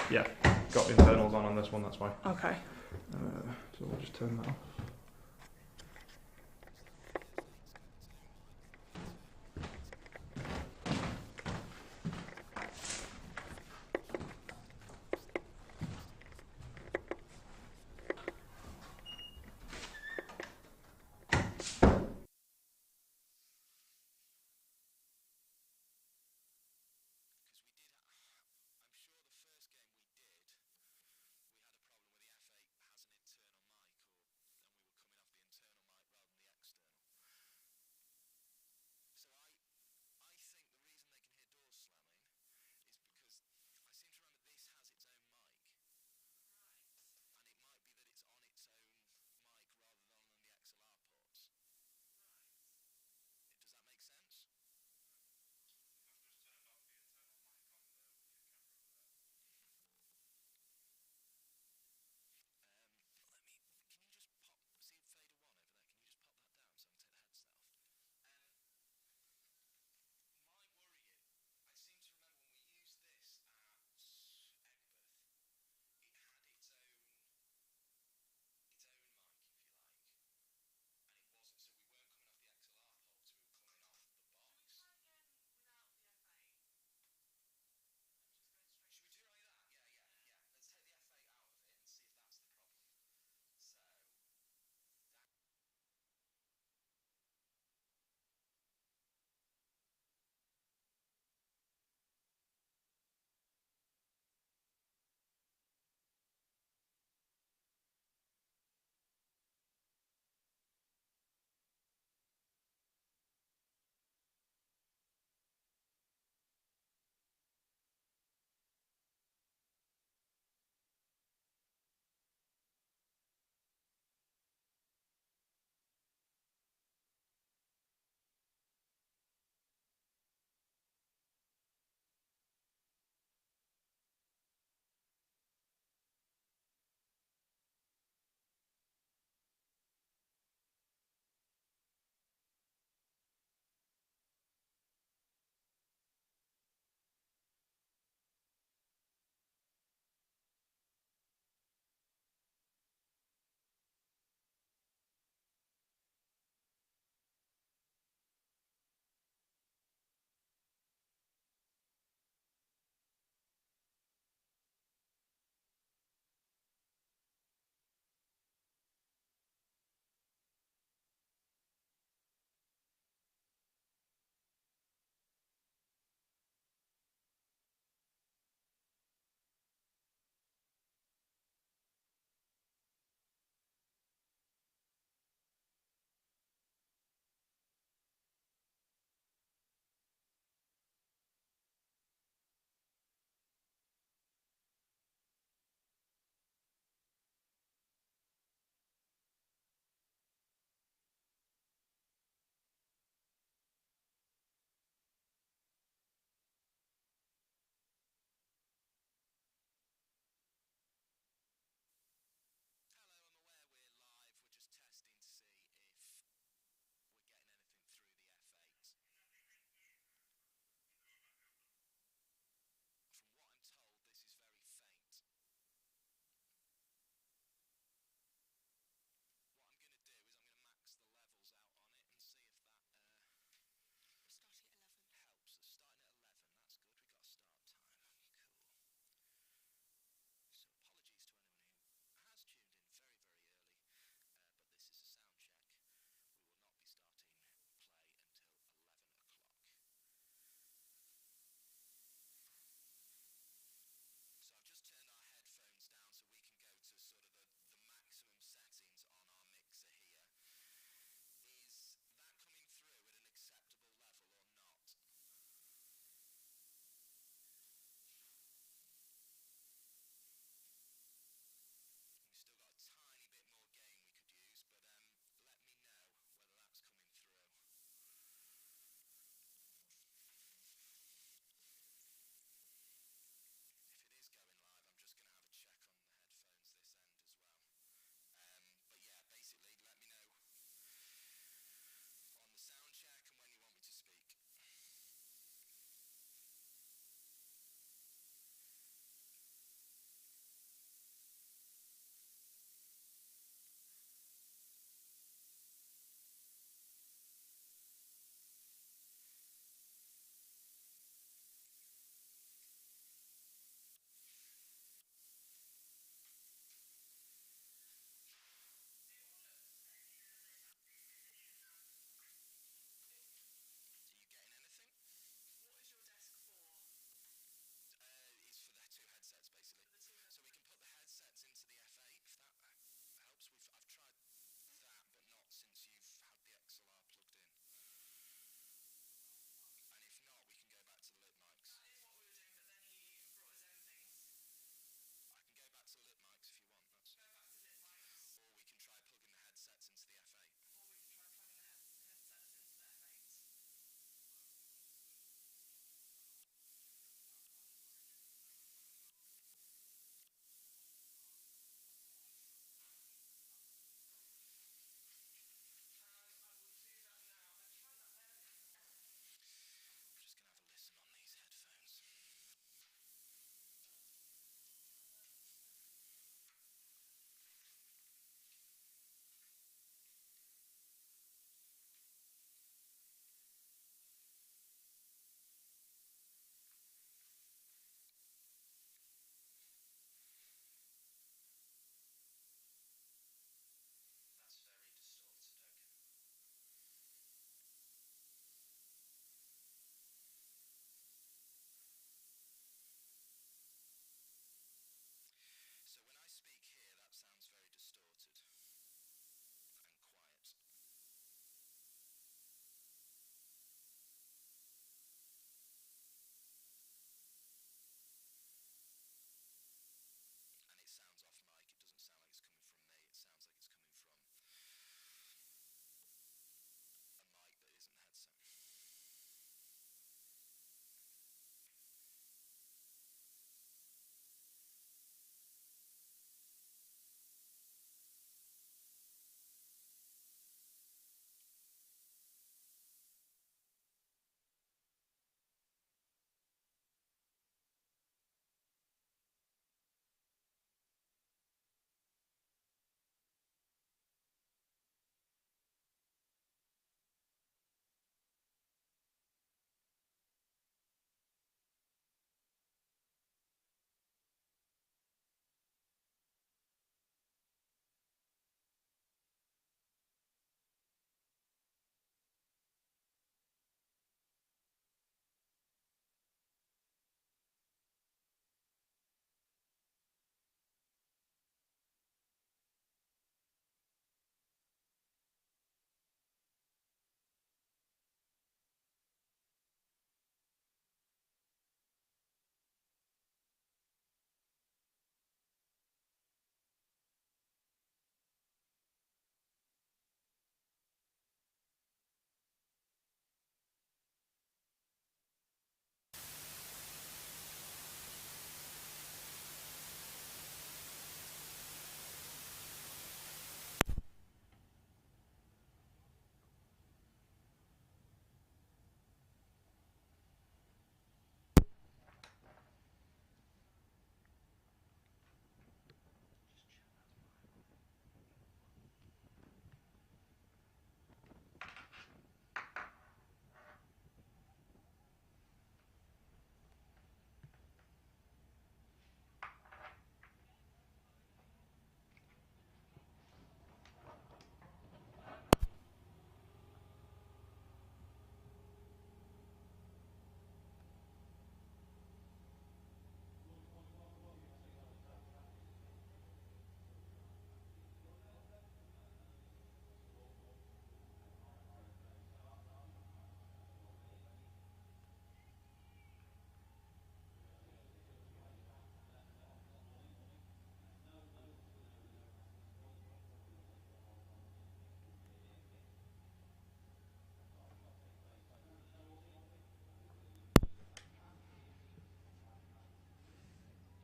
Yeah, got internals on this one, that's why. Okay. So we'll just turn that off.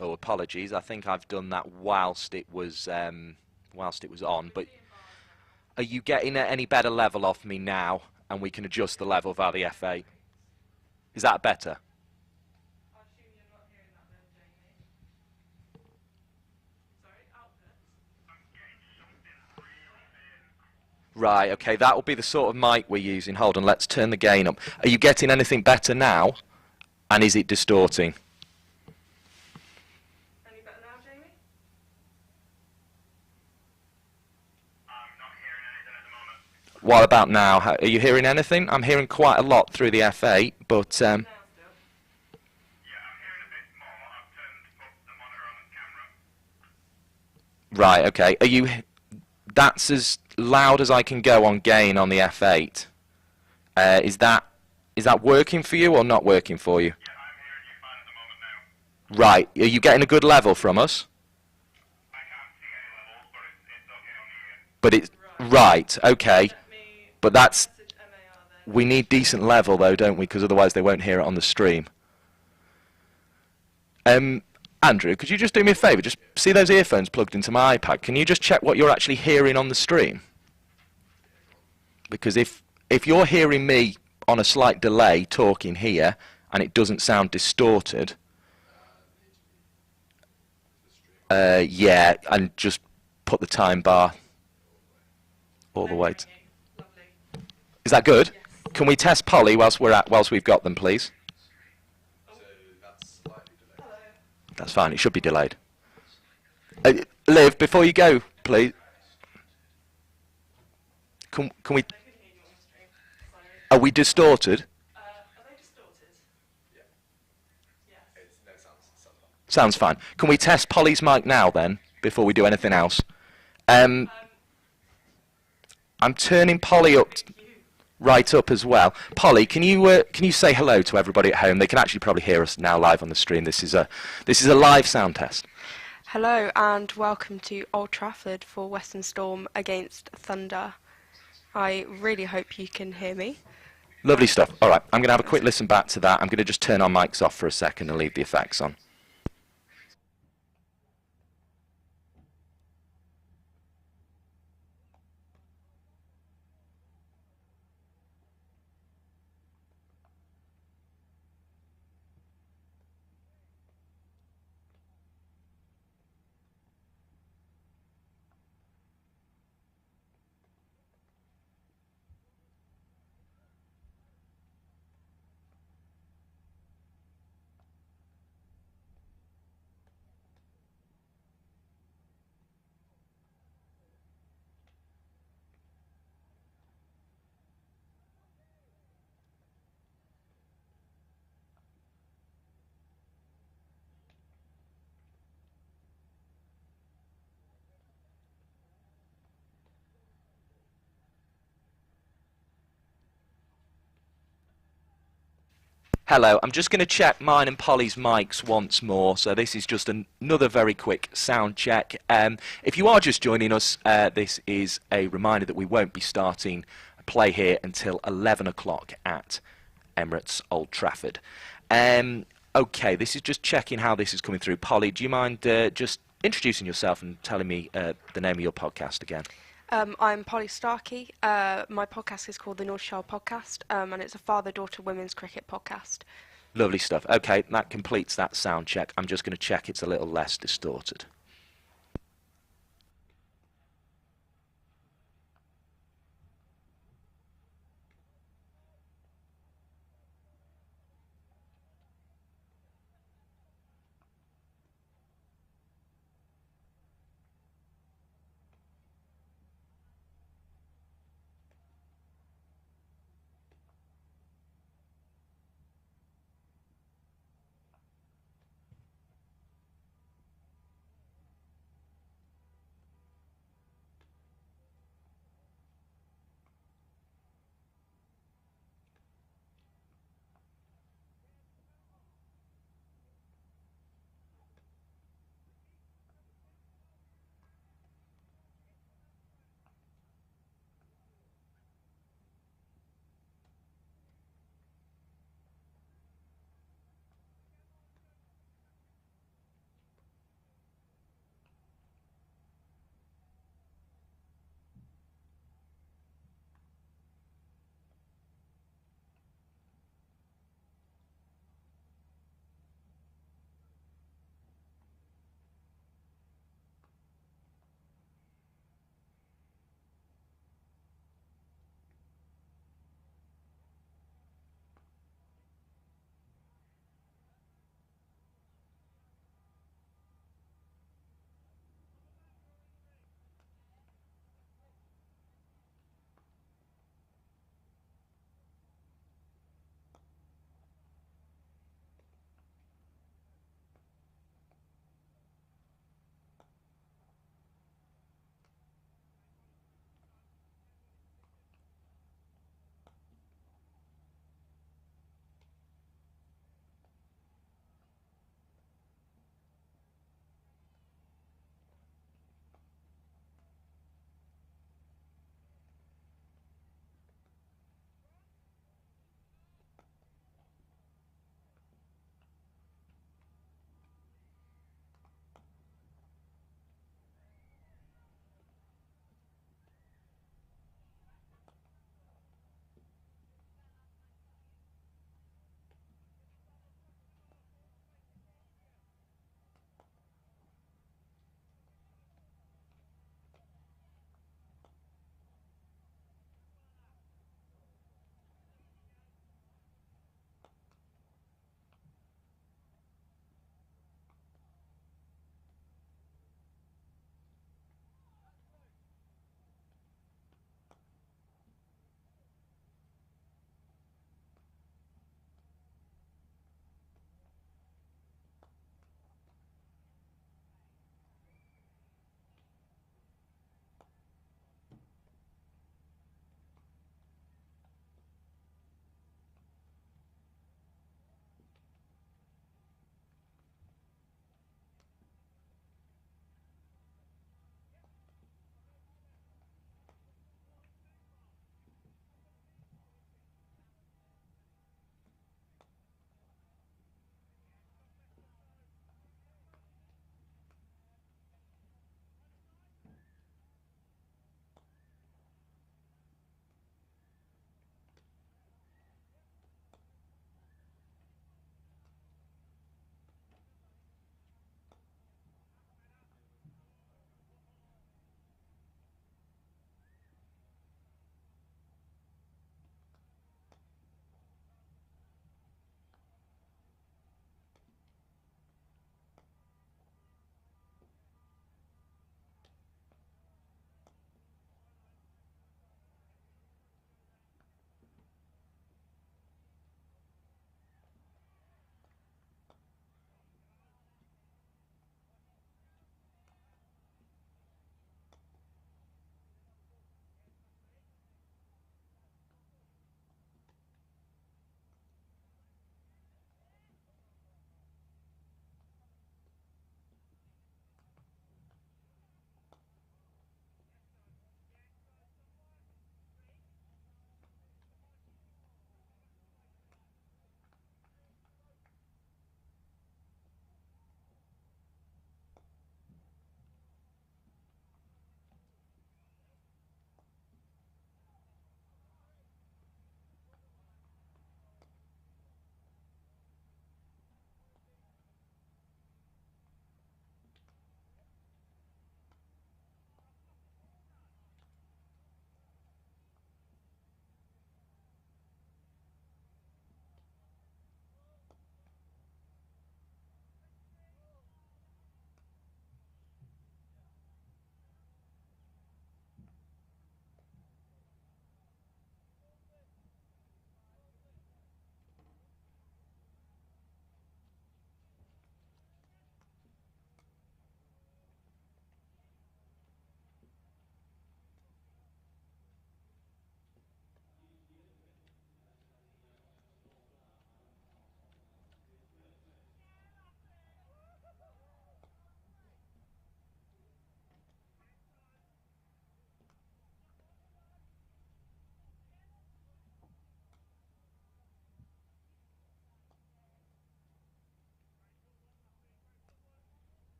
Oh, apologies. I think I've done that whilst it was on. But are you getting any better level off me now, and we can adjust the level via the F8? Is that better? Right, okay, that will be the sort of mic we're using. Hold on, let's turn the gain up. Are you getting anything better now? And is it distorting? Any better now, Jamie? I'm not hearing anything at the moment. What about now? Are you hearing anything? I'm hearing quite a lot through the F8, but... Yeah, I'm hearing a bit more. I've turned up the monitor on the camera. Right, okay. Are you... That's as loud as I can go on gain on the F8. Is that working for you or not working for you? Yeah, I'm hearing you fine at the moment now. Right. Are you getting a good level from us? I can't see any levels, but it's okay on the ear. But it's... Right, okay. But that's... We need decent level though, don't we? Because otherwise they won't hear it on the stream. Andrew, could you just do me a favour? Just see those earphones plugged into my iPad. Can you just check what you're actually hearing on the stream? Because if you're hearing me on a slight delay talking here and it doesn't sound distorted, yeah, and just put the time bar all the way. Is that good? Can we test Polly whilst we've got them, please? That's fine. It should be delayed. Liv, before you go, please. Can we? Are we distorted? Are they distorted? Yeah. Yes. Sounds fine. Can we test Polly's mic now then, before we do anything else? I'm turning Polly up, right up as well. Polly, can you say hello to everybody at home? They can actually probably hear us now live on the stream. This is a live sound test. Hello and welcome to Old Trafford for Western Storm against Thunder. I really hope you can hear me. Lovely stuff. All right, I'm going to have a quick listen back to that. I'm going to just turn our mics off for a second and leave the effects on. Hello, I'm just going to check mine and Polly's mics once more, so this is just another very quick sound check. If you are just joining us, this is a reminder that we won't be starting play here until 11 o'clock at Emirates Old Trafford. Okay, this is just checking how this is coming through. Polly, do you mind just introducing yourself and telling me the name of your podcast again? I'm Polly Starkey. My podcast is called the North Shore Podcast, and it's a father-daughter women's cricket podcast. Lovely stuff. Okay, that completes that sound check. I'm just going to check it's a little less distorted.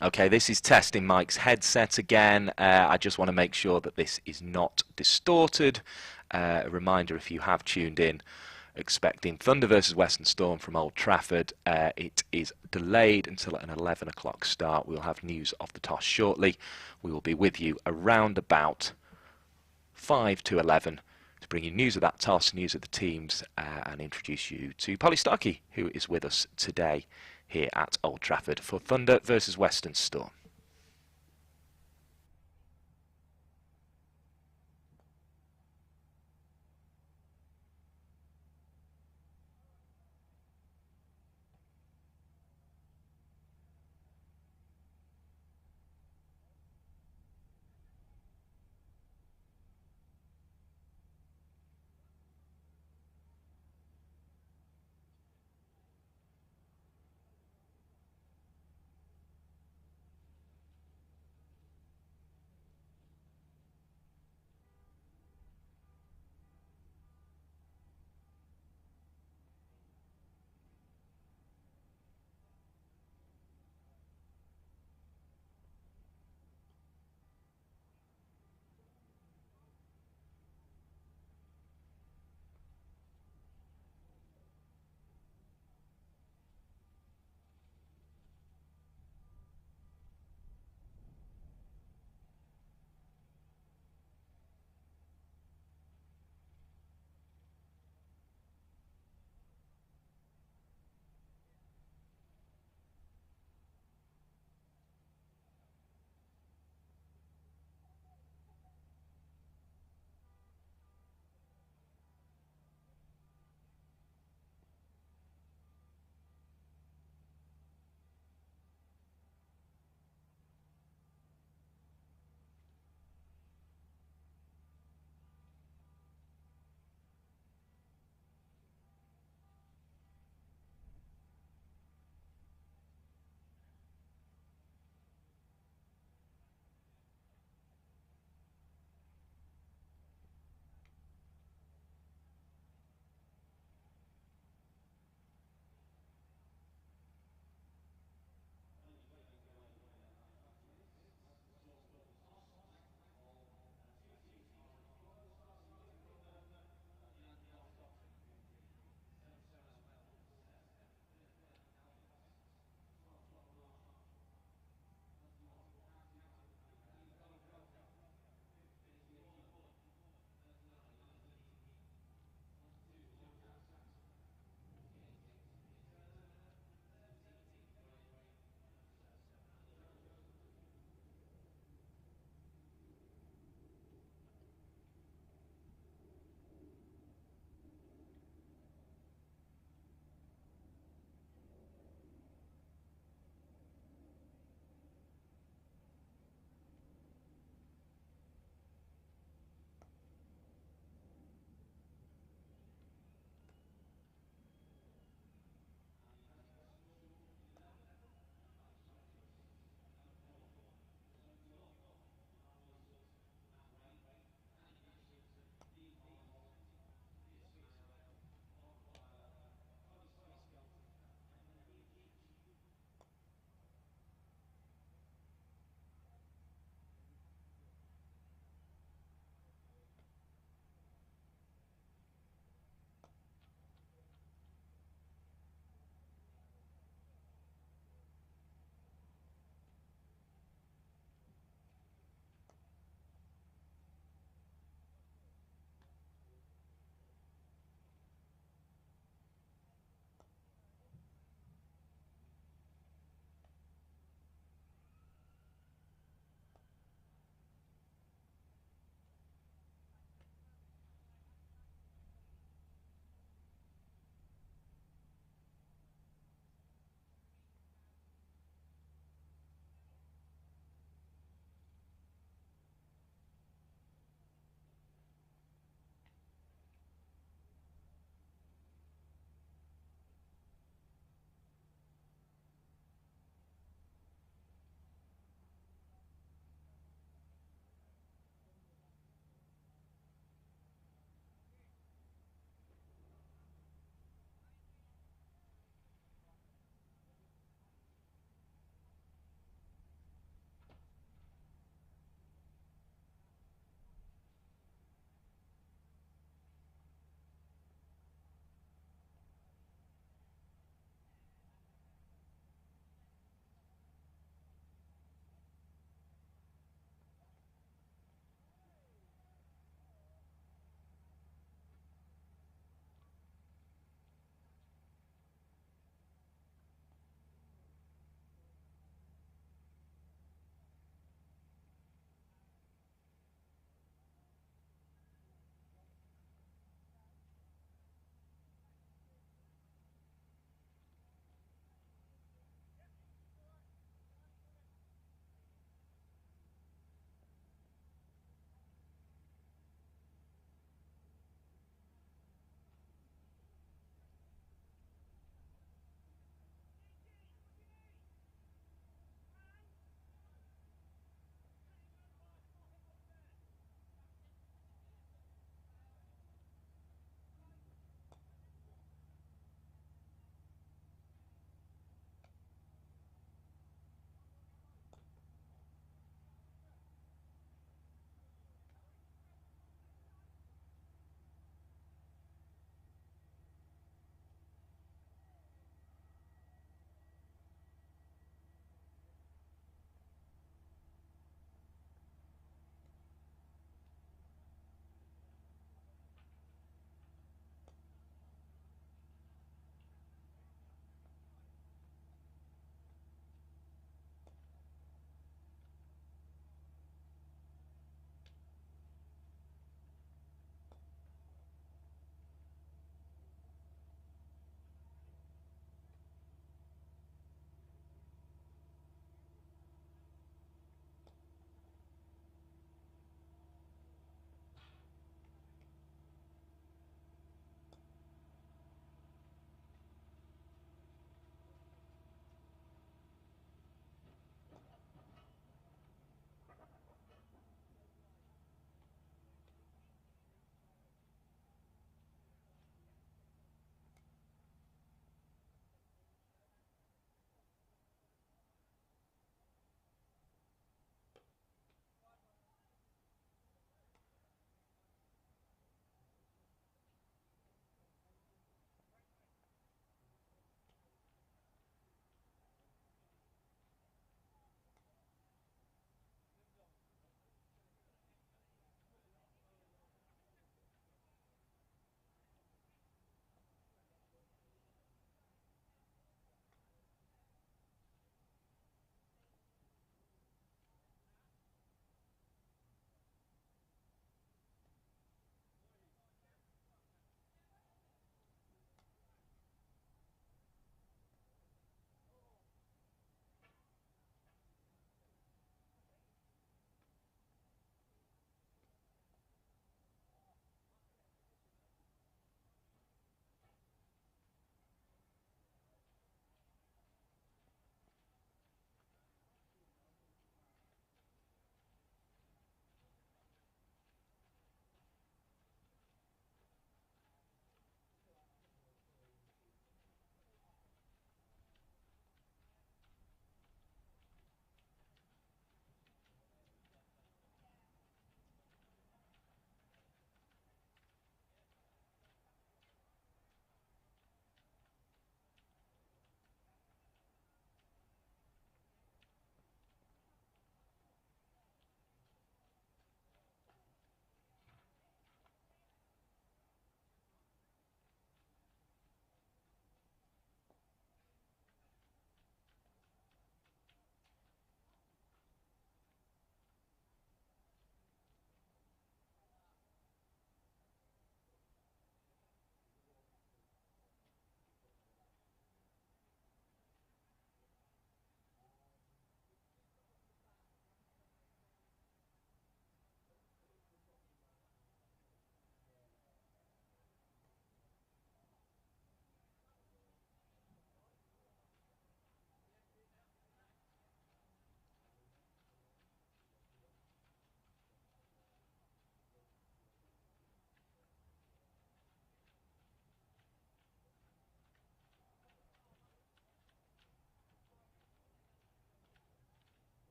Okay, this is testing Mike's headset again. I just want to make sure that this is not distorted. A reminder, if you have tuned in expecting Thunder versus Western Storm from Old Trafford, it is delayed until an 11 o'clock start. We'll have news of the toss shortly. We will be with you around about 5 to 11 to bring you news of that toss, news of the teams, and introduce you to Polly Starkey, who is with us today here at Old Trafford for Thunder versus Western Storm.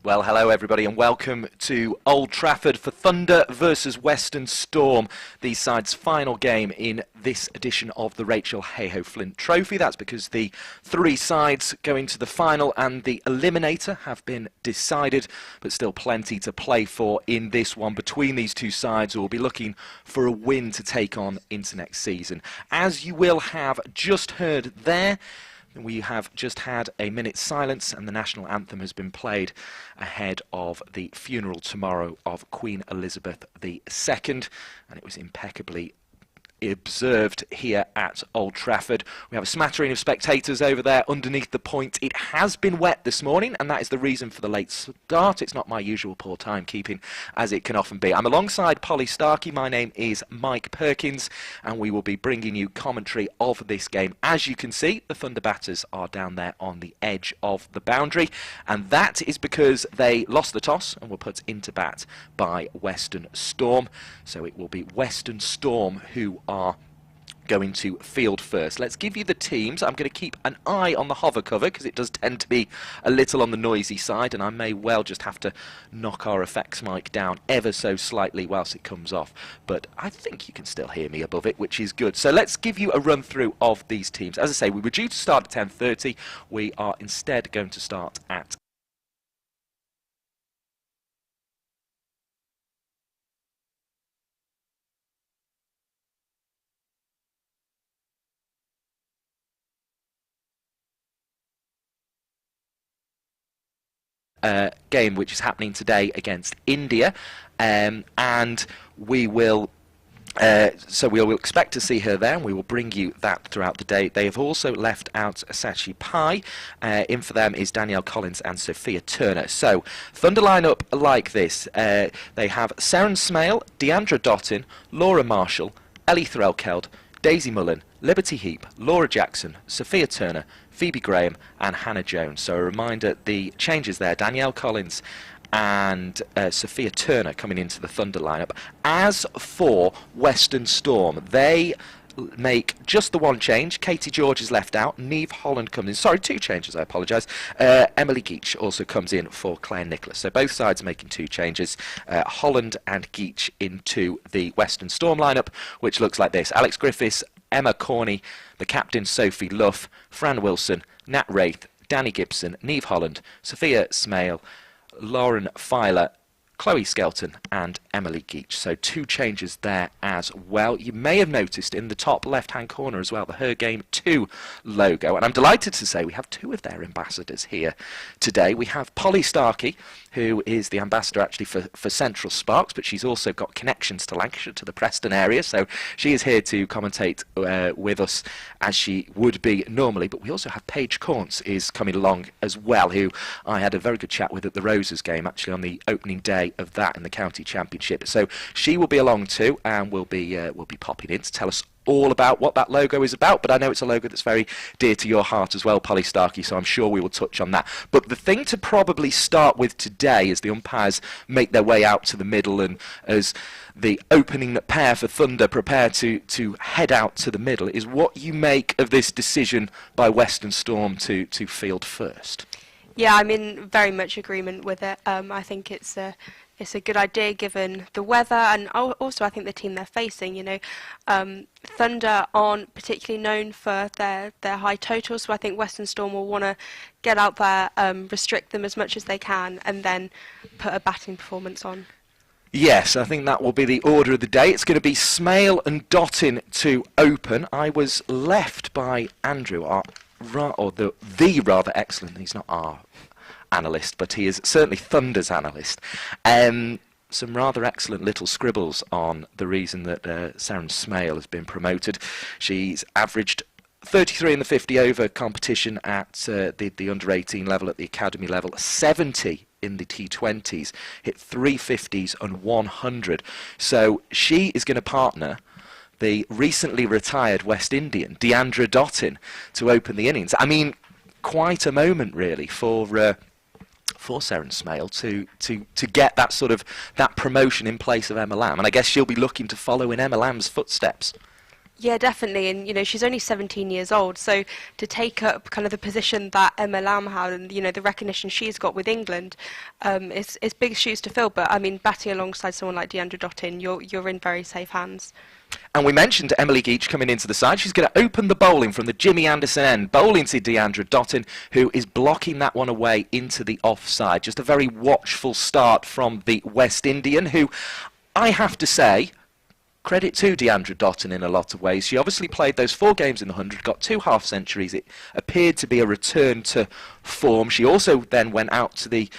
Well, hello everybody and welcome to Old Trafford for Thunder versus Western Storm, these sides' final game in this edition of the Rachael Heyhoe Flint Trophy. That's because the three sides going to the final and the eliminator have been decided, but still plenty to play for in this one between these two sides who will be looking for a win to take on into next season. As you will have just heard there, we have just had a minute's silence and the National Anthem has been played ahead of the funeral tomorrow of Queen Elizabeth II, and it was impeccably observed here at Old Trafford. We have a smattering of spectators over there underneath the point. It has been wet this morning and that is the reason for the late start. It's not my usual poor timekeeping as it can often be. I'm alongside Polly Starkey. My name is Mike Perkins and we will be bringing you commentary of this game. As you can see, the Thunder batters are down there on the edge of the boundary, and that is because they lost the toss and were put into bat by Western Storm. So it will be Western Storm who are going to field first. Let's give you the teams. I'm going to keep an eye on the hover cover because it does tend to be a little on the noisy side, and I may well just have to knock our effects mic down ever so slightly whilst it comes off, but I think you can still hear me above it, which is good. So let's give you a run through of these teams. As I say, we were due to start at 10:30. We are instead going to start at game which is happening today against India, and we will so we will expect to see her there, and we will bring you that throughout the day. They have also left out Sachi Pai. In for them is Danielle Collins and Sophia Turner. So Thunder line up like this. They have Seren Smale, Deandra Dottin, Laura Marshall, Ellie Threlkeld, Daisy Mullen, Liberty Heap, Laura Jackson, Sophia Turner, Phoebe Graham and Hannah Jones. So a reminder, the changes there, Danielle Collins and Sophia Turner coming into the Thunder lineup. As for Western Storm, they make just the one change. Katie George is left out. Neve Holland comes in. Sorry, two changes, I apologise. Emily Geach also comes in for Claire Nicholas. So both sides are making two changes. Holland and Geach into the Western Storm lineup, which looks like this. Alex Griffiths, Emma Corney, the captain Sophie Luff, Fran Wilson, Nat Wraith, Danny Gibson, Neve Holland, Sophia Smale, Lauren Filer, Chloe Skelton and Emily Geach. So two changes there as well. You may have noticed in the top left-hand corner as well the Her Game 2 logo. And I'm delighted to say we have two of their ambassadors here today. We have Polly Starkey, who is the ambassador actually for Central Sparks, but she's also got connections to Lancashire, to the Preston area. So she is here to commentate with us as she would be normally. But we also have Paige Corns is coming along as well, who I had a very good chat with at the Roses game, actually on the opening day of that in the county championship. So she will be along too, and we'll be popping in to tell us all about what that logo is about. But I know it's a logo that's very dear to your heart as well, Polly Starkey, so I'm sure we will touch on that. But the thing to probably start with today as the umpires make their way out to the middle and as the opening pair for Thunder prepare to head out to the middle is what you make of this decision by Western Storm to field first. Yeah, I'm in very much agreement with it. I think it's a good idea given the weather, and also I think the team they're facing. You know, Thunder aren't particularly known for their high totals, so I think Western Storm will want to get out there, restrict them as much as they can, and then put a batting performance on. Yes, I think that will be the order of the day. It's going to be Smale and Dottin to open. I was left by Andrew, the rather excellent, he's not our analyst, but he is certainly Thunder's analyst. Some rather excellent little scribbles on the reason that Seren Smale has been promoted. She's averaged 33 in the 50 over competition at the under 18 level, at the academy level, 70 in the T20s, hit 350s and 100. So she is going to partner the recently retired West Indian Deandra Dottin to open the innings. I mean, quite a moment really for Seren Smale to get that that promotion in place of Emma Lamb, and I guess she'll be looking to follow in Emma Lamb's footsteps. Yeah, definitely, and she's only 17 years old, so to take up kind of the position that Emma Lamb had, and the recognition she's got with England, it's big shoes to fill. But I mean, batting alongside someone like Deandra Dottin, you're in very safe hands. And we mentioned Emily Geach coming into the side. She's going to open the bowling from the Jimmy Anderson end, bowling to Deandra Dottin, who is blocking that one away into the offside. Just a very watchful start from the West Indian, who, I have to say, credit to Deandra Dottin in a lot of ways. She obviously played those 4 games in the 100, got 2 half-centuries. It appeared to be a return to form. She also then went out to the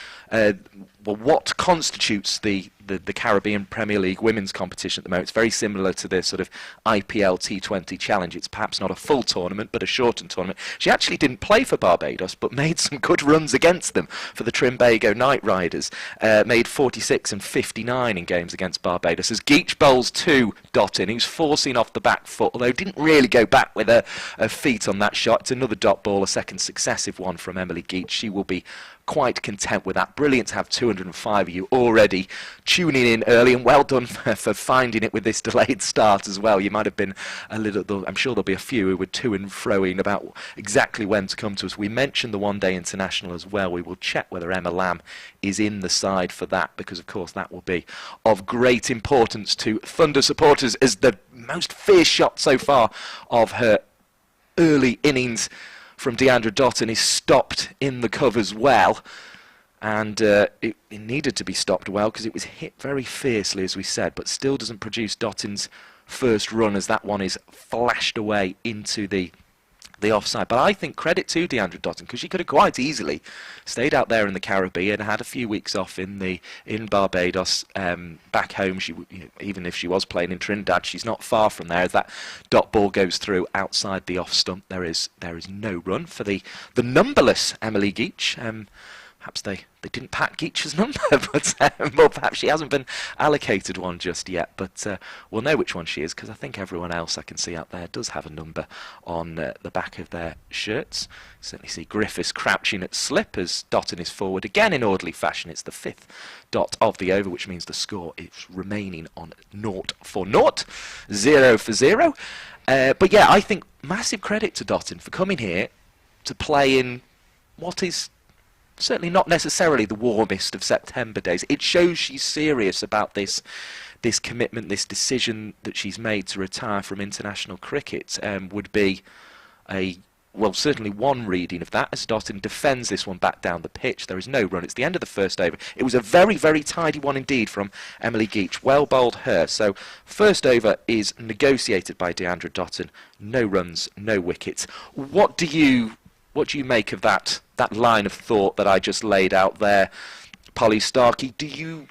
what constitutes the Caribbean Premier League women's competition at the moment. It's very similar to the sort of IPL T20 Challenge. It's perhaps not a full tournament, but a shortened tournament. She actually didn't play for Barbados, but made some good runs against them for the Trinbago Knight Riders. Made 46 and 59 in games against Barbados. As Geach bowls to Dottin, who's forcing off the back foot, although didn't really go back with her feet on that shot. It's another dot ball, a second successive one from Emily Geach. She will be quite content with that. Brilliant to have 205 of you already tuning in early, and well done for finding it with this delayed start as well. You might have been a little, I'm sure there'll be a few who were to and froing about exactly when to come to us. We mentioned the one-day international as well. We will check whether Emma Lamb is in the side for that, because of course that will be of great importance to Thunder supporters, as the most fierce shot so far of her early innings from Deandra Dottin is stopped in the covers well, and it needed to be stopped well because it was hit very fiercely, as we said, but still doesn't produce Dottin's first run, as that one is flashed away into the offside. But I think credit to Deandra Dottin, because she could have quite easily stayed out there in the Caribbean, had a few weeks off in Barbados. Back home, even if she was playing in Trinidad, she's not far from there. As that dot ball goes through outside the off stump, there is no run for the numberless Emily Geach. Perhaps they didn't pack Geach's number, but well, perhaps she hasn't been allocated one just yet. But we'll know which one she is, because I think everyone else I can see out there does have a number on the back of their shirts. Certainly see Griffiths crouching at slip as Dottin is forward again in orderly fashion. It's the 5th dot of the over, which means the score is remaining on 0 for 0, 0 for 0. But yeah, I think massive credit to Dottin for coming here to play in what is certainly not necessarily the warmest of September days. It shows she's serious about this commitment, this decision that she's made to retire from international cricket. Would be certainly one reading of that, as Dottin defends this one back down the pitch. There is no run. It's the end of the first over. It was a very, very tidy one indeed from Emily Geach. Well bowled her. So first over is negotiated by Deandra Dottin. No runs, no wickets. What do you make of that line of thought that I just laid out there, Polly Starkey? Do you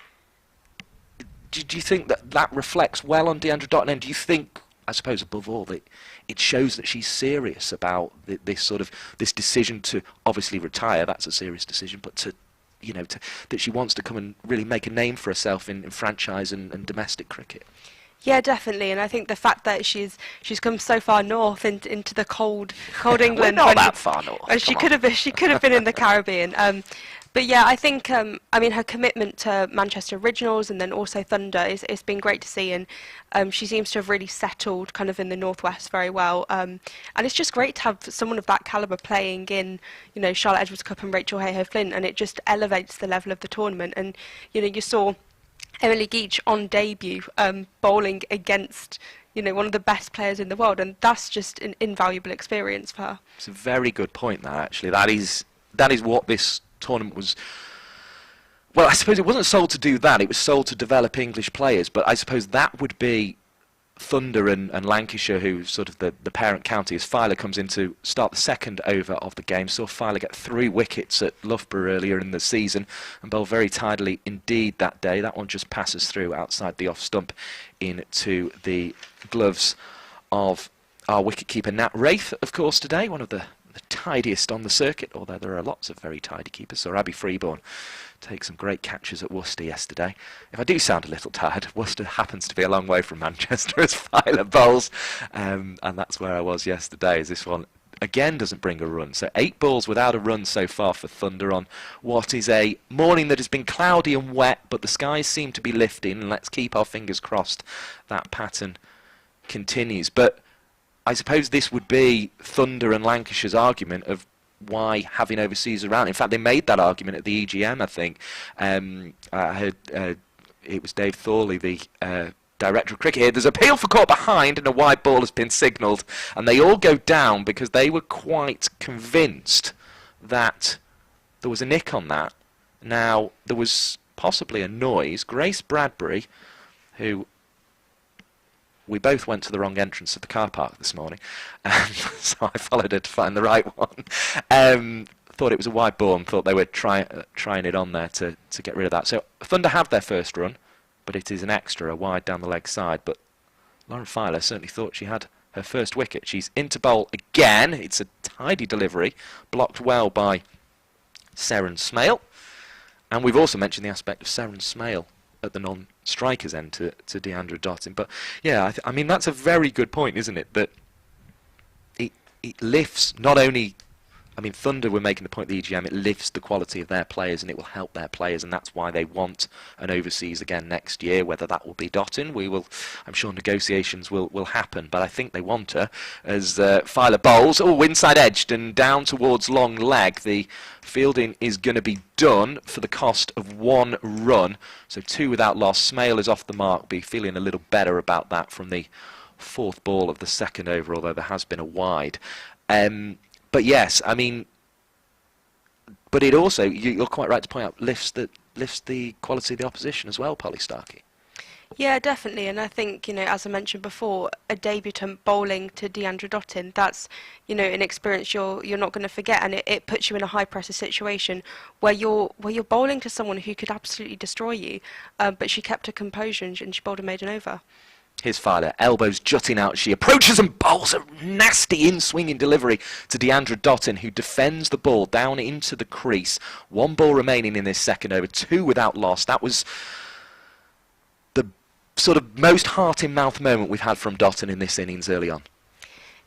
think that reflects well on Deandra Dottin? And do you think, I suppose above all, that it shows that she's serious about this decision to obviously retire? That's a serious decision, but that she wants to come and really make a name for herself in franchise and domestic cricket. Yeah, definitely, and I think the fact that she's come so far north into the cold England. We're not that far north. And she could have been in the Caribbean. But yeah, I think her commitment to Manchester Originals and then also Thunder it's been great to see, and she seems to have really settled kind of in the northwest very well. And it's just great to have someone of that calibre playing in Charlotte Edwards Cup and Rachael Heyhoe Flint, and it just elevates the level of the tournament. And you saw Emily Geach on debut bowling against one of the best players in the world, and that's just an invaluable experience for her. It's a very good point, that actually. That is what this tournament was. Well, I suppose it wasn't sold to do that. It was sold to develop English players, but I suppose that would be Thunder and Lancashire, who's sort of the parent county, as Filer comes in to start the second over of the game. Saw Filer get 3 wickets at Loughborough earlier in the season and bowl very tidily indeed that day. That one just passes through outside the off stump into the gloves of our wicketkeeper Nat Wraith, of course, today. One of the tidiest on the circuit, although there are lots of very tidy keepers. So Abby Freeborn take some great catches at Worcester yesterday. If I do sound a little tired, Worcester happens to be a long way from Manchester as Filer bowls, and that's where I was yesterday, as this one again doesn't bring a run. So 8 balls without a run so far for Thunder on what is a morning that has been cloudy and wet, but the skies seem to be lifting, and let's keep our fingers crossed that pattern continues. But I suppose this would be Thunder and Lancashire's argument of why having overseas around. In fact, they made that argument at the EGM, I think. I heard it was Dave Thorley, the director of cricket here. There's a appeal for caught behind and a wide ball has been signalled, and they all go down because they were quite convinced that there was a nick on that. Now, there was possibly a noise. Grace Bradbury, who we both went to the wrong entrance of the car park this morning, so I followed her to find the right one. Thought it was a wide ball and thought they were trying it on there to get rid of that. So Thunder have their first run, but it is an extra, a wide down the leg side. But Lauren Filer certainly thought she had her first wicket. She's into bowl again. It's a tidy delivery, blocked well by Seren Smale. And we've also mentioned the aspect of Seren Smale at the non-strikers end to Deandra Dottin. But yeah, I mean, that's a very good point, isn't it? That it lifts not only, I mean, Thunder were making the point at the EGM, it lifts the quality of their players and it will help their players, and that's why they want an overseas again next year. Whether that will be Dottin, I'm sure negotiations will happen, but I think they want her as Filer bowls. Oh, inside edged and down towards long leg. The fielding is going to be done for the cost of 1 run, so 2 without loss. Smale is off the mark, be feeling a little better about that from the 4th ball of the 2nd over, although there has been a wide. But yes, I mean, but it also, you're quite right to point out, lifts the quality of the opposition as well, Polly Starkey. Yeah, definitely, and I think, as I mentioned before, a debutant bowling to Deandra Dottin, that's, an experience you're not going to forget, and it puts you in a high pressure situation where you're bowling to someone who could absolutely destroy you, but she kept her composure and she bowled a maiden over. Here's Filer, elbows jutting out. She approaches and bowls a nasty in-swinging delivery to Deandra Dottin, who defends the ball down into the crease. 1 ball remaining in this 2nd over, 2 without loss. That was the sort of most heart-in-mouth moment we've had from Dottin in this innings early on.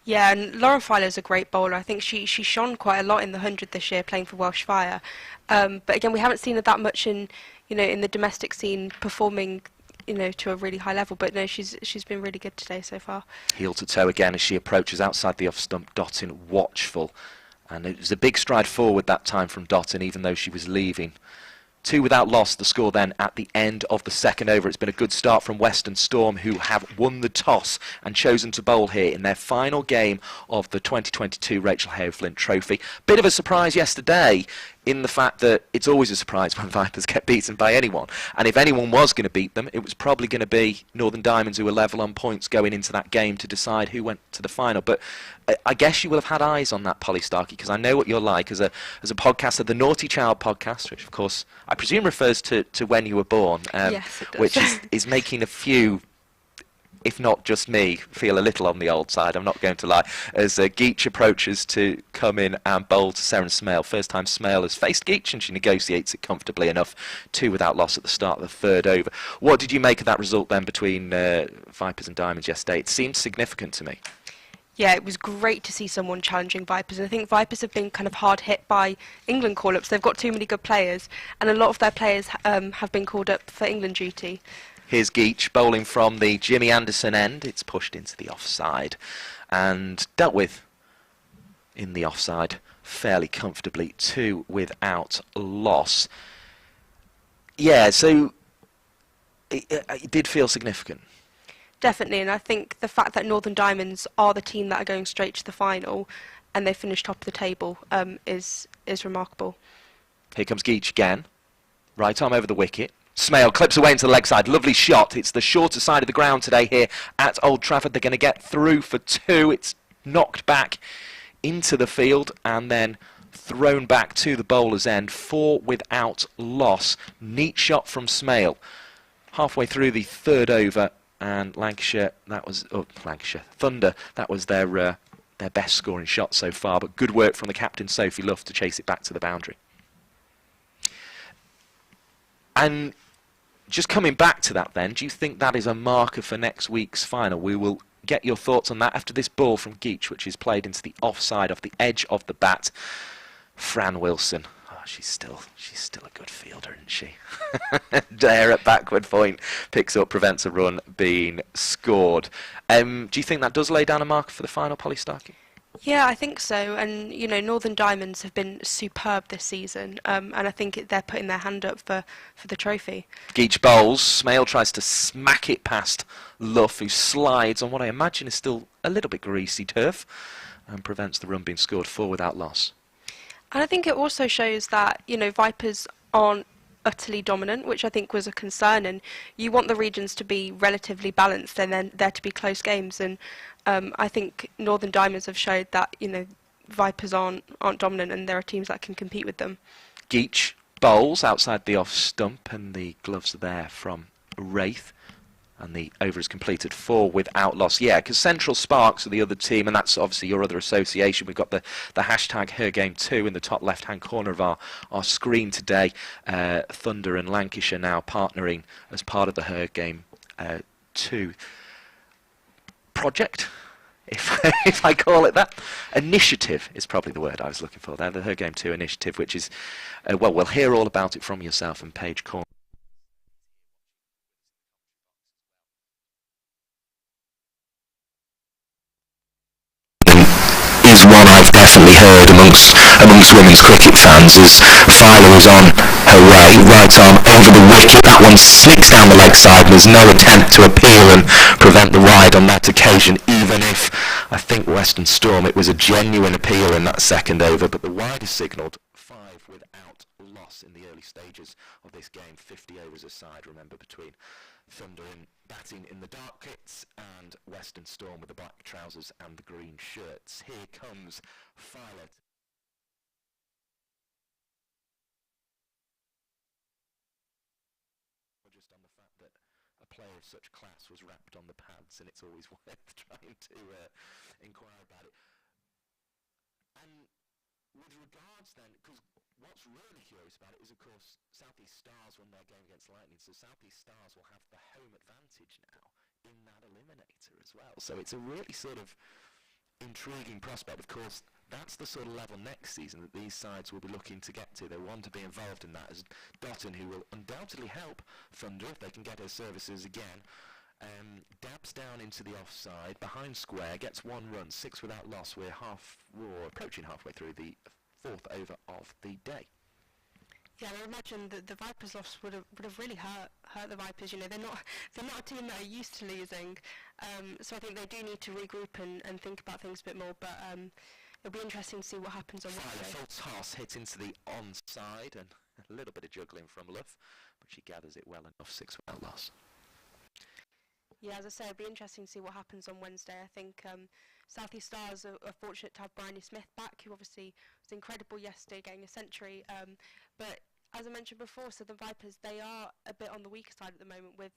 Yeah, and Lauren Filer's a great bowler. I think she shone quite a lot in the 100 this year, playing for Welsh Fire. But again, we haven't seen her that much in the domestic scene, performing to a really high level, but no, she's been really good today so far. Heel to toe again as she approaches outside the off stump. Dottin watchful, and it was a big stride forward that time from Dottin, even though she was leaving. 2 without loss, the score then at the end of the 2nd over. It's been a good start from Western Storm, who have won the toss and chosen to bowl here in their final game of the 2022 Rachael Heyhoe Flint Trophy. Bit of a surprise yesterday, in the fact that it's always a surprise when Vipers get beaten by anyone. And if anyone was going to beat them, it was probably going to be Northern Diamonds, who were level on points going into that game to decide who went to the final. But I guess you will have had eyes on that, Polly Starkey, because I know what you're like as a podcaster, the Naughty Child podcast, which of course I presume refers to when you were born, yes, it does. Which is making a few, if not just me, feel a little on the old side, I'm not going to lie, as Geach approaches to come in and bowl to Seren Smale. First time Smale has faced Geach, and she negotiates it comfortably enough. 2 without loss at the start of the 3rd over. What did you make of that result then between Vipers and Diamonds yesterday? It seemed significant to me. Yeah, it was great to see someone challenging Vipers, and I think Vipers have been kind of hard hit by England call-ups. They've got too many good players, and a lot of their players have been called up for England duty. Here's Geach bowling from the Jimmy Anderson end. It's pushed into the offside and dealt with in the offside fairly comfortably. 2 without loss. Yeah, so it did feel significant. Definitely, and I think the fact that Northern Diamonds are the team that are going straight to the final and they finished top of the table is remarkable. Here comes Geach again. Right arm over the wicket. Smale clips away into the leg side. Lovely shot. It's the shorter side of the ground today here at Old Trafford. They're going to get through for 2. It's knocked back into the field and then thrown back to the bowler's end. 4 without loss. Neat shot from Smale. Halfway through the 3rd over, and Thunder, that was their best scoring shot so far, but good work from the captain Sophie Luff to chase it back to the boundary. And just coming back to that then, do you think that is a marker for next week's final? We will get your thoughts on that after this ball from Geach, which is played into the offside off the edge of the bat. Fran Wilson. Oh, she's still a good fielder, isn't she? Dare at backward point, picks up, prevents a run being scored. Do you think that does lay down a marker for the final, Polly Starkey? Yeah, I think so. And, Northern Diamonds have been superb this season. And I think they're putting their hand up for the trophy. Geach bowls. Smale tries to smack it past Luff, who slides on what I imagine is still a little bit greasy turf, and prevents the run being scored 4 without loss. And I think it also shows that, Vipers aren't utterly dominant, which I think was a concern, and you want the regions to be relatively balanced and then there to be close games, and I think Northern Diamonds have showed that Vipers aren't dominant and there are teams that can compete with them. Geach bowls outside the off stump, and the gloves are there from Wraith, and the over is completed 4 without loss. Yeah, because Central Sparks are the other team, and that's obviously your other association. We've got the hashtag HerGame2 in the top left-hand corner of our screen today. Thunder and Lancashire now partnering as part of the HerGame2 project, if I call it that. Initiative is probably the word I was looking for there, the HerGame2 initiative, which is, well, we'll hear all about it from yourself and Paige Corn. Is one I've definitely heard amongst women's cricket fans, as Filer is on her way, right arm over the wicket, that one sneaks down the leg side, and there's no attempt to appeal and prevent the wide on that occasion, even if I think Western Storm, it was a genuine appeal in that second over, but the wide is signalled 5 without loss in the early stages of this game. 50 overs aside, remember, between Thunder in batting in the dark kits and Western Storm with the black trousers and the green shirts. Here comes Filer. Just on the fact that a player of such class was wrapped on the pads, and it's always worth trying to inquire about it. And with regards then, because what's really curious about it is, of course, South East Stars won their game against Lightning, so South East Stars will have the home advantage now in that eliminator as well. So it's a really sort of intriguing prospect. Of course, that's the sort of level next season that these sides will be looking to get to. They want to be involved in that, as Dotton, who will undoubtedly help Thunder if they can get her services again, dabs down into the offside, behind square, gets 1 run, 6 without loss. We're approaching halfway through the 4th over of the day. Yeah, I imagine that the Vipers' loss would have really hurt the Vipers. They're not a team that are used to losing, so I think they do need to regroup and think about things a bit more. But it'll be interesting to see what happens on Wednesday. Full toss hit into the onside, and a little bit of juggling from Luff, but she gathers it well enough. 6 without loss. Yeah, as I say, it'll be interesting to see what happens on Wednesday. I think South East Stars are fortunate to have Bryony Smith back, who obviously was incredible yesterday, getting a century. But as I mentioned before, Southern Vipers, they are a bit on the weaker side at the moment, with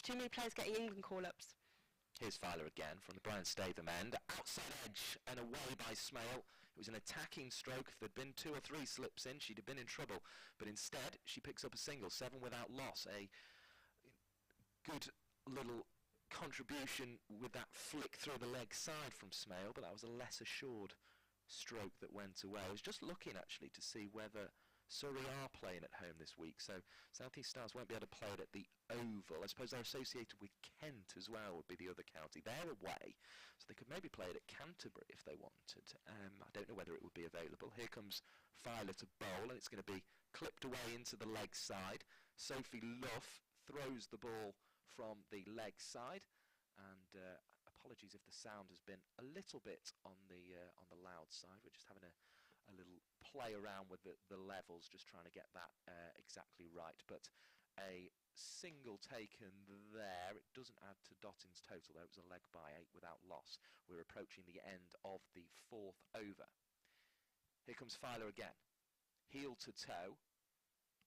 too many players getting England call-ups. Here's Filer again from the Brian Statham end, outside edge and away by Smale. It was an attacking stroke. If there'd been 2 or 3 slips in, she'd have been in trouble. But instead, she picks up a single, 7 without loss. A good little contribution with that flick through the leg side from Smale, but that was a less assured stroke that went away. I was just looking actually to see whether Surrey are playing at home this week, so South East Stars won't be able to play it at the Oval. I suppose they're associated with Kent as well, would be the other county. They're away, so they could maybe play it at Canterbury if they wanted. I don't know whether it would be available. Here comes Filer to bowl, and it's going to be clipped away into the leg side. Sophie Luff throws the ball from the leg side, and apologies if the sound has been a little bit on the loud side. We're just having a little play around with the levels, just trying to get that exactly right. But a single taken there. It doesn't add to Dotton's total, though. It was a leg by 8 without loss. We're approaching the end of the 4th over. Here comes Filer again. Heel to toe.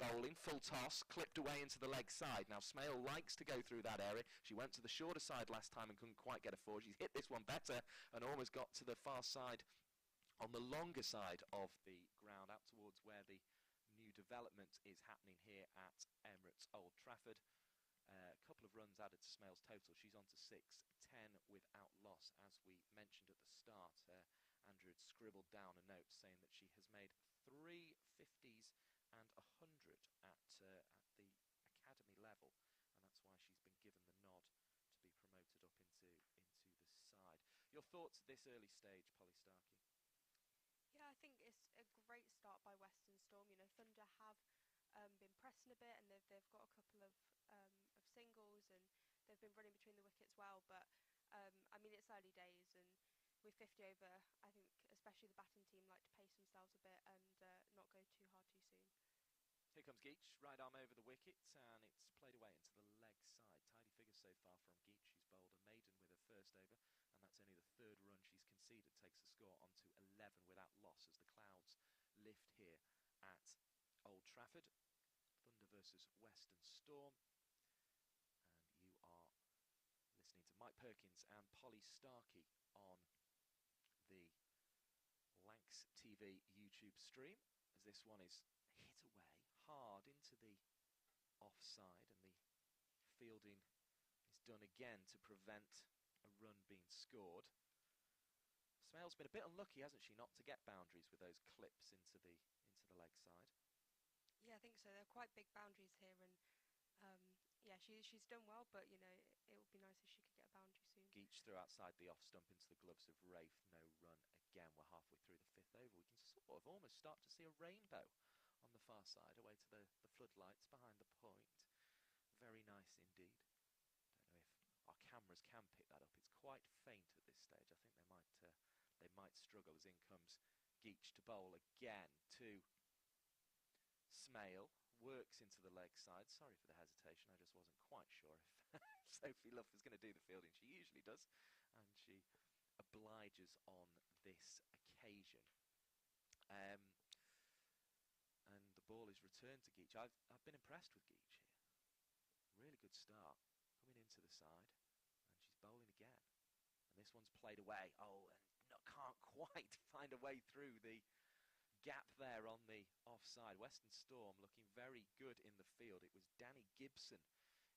Bowling, full toss, clipped away into the leg side. Now Smale likes to go through that area. She went to the shorter side last time and couldn't quite get a 4. She's hit this one better and almost got to the far side on the longer side of the ground, out towards where the new development is happening here at Emirates Old Trafford. A couple of runs added to Smale's total. She's on to 6, 10 without loss, as we mentioned at the start. Andrew had scribbled down a note saying that she has made 3 50s and 100 at the academy level, and that's why she's been given the nod to be promoted up into the side. Your thoughts at this early stage, Polly Starkey? Yeah, I think it's a great start by Western Storm. You know, Thunder have been pressing a bit, and they've got a couple of singles, and they've been running between the wickets well. But I mean, it's early days, and with 50 over, I think especially the batting team like to pace themselves a bit and not go too hard too soon. Here comes Geach, right arm over the wicket, and it's played away into the leg side. Tidy figures so far from Geach. She's bowled a maiden with her first over, and that's only the third run she's conceded. Takes the score onto 11 without loss as the clouds lift here at Old Trafford. Thunder versus Western Storm. And you are listening to Mike Perkins and Polly Starkey on the Lancs TV YouTube stream, as this one is hit away hard into the offside, and the fielding is done again to prevent a run being scored. Smale's been a bit unlucky, hasn't she, not to get boundaries with those clips into the leg side. Yeah, I think so. They're quite big boundaries here, and yeah, she's done well, but you know, it would be nice if she could get a boundary soon. Geach threw outside the off stump into the gloves of Rafe. No run again. We're halfway through the fifth over. We can sort of almost start to see a rainbow on the far side, away to the floodlights behind the point. Very nice indeed. Don't know if our cameras can pick that up. It's quite faint at this stage. I think they might struggle, as in comes Geach to bowl again to Smale. Works into the leg side. Sorry for the hesitation. I just wasn't quite sure if Sophie Luff was going to do the fielding. She usually does, and she obliges on this occasion. And the ball is returned to Geach. I've been impressed with Geach here. Really good start coming into the side, and she's bowling again. And this one's played away. Oh, and can't quite find a way through the gap there on the offside. Western Storm looking very good in the field. It was Danny Gibson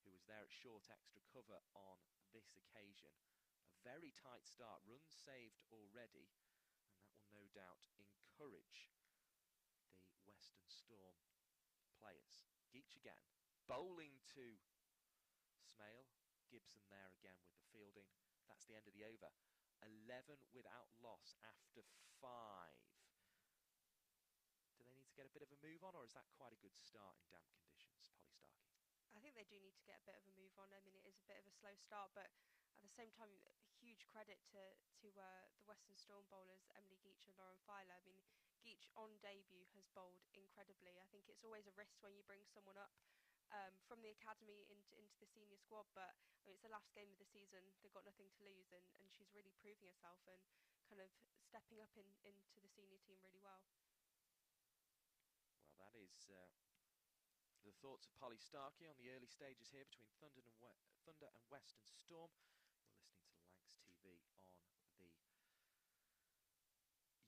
who was there at short extra cover on this occasion. A very tight start. Runs saved already, and that will no doubt encourage the Western Storm players. Geach again, bowling to Smale. Gibson there again with the fielding. That's the end of the over. 11 without loss after 5. Do they need to get a bit of a move on, or is that quite a good start in damp conditions, Polly Starkey? I think they do need to get a bit of a move on. I mean, it is a bit of a slow start, but at the same time, huge credit to the Western Storm bowlers, Emily Geach and Lauren Filer. I mean, Geach on debut has bowled incredibly. I think it's always a risk when you bring someone up from the academy into the senior squad, but I mean, it's the last game of the season. They've got nothing to lose, and she's really proving herself and kind of stepping up into the senior team really well. Well, that is the thoughts of Polly Starkey on the early stages here between Thunder and Western Storm. You're listening to Lancs TV on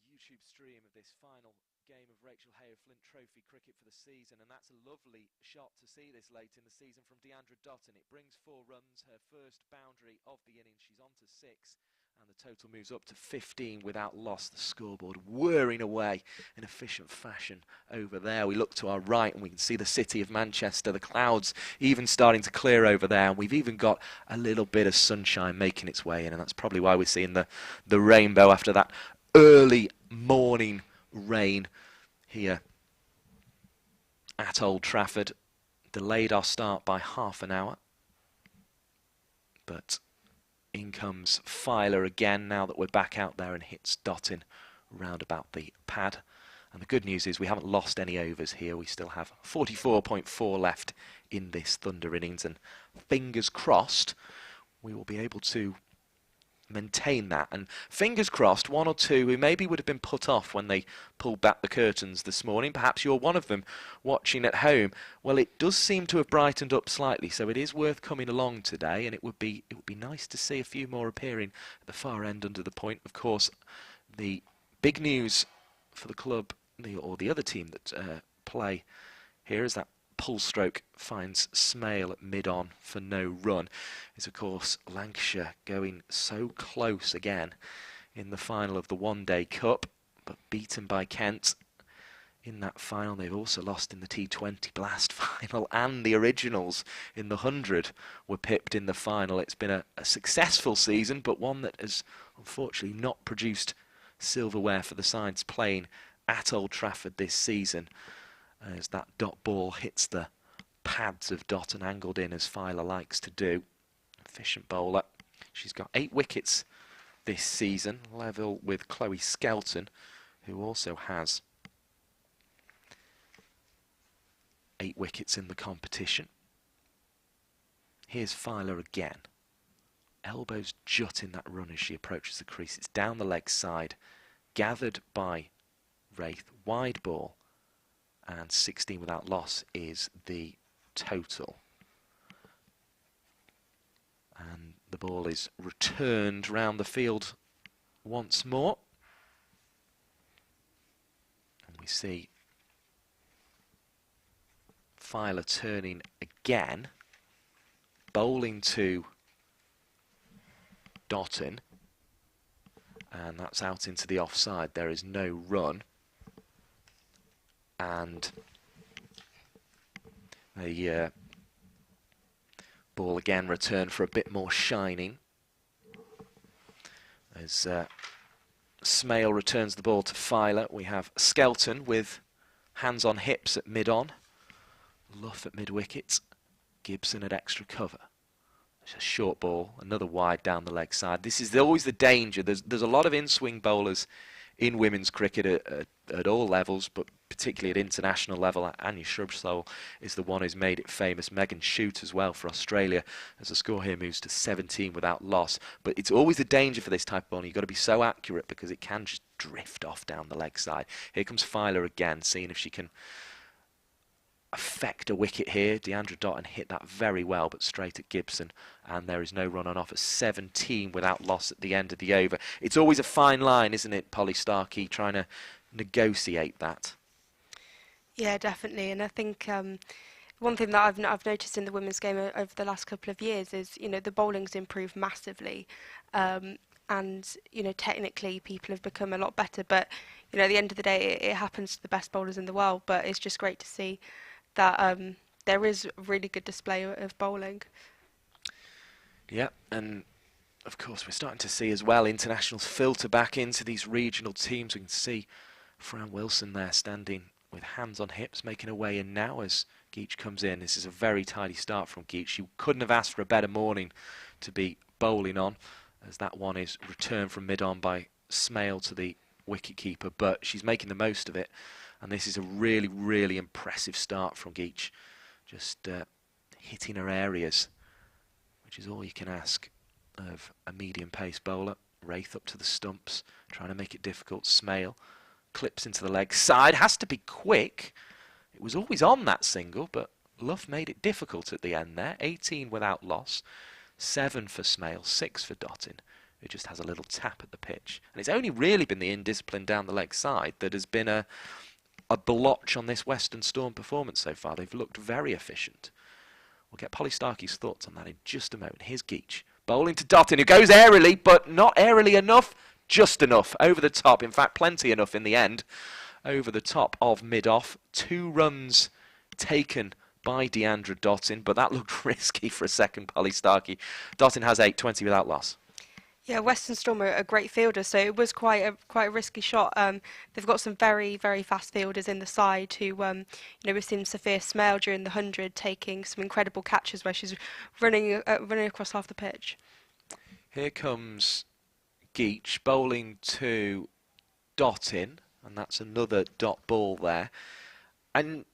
the YouTube stream of this final game of Rachael Heyhoe Flint Trophy cricket for the season, and that's a lovely shot to see this late in the season from Deandra Dotton. It brings 4 runs, her first boundary of the innings. She's on to 6, and the total moves up to 15 without loss. The scoreboard whirring away in efficient fashion over there. We look to our right and we can see the city of Manchester, the clouds even starting to clear over there, and we've even got a little bit of sunshine making its way in, and that's probably why we're seeing the rainbow after that early morning rain here at Old Trafford. Delayed our start by half an hour, but in comes Filer again now that we're back out there, and hits Dottin round about the pad. And the good news is we haven't lost any overs here. We still have 44.4 left in this Thunder innings, and fingers crossed we will be able to maintain that, and fingers crossed 1 or 2 who maybe would have been put off when they pulled back the curtains this morning. Perhaps you're one of them watching at home. Well, it does seem to have brightened up slightly, so it is worth coming along today, and it would be nice to see a few more appearing at the far end under the point. Of course, the big news for the club, or the other team that play here, is that pull stroke finds Smale at mid-on for no run, is of course Lancashire going so close again in the final of the One Day Cup, but beaten by Kent in that final. They've also lost in the T20 Blast final, and the originals in the 100 were pipped in the final. It's been a successful season, but one that has unfortunately not produced silverware for the sides playing at Old Trafford this season, as that dot ball hits the pads of Dot and angled in, as Filer likes to do. Efficient bowler. She's got 8 wickets this season, level with Chloe Skelton, who also has 8 wickets in the competition. Here's Filer again. Elbows jut in that run as she approaches the crease. It's down the leg side, gathered by Wraith. Wide ball, and 16 without loss is the total. And the ball is returned round the field once more. And we see Filer turning again, bowling to Dottin, and that's out into the offside. There is no run, and the ball again returned for a bit more shining as Smale returns the ball to Filer. We have Skelton with hands on hips at mid-on, Luff at mid-wicket, Gibson at extra cover. It's a short ball, another wide down the leg side. This is always the danger. There's a lot of in-swing bowlers in women's cricket at all levels, but particularly at international level. Anya Shrubsole is the one who's made it famous. Megan Shute as well for Australia, as the score here moves to 17 without loss. But it's always a danger for this type of bowling. You've got to be so accurate because it can just drift off down the leg side. Here comes Filer again, seeing if she can affect a wicket here. Deandra Dottin hit that very well, but straight at Gibson, and there is no run on offer. 17 without loss at the end of the over. It's always a fine line, isn't it, Polly Starkey, trying to negotiate that? Yeah, definitely. And I think one thing that I've noticed in the women's game over the last couple of years is, the bowling's improved massively, and technically people have become a lot better. But at the end of the day, it happens to the best bowlers in the world. But it's just great to see that there is a really good display of bowling. Yeah, and of course we're starting to see as well internationals filter back into these regional teams. We can see Fran Wilson there standing with hands on hips, making her way in now as Geach comes in. This is a very tidy start from Geach. She couldn't have asked for a better morning to be bowling on, as that one is returned from mid-on by Smale to the wicket-keeper, but she's making the most of it, and this is a really, really impressive start from Geach. Just hitting her areas, which is all you can ask of a medium-pace bowler. Wraith up to the stumps, trying to make it difficult. Smale clips into the leg side, has to be quick. It was always on that single, but Luff made it difficult at the end there. 18 without loss, 7 for Smale, 6 for Dottin, who just has a little tap at the pitch. And it's only really been the indiscipline down the leg side that has been a blotch on this Western Storm performance so far. They've looked very efficient. We'll get Polly Starkey's thoughts on that in just a moment. Here's Geach, bowling to Dottin, who goes airily, but not airily enough. Just enough, over the top, in fact plenty enough in the end, over the top of mid-off. 2 runs taken by Deandra Dottin, but that looked risky for a second, Polly Starkey. Dottin has 8, 20 without loss. Yeah, Western Storm are a great fielder, so it was quite a risky shot. They've got some very, very fast fielders in the side who, we've seen Sophia Smale during the 100 taking some incredible catches where she's running across half the pitch. Here comes Geach bowling to Dottin, and that's another dot ball there. And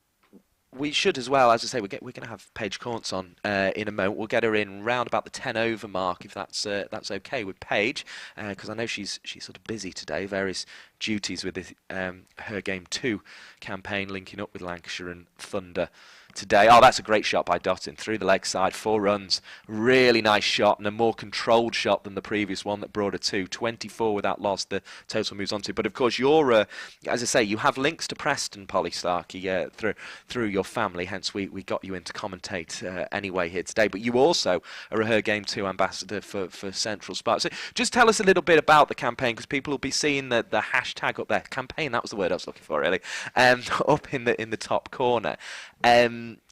we should as well, as I say, we're going to have Paige Corntz on in a moment. We'll get her in round about the 10 over mark, if that's okay with Paige, because I know she's sort of busy today, various duties with her Game 2 campaign, linking up with Lancashire and Thunder today. Oh, that's a great shot by Dottin through the leg side, 4 runs. Really nice shot, and a more controlled shot than the previous one that brought her to 24 without loss. The total moves on to. But of course, you're, as I say, you have links to Preston, Polly Starkey, through your family. Hence, we got you in to commentate anyway here today. But you also are a Her Game 2 ambassador for Central Spark. So just tell us a little bit about the campaign, because people will be seeing the hashtag up there. Campaign, that was the word I was looking for, really. Up in the top corner.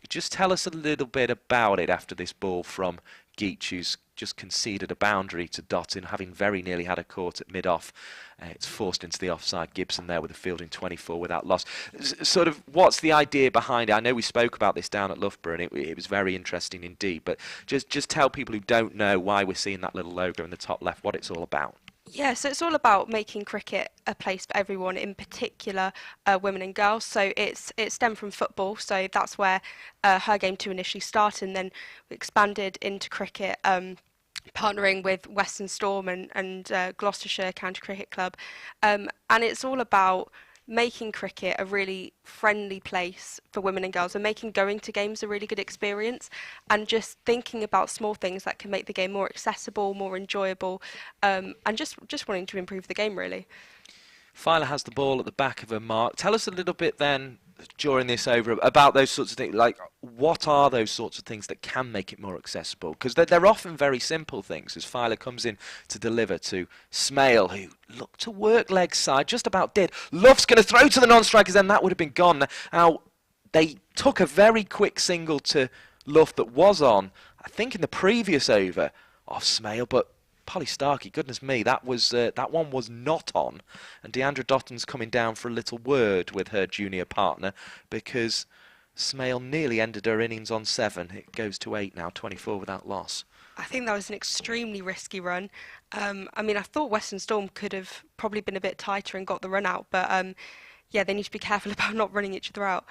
Just tell us a little bit about it after this ball from Geach, who's just conceded a boundary to Dottin, having very nearly had a caught at mid-off. It's forced into the offside. Gibson there with a fielding 24 without loss. Sort of, what's the idea behind it? I know we spoke about this down at Loughborough, and it was very interesting indeed. But just tell people who don't know why we're seeing that little logo in the top left, what it's all about. Yeah, so it's all about making cricket a place for everyone, in particular women and girls. So it stemmed from football, so that's where Her Game 2 initially started, and then we expanded into cricket, partnering with Western Storm and Gloucestershire County Cricket Club. And it's all about making cricket a really friendly place for women and girls, and making going to games a really good experience, and just thinking about small things that can make the game more accessible, more enjoyable, and just wanting to improve the game, really. Filer has the ball at the back of her mark. Tell us a little bit then, during this over, about those sorts of things. Like, what are those sorts of things that can make it more accessible? Because they're often very simple things, as Filer comes in to deliver to Smale, who looked to work leg side, just about did. Luff's going to throw to the non-strikers, then that would have been gone. Now, they took a very quick single to Luff that was on, I think, in the previous over off Smale, but Polly Starkey, goodness me, that one was not on, and Deandra Dotton's coming down for a little word with her junior partner, because Smale nearly ended her innings on 7. It goes to 8 now, 24 without loss. I think that was an extremely risky run. I mean, I thought Western Storm could have probably been a bit tighter and got the run out, but yeah, they need to be careful about not running each other out.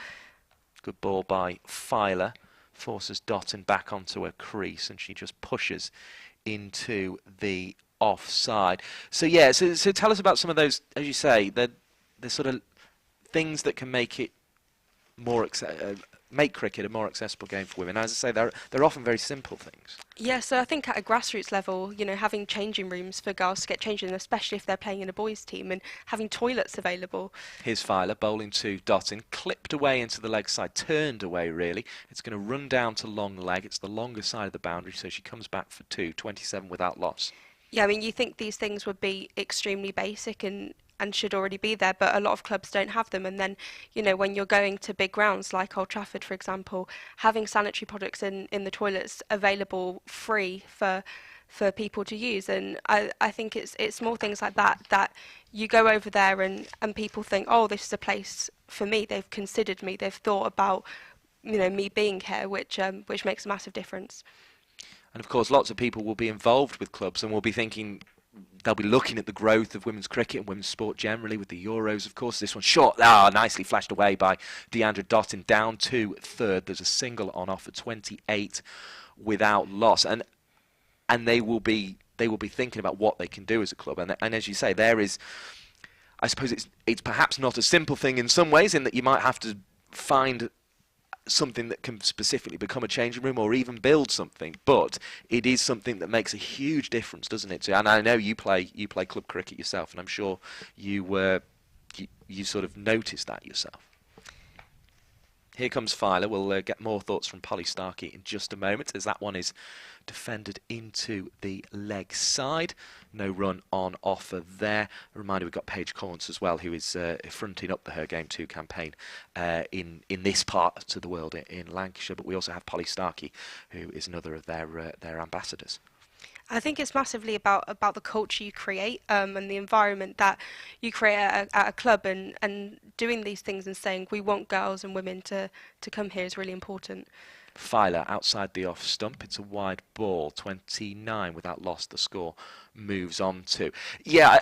Good ball by Filer, forces Dotton back onto her crease, and she just pushes into the offside. So yeah, so tell us about some of those, as you say, the sort of things that can make it more make cricket a more accessible game for women. As I say, they're often very simple things. Yeah, so I think at a grassroots level, you know, having changing rooms for girls to get changed in, especially if they're playing in a boys' team, and having toilets available. Here's Filer bowling to Dottin, clipped away into the leg side, turned away really. It's going to run down to long leg. It's the longer side of the boundary, so she comes back for 2, 27 without loss. Yeah, I mean, you think these things would be extremely basic and should already be there, but a lot of clubs don't have them. And then, you know, when you're going to big grounds like Old Trafford, for example, having sanitary products in the toilets available free for people to use. And I think it's small things like that you go over there and people think, oh, this is a place for me. They've considered me. They've thought about, you know, me being here, which makes a massive difference. And of course, lots of people will be involved with clubs and will be thinking, they'll be looking at the growth of women's cricket and women's sport generally with the Euros, of course. This one short, nicely flashed away by Deandra Dottin, down to third. There's a single on offer, 28 without loss. And they will be thinking about what they can do as a club. And as you say, there is, I suppose it's perhaps not a simple thing in some ways, in that you might have to find something that can specifically become a changing room, or even build something, but it is something that makes a huge difference, doesn't it? And I know you play club cricket yourself, and I'm sure you sort of noticed that yourself. Here comes Filer. We'll get more thoughts from Polly Starkey in just a moment, as that one is defended into the leg side. No run on offer there. A reminder, we've got Paige Collins as well, who is fronting up the Her Game 2 campaign in this part of the world in Lancashire. But we also have Polly Starkey, who is another of their ambassadors. I think it's massively about the culture you create and the environment that you create at a club, and doing these things and saying we want girls and women to come here is really important. Filer outside the off stump. It's a wide ball, 29 without loss. The score moves on to. Yeah,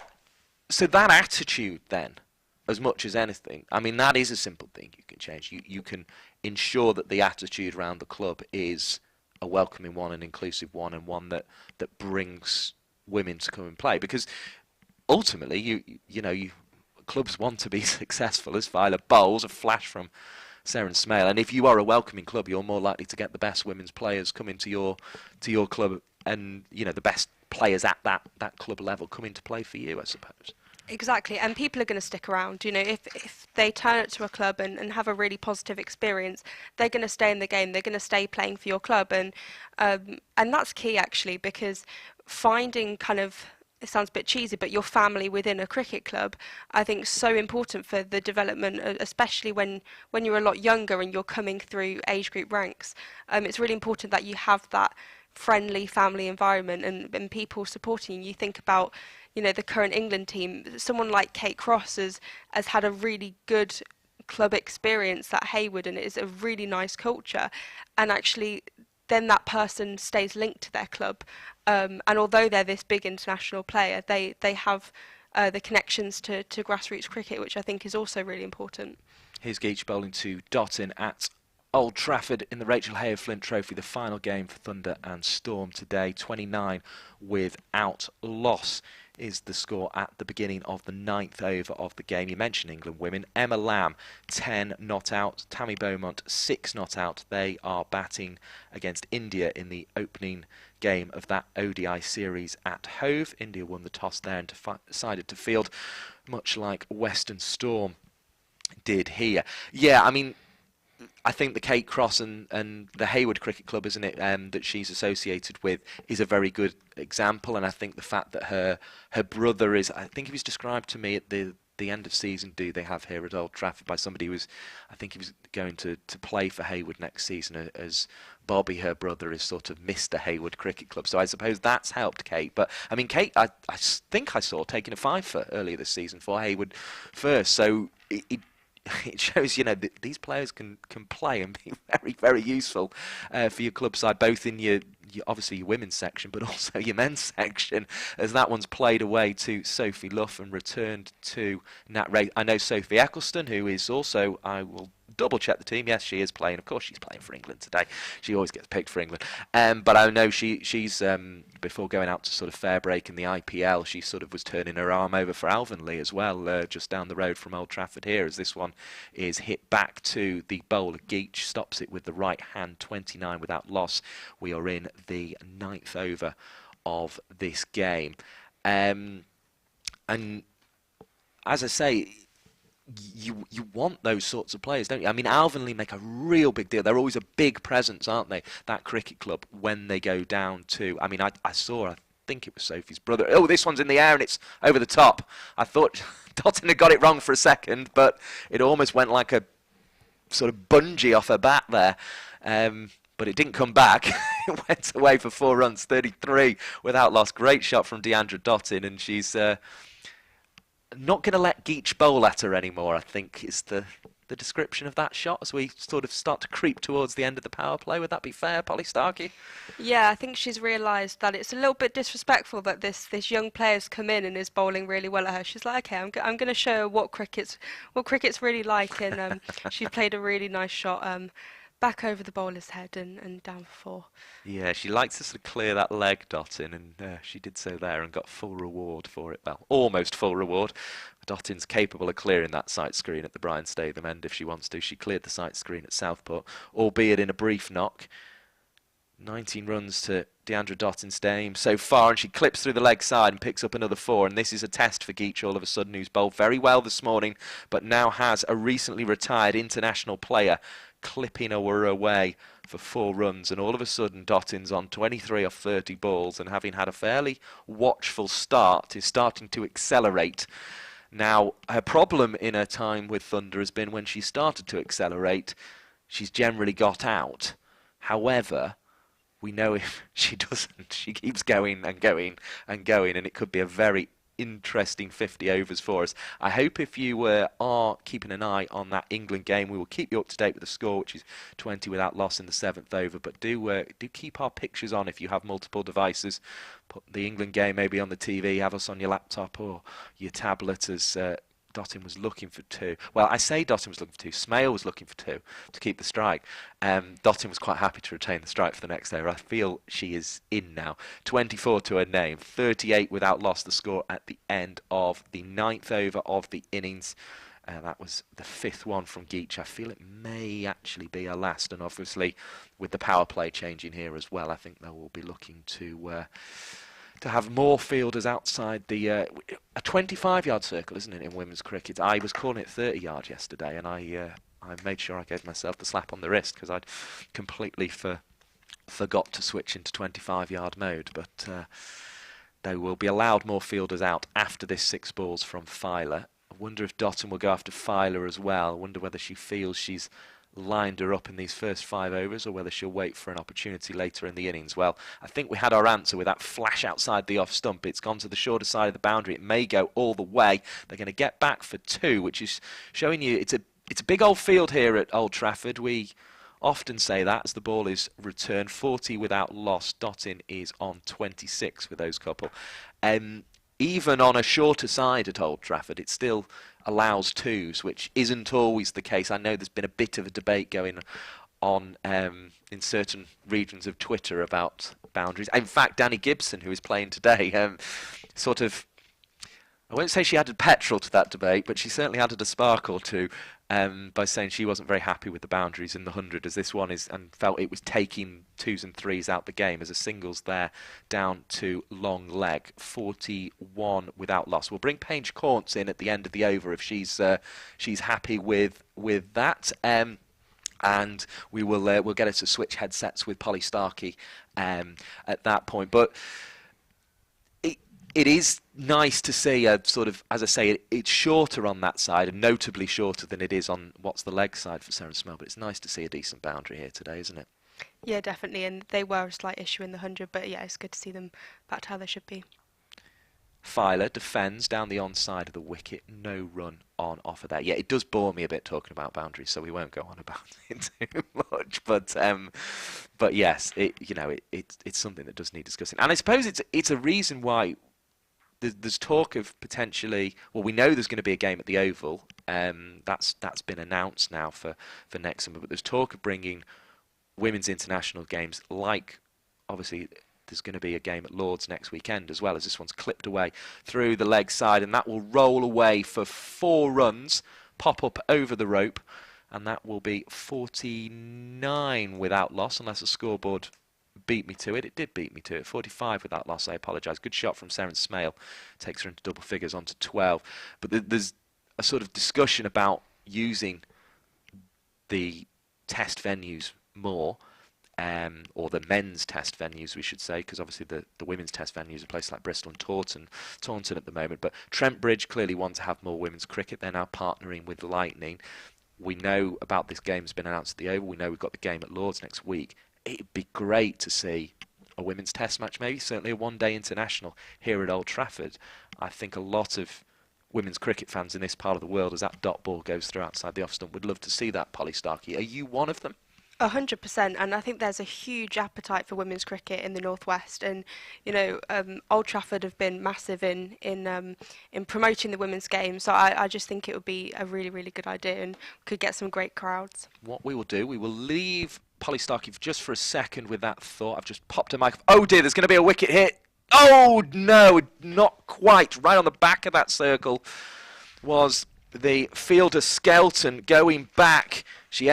so that attitude then, as much as anything, I mean, that is a simple thing you can change. You can ensure that the attitude around the club is a welcoming one, an inclusive one, and one that brings women to come and play. Because ultimately, you know, clubs want to be successful. As Filer bowls, a flash from Sarah Smale. And if you are a welcoming club, you're more likely to get the best women's players come into your club, and the best players at that club level come into play for you, I suppose. Exactly, and people are going to stick around. If they turn up to a club and have a really positive experience, they're going to stay in the game. They're going to stay playing for your club, and that's key actually, because finding kind of, it sounds a bit cheesy, but your family within a cricket club, I think, is so important for the development, especially when you're a lot younger and you're coming through age group ranks. It's really important that you have that friendly family environment and people supporting you. You think about the current England team, someone like Kate Cross has had a really good club experience at Hayward, and it is a really nice culture, and actually then that person stays linked to their club, and although they're this big international player, they have the connections to grassroots cricket, which I think is also really important. Here's Geach bowling to Dottin at Old Trafford in the Rachael Heyhoe Flint Trophy, the final game for Thunder and Storm today. 29 without loss is the score at the beginning of the 9th over of the game. You mentioned England women. Emma Lamb, 10 not out. Tammy Beaumont, 6 not out. They are batting against India in the opening game of that ODI series at Hove. India won the toss there and decided to field, much like Western Storm did here. Yeah, I mean, I think the Kate Cross and the Hayward Cricket Club, isn't it, that she's associated with, is a very good example. And I think the fact that her brother is, I think he was described to me at the end of season do they have here at Old Trafford by somebody who was, I think he was going to play for Hayward next season, as Bobby, her brother, is sort of Mr. Hayward Cricket Club. So I suppose that's helped Kate. But I mean, Kate, I think I saw taking a 5 for earlier this season for Hayward first. So it shows, that these players can play and be very, very useful for your club side, both in your obviously your women's section, but also your men's section, as that one's played away to Sophie Luff and returned to Nat Ray. I know Sophie Eccleston, who is also, I will double check the team. Yes, she is playing. Of course, she's playing for England today. She always gets picked for England. But I know she's before going out to sort of fair break in the IPL, she sort of was turning her arm over for Alvanley as well, just down the road from Old Trafford here, as this one is hit back to the bowler. Geach stops it with the right hand, 29 without loss. We are in the 9th over of this game. And as I say, you want those sorts of players, don't you? I mean, Alvanley make a real big deal. They're always a big presence, aren't they, that cricket club, when they go down to... I mean, I think it was Sophie's brother. Oh, this one's in the air and it's over the top. I thought Dottin had got it wrong for a second, but it almost went like a sort of bungee off her bat there. But it didn't come back. It went away for 4 runs, 33 without loss. Great shot from Deandra Dottin, and she's... not going to let Geach bowl at her anymore, I think, is the description of that shot as we sort of start to creep towards the end of the power play. Would that be fair, Polly Starkey? Yeah, I think she's realised that it's a little bit disrespectful that this young player's come in and is bowling really well at her. She's like, okay, I'm going to show her what cricket's really like, and she played a really nice shot back over the bowler's head and down for 4. Yeah, she likes to sort of clear that leg, Dottin, and she did so there and got full reward for it. Well, almost full reward. Dottin's capable of clearing that sight screen at the Brian Statham end if she wants to. She cleared the sight screen at Southport, albeit in a brief knock. 19 runs to Deandra Dottin's name so far, and she clips through the leg side and picks up another 4. And this is a test for Geach all of a sudden, who's bowled very well this morning, but now has a recently retired international player clipping her away for 4 runs, and all of a sudden Dottin's on 23 off 30 balls, and having had a fairly watchful start, is starting to accelerate. Now, her problem in her time with Thunder has been when she started to accelerate, she's generally got out. However, we know if she doesn't, she keeps going and going and going, and it could be a very interesting 50 overs for us. I hope if you are keeping an eye on that England game, we will keep you up to date with the score, which is 20 without loss in the 7th over. But do keep our pictures on if you have multiple devices. Put the England game maybe on the TV, have us on your laptop or your tablet, as Dottin was looking for 2. Well, I say Dottin was looking for 2. Smale was looking for 2 to keep the strike. Dottin was quite happy to retain the strike for the next over. I feel she is in now. 24 to her name. 38 without loss, the score at the end of the 9th over of the innings. That was the 5th one from Geach. I feel it may actually be our last, and obviously with the power play changing here as well, I think they will be looking to have more fielders outside the a 25-yard circle, isn't it, in women's cricket? I was calling it 30-yard yesterday, and I made sure I gave myself the slap on the wrist because I'd completely forgot to switch into 25-yard mode. But they will be allowed more fielders out after this 6 balls from Filer. I wonder if Dotton will go after Filer as well. I wonder whether she feels she's lined her up in these first 5 overs or whether she'll wait for an opportunity later in the innings. Well, I think we had our answer with that flash outside the off stump. It's gone to the shorter side of the boundary. It may go all the way. They're going to get back for 2, which is showing you it's a big old field here at Old Trafford. We often say that as the ball is returned. 40 without loss. Dottin is on 26 with those couple. Even on a shorter side at Old Trafford, it still allows 2s, which isn't always the case. I know there's been a bit of a debate going on in certain regions of Twitter about boundaries. In fact, Danny Gibson, who is playing today, sort of, I won't say she added petrol to that debate, but she certainly added a spark or two by saying she wasn't very happy with the boundaries in the 100 as this one is, and felt it was taking 2s and 3s out the game as a singles there down to long leg. 41 without loss. We'll bring Paige Caunce in at the end of the over if she's happy with that. And we'll get her to switch headsets with Polly Starkey at that point. But it is nice to see a sort of, as I say, it's shorter on that side, and notably shorter than it is on what's the leg side for Sarah Smell. But it's nice to see a decent boundary here today, isn't it? Yeah, definitely. And they were a slight issue in the 100, but yeah, it's good to see them back to how they should be. Filer defends down the onside of the wicket. No run on offer there. Yeah, it does bore me a bit talking about boundaries, so we won't go on about it too much. But yes, it's something that does need discussing. And I suppose it's a reason why there's talk of potentially. Well, we know there's going to be a game at the Oval. That's been announced now for next summer. But there's talk of bringing women's international games, like obviously there's going to be a game at Lord's next weekend as well, as this one's clipped away through the leg side, and that will roll away for 4 runs, pop up over the rope, and that will be 49 without loss, unless the scoreboard beat me to it. It did beat me to it. 45 without loss. I apologise. Good shot from Seren Smale. Takes her into double figures onto 12. But there's a sort of discussion about using the test venues more, or the men's test venues, we should say, because obviously the women's test venues are places like Bristol and Taunton at the moment. But Trent Bridge clearly want to have more women's cricket. They're now partnering with Lightning. We know about this game's been announced at the Oval. We know we've got the game at Lord's next week. It'd be great to see a women's test match, maybe certainly a one-day international here at Old Trafford. I think a lot of women's cricket fans in this part of the world, as that dot ball goes through outside the off stump, would love to see that, Polly Starkey. Are you one of them? 100%, and I think there's a huge appetite for women's cricket in the Northwest, and Old Trafford have been massive in promoting the women's game. So I just think it would be a really, really good idea, and could get some great crowds. What we will do, we will leave Polly Starkey just for a second with that thought. I've just popped a mic. Oh dear, there's going to be a wicket hit. Oh no, not quite. Right on the back of that circle was the fielder Skelton going back. She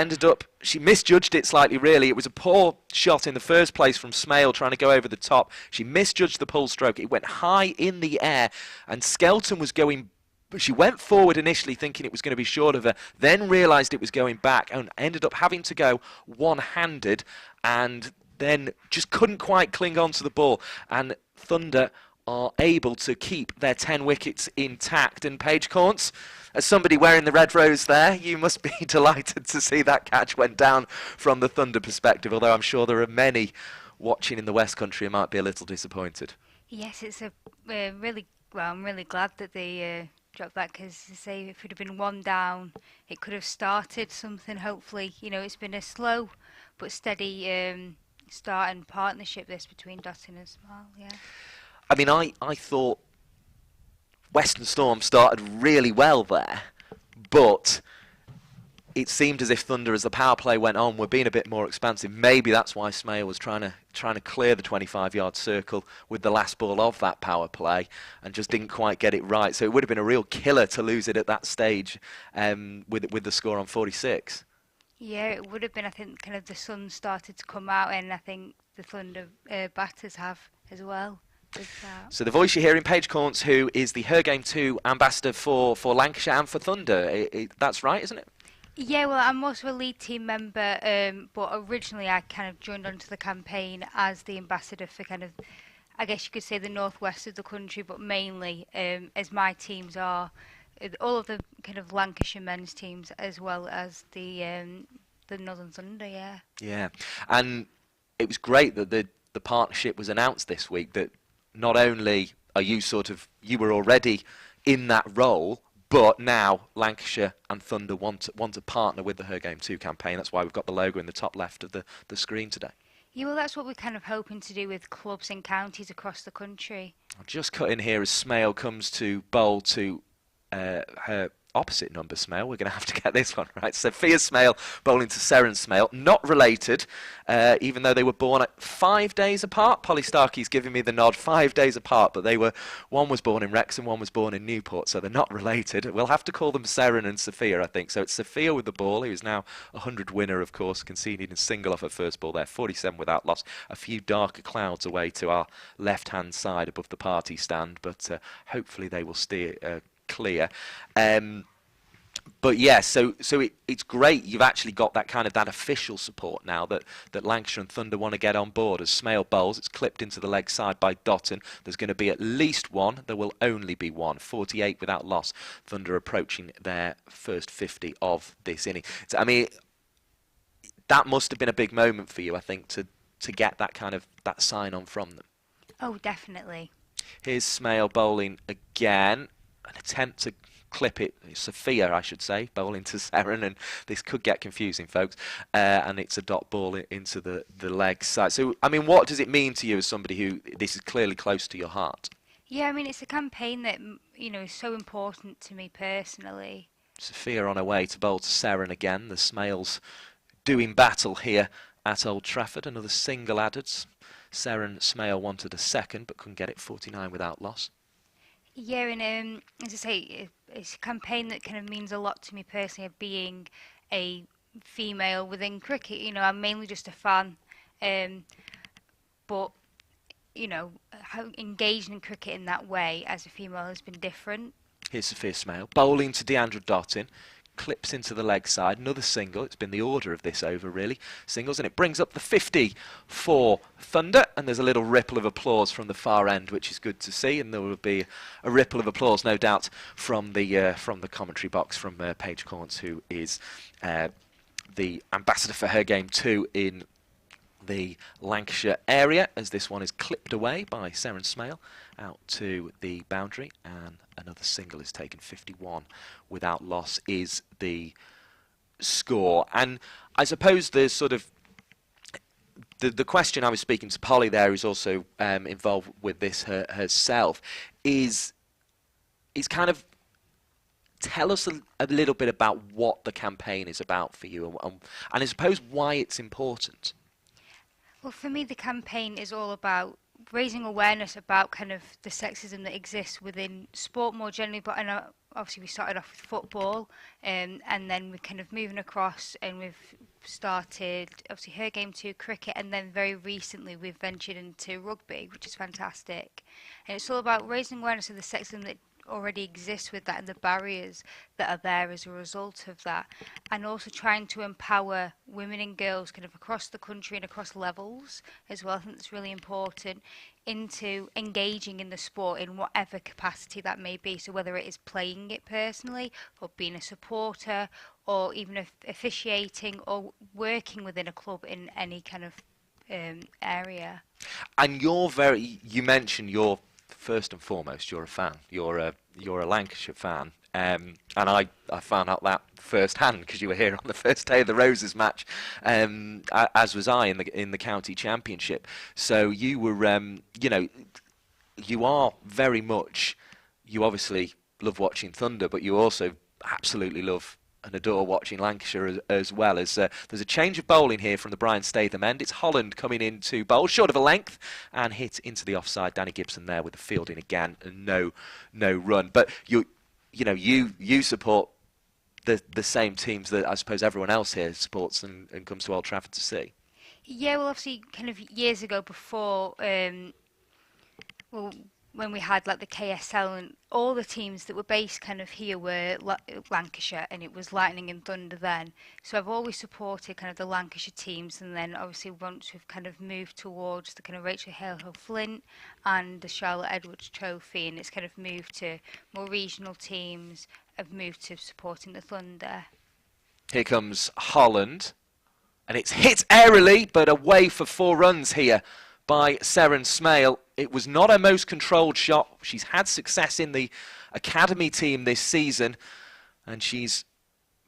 misjudged it slightly, really. It was a poor shot in the first place from Smale trying to go over the top. She misjudged the pull stroke. It went high in the air, and Skelton was going. She went forward initially thinking it was going to be short of her, then realised it was going back and ended up having to go one-handed, and then just couldn't quite cling on to the ball. And Thunder are able to keep their 10 wickets intact. And Paige Caunce, as somebody wearing the red rose there, you must be delighted to see that catch went down from the Thunder perspective, although I'm sure there are many watching in the West Country who might be a little disappointed. Yes, it's I'm really glad that they dropped that, because say if it had been one down, it could have started something. Hopefully, it's been a slow but steady start and partnership this between Dottin and Small. Yeah. I mean, I thought Western Storm started really well there, but it seemed as if Thunder, as the power play went on, were being a bit more expansive. Maybe that's why Smale was trying to clear the 25-yard circle with the last ball of that power play and just didn't quite get it right. So it would have been a real killer to lose it at that stage with the score on 46. Yeah, it would have been. I think kind of the sun started to come out, and I think the Thunder batters have as well. So the voice you're hearing, Paige Corns, who is the Her Game 2 ambassador for Lancashire and for Thunder. That's right, isn't it? Yeah, well, I'm also a lead team member, but originally I kind of joined onto the campaign as the ambassador for kind of, I guess you could say, the northwest of the country, but mainly as my teams are all of the kind of Lancashire men's teams as well as the Northern Thunder. Yeah. Yeah, and it was great that the partnership was announced this week. That not only are you you were already in that role, but now Lancashire and Thunder want to partner with the Her Game 2 campaign. That's why we've got the logo in the top left of the screen today. Yeah, well, that's what we're kind of hoping to do with clubs and counties across the country. I'll just cut in here as Smale comes to bowl to her opposite number Smale. We're going to have to get this one right. Sophia Smale bowling to Seren Smale. Not related, even though they were born at 5 days apart. Polly Starkey's giving me the nod. 5 days apart, but one was born in Wrexham, one was born in Newport, so they're not related. We'll have to call them Seren and Sophia, I think. So it's Sophia with the ball, who is now a 100 winner, of course, conceding a single off her first ball there, 47 without loss. A few darker clouds away to our left-hand side above the party stand, but hopefully they will steer clear. But yeah, so it's great you've actually got that official support now that Lancashire and Thunder want to get on board. As Smale bowls, it's clipped into the leg side by Dotton. There's going to be at least one. There will only be one. 48 without loss. Thunder approaching their first 50 of this inning. So, I mean, that must have been a big moment for you, I think, to get that sign on from them. Oh, definitely. Here's Smale bowling again. An attempt to clip it, Sophia I should say, bowling to Seren, and this could get confusing, folks, and it's a dot ball into the leg side. So, I mean, what does it mean to you as somebody who this is clearly close to your heart? Yeah, I mean, it's a campaign that, is so important to me personally. Sophia on her way to bowl to Seren again. The Smales doing battle here at Old Trafford. Another single added. Seren Smale wanted a second but couldn't get it. 49 without loss. Yeah, and as I say, it's a campaign that kind of means a lot to me personally, of being a female within cricket. I'm mainly just a fan, but how engaged in cricket in that way as a female has been different. Here's Sophia Smale bowling to Deandra Dottin. Clips into the leg side, another single. It's been the order of this over, really. Singles, and it brings up the 50 for Thunder, and there's a little ripple of applause from the far end, which is good to see, and there will be a ripple of applause, no doubt, from the commentary box from Paige Corns, who is the ambassador for Her Game 2 in the Lancashire area, as this one is clipped away by Seren Smale out to the boundary, and another single is taken. 51 without loss is the score. And I suppose there's the question I was speaking to Polly there, who's also involved with this herself, is kind of tell us a little bit about what the campaign is about for you, and I suppose why it's important. Well, for me, the campaign is all about raising awareness about kind of the sexism that exists within sport more generally, but obviously we started off with football, and then we're kind of moving across, and we've started obviously Her Game 2 cricket, and then very recently we've ventured into rugby, which is fantastic. And it's all about raising awareness of the sexism that already exists with that and the barriers that are there as a result of that, and also trying to empower women and girls kind of across the country and across levels as well. I think that's really important, into engaging in the sport in whatever capacity that may be. So whether it is playing it personally, or being a supporter, or even officiating, or working within a club in any kind of area. And you mentioned you're first and foremost, you're a fan. You're a Lancashire fan, and I found out that firsthand because you were here on the first day of the Roses match, as was I in the county championship. So you were, you are very much. You obviously love watching Thunder, but you also absolutely love and adore watching Lancashire as well. As there's a change of bowling here from the Brian Statham end. It's Holland coming in to bowl, short of a length, and hit into the offside. Danny Gibson there with the fielding again, and no run. But you support the same teams that I suppose everyone else here supports and comes to Old Trafford to see. Yeah, well, obviously, kind of years ago before, well, when we had like the KSL and all the teams that were based kind of here were Lancashire, and it was Lightning and Thunder then. So I've always supported kind of the Lancashire teams, and then obviously once we've kind of moved towards the kind of Rachael Heyhoe Flint and the Charlotte Edwards Trophy, and it's kind of moved to more regional teams, I've moved to supporting the Thunder. Here comes Holland, and it's hit airily, but away for 4 runs here by Seren Smale. It was not her most controlled shot. She's had success in the academy team this season, and she's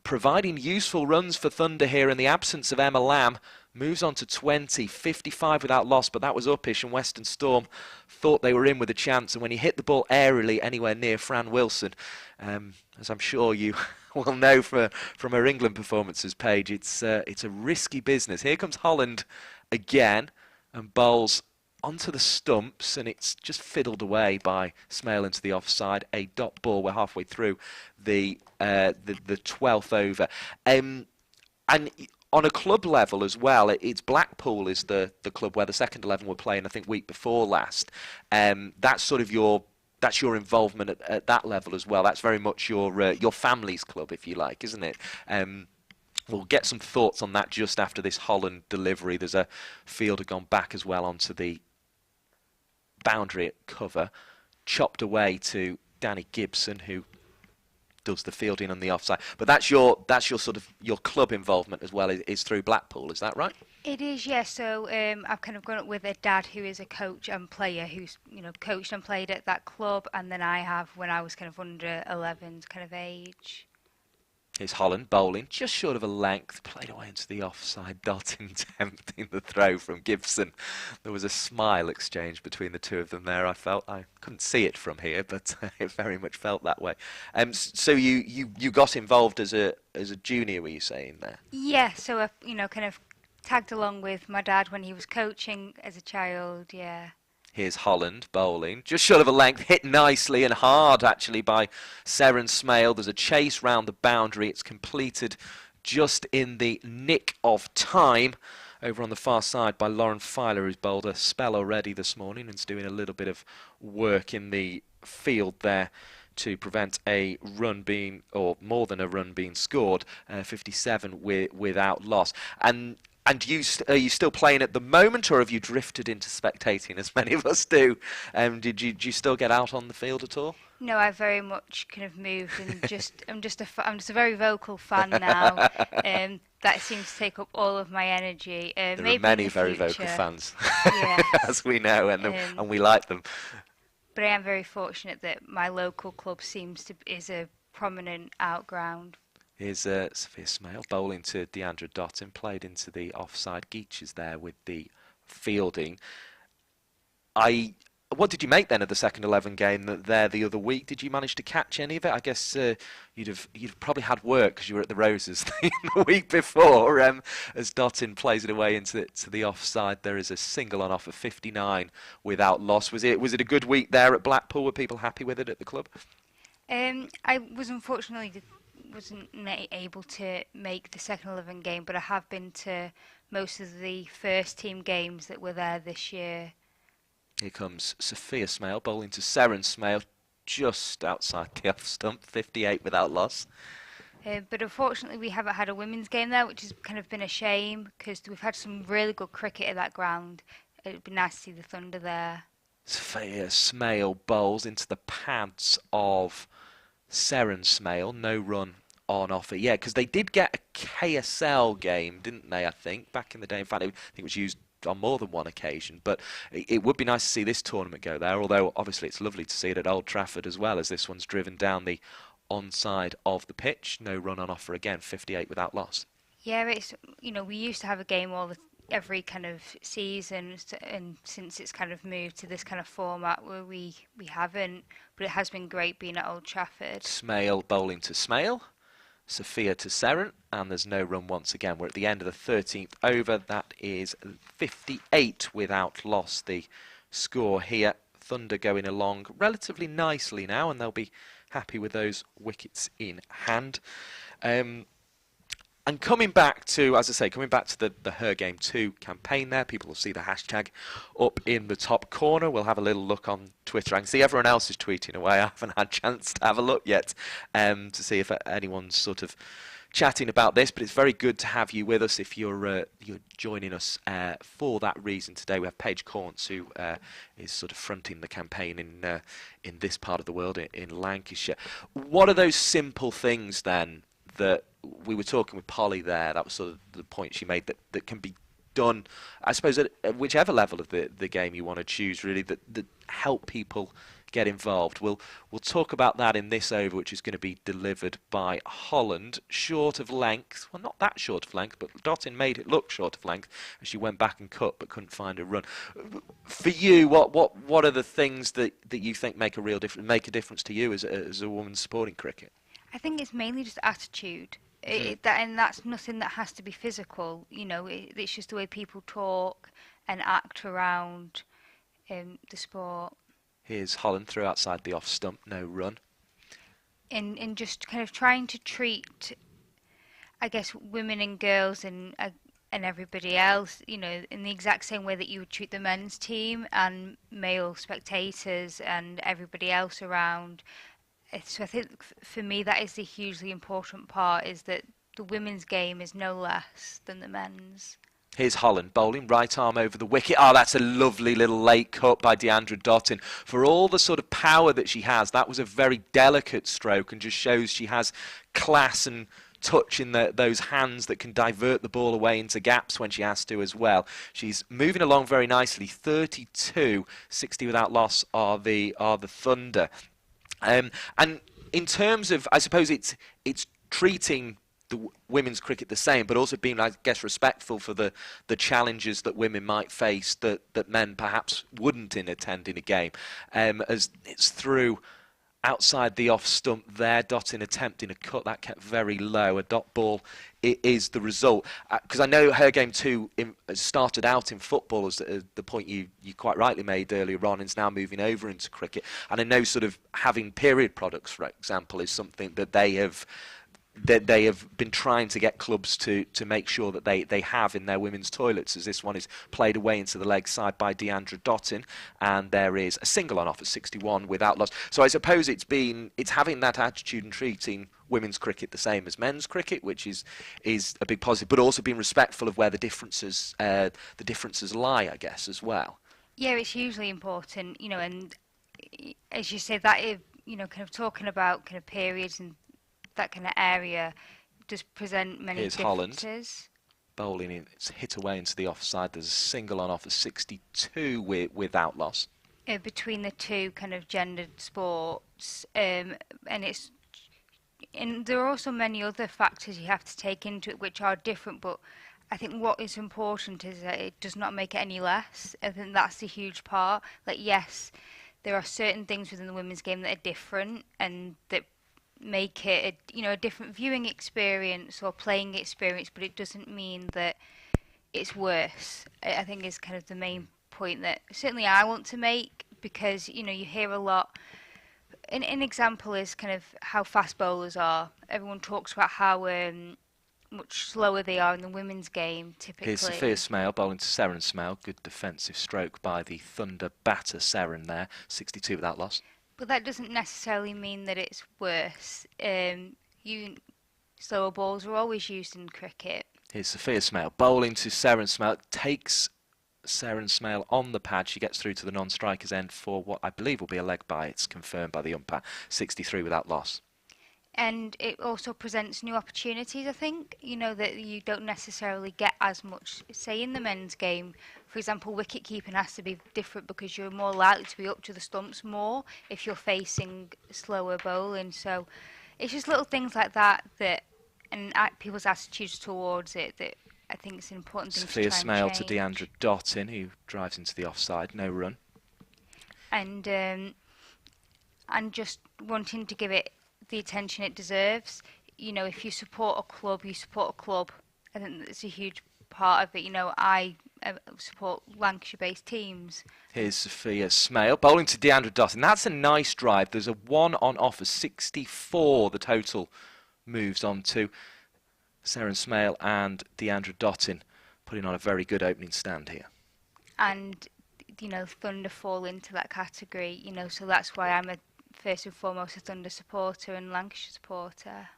providing useful runs for Thunder here in the absence of Emma Lamb. Moves on to 20, 55 without loss, but that was uppish, and Western Storm thought they were in with a chance. And when he hit the ball aerially anywhere near Fran Wilson, as I'm sure you will know from her England performances page, it's a risky business. Here comes Holland again, and bowls onto the stumps, and it's just fiddled away by Smale into the offside. A dot ball. We're halfway through the 12th over, and on a club level as well, it's Blackpool is the club where the second 11 were playing, I think, week before last. That's sort of your involvement at that level as well. That's very much your family's club, if you like, isn't it? We'll get some thoughts on that just after this Holland delivery. There's a fielder gone back as well onto the boundary at cover, chopped away to Danny Gibson, who does the fielding on the offside. But that's your sort of your club involvement as well, is through Blackpool, is that right? It is, yeah. So I've kind of grown up with a dad who is a coach and player who's coached and played at that club, and then I have when I was kind of under 11's kind of age. Here's Holland bowling just short of a length, played away into the offside dot in tempting the throw from Gibson. There was a smile exchange between the two of them there. I couldn't see it from here, but it very much felt that way. So you got involved as a junior, were you saying there? Yeah, so I kind of tagged along with my dad when he was coaching as a child. Yeah. Here's Holland bowling, just short of a length, hit nicely and hard actually by Seren Smale. There's a chase round the boundary. It's completed just in the nick of time over on the far side by Lauren Filer, who's bowled a spell already this morning and is doing a little bit of work in the field there to prevent a run being, or more than a run being scored, 57 without loss. And are you still playing at the moment, or have you drifted into spectating, as many of us do? Did you still get out on the field at all? No, I very much kind of moved, and I'm just a very vocal fan now. That seems to take up all of my energy. There maybe are many in the very future. vocal fans, Yes. as we know, and we like them. But I am very fortunate that my local club is a prominent outground. Here's Sophia Smale bowling to Deandra Dottin, played into the offside. Geach is there with the fielding. What did you make then of the second 11 game there the other week? Did you manage to catch any of it? I guess you'd have probably had work because you were at the Roses the week before. As Dottin plays it away into the offside, there is a single on offer, 59 without loss. Was it a good week there at Blackpool? Were people happy with it at the club? I was unfortunately wasn't able to make the second 11 game, but I have been to most of the first team games that were there this year. Here comes Sophia Smale bowling to Seren Smale just outside the off stump, 58 without loss. But unfortunately we haven't had a women's game there, which has kind of been a shame because we've had some really good cricket at that ground. It would be nice to see the Thunder there. Sophia Smale bowls into the pads of Seren Smale, no run on offer. Yeah, because they did get a KSL game, didn't they, I think, back in the day. In fact, I think it was used on more than one occasion. But it would be nice to see this tournament go there, although obviously it's lovely to see it at Old Trafford as well, as this one's driven down the onside of the pitch. No run on offer again, 58 without loss. Yeah, it's we used to have a game every kind of season, and since it's kind of moved to this kind of format where we haven't, but it has been great being at Old Trafford. Smale bowling to Smale, Sophia to Seren, and there's no run once again. We're at the end of the 13th over. That is 58 without loss, the score here. Thunder going along relatively nicely now, and they'll be happy with those wickets in hand. And coming back to, as I say, the Her Game 2 campaign there, people will see the hashtag up in the top corner. We'll have a little look on Twitter. I can see everyone else is tweeting away. I haven't had a chance to have a look yet to see if anyone's sort of chatting about this, but it's very good to have you with us if you're joining us for that reason today. We have Paige Corns, who is sort of fronting the campaign in this part of the world, in Lancashire. What are those simple things then that we were talking with Polly there, that was sort of the point she made, that can be done, I suppose, at whichever level of the game you want to choose, really, that help people get involved. We'll talk about that in this over, which is going to be delivered by Holland. Short of length, well, not that short of length, but Dottin made it look short of length, and she went back and cut, but couldn't find a run. For you, what are the things that you think make a difference to you as a woman supporting cricket? I think it's mainly just attitude. And that's nothing that has to be physical. You know, it's just the way people talk and act around the sport. Here's Holland threw outside the off stump, no run. And just kind of trying to treat, I guess, women and girls and everybody else, you know, in the exact same way that you would treat the men's team and male spectators and everybody else around. So I think for me that is the hugely important part, is that the women's game is no less than the men's. Here's Holland bowling, right arm over the wicket. Oh, that's a lovely little late cut by Deandra Dottin. For all the sort of power that she has, that was a very delicate stroke and just shows she has class and touch in those hands that can divert the ball away into gaps when she has to as well. She's moving along very nicely. 32, 60 without loss are the Thunder. And in terms of, I suppose it's treating the women's cricket the same, but also being, I guess, respectful for the challenges that women might face that men perhaps wouldn't in attending a game. As it's through outside the off stump there, Dottin attempting a cut, that kept very low. A dot ball is the result. Because I know Her Game 2 started out in football, as the point you quite rightly made earlier on, and is now moving over into cricket. And I know sort of having period products, for example, is something that they have been trying to get clubs to make sure that they have in their women's toilets, as this one is played away into the leg side by Deandra Dottin, and there is a single on off at 61 without loss. So I suppose it's having that attitude and treating women's cricket the same as men's cricket, which is a big positive, but also being respectful of where the differences lie, I guess, as well. Yeah, it's hugely important, you know, and as you say, that is, you know, kind of talking about kind of periods and that kind of area does present many Here's differences. Holland bowling in, it's hit away into the offside. There's a single on off at 62 without loss. Between the two kind of gendered sports, and there are also many other factors you have to take into it which are different, but I think what is important is that it does not make it any less. I think that's the huge part. Like, yes, there are certain things within the women's game that are different and that make it a different viewing experience or playing experience, but it doesn't mean that it's worse. I think is kind of the main point that certainly I want to make, because you hear a lot. An example is kind of how fast bowlers are. Everyone talks about how much slower they are in the women's game typically. Here's Sophia Smale bowling to Seren Smale. Good defensive stroke by the Thunder batter Seren there. 62 without loss. But that doesn't necessarily mean that it's worse. Slower balls are always used in cricket. Here's Sophia Smale bowling to Seren Smale. Takes Seren Smale on the pad. She gets through to the non-striker's end for what I believe will be a leg bye. It's confirmed by the umpire. 63 without loss. And it also presents new opportunities, I think, that you don't necessarily get as much, say, in the men's game. For example, wicket keeping has to be different because you're more likely to be up to the stumps more if you're facing slower bowling. So it's just little things like that and people's attitudes towards it that I think it's an important thing Sophia to try Smale and to change. Deandra Dottin, who drives into the offside, no run. And just wanting to give it the attention it deserves. you know, if you support a club, you support a club. I think that's a huge part of it. You know, I support Lancashire-based teams. Here's Sophia Smale bowling to Deandra Dottin. That's a nice drive. There's a 1 on offer, 64 the total moves on to. Sarah Smale and Deandra Dottin putting on a very good opening stand here. And, you know, Thunder fall into that category, you know, so that's why I'm first and foremost a Thunder supporter and Lancashire supporter.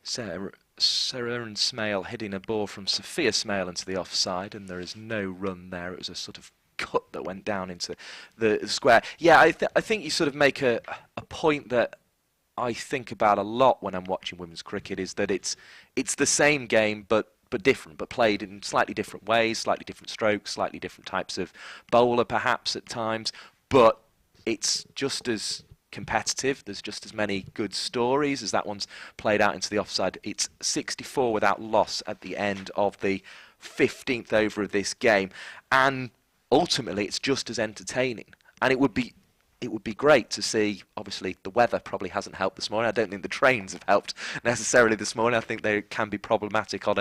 Sarah and Smale hitting a ball from Sophia Smale into the offside, and there is no run there. It was a sort of cut that went down into the square. Yeah, I think you sort of make a point that I think about a lot when I'm watching women's cricket, is that it's the same game but different, but played in slightly different ways, slightly different strokes, slightly different types of bowler perhaps at times, but it's just as competitive. There's just as many good stories as that one's played out into the offside. It's 64 without loss at the end of the 15th over of this game, and ultimately it's just as entertaining. And it would be great to see. Obviously the weather probably hasn't helped this morning. I don't think the trains have helped necessarily this morning. I think they can be problematic on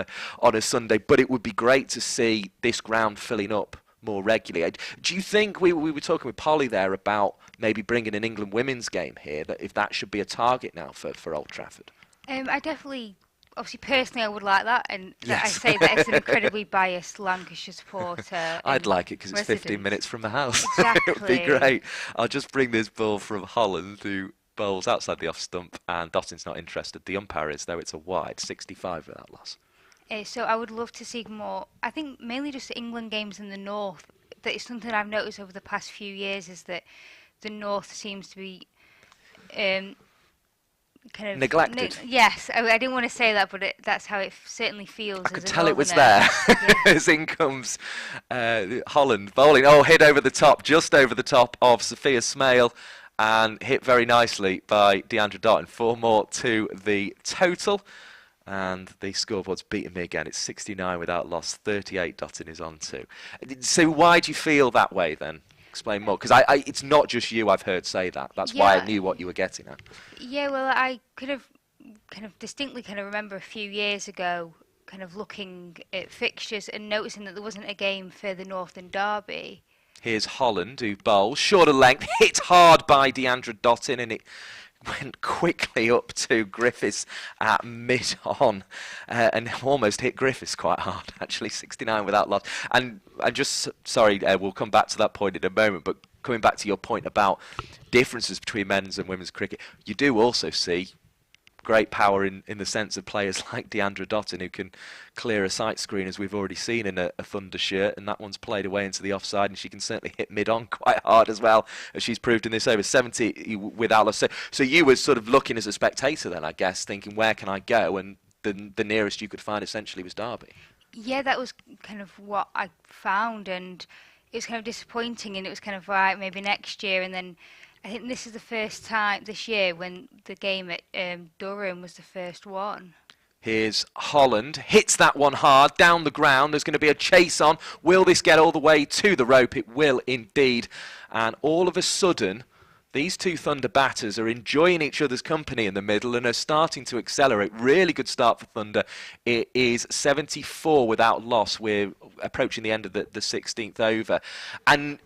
a Sunday, but it would be great to see this ground filling up more regularly. Do you think, we were talking with Polly there about maybe bringing an England women's game here, that if that should be a target now for Old Trafford? I definitely, obviously personally I would like that, and Yes. I say that as an incredibly biased Lancashire supporter. I'd like it because it's 15 resident. minutes from the house. Exactly. It would be great. I'll just bring this ball from Holland, who bowls outside the off stump, and Dottin's not interested. The umpire is, though. It's a wide, 65 without loss. So I would love to see more, I think mainly just England games in the north. That is something I've noticed over the past few years, is that the north seems to be kind of neglected. Yes, I didn't want to say that, but that's how it certainly feels. I as could a tell it was northerner. there. Yeah. As in comes Holland bowling. Oh, hit over the top, just over the top of Sophia Smale, and hit very nicely by Deandra Dottin. 4 more to the total. And the scoreboard's beating me again. It's 69 without loss. 38 Dottin is on to. So why do you feel that way then? Explain more. Because it's not just you I've heard say that. That's why I knew what you were getting at. Yeah, well, I could have kind of distinctly kind of remember a few years ago kind of looking at fixtures and noticing that there wasn't a game for the Northern Derby. Here's Holland, who bowls. Shorter length, hit hard by Deandra Dottin, and it went quickly up to Griffiths at mid-on, and almost hit Griffiths quite hard, actually, 69 without loss. And just, sorry, we'll come back to that point in a moment, but coming back to your point about differences between men's and women's cricket, you do also see great power in the sense of players like Deandra Dottin, who can clear a sight screen, as we've already seen in a Thunder shirt, and that one's played away into the offside, and she can certainly hit mid-on quite hard as well, as she's proved in this over. 70 without loss. So you were sort of looking as a spectator then, I guess, thinking, where can I go? And the nearest you could find essentially was Derby. Yeah, that was kind of what I found, and it was kind of disappointing, and it was kind of, right, maybe next year. And then I think this is the first time this year when the game at Durham was the first one. Here's Holland, hits that one hard, down the ground. There's going to be a chase on. Will this get all the way to the rope? It will indeed. And all of a sudden, these two Thunder batters are enjoying each other's company in the middle and are starting to accelerate. Really good start for Thunder. It is 74 without loss. We're approaching the end of the 16th over. And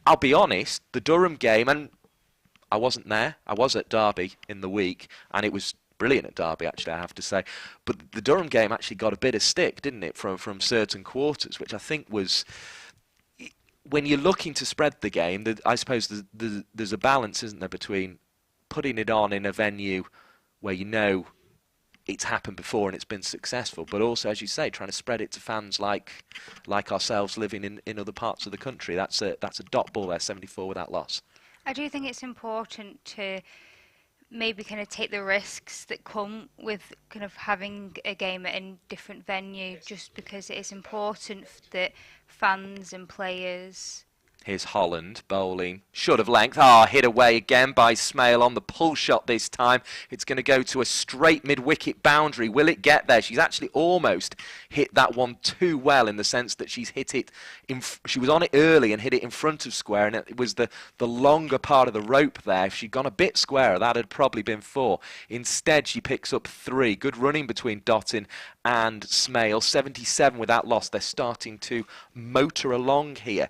I'll be honest, the Durham game, and I wasn't there. I was at Derby in the week, and it was brilliant at Derby, actually, I have to say. But the Durham game actually got a bit of stick, didn't it, from certain quarters, which I think was, when you're looking to spread the game, I suppose there's a balance, isn't there, between putting it on in a venue where you know it's happened before and it's been successful, but also, as you say, trying to spread it to fans like ourselves living in other parts of the country. That's a dot ball there, 74 without loss. I do think it's important to maybe kind of take the risks that come with kind of having a game at a different venue, just because it is important that fans and players Here's Holland bowling short of length. Ah, hit away again by Smale on the pull shot this time. It's going to go to a straight mid-wicket boundary. Will it get there? She's actually almost hit that one too well, in the sense that she's hit it she was on it early and hit it in front of square, and it was the longer part of the rope there. If she'd gone a bit squarer, that had probably been 4. Instead, she picks up 3. Good running between Dottin and Smale. 77 without loss. They're starting to motor along here.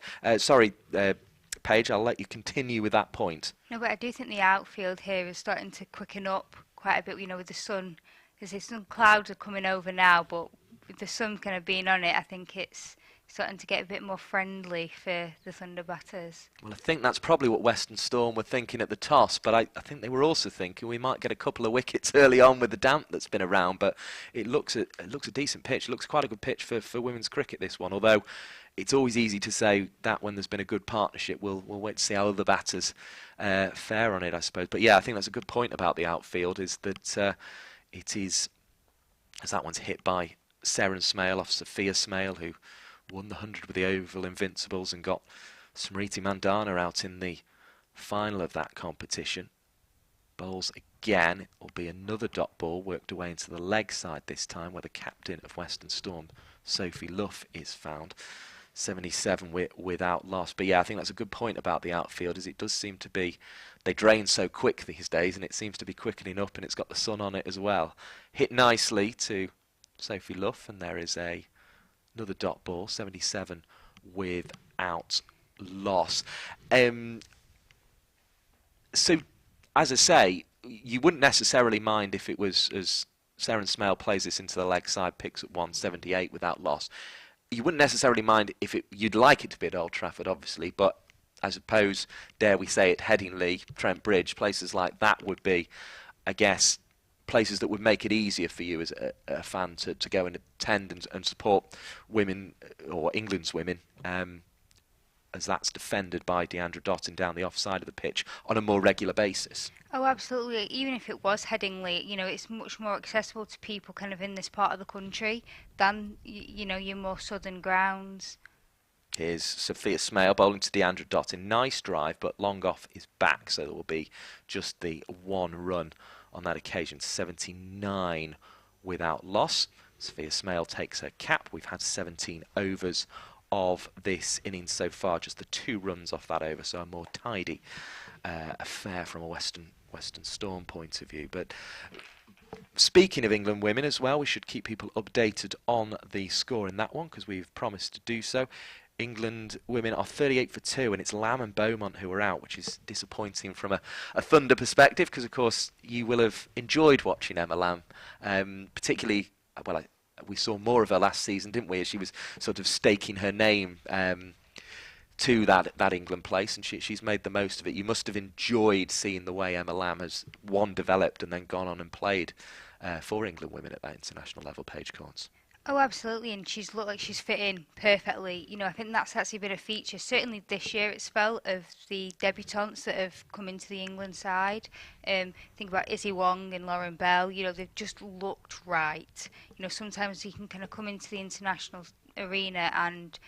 Paige, I'll let you continue with that point. No, but I do think the outfield here is starting to quicken up quite a bit, with the sun. There's some clouds are coming over now, but with the sun kind of being on it, I think it's starting to get a bit more friendly for the Thunder batters. Well, I think that's probably what Western Storm were thinking at the toss, but I think they were also thinking we might get a couple of wickets early on with the damp that's been around, but it looks a decent pitch. It looks quite a good pitch for women's cricket, this one, although it's always easy to say that when there's been a good partnership. We'll wait to see how other batters fare on it, I suppose. But yeah, I think that's a good point about the outfield, is that it is, as that one's hit by Seren Smale off Sophia Smale, who won the 100 with the Oval Invincibles and got Smriti Mandana out in the final of that competition. Bowls again. It will be another dot ball worked away into the leg side this time, where the captain of Western Storm, Sophie Luff, is found. 77 without loss. But yeah, I think that's a good point about the outfield, as it does seem to be, they drain so quick these days, and it seems to be quickening up, and it's got the sun on it as well. Hit nicely to Sophie Luff, and there is another dot ball. 77 without loss. So, as I say, you wouldn't necessarily mind if it was, as Seren Smale plays this into the leg side, picks up 178 without loss. You wouldn't necessarily mind if you'd like it to be at Old Trafford, obviously, but I suppose, dare we say it, Headingley, Trent Bridge, places like that would be, I guess, places that would make it easier for you as a fan to go and attend and support women, or England's women, as that's defended by Deandra Dottin down the offside of the pitch on a more regular basis. Oh, absolutely. Even if it was Headingley, it's much more accessible to people kind of in this part of the country than, your more southern grounds. Here's Sophia Smale bowling to Deandra Dottin. Nice drive, but long off his back, so there will be just the 1 run on that occasion. 79 without loss. Sophia Smale takes her cap. We've had 17 overs of this innings so far, just the 2 runs off that over, so a more tidy affair from a Western Storm point of view. But speaking of England women as well, we should keep people updated on the score in that one, because we've promised to do so. England women are 38 for 2, and it's Lamb and Beaumont who are out, which is disappointing from a Thunder perspective, because of course you will have enjoyed watching Emma Lamb, particularly, well, we saw more of her last season, didn't we, as she was sort of staking her name to that England place, and she's made the most of it. You must have enjoyed seeing the way Emma Lamb has, developed and then gone on and played for England women at that international level, Paige Corns. Oh, absolutely, and she's looked like she's fit in perfectly. I think that's actually been a feature, certainly this year it's felt, of the debutantes that have come into the England side. Think about Izzy Wong and Lauren Bell, they've just looked right. Sometimes you can kind of come into the international arena and,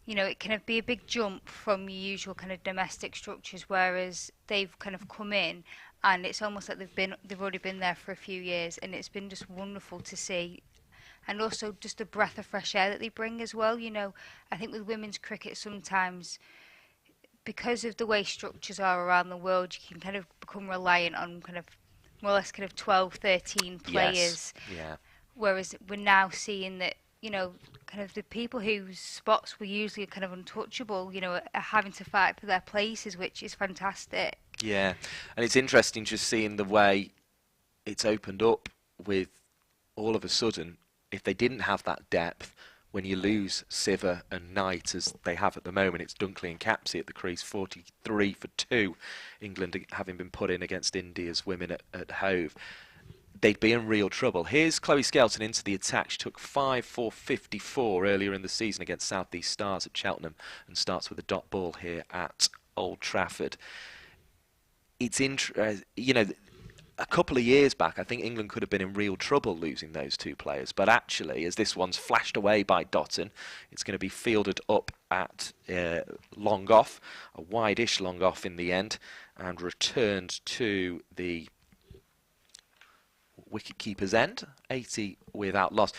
it can be a big jump from your usual kind of domestic structures, whereas they've kind of come in and it's almost like they've already been there for a few years, and it's been just wonderful to see. And also just a breath of fresh air that they bring as well. I think with women's cricket sometimes, because of the way structures are around the world, you can kind of become reliant on kind of more or less kind of 12, 13 players. Yes. Yeah. Whereas we're now seeing that, kind of the people whose spots were usually kind of untouchable, are having to fight for their places, which is fantastic. Yeah, and it's interesting just seeing the way it's opened up with, all of a sudden, if they didn't have that depth, when you lose Siver and Knight as they have at the moment, it's Dunkley and Capsey at the crease, 43 for 2. England having been put in against India's women at Hove. They'd be in real trouble. Here's Chloe Skelton into the attack. She took 5 for 54 earlier in the season against South East Stars at Cheltenham, and starts with a dot ball here at Old Trafford. It's a couple of years back, I think England could have been in real trouble losing those two players. But actually, as this one's flashed away by Dottin, it's going to be fielded up at long off, a wide-ish long off in the end, and returned to the wicket-keeper's end, 80 without loss.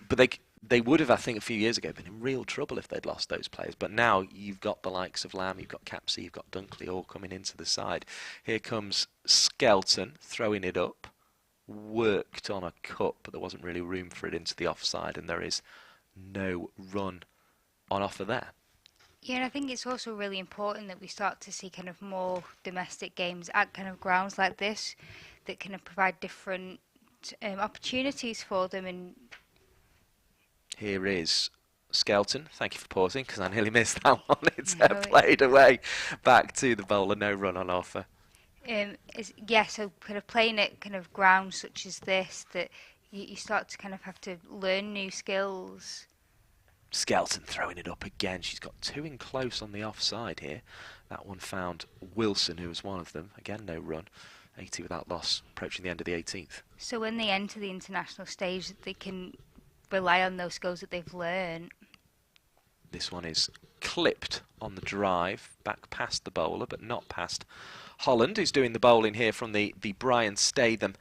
But they would have, I think, a few years ago been in real trouble if they'd lost those players. But now you've got the likes of Lamb, you've got Capsey, you've got Dunkley all coming into the side. Here comes Skelton throwing it up. Worked on a cut, but there wasn't really room for it into the offside, and there is no run on offer there. Yeah, and I think it's also really important that we start to see kind of more domestic games at kind of grounds like this that kind of provide different opportunities for them. And here is Skelton. Thank you for pausing, because I nearly missed that one. It's No, played away back to the bowler. No run on offer. So kind of playing at kind of grounds such as this, that you start to kind of have to learn new skills. Skelton throwing it up again. She's got two in close on the offside here. That one found Wilson, who was one of them. Again, no run. 80 without loss, approaching the end of the 18th. So when they enter the international stage, they can rely on those skills that they've learned. This one is clipped on the drive, back past the bowler, but not past Holland, who's doing the bowling here from the Brian Statham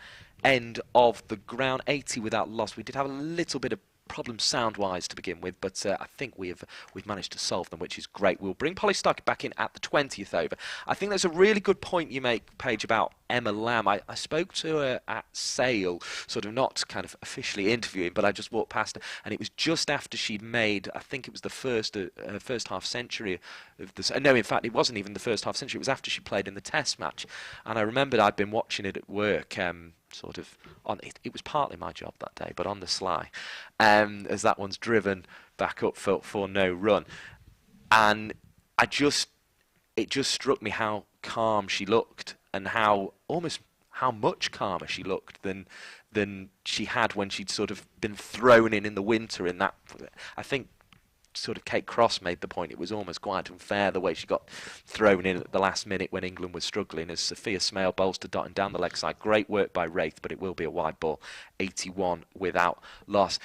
end of the ground. 80 without loss. We did have a little bit of problems sound-wise to begin with, but I think we've managed to solve them, which is great. We'll bring Polly Starkey back in at the 20th over. I think there's a really good point you make, Paige, about Emma Lamb. I spoke to her at Sale, sort of not kind of officially interviewing, but I just walked past her, and it was just after she'd made, I think it was the first half century of the... No, in fact, it wasn't even the first half century. It was after she played in the Test match, and I remembered I'd been watching it at work, sort of on it was partly my job that day, but on the sly, as that one's driven back up for no run, and it just struck me how calm she looked, and how much calmer she looked than she had when she'd sort of been thrown in the winter. In that, I think sort of Kate Cross made the point, it was almost quite unfair the way she got thrown in at the last minute when England was struggling, as Sophia Smale bowls to Dottin down the leg side. Great work by Wraith, but it will be a wide ball. 81 without loss.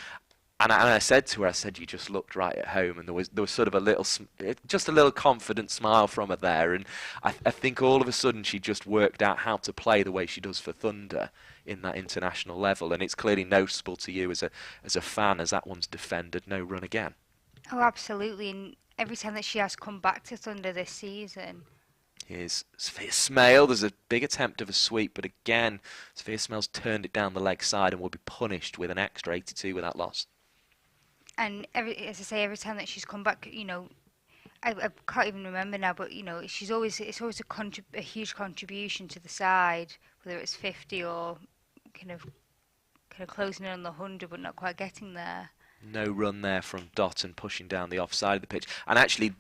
And I said to her, I said, you just looked right at home, and there was sort of a little confident smile from her there, and I think all of a sudden she just worked out how to play the way she does for Thunder in that international level, and it's clearly noticeable to you as a fan, as that one's defended. No run again. Oh, absolutely. And every time that she has come back to Thunder this season. Here's Sophia Smale. There's a big attempt of a sweep, but again, Sophia Smale's turned it down the leg side and will be punished with an extra 82 without loss. And as I say, every time that she's come back, I can't even remember now, but it's always a huge contribution to the side, whether it's 50 or kind of closing in on the 100, but not quite getting there. No run there from Dottin, pushing down the offside of the pitch. And actually,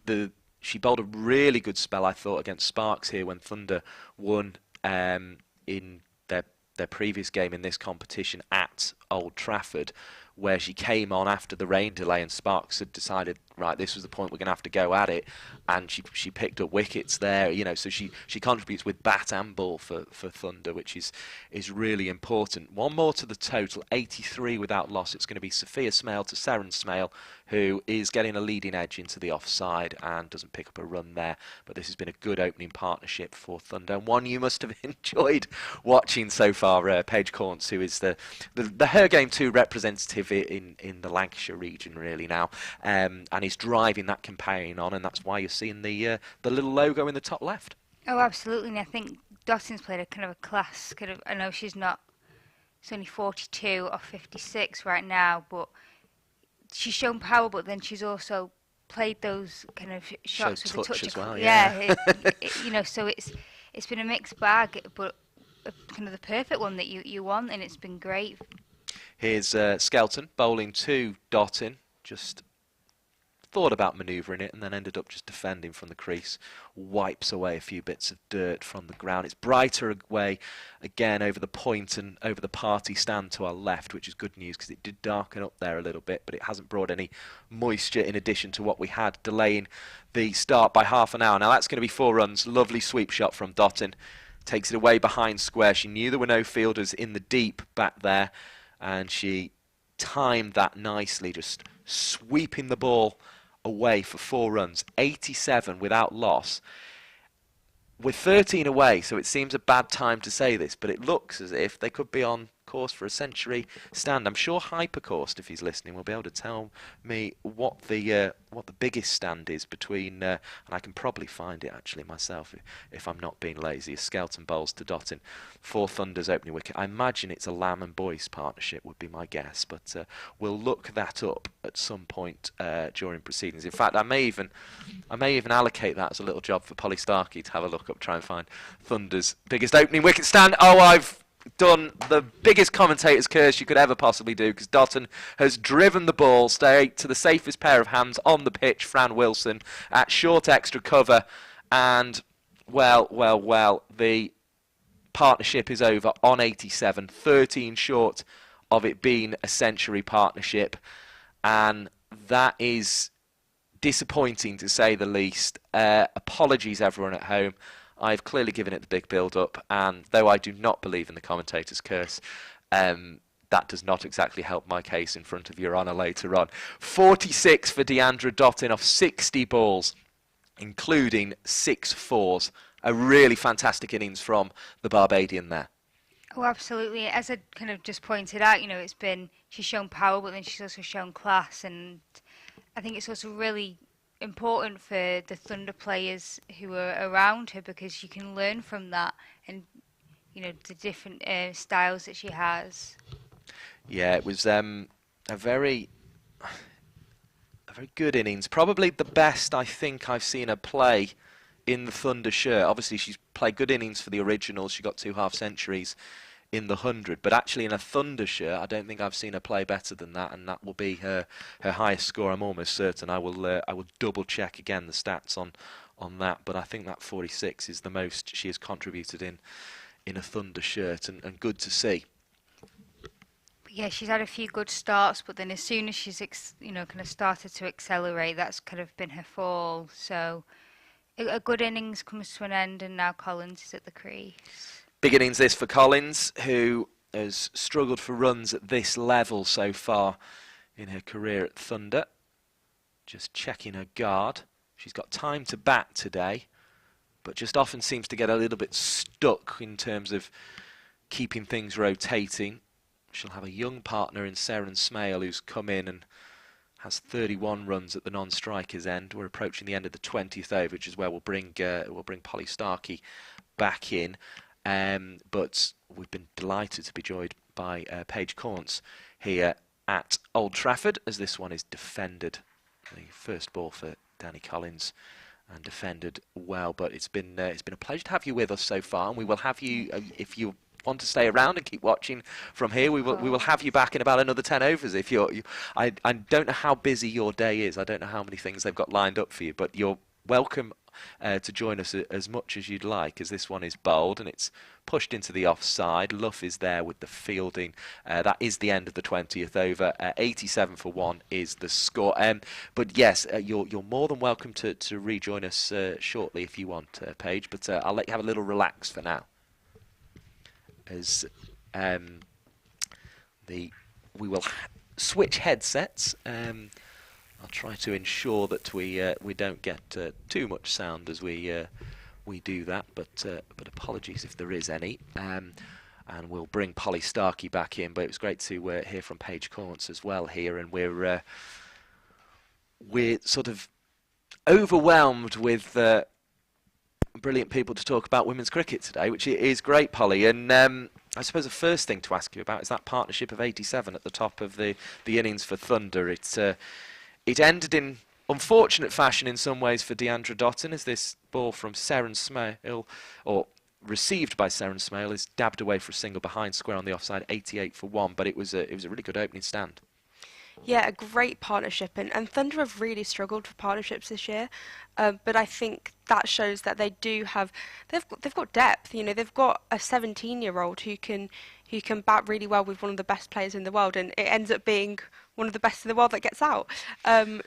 she bowled a really good spell, I thought, against Sparks here when Thunder won in their previous game in this competition at Old Trafford, where she came on after the rain delay and Sparks had decided, right, this was the point, we're going to have to go at it, and she picked up wickets there, so she contributes with bat and ball for Thunder, which is really important. One more to the total, 83 without loss. It's going to be Sophia Smale to Seren Smale, who is getting a leading edge into the offside and doesn't pick up a run there, but this has been a good opening partnership for Thunder, and one you must have enjoyed watching so far. Paige Corns, who is the Her Game 2 representative in the Lancashire region really now, and he's driving that campaign on, and that's why you're seeing the little logo in the top left. Oh, absolutely. And I think Dottin's played a kind of a class. I know she's only 42 or 56 right now, but she's shown power. But then she's also played those kind of shots with touch the touch as well. Yeah, so it's been a mixed bag, but kind of the perfect one that you want, and it's been great. Here's Skelton bowling to Dottin, just thought about manoeuvring it and then ended up just defending from the crease. Wipes away a few bits of dirt from the ground. It's brighter away again over the point and over the party stand to our left, which is good news because it did darken up there a little bit, but it hasn't brought any moisture in addition to what we had, delaying the start by half an hour. Now that's going to be 4 runs. Lovely sweep shot from Dottin. takes it away behind square. She knew there were no fielders in the deep back there, and she timed that nicely, just sweeping the ball away for 4 runs. 87 without loss. We're 13 away, so it seems a bad time to say this, but it looks as if they could be on course for a century stand. I'm sure Hypercourse, if he's listening, will be able to tell me what the biggest stand is between, and I can probably find it actually myself if I'm not being lazy. Skelton bowls to Dottin for Thunder's opening wicket. I imagine it's a Lamb and Boyce partnership would be my guess, but we'll look that up at some point during proceedings. In fact, I may even allocate that as a little job for Polly Starkey to have a look up, try and find Thunder's biggest opening wicket stand. Oh, I've done the biggest commentator's curse you could ever possibly do, because Dottin has driven the ball straight to the safest pair of hands on the pitch, Fran Wilson, at short extra cover, and well, the partnership is over on 87, 13 short of it being a century partnership, and that is disappointing to say the least. Apologies everyone at home. I've clearly given it the big build-up, and though I do not believe in the commentator's curse, that does not exactly help my case in front of Your Honour later on. 46 for Deandra Dottin off 60 balls, including 6 fours. A really fantastic innings from the Barbadian there. Oh, absolutely. As I kind of just pointed out, she's shown power, but then she's also shown class, and I think it's also really important for the Thunder players who are around her, because you can learn from that and the different styles that she has. Yeah, it was a very good innings, probably the best I think I've seen her play in the Thunder shirt. Obviously she's played good innings for the originals, she got 2 half centuries in the 100, but actually in a Thunder shirt I don't think I've seen her play better than that, and that will be her highest score. I'm almost certain. I will double check again the stats on that, but I think that 46 is the most she has contributed in a Thunder shirt, and good to see. Yeah, she's had a few good starts, but then as soon as she's kind of started to accelerate, that's kind of been her fall. So a good innings comes to an end, and now Collins is at the crease. Big innings this for Collins, who has struggled for runs at this level so far in her career at Thunder. Just checking her guard. She's got time to bat today, but just often seems to get a little bit stuck in terms of keeping things rotating. She'll have a young partner in Seren Smale, who's come in and has 31 runs at the non-striker's end. We're approaching the end of the 20th over, which is where we'll bring Polly Starkey back in. But we've been delighted to be joined by Paige Caunce here at Old Trafford, as this one is defended. The first ball for Danny Collins, and defended well. But it's been a pleasure to have you with us so far, and we will have you if you want to stay around and keep watching from here. We will have you back in about another 10 overs. If I don't know how busy your day is. I don't know how many things they've got lined up for you, but you're welcome to join us as much as you'd like, as this one is bowled and it's pushed into the offside. Luff is there with the fielding. That is the end of the 20th over. 87 for 1 is the score. But yes, you're more than welcome to rejoin us shortly if you want, Paige. But I'll let you have a little relax for now, as we will switch headsets. I'll try to ensure that we don't get too much sound as we do that, but apologies if there is any. And we'll bring Polly Starkey back in. But it was great to hear from Paige Caunce as well here, and we're sort of overwhelmed with brilliant people to talk about women's cricket today, which is great, Polly. And I suppose the first thing to ask you about is that partnership of 87 at the top of the innings for Thunder. It ended in unfortunate fashion in some ways for Deandra Dottin, as this ball from Seren Smale, or received by Seren Smale, is dabbed away for a single behind square on the offside, 88 for 1. But it was a really good opening stand. Yeah, a great partnership, and Thunder have really struggled for partnerships this year. But I think that shows that they do have they've got depth. They've got a 17-year-old who can who can bat really well with one of the best players in the world, and it ends up being one of the best in the world that gets out.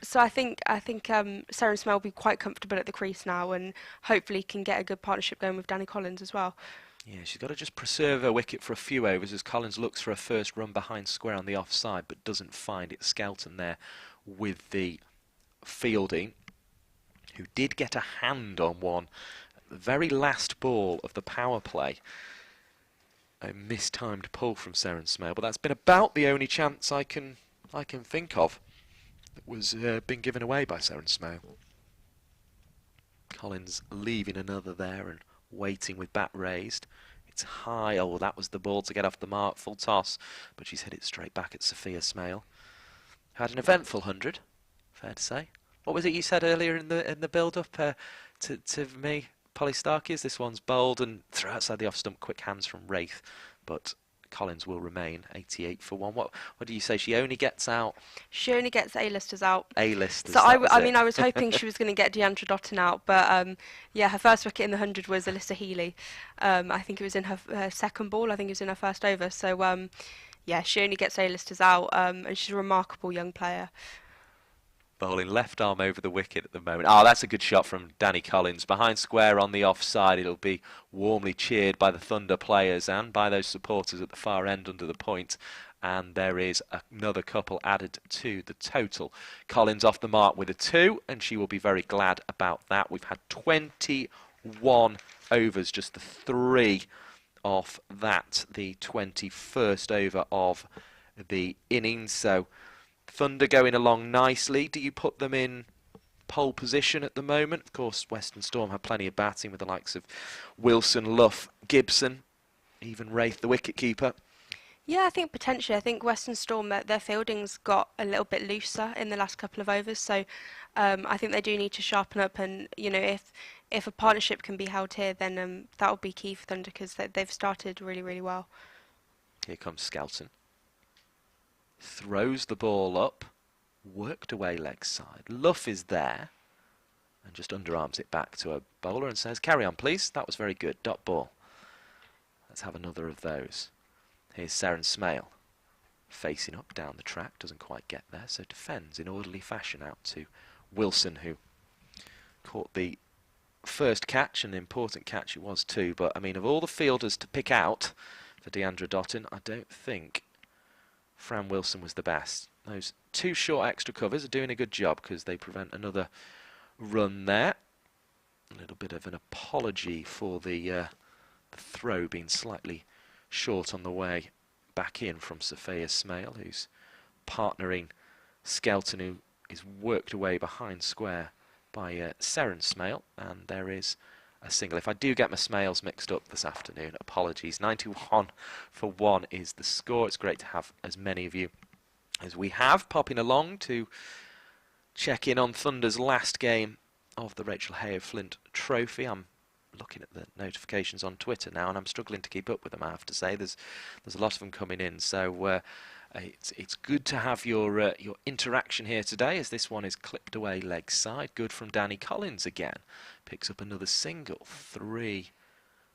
So I think Seren Smale will be quite comfortable at the crease now, and hopefully can get a good partnership going with Danny Collins as well. Yeah, she's got to just preserve her wicket for a few overs as Collins looks for a first run behind square on the offside, but doesn't find it. Skelton there with the fielding, who did get a hand on one at the very last ball of the power play. A mistimed pull from Seren Smale, but that's been about the only chance I can think of that was been given away by Seren Smale. Collins leaving another there and waiting with bat raised. It's high. Oh, that was the ball to get off the mark. Full toss, but she's hit it straight back at Sophia Smale. Had an eventful 100, fair to say. What was it you said earlier in the build-up to me, Polly Starkey? This one's bowled and throw outside the off-stump. Quick hands from Wraith, but Collins will remain 88 for 1. What do you say? She only gets out? She only gets A-listers out. A-listers. So I mean, I was hoping she was going to get Deandra Dottin out, but yeah, her first wicket in the 100 was Alyssa Healy. I think it was in her second ball. I think it was in her first over. So yeah, she only gets A-listers out, and she's a remarkable young player. Bowling left arm over the wicket at the moment. Oh, that's a good shot from Danny Collins. Behind square on the offside. It'll be warmly cheered by the Thunder players and by those supporters at the far end under the point. And there is another couple added to the total. Collins off the mark with a 2, and she will be very glad about that. We've had 21 overs, just the 3 off that, the 21st over of the innings. So Thunder going along nicely. Do you put them in pole position at the moment? Of course, Western Storm have plenty of batting with the likes of Wilson, Luff, Gibson, even Wraith, the wicketkeeper. Yeah, I think potentially. I think Western Storm, their fielding's got a little bit looser in the last couple of overs, so I think they do need to sharpen up. And you know, if a partnership can be held here, then that will be key for Thunder, because they've started really, really well. Here comes Skelton. Throws the ball up, worked away leg side. Luff is there and just underarms it back to a bowler and says, "Carry on, please. That was very good. Dot ball." Let's have another of those. Here's Seren Smale facing up down the track, doesn't quite get there, so defends in orderly fashion out to Wilson, who caught the first catch, an important catch it was too. But I mean, of all the fielders to pick out for Deandra Dottin, I don't think Fran Wilson was the best. Those 2 short extra covers are doing a good job because they prevent another run there. A little bit of an apology for the throw being slightly short on the way back in from Sophia Smale, who's partnering Skelton, who is worked away behind square by Seren Smale, and there is a single. If I do get my Smales mixed up this afternoon, apologies. 91 for 1 is the score. It's great to have as many of you as we have popping along to check in on Thunder's last game of the Rachael Heyhoe Flint Trophy. I'm looking at the notifications on Twitter now, and I'm struggling to keep up with them, I have to say. There's a lot of them coming in, so it's good to have your interaction here today, as this one is clipped away leg side. Good from Danny Collins again. Picks up another single. 3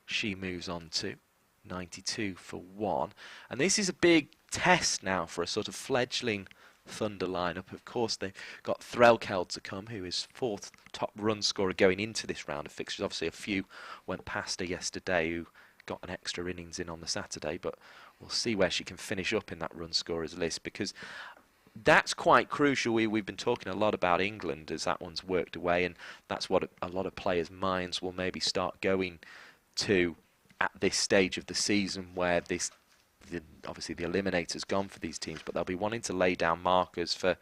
she moves on to. 92 for 1. And this is a big test now for a sort of fledgling Thunder lineup. Of course, they've got Threlkeld to come, who is 4th top run scorer going into this round of fixtures. Obviously, a few went past her yesterday who got an extra innings in on the Saturday, but we'll see where she can finish up in that run scorers list, because that's quite crucial. We've been talking a lot about England as that one's worked away, and that's what a lot of players' minds will maybe start going to at this stage of the season, where obviously the eliminator's gone for these teams, but they'll be wanting to lay down markers for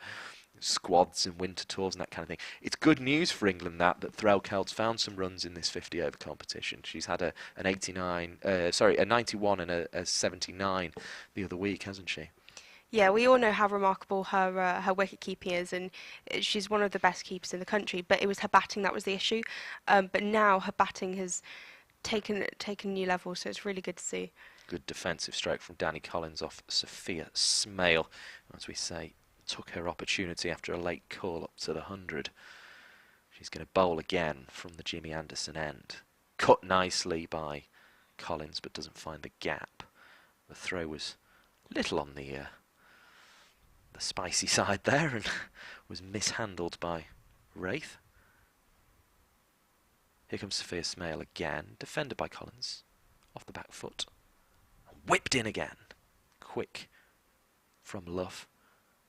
squads and winter tours and that kind of thing. It's good news for England that Threlkeld's found some runs in this 50 over competition. She's had a 91 and a 79 the other week, hasn't she? Yeah, we all know how remarkable her wicket keeping is, and she's one of the best keepers in the country. But it was her batting that was the issue. But now her batting has taken new levels, so it's really good to see. Good defensive stroke from Danny Collins off Sophia Smale, as we say, took her opportunity after a late call up to the 100. She's going to bowl again from the Jimmy Anderson end. Cut nicely by Collins, but doesn't find the gap. The throw was a little on the spicy side there and was mishandled by Wraith. Here comes Sophia Smale again, defended by Collins, off the back foot, whipped in again. Quick from Luff,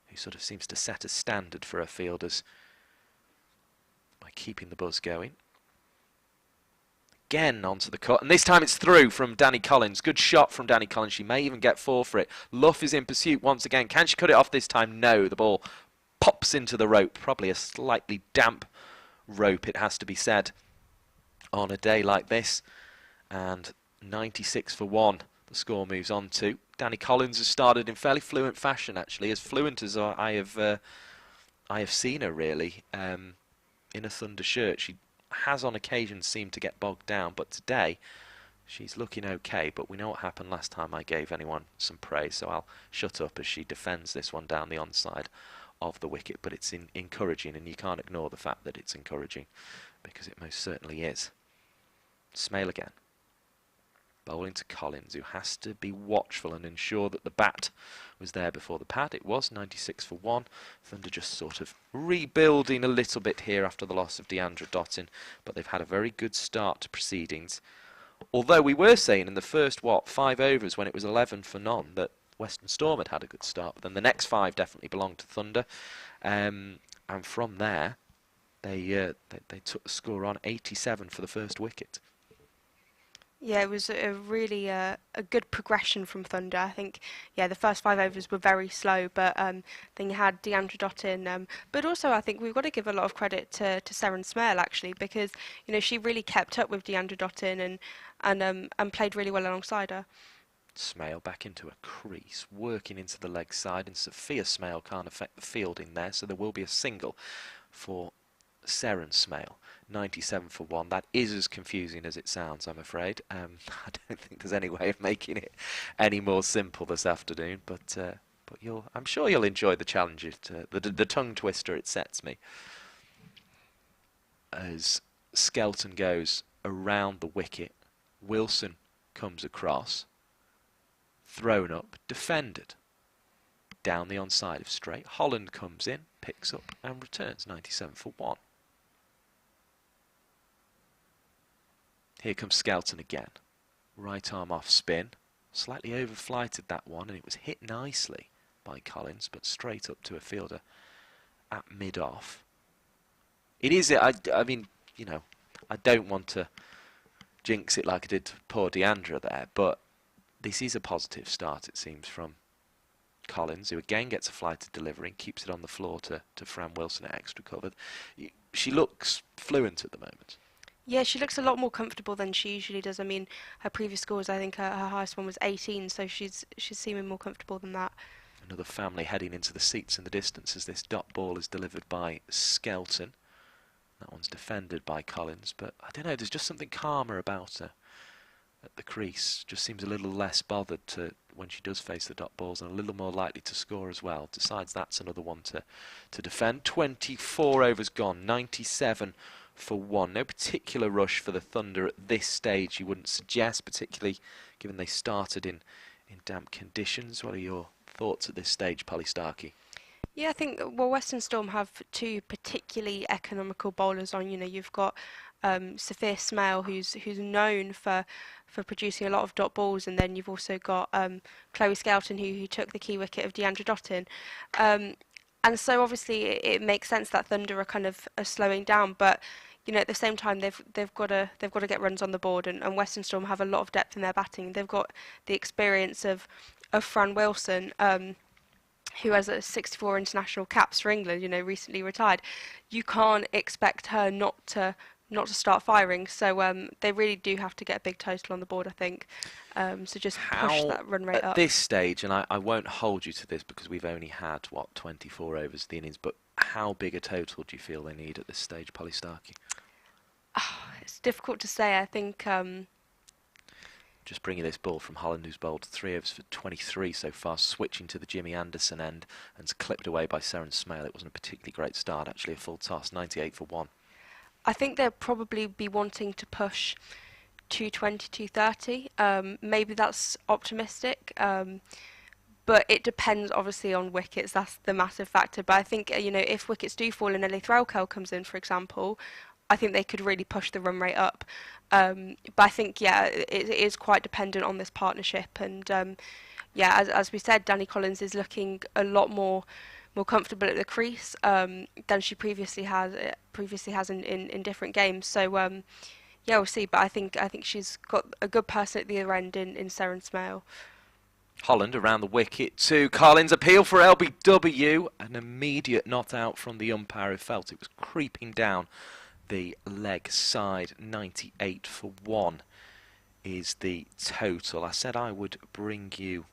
who sort of seems to set a standard for her fielders by keeping the buzz going. Again onto the cut, and this time it's through from Danny Collins. Good shot from Danny Collins. She may even get 4 for it. Luff is in pursuit once again. Can she cut it off this time? No. The ball pops into the rope. Probably a slightly damp rope, it has to be said, on a day like this. And 96 for 1. The score moves on to. Danny Collins has started in fairly fluent fashion, actually, as fluent as I have seen her, really, in a Thunder shirt. She has on occasion seemed to get bogged down, but today she's looking okay. But we know what happened last time I gave anyone some praise, so I'll shut up as she defends this one down the onside of the wicket. But it's encouraging, and you can't ignore the fact that it's encouraging, because it most certainly is. Smale again. Bowling to Collins, who has to be watchful and ensure that the bat was there before the pad. It was 96 for 1. Thunder just sort of rebuilding a little bit here after the loss of Deandra Dottin, but they've had a very good start to proceedings. Although we were saying in the first, 5 overs when it was 11 for none, that Western Storm had a good start, but then the next 5 definitely belonged to Thunder. And from there, they took the score on 87 for the first wicket. Yeah, it was a really a good progression from Thunder. I think, yeah, the first 5 overs were very slow, but then you had Deandra Dottin. But also, I think we've got to give a lot of credit to Seren Smale, actually, because, you know, she really kept up with Deandra Dottin and played really well alongside her. Smale back into a crease, working into the leg side, and Sophia Smale can't affect the fielding there, so there will be a single for Seren Smale. 97 for 1. That is as confusing as it sounds, I'm afraid. I don't think there's any way of making it any more simple this afternoon, but I'm sure you'll enjoy the challenge, the tongue twister it sets me. As Skelton goes around the wicket, Wilson comes across, thrown up, defended. Down the onside of straight, Holland comes in, picks up and returns. 97 for 1. Here comes Skelton again. Right arm off spin. Slightly overflighted that one, and it was hit nicely by Collins, but straight up to a fielder at mid-off. It is, I mean, you know, I don't want to jinx it like I did to poor Deandra there, but this is a positive start, it seems, from Collins, who again gets a flighted delivery and keeps it on the floor to Fran Wilson at extra cover. She looks fluent at the moment. Yeah, she looks a lot more comfortable than she usually does. I mean, her previous scores, I think her highest one was 18, so she's seeming more comfortable than that. Another family heading into the seats in the distance as this dot ball is delivered by Skelton. That one's defended by Collins, but I don't know, there's just something calmer about her at the crease. Just seems a little less bothered when she does face the dot balls, and a little more likely to score as well. Decides that's another one to defend. 24 overs gone, 97 for 1. No particular rush for the Thunder at this stage, you wouldn't suggest, particularly given they started in damp conditions. What are your thoughts at this stage, Polly Starkey? Yeah, I think, well, Western Storm have 2 particularly economical bowlers on. You know, you've got Sophia Smale, who's known for producing a lot of dot balls, and then you've also got Chloe Skelton, who took the key wicket of Deandra Dottin. And so obviously it makes sense that Thunder are kind of slowing down, but you know, at the same time they've got to get runs on the board, and Western Storm have a lot of depth in their batting. They've got the experience of Fran Wilson, who has a 64 international caps for England, you know, recently retired. You can't expect her not to start firing, so they really do have to get a big total on the board, I think. So just push that run rate up. At this stage, and I won't hold you to this because we've only had, 24 overs of the innings, but how big a total do you feel they need at this stage, Polly Starkey? It's difficult to say. I think... Just bringing this ball from Holland, who's bowled 3 overs for 23 so far, switching to the Jimmy Anderson end, and clipped away by Seren Smale. It wasn't a particularly great start, actually, a full toss, 98 for 1. I think they'll probably be wanting to push 220, 230. Maybe that's optimistic. But it depends obviously on wickets. That's the massive factor. But I think if wickets do fall and Ellie Threlkel comes in, for example, I think they could really push the run rate up. But I think it is quite dependent on this partnership. And as we said, Danny Collins is looking a lot more comfortable at the crease than she previously has in different games. So we'll see. But I think she's got a good person at the other end in Seren Smale. Holland around the wicket to Collins. Appeal for LBW. An immediate not out from the umpire who felt it was creeping down the leg side. 98 for 1 is the total. I said I would bring you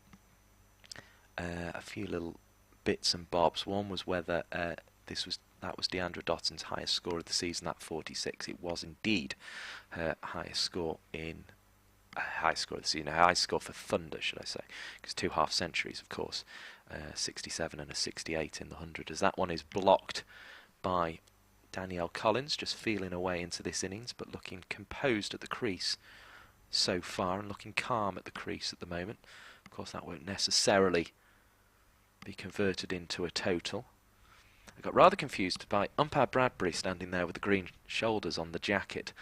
a few little bits and bobs. One was whether that was Deandra Dotton's highest score of the season, that 46. It was indeed her highest score in high score of the season, a high score for Thunder, should I say, because 2 half centuries, of course, 67 and a 68 in the 100, as that one is blocked by Danielle Collins, just feeling away into this innings, but looking composed at the crease so far, and looking calm at the crease at the moment. Of course, that won't necessarily be converted into a total. I got rather confused by umpire Bradbury standing there with the green shoulders on the jacket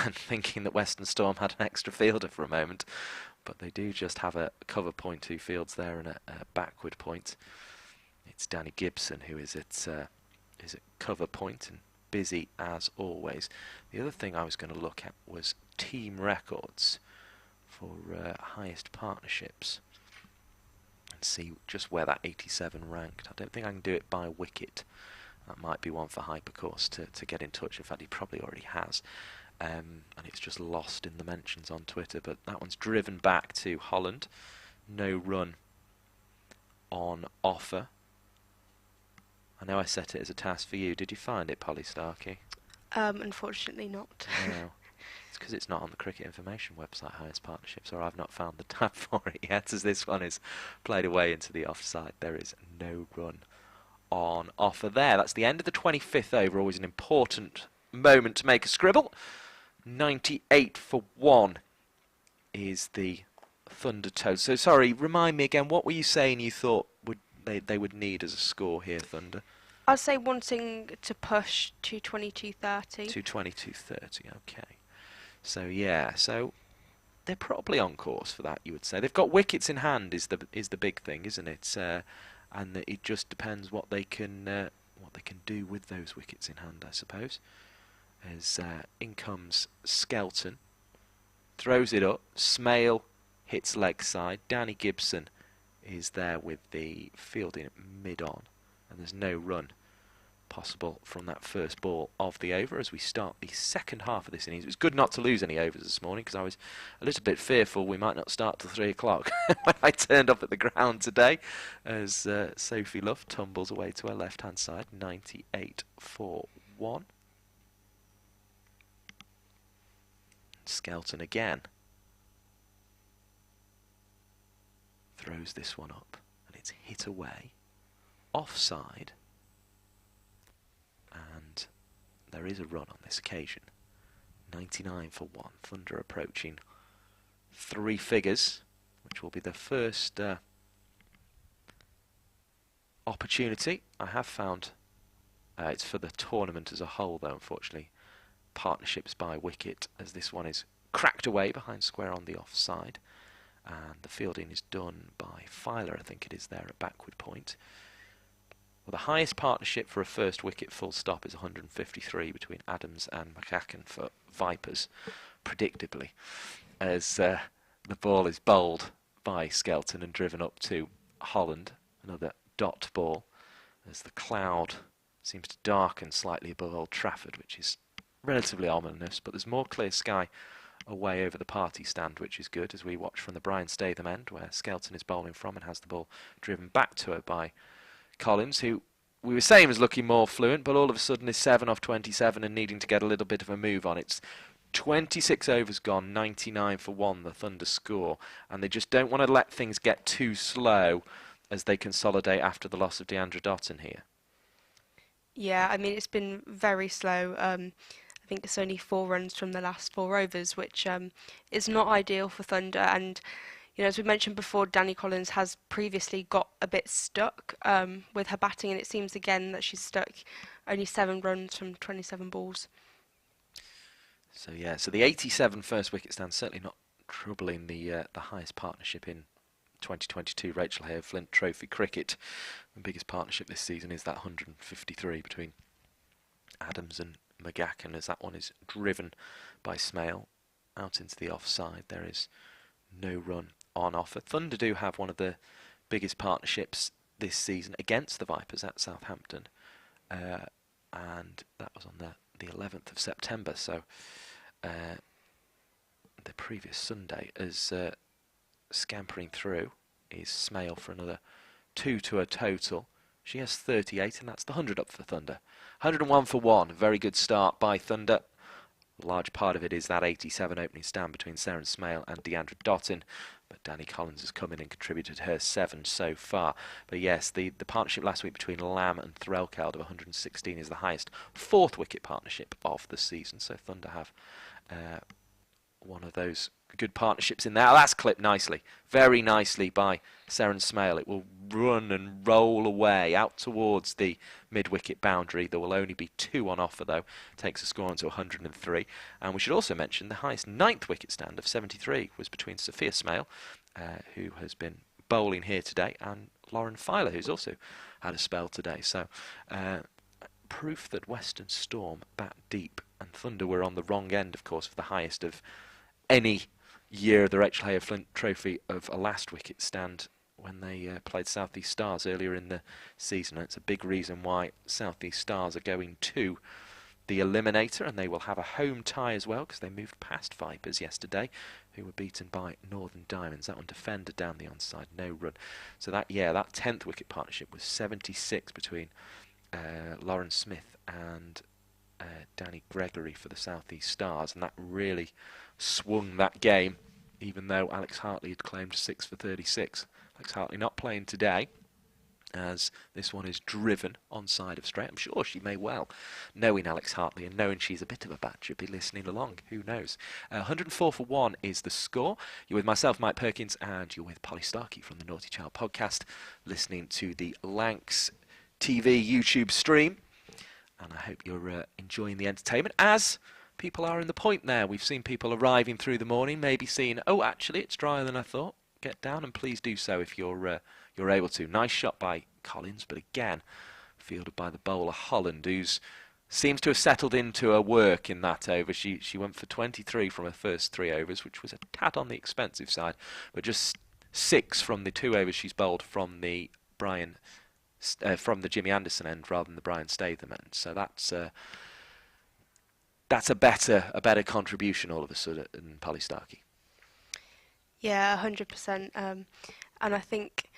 and thinking that Western Storm had an extra fielder for a moment, but they do just have a cover point, 2 fields there, and a backward point. It's Danny Gibson who is at cover point and busy as always. The other thing I was going to look at was team records for highest partnerships and see just where that 87 ranked. I don't think I can do it by wicket. That might be one for Hypercourse to get in touch. In fact, he probably already has. And it's just lost in the mentions on Twitter. But that one's driven back to Holland. No run on offer. I know I set it as a task for you. Did you find it, Polly Starkey? Unfortunately not. No. It's because it's not on the Cricket Information website, highest partnerships, or I've not found the tab for it yet, as this one is played away into the offside. There is no run on offer there. That's the end of the 25th over. Always an important moment to make a scribble. 98 for 1 is the Thunder total. So sorry, remind me again, what were you saying you thought they would need as a score here, Thunder? I'd say wanting to push 220, 230. 220, 230, okay. So yeah, so they're probably on course for that, you would say. They've got wickets in hand is the big thing, isn't it? And it just depends what they can do with those wickets in hand, I suppose. As in comes Skelton, throws it up. Smale hits leg side. Danny Gibson is there with the fielding mid-on, and there's no run possible from that first ball of the over as we start the second half of this innings. It was good not to lose any overs this morning because I was a little bit fearful we might not start till 3 o'clock when I turned up at the ground today, as Sophie Luff tumbles away to her left-hand side. 98 for 1. Skelton again throws this one up, and it's hit away offside, and there is a run on this occasion. 99 for 1. Thunder approaching 3 figures, which will be the first opportunity. I have found it's for the tournament as a whole, though, unfortunately. Partnerships by wicket, as this one is cracked away behind square on the offside, and the fielding is done by Filer, I think it is there at backward point. Well, the highest partnership for a first wicket full stop is 153 between Adams and McCacken for Vipers, predictably, as the ball is bowled by Skelton and driven up to Holland. Another dot ball as the cloud seems to darken slightly above Old Trafford, which is relatively ominous, but there's more clear sky away over the party stand, which is good, as we watch from the Brian Statham end, where Skelton is bowling from and has the ball driven back to her by Collins, who we were saying was looking more fluent, but all of a sudden is 7 off 27 and needing to get a little bit of a move on. It's 26 overs gone, 99 for 1, the Thunder score, and they just don't want to let things get too slow as they consolidate after the loss of Deandra Dotton here. Yeah, I mean, it's been very slow. I think it's only 4 runs from the last 4 overs, which is not ideal for Thunder. And as we mentioned before, Danny Collins has previously got a bit stuck with her batting, and it seems again that she's stuck only 7 runs from 27 balls. So yeah, so the 87 first wicket stand certainly not troubling the highest partnership in 2022 Rachael Heyhoe Flint Trophy cricket. The biggest partnership this season is that 153 between Adams and McGacken, as that one is driven by Smale out into the offside. There is no run on offer. Thunder do have one of the biggest partnerships this season against the Vipers at Southampton, and that was on the 11th of September, so the previous Sunday. As scampering through is Smale for another 2 to a total. She has 38, and that's the 100 up for Thunder. 101 for 1, very good start by Thunder. A large part of it is that 87 opening stand between Sarah Smale and Deandra Dottin, but Danny Collins has come in and contributed her 7 so far. But yes, the partnership last week between Lamb and Threlkeld of 116 is the highest 4th wicket partnership of the season, so Thunder have one of those good partnerships in there. Oh, that's clipped nicely, very nicely by Sarah Smale. It will run and roll away out towards the mid-wicket boundary. There will only be 2 on offer though, takes the score on to 103. And we should also mention the highest 9th wicket stand of 73 was between Sophia Smale, who has been bowling here today, and Lauren Filer, who's also had a spell today. So proof that Western Storm bat deep, and Thunder were on the wrong end, of course, for the highest of any year the Rachael Heyhoe Flint Trophy of a last wicket stand when they played South East Stars earlier in the season. And it's a big reason why South East Stars are going to the Eliminator, and they will have a home tie as well because they moved past Vipers yesterday, who were beaten by Northern Diamonds. That one defender down the onside, no run. So that 10th wicket partnership was 76 between Lauren Smith and Danny Gregory for the South East Stars, and that really swung that game, even though Alex Hartley had claimed 6 for 36. Alex Hartley not playing today, as this one is driven on side of straight. I'm sure she may well, knowing Alex Hartley and knowing she's a bit of a batcher, be listening along. Who knows? 104 for 1 is the score. You're with myself, Mike Perkins, and you're with Polly Starkey from the Naughty Child podcast, listening to the Lancs TV YouTube stream. And I hope you're enjoying the entertainment, as people are in the point there. We've seen people arriving through the morning, maybe seeing, oh, actually, it's drier than I thought. Get down, and please do so if you're able to. Nice shot by Collins, but again, fielded by the bowler Holland, who seems to have settled into her work in that over. She went for 23 from her first 3 overs, which was a tad on the expensive side, but just 6 from the 2 overs she's bowled from the Jimmy Anderson end rather than the Brian Statham end. So that's a better contribution all of a sudden than Polly Starkey. Yeah, 100%. And I think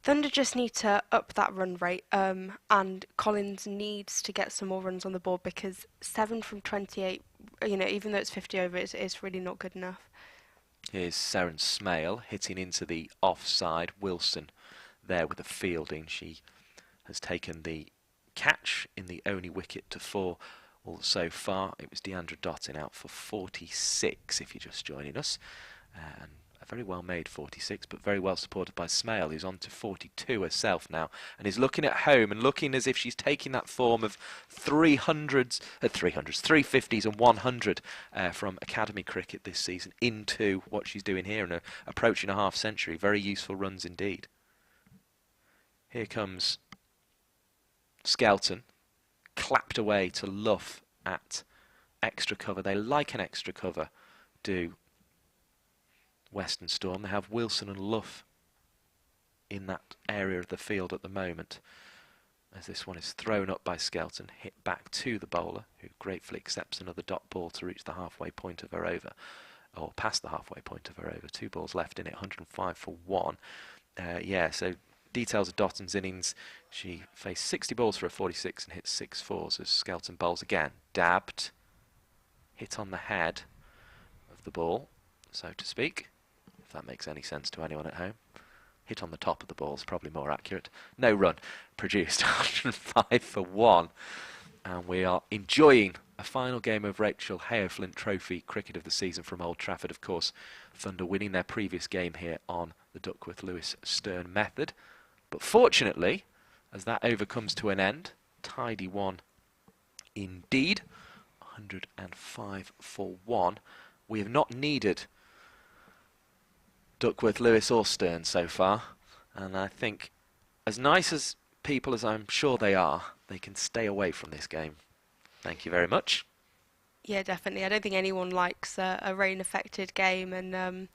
Thunder just need to up that run rate, and Collins needs to get some more runs on the board, because 7 from 28, even though it's 50 over, it's really not good enough. Here's Seren Smale hitting into the offside. Wilson there with the fielding. She has taken the catch in the only wicket to 4 all so far. It was Deandra Dottin out for 46, if you're just joining us. And a very well made 46, but very well supported by Smale, who's on to 42 herself now, and is looking at home and looking as if she's taking that form of 350s and 100 from academy cricket this season into what she's doing here, and approaching a half century. Very useful runs indeed. Here comes Skelton, clapped away to Luff at extra cover. They like an extra cover, do Western Storm. They have Wilson and Luff in that area of the field at the moment, as this one is thrown up by Skelton, hit back to the bowler, who gratefully accepts another dot ball to reach the halfway point of her over, or past the halfway point of her over. 2 balls left in it, 105 for 1. So details of Dotton's innings: she faced 60 balls for a 46 and hit 6 fours as Skelton bowls again. Dabbed, hit on the head of the ball, so to speak, if that makes any sense to anyone at home. Hit on the top of the ball is probably more accurate. No run produced. 105 for 1. and we are enjoying a final game of Rachael Heyhoe Flint Trophy cricket of the season from Old Trafford. Of course, Thunder winning their previous game here on the Duckworth-Lewis Stern method. But fortunately, as that over comes to an end, tidy one indeed, 105 for 1. We have not needed Duckworth-Lewis or Stern so far, and I think, as nice as people as I'm sure they are, they can stay away from this game. Thank you very much. Yeah, definitely. I don't think anyone likes a rain-affected game, and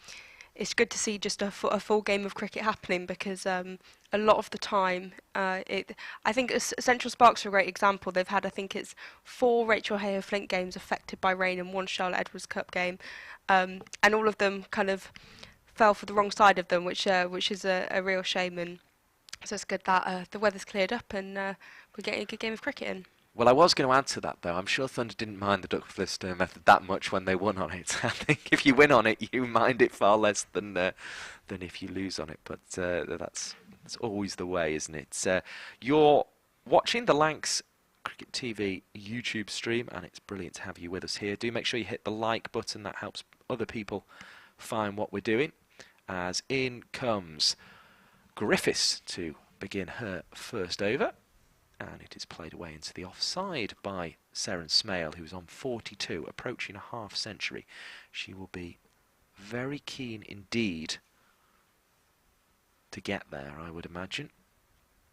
it's good to see just a full game of cricket happening, because a lot of the time, I think Central Sparks are a great example. They've had, I think it's 4 Rachael Heyhoe Flint games affected by rain and 1 Charlotte Edwards Cup game, and all of them kind of fell for the wrong side of them, which is a real shame. And so it's good that the weather's cleared up and we're getting a good game of cricket in. Well, I was going to add to that, though. I'm sure Thunder didn't mind the Duckworth-Lewis Stern method that much when they won on it. I think if you win on it, you mind it far less than if you lose on it. But that's always the way, isn't it? You're watching the Lancs Cricket TV YouTube stream, and it's brilliant to have you with us here. Do make sure you hit the like button. That helps other people find what we're doing. As in comes Griffiths to begin her first over. And it is played away into the offside by Seren Smale, who's on 42, approaching a half century. She will be very keen indeed to get there, I would imagine.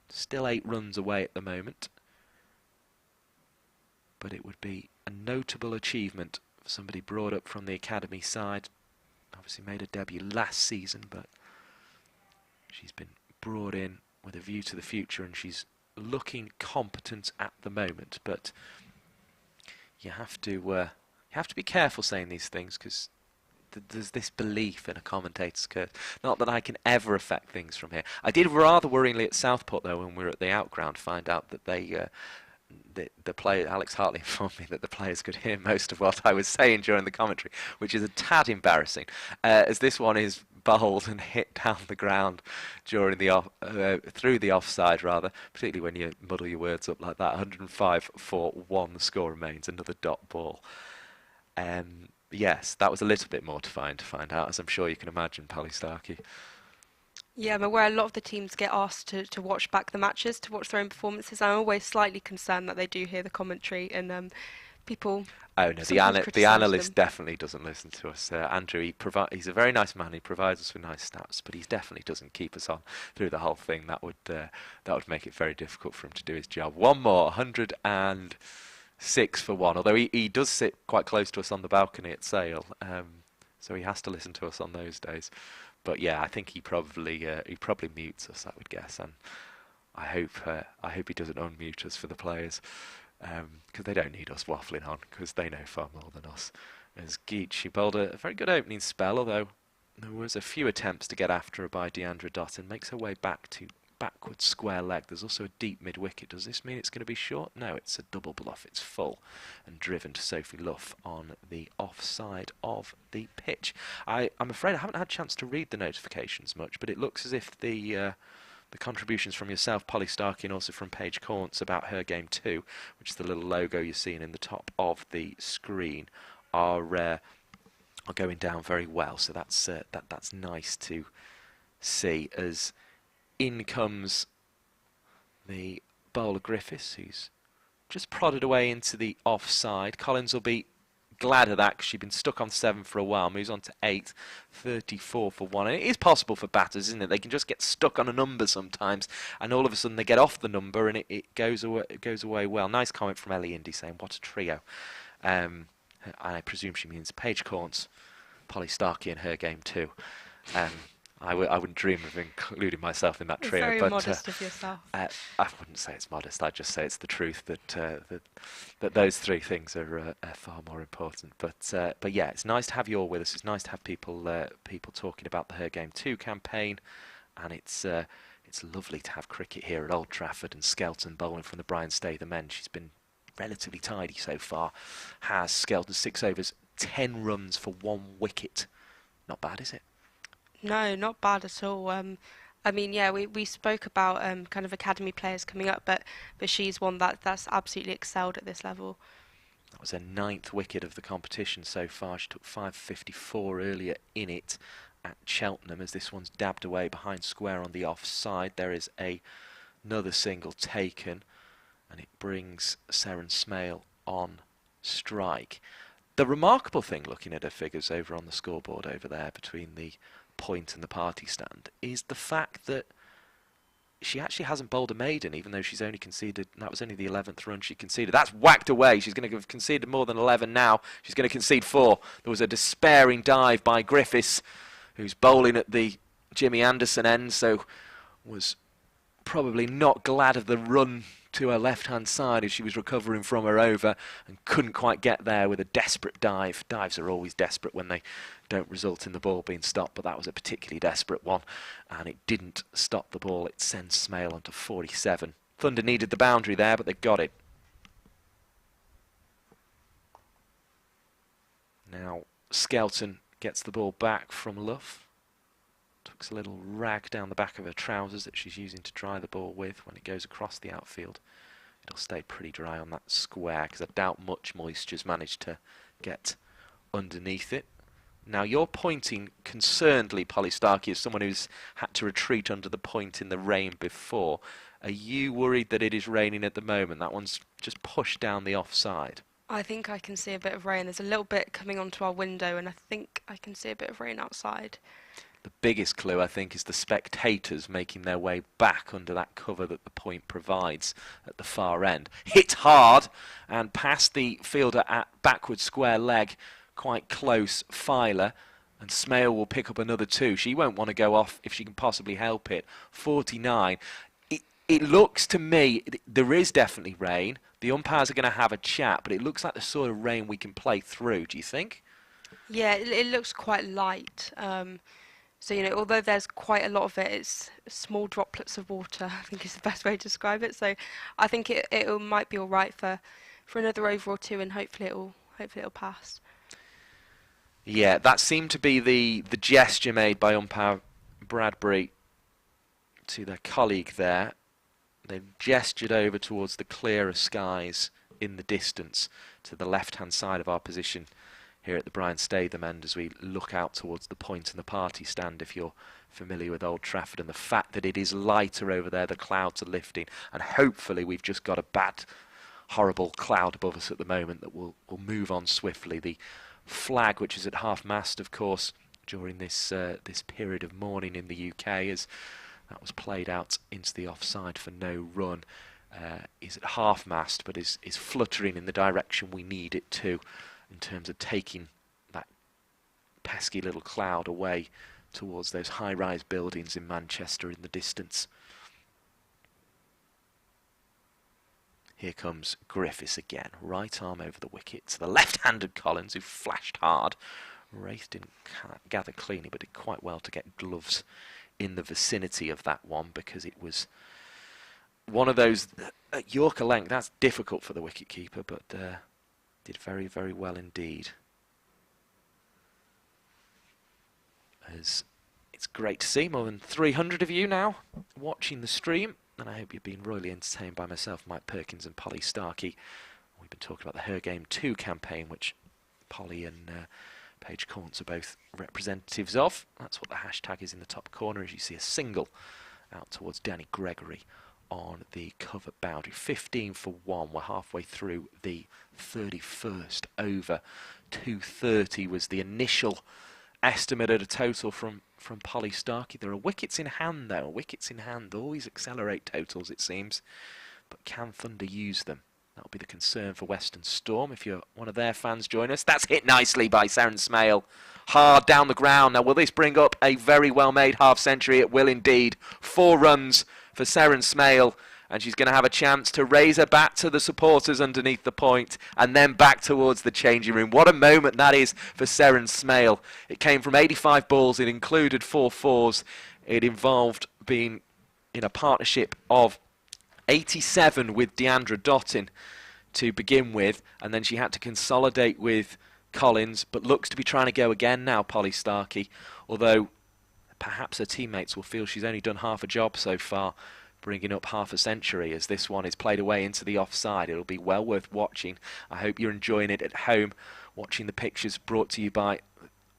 Still 8 runs away at the moment. But it would be a notable achievement for somebody brought up from the academy side. Obviously made a debut last season, but she's been brought in with a view to the future, and she's looking competent at the moment. But you have to be careful saying these things, because there's this belief in a commentator's curse. Not that I can ever affect things from here. I did rather worryingly at Southport, though, when we were at the outground, find out that the player, Alex Hartley informed me that the players could hear most of what I was saying during the commentary, which is a tad embarrassing, as this one is bowled and hit down the ground during the through the offside, rather, particularly when you muddle your words up like that. 105 for 1, the score remains, another dot ball. Yes, that was a little bit mortifying to find out, as I'm sure you can imagine, Pally Starkey. Yeah, I'm aware a lot of the teams get asked to watch back the matches, to watch their own performances. I'm always slightly concerned that they do hear the commentary, and people... Oh no, the analyst definitely doesn't listen to us. Andrew, he's a very nice man. He provides us with nice stats, but he definitely doesn't keep us on through the whole thing. That would make it very difficult for him to do his job. One more, 106 for 1. Although he does sit quite close to us on the balcony at Sale, so he has to listen to us on those days. But yeah, I think he probably mutes us, I would guess, and I hope he doesn't unmute us for the players. Because they don't need us waffling on, because they know far more than us. As Geach, she bowled a very good opening spell, although there was a few attempts to get after her by Deandra Dotton. Makes her way back to backwards square leg. There's also a deep mid-wicket. Does this mean it's going to be short? No, it's a double bluff. It's full and driven to Sophie Luff on the offside of the pitch. I'm afraid I haven't had a chance to read the notifications much, but it looks as if the contributions from yourself, Polly Starkey, and also from Paige Corns about her game 2, which is the little logo you're seeing in the top of the screen, are going down very well. So that's nice to see. As in comes the bowler Griffiths, who's just prodded away into the offside. Collins will be glad of that, because she'd been stuck on 7 for a while. Moves on to 8, 34 for 1. And it is possible for batters, isn't it? They can just get stuck on a number sometimes, and all of a sudden they get off the number, and it goes away well. Nice comment from Ellie Indy saying, "What a trio." I presume she means Paige Corns, Polly Starkey, and her game 2. I wouldn't dream of including myself in that trio. Very but modest of yourself. I wouldn't say it's modest. I'd just say it's the truth that those 3 things are far more important. But yeah, it's nice to have you all with us. It's nice to have people talking about the Her Game 2 campaign, and it's lovely to have cricket here at Old Trafford, and Skelton bowling from the Brian Statham end. She's been relatively tidy so far. Has Skelton 6 overs, 10 runs for 1 wicket. Not bad, is it? No, not bad at all. I mean, yeah, we spoke about kind of academy players coming up, but she's one that's absolutely excelled at this level. That was her 9th wicket of the competition so far. She took 5.54 earlier in it at Cheltenham, as this one's dabbed away behind square on the offside. There is another single taken, and it brings Seren Smale on strike. The remarkable thing, looking at her figures over on the scoreboard over there between the point and the party stand, is the fact that she actually hasn't bowled a maiden, even though she's only conceded, that was only the 11th run she conceded. That's whacked away. She's going to have conceded more than 11 now. She's going to concede 4. There was a despairing dive by Griffiths, who's bowling at the Jimmy Anderson end, so was probably not glad of the run to her left-hand side as she was recovering from her over and couldn't quite get there with a desperate dive. Dives are always desperate when they don't result in the ball being stopped, but that was a particularly desperate one, and it didn't stop the ball. It sends Smale on to 47. Thunder needed the boundary there, but they got it. Now Skelton gets the ball back from Luff. Tucks a little rag down the back of her trousers that she's using to dry the ball with when it goes across the outfield. It'll stay pretty dry on that square because I doubt much moisture's managed to get underneath it. Now you're pointing concernedly, Polly Starkey, as someone who's had to retreat under the point in the rain before. Are you worried that it is raining at the moment? That one's just pushed down the offside. I think I can see a bit of rain. There's a little bit coming onto our window, and I think I can see a bit of rain outside. The biggest clue, I think, is the spectators making their way back under that cover that the point provides at the far end. Hit hard and past the fielder at backward square leg, quite close, Filer, and Smale will pick up another 2. She won't want to go off if she can possibly help it. 49. It looks to me, there is definitely rain. The umpires are going to have a chat, but it looks like the sort of rain we can play through, do you think? Yeah, it looks quite light. So, you know, although there's quite a lot of it, it's small droplets of water, I think is the best way to describe it. So I think it might be all right for another over or 2, and hopefully it'll pass. Yeah, that seemed to be the gesture made by umpire Bradbury to their colleague there. They gestured over towards the clearer skies in the distance to the left-hand side of our position here at the Brian Statham end as we look out towards the point and the party stand, if you're familiar with Old Trafford, and the fact that it is lighter over there, the clouds are lifting, and hopefully we've just got a bad, horrible cloud above us at the moment that will move on swiftly. The flag, which is at half-mast, of course, during this this period of mourning in the UK, as that was played out into the offside for no run, is at half-mast, but is fluttering in the direction we need it to, in terms of taking that pesky little cloud away towards those high-rise buildings in Manchester in the distance. Here comes Griffiths again, right arm over the wicket to the left-handed Collins, who flashed hard. Wraith didn't gather cleanly, but did quite well to get gloves in the vicinity of that one, because it was one of those at Yorker length. That's difficult for the wicketkeeper, but did very, very well indeed. As it's great to see more than 300 of you now watching the stream, and I hope you've been royally entertained by myself, Mike Perkins and Polly Starkey. We've been talking about the Her Game 2 campaign, which Polly and Paige Corns are both representatives of. That's what the hashtag is in the top corner, as you see a single out towards Danny Gregory on the cover boundary. 15 for 1. We're halfway through the 31st over. 230 was the initial estimate at a total from Polly Starkey. There are wickets in hand, though. Wickets in hand always accelerate totals, it seems. But can Thunder use them? That'll be the concern for Western Storm. If you're one of their fans, join us. That's hit nicely by Seren Smale. Hard down the ground. Now, will this bring up a very well-made half-century? It will indeed. 4 runs for Seren Smale, and she's going to have a chance to raise her bat to the supporters underneath the point and then back towards the changing room. What a moment that is for Seren Smale. It came from 85 balls. It included 4 fours. It involved being in a partnership of 87 with Deandra Dottin to begin with, and then she had to consolidate with Collins, but looks to be trying to go again now, Polly Starkey, although perhaps her teammates will feel she's only done half a job so far, bringing up half a century as this one is played away into the offside. It'll be well worth watching. I hope you're enjoying it at home, watching the pictures brought to you by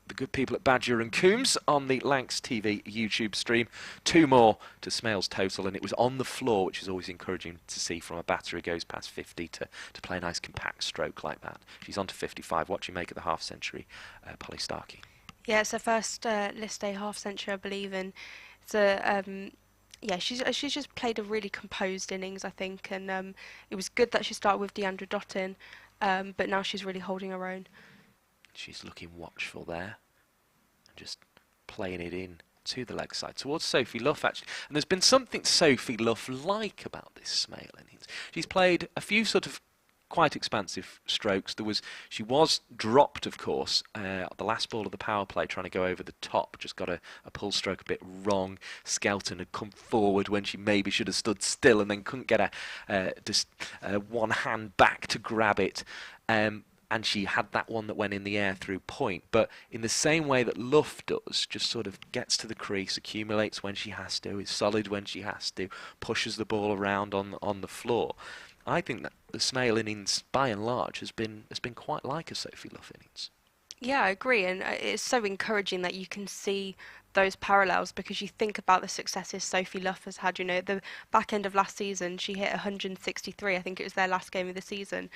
the good people at Badger and Coombs on the Lancs TV YouTube stream. 2 more to Smale's total, and it was on the floor, which is always encouraging to see from a batter who goes past 50 to play a nice compact stroke like that. She's on to 55. Watch you make it the half century, Polly Starkey. Yeah, it's her first list day half century, I believe, and it's a yeah, she's just played a really composed innings, I think, and it was good that she started with Deandra Dottin, but now she's really holding her own. She's looking watchful there, and just playing it in to the leg side towards Sophie Luff, actually. And there's been something Sophie Luff like about this Smale innings. She's played a few sort of quite expansive strokes. She was dropped, of course, at the last ball of the power play, trying to go over the top. Just got a pull stroke a bit wrong. Skelton had come forward when she maybe should have stood still, and then couldn't get one hand back to grab it. And she had that one that went in the air through point. But in the same way that Luff does, just sort of gets to the crease, accumulates when she has to, is solid when she has to, pushes the ball around on the floor. I think that the Smale innings, by and large, has been quite like a Sophie Luff innings. Yeah, I agree, and it's so encouraging that you can see those parallels, because you think about the successes Sophie Luff has had. You know, the back end of last season, she hit 163. I think it was their last game of the season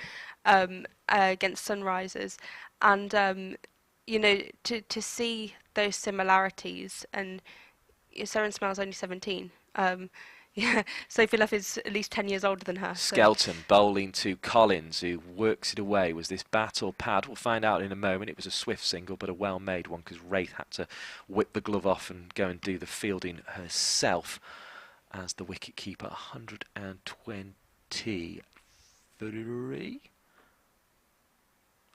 against Sunrisers, and you know, to see those similarities. And Sarah Smale's only 17. Yeah, Sophie Luff is at least 10 years older than her. Skelton bowling to Collins, who works it away. Was this bat or pad? We'll find out in a moment. It was a swift single, but a well-made one, because Wraith had to whip the glove off and go and do the fielding herself as the wicket-keeper. 123?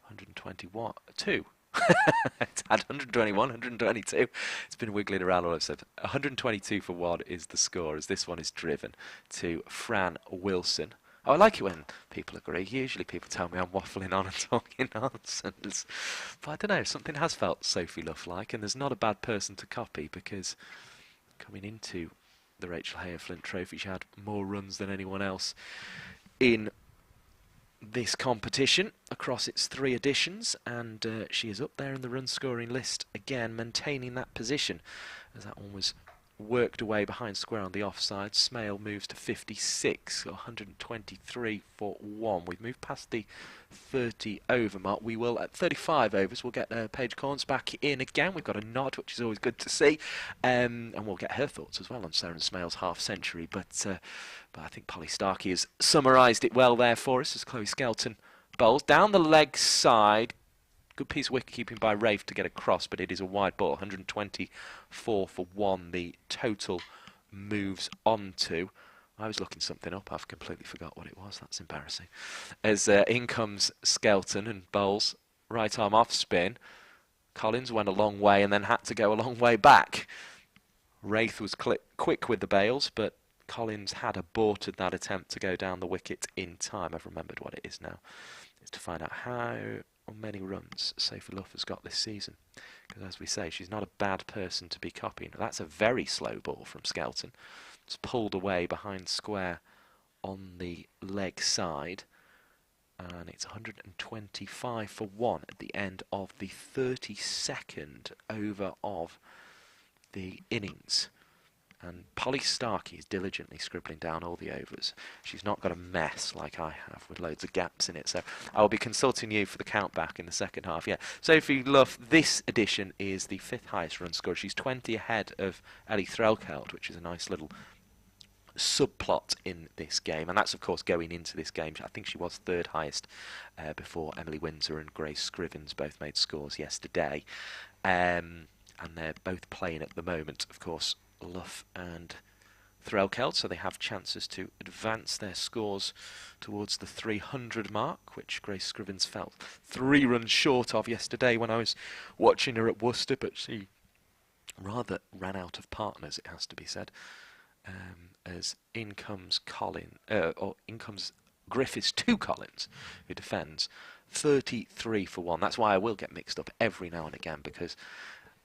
121? 2. It's had 121, 122. It's been wiggling around all I've said. 122 for 1 is the score, as this one is driven to Fran Wilson. Oh, I like it when people agree. Usually people tell me I'm waffling on and talking nonsense. But I don't know, something has felt Sophie Luff-like, and there's not a bad person to copy, because coming into the Rachael Heyhoe Flint Trophy, she had more runs than anyone else in this competition across its 3 editions, and she is up there in the run scoring list again, maintaining that position as that one was worked away behind square on the offside. Smale moves to 56, 123 for 1. We've moved past the 30 over mark. We will, at 35 overs, we'll get Paige Corns back in again. We've got a nod, which is always good to see, and we'll get her thoughts as well on Sarah Smale's half century. But I think Polly Starkey has summarised it well there for us as Chloe Skelton bowls down the leg side. Good piece of wicket keeping by Rafe to get across, but it is a wide ball. 124 for 1. The total moves on to. I was looking something up. I've completely forgot what it was. That's embarrassing. As in comes Skelton and bowls right arm off spin. Collins went a long way and then had to go a long way back. Wraith was quick with the bails, but Collins had aborted that attempt to go down the wicket in time. I've remembered what it is now. It's to find out how many runs Sophie Luff has got this season, because as we say, she's not a bad person to be copying. That's a very slow ball from Skelton. It's pulled away behind square on the leg side, and it's 125 for 1 at the end of the 32nd over of the innings. And Polly Starkey is diligently scribbling down all the overs. She's not got a mess like I have with loads of gaps in it. So I'll be consulting you for the count back in the second half. Yeah, Sophie Luff, this edition is the 5th highest run scorer. She's 20 ahead of Ellie Threlkeld, which is a nice little subplot in this game. And that's, of course, going into this game. I think she was 3rd highest before Emily Windsor and Grace Scrivens both made scores yesterday. And they're both playing at the moment, of course, Luff and Threlkeld, so they have chances to advance their scores towards the 300 mark, which Grace Scrivens felt 3 runs short of yesterday when I was watching her at Worcester, but she rather ran out of partners, it has to be said, as in comes Griffiths to Collins, who defends 33 for 1. That's why I will get mixed up every now and again, because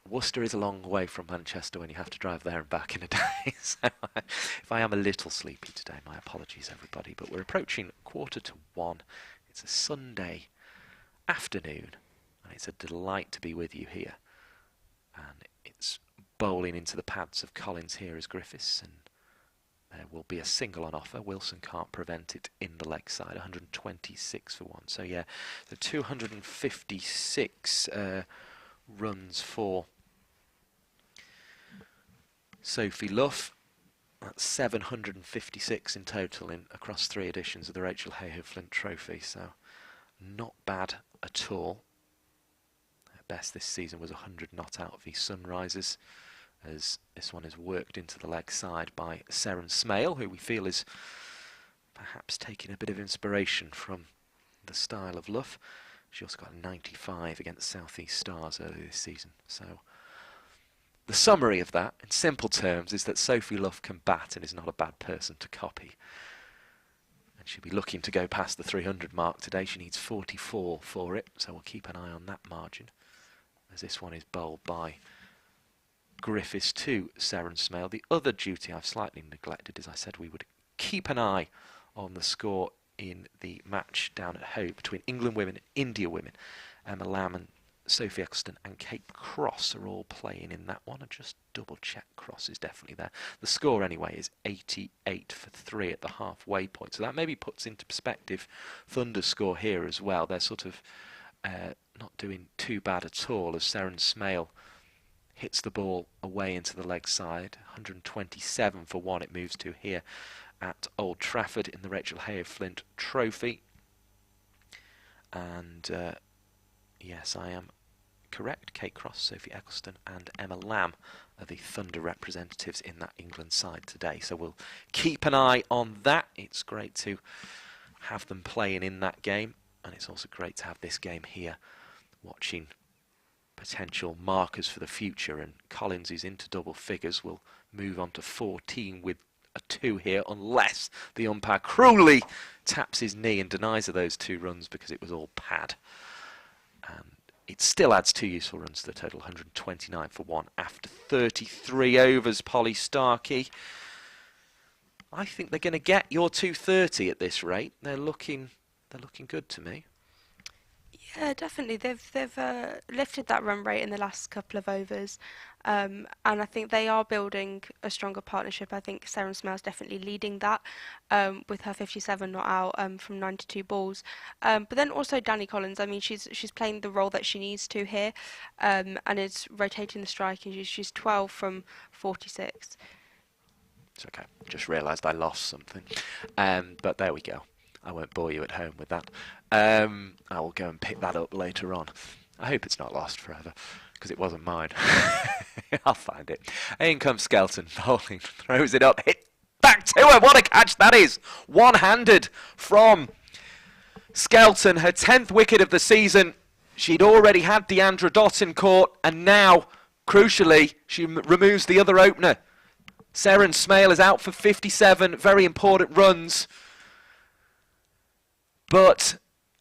Worcester is a long way from Manchester when you have to drive there and back in a day. So if I am a little sleepy today, my apologies, everybody. But we're approaching 1:45. It's a Sunday afternoon, and it's a delight to be with you here. And it's bowling into the pads of Collins here as Griffiths, and there will be a single on offer. Wilson can't prevent it in the leg side, 126 for 1. So yeah, the 256 runs for Sophie Luff. That's 756 in total across 3 editions of the Rachael Heyhoe Flint Trophy, so not bad at all. Her best this season was 100 not out v Sunrisers, as this one is worked into the leg side by Seren Smale, who we feel is perhaps taking a bit of inspiration from the style of Luff. She also got a 95 against South East Stars earlier this season. So the summary of that, in simple terms, is that Sophie Luff can bat and is not a bad person to copy. And she'll be looking to go past the 300 mark today. She needs 44 for it, so we'll keep an eye on that margin, as this one is bowled by Griffiths to Seren Smale. The other duty I've slightly neglected is I said we would keep an eye on the score in the match down at home between England women and India women. Emma Lamb and Sophie Eccleston and Kate Cross are all playing in that one. And just double check Cross is definitely there. The score anyway is 88 for 3 at the halfway point. So that maybe puts into perspective Thunder's score here as well. They're sort of not doing too bad at all, as Seren Smale hits the ball away into the leg side. 127 for 1 it moves to here at Old Trafford in the Rachael Heyhoe Flint Trophy. And yes, I am correct. Kate Cross, Sophie Eccleston and Emma Lamb are the Thunder representatives in that England side today. So we'll keep an eye on that. It's great to have them playing in that game, and it's also great to have this game here watching potential markers for the future. And Collins is into double figures, will move on to 14 with a 2 here, unless the umpire cruelly taps his knee and denies her those 2 runs because it was all pad. And it still adds 2 useful runs to the total, 129 for 1 after 33 overs. Polly Starkey, I think they're going to get your 230 at this rate. They're looking good to me. Yeah, definitely. They've lifted that run rate in the last couple of overs, and I think they are building a stronger partnership. I think Seren Smale's definitely leading that with her 57 not out from 92 balls. But then also Danny Collins. I mean, she's playing the role that she needs to here, and is rotating the strike. And she's 12 from 46. It's okay. Just realised I lost something, but there we go. I won't bore you at home with that. I will go and pick that up later on. I hope it's not lost forever, because it wasn't mine. I'll find it. In comes Skelton, bowling, throws it up, hit back to her. What a catch that is! One-handed from Skelton, her 10th wicket of the season. She'd already had Deandra Dottin caught, and now, crucially, she removes the other opener. Seren Smale is out for 57, very important runs. But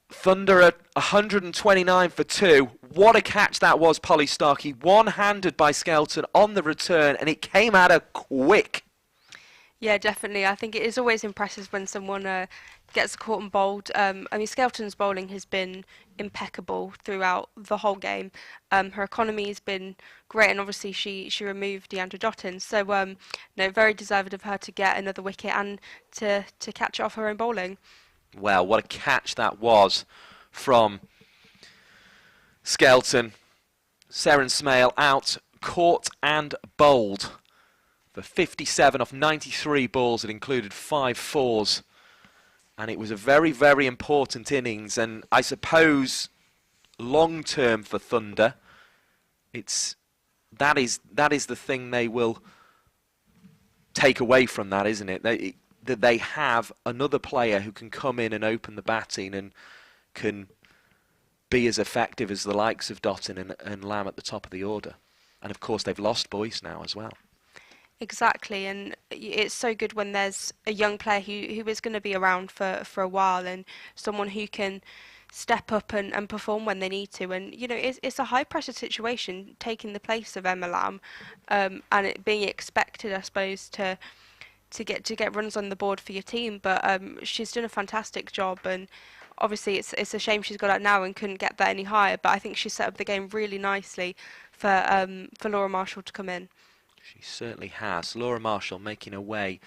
Thunder at 129 for 2. What a catch that was, Polly Starkey. One-handed by Skelton on the return, and it came at her quick. Yeah, definitely. I think it is always impressive when someone gets caught and bowled. I mean, Skelton's bowling has been impeccable throughout the whole game. Her economy has been great, and obviously she removed Deandra Dottin. So, no, very deserved of her to get another wicket and to catch off her own bowling. Well, what a catch that was from Skelton. Seren Smale out, caught and bowled for 57 off 93 balls. It included 5 fours. And it was a very, very important innings. And I suppose long-term for Thunder, that is the thing they will take away from that, isn't it? That they have another player who can come in and open the batting and can be as effective as the likes of Dottin and Lamb at the top of the order. And of course they've lost Boyce now as well. Exactly, and it's so good when there's a young player who is going to be around for a while, and someone who can step up and perform when they need to. And you know, it's a high pressure situation, taking the place of Emma Lamb, and it being expected, I suppose, to get runs on the board for your team. But she's done a fantastic job, and obviously it's a shame she's got out now and couldn't get that any higher. But I think she set up the game really nicely for Laura Marshall to come in. She certainly has. Laura Marshall making her way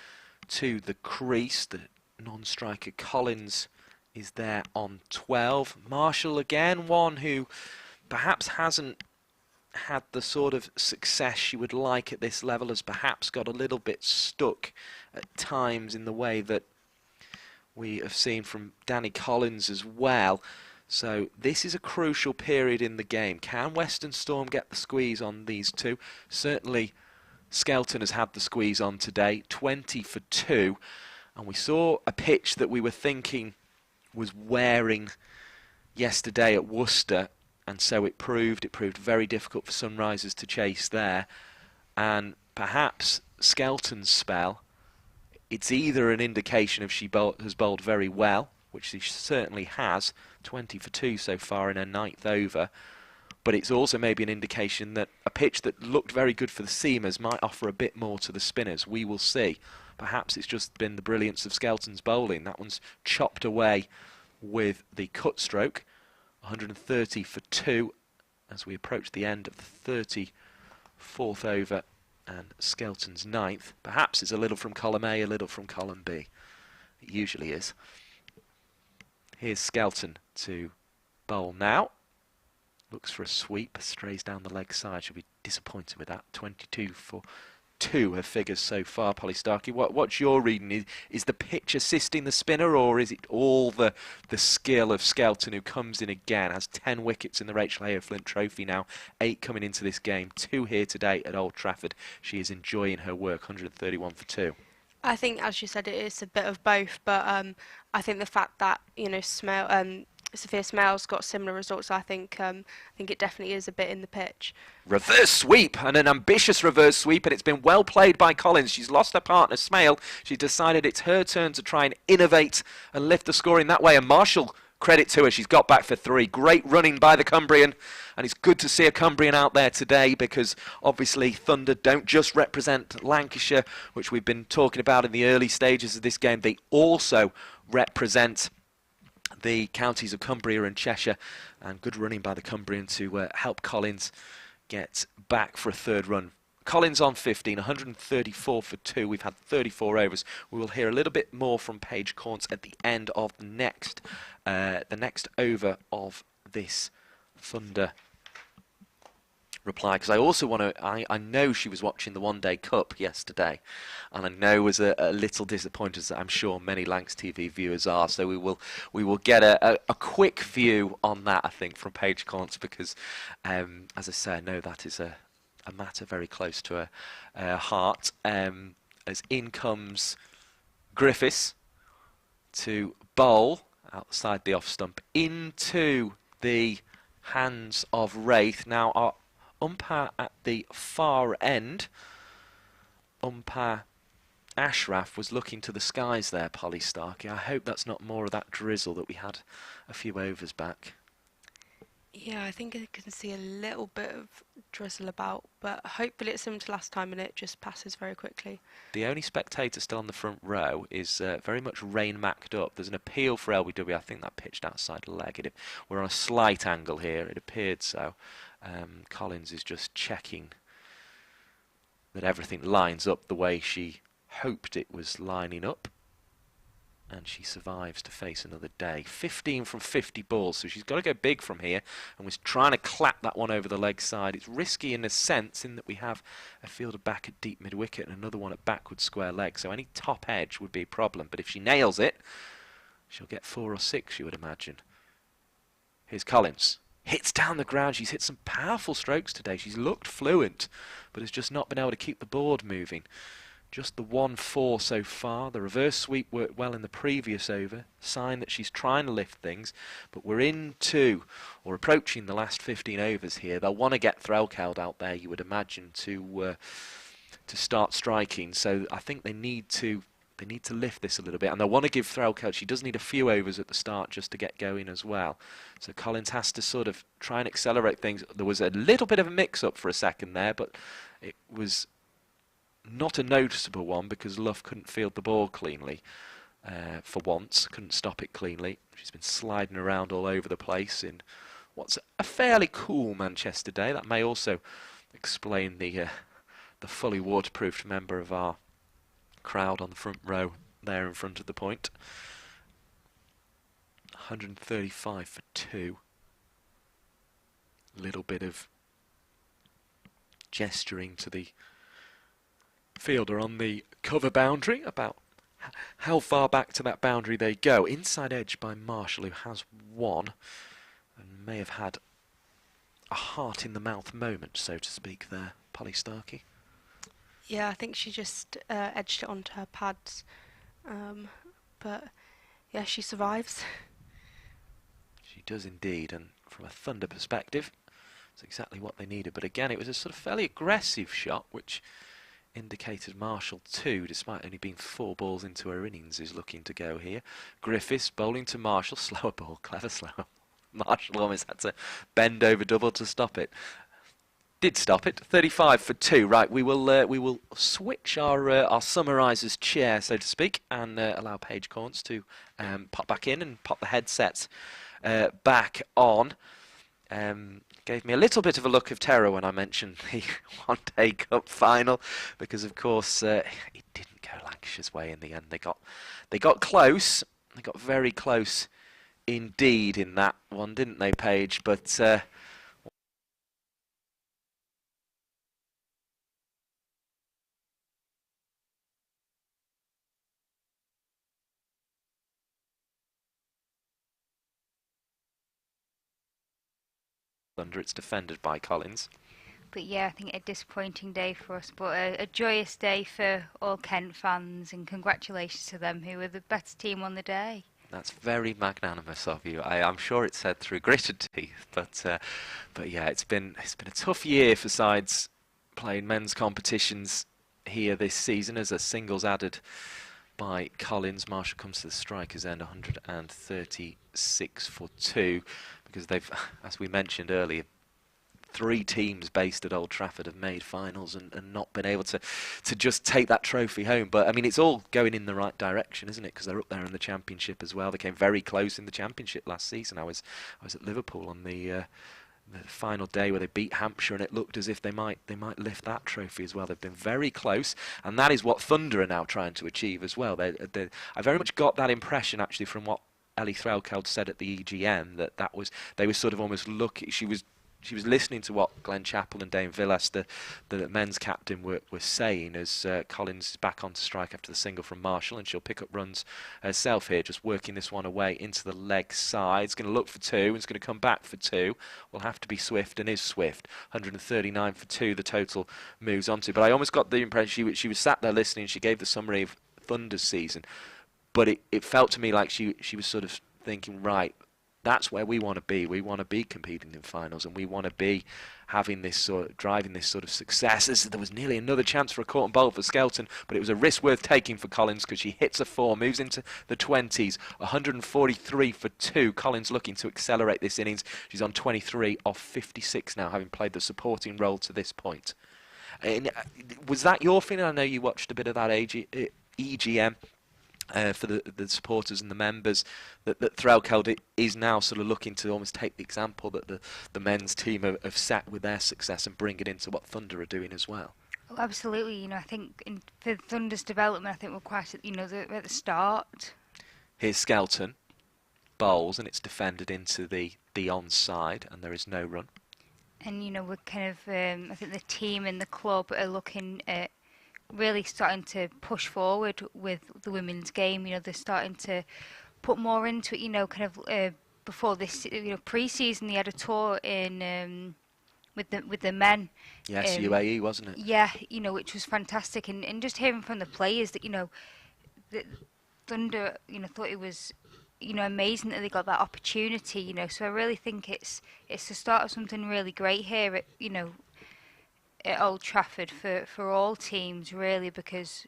to the crease. The non-striker Collins is there on 12. Marshall again, one who perhaps hasn't had the sort of success she would like at this level, has perhaps got a little bit stuck at times in the way that we have seen from Danny Collins as well. So this is a crucial period in the game. Can Western Storm get the squeeze on these two? Certainly Skelton has had the squeeze on today, 20 for 2. And we saw a pitch that we were thinking was wearing yesterday at Worcester, and so it proved very difficult for Sunrisers to chase there. And perhaps Skelton's spell, it's either an indication of she has bowled very well, which she certainly has, 20 for 2 so far in her 9th over, but it's also maybe an indication that a pitch that looked very good for the seamers might offer a bit more to the spinners. We will see. Perhaps it's just been the brilliance of Skelton's bowling. That one's chopped away with the cut stroke, 130 for 2 as we approach the end of the 34th over and Skelton's 9th. Perhaps it's a little from column A, a little from column B. It usually is. Here's Skelton to bowl now. Looks for a sweep, strays down the leg side. She'll be disappointed with that. 22 for 2 her figures so far, Polly Starkey. What's your reading? Is the pitch assisting the spinner, or is it all the skill of Skelton, who comes in again, has 10 wickets in the Rachael Heyhoe Flint Trophy now, 8 coming into this game, 2 here today at Old Trafford. She is enjoying her work, 131 for 2. I think, as you said, it is a bit of both, but I think the fact that, you know, Sophia Smale's got similar results, I think it definitely is a bit in the pitch. Reverse sweep, and an ambitious reverse sweep, and it's been well played by Collins. She's lost her partner, Smale. She decided it's her turn to try and innovate and lift the score in that way, and Marshall, credit to her, she's got back for 3. Great running by the Cumbrian, and it's good to see a Cumbrian out there today, because obviously Thunder don't just represent Lancashire, which we've been talking about in the early stages of this game. They also represent the counties of Cumbria and Cheshire, and good running by the Cumbrian to help Collins get back for a 3rd run. Collins on 15, 134 for 2. We've had 34 overs. We will hear a little bit more from Paige Corns at the end of the next over of this Thunder reply, because I also want to, I know she was watching the One Day Cup yesterday, and I know was a little disappointed, as I'm sure many Lancs TV viewers are, so we will get a quick view on that, I think, from Paige Corns, because as I say, I know that is a matter very close to her heart. As in comes Griffiths to bowl outside the off stump into the hands of Wraith. Now our umpire at the far end, umpire Ashraf, was looking to the skies there, Polly Starkey. I hope that's not more of that drizzle that we had a few overs back. Yeah, I think I can see a little bit of drizzle about, but hopefully it's similar to last time and it just passes very quickly. The only spectator still on the front row is very much rain-macked up. There's an appeal for LBW. I think that pitched outside the leg. We're on a slight angle here. It appeared so. Collins is just checking that everything lines up the way she hoped it was lining up, and she survives to face another day. 15 from 50 balls, so she's got to go big from here, and was trying to clap that one over the leg side. It's risky in a sense in that we have a fielder back at deep mid-wicket and another one at backward square leg, so any top edge would be a problem, but if she nails it, she'll get 4 or 6, you would imagine. Here's Collins. Hits down the ground. She's hit some powerful strokes today. She's looked fluent, but has just not been able to keep the board moving. Just the 1-4 so far. The reverse sweep worked well in the previous over. Sign that she's trying to lift things, but we're into or approaching the last 15 overs here. They'll want to get Threlkeld out there, you would imagine, to start striking. So I think they need to they need to lift this a little bit, and they want to give Threlkeld. She does need a few overs at the start just to get going as well. So Collins has to sort of try and accelerate things. There was a little bit of a mix-up for a second there, but it was not a noticeable one because Luff couldn't field the ball cleanly for once, couldn't stop it cleanly. She's been sliding around all over the place in what's a fairly cool Manchester day. That may also explain the fully waterproofed member of our crowd on the front row there in front of the point. 135 for 2. Little bit of gesturing to the fielder on the cover boundary about how far back to that boundary they go. Inside edge by Marshall, who has won and may have had a heart in the mouth moment, so to speak, there, Polly Starkey. Yeah, I think she just edged it onto her pads, but yeah, she survives. She does indeed, and from a Thunder perspective, it's exactly what they needed. But again, it was a sort of fairly aggressive shot, which indicated Marshall too, despite only being 4 balls into her innings, is looking to go here. Griffiths bowling to Marshall, slower ball, clever slower. Marshall almost had to bend over double to stop it. Did stop it. 35 for 2. Right, we will switch our summarisers chair, so to speak, and allow Paige Corns to pop back in and pop the headsets back on. Gave me a little bit of a look of terror when I mentioned the One Day Cup final, because of course it didn't go Lancashire's way in the end. They got close. They got very close indeed in that one, didn't they, Paige? But Thunder, it's defended by Collins. But yeah, I think a disappointing day for us, but a joyous day for all Kent fans, and congratulations to them who were the better team on the day. That's very magnanimous of you. I'm sure it's said through gritted teeth, but yeah, it's been a tough year for sides playing men's competitions here this season, as a singles added by Collins. Marshall comes to the strikers end, 136 for 2, because they've, as we mentioned earlier, 3 teams based at Old Trafford have made finals and not been able to just take that trophy home. But I mean, it's all going in the right direction, isn't it? Because they're up there in the Championship as well. They came very close in the Championship last season. I was at Liverpool on the final day where they beat Hampshire, and it looked as if they might lift that trophy as well. They've been very close, and that is what Thunder are now trying to achieve as well. I very much got that impression actually from what Ellie Threlkeld said at the EGM, they were sort of almost looking. She was listening to what Glenn Chappell and Dane Villas, the men's captain, were saying as Collins is back onto strike after the single from Marshall, and she'll pick up runs herself here, just working this one away into the leg side. It's going to look for 2, and it's going to come back for 2. Will have to be swift, and is swift. 139 for 2 the total moves on to. But I almost got the impression she was sat there listening. She gave the summary of Thunder's season, but it felt to me like she was sort of thinking, right, that's where we want to be. We want to be competing in finals, and we want to be having this driving this sort of success. There was nearly another chance for a caught and bowl for Skelton, but it was a risk worth taking for Collins, because she hits a 4, moves into the 20s, 143 for 2. Collins looking to accelerate this innings. She's on 23 off 56 now, having played the supporting role to this point. And was that your feeling? I know you watched a bit of that EGM. For the supporters and the members, that Threlkeld is now sort of looking to almost take the example that the men's team have set with their success and bring it into what Thunder are doing as well. Oh, absolutely. I think for Thunder's development, I think we're quite at the start. Here's Skelton, bowls, and it's defended into the onside, and there is no run. And we're kind of I think the team and the club are looking at really starting to push forward with the women's game. They're starting to put more into it. Kind of before this, pre-season, they had a tour in with the men. Yes, UAE, wasn't it? Yeah, which was fantastic, and just hearing from the players that that Thunder, thought it was amazing that they got that opportunity. So I really think it's the start of something really great here at at Old Trafford for all teams, really, because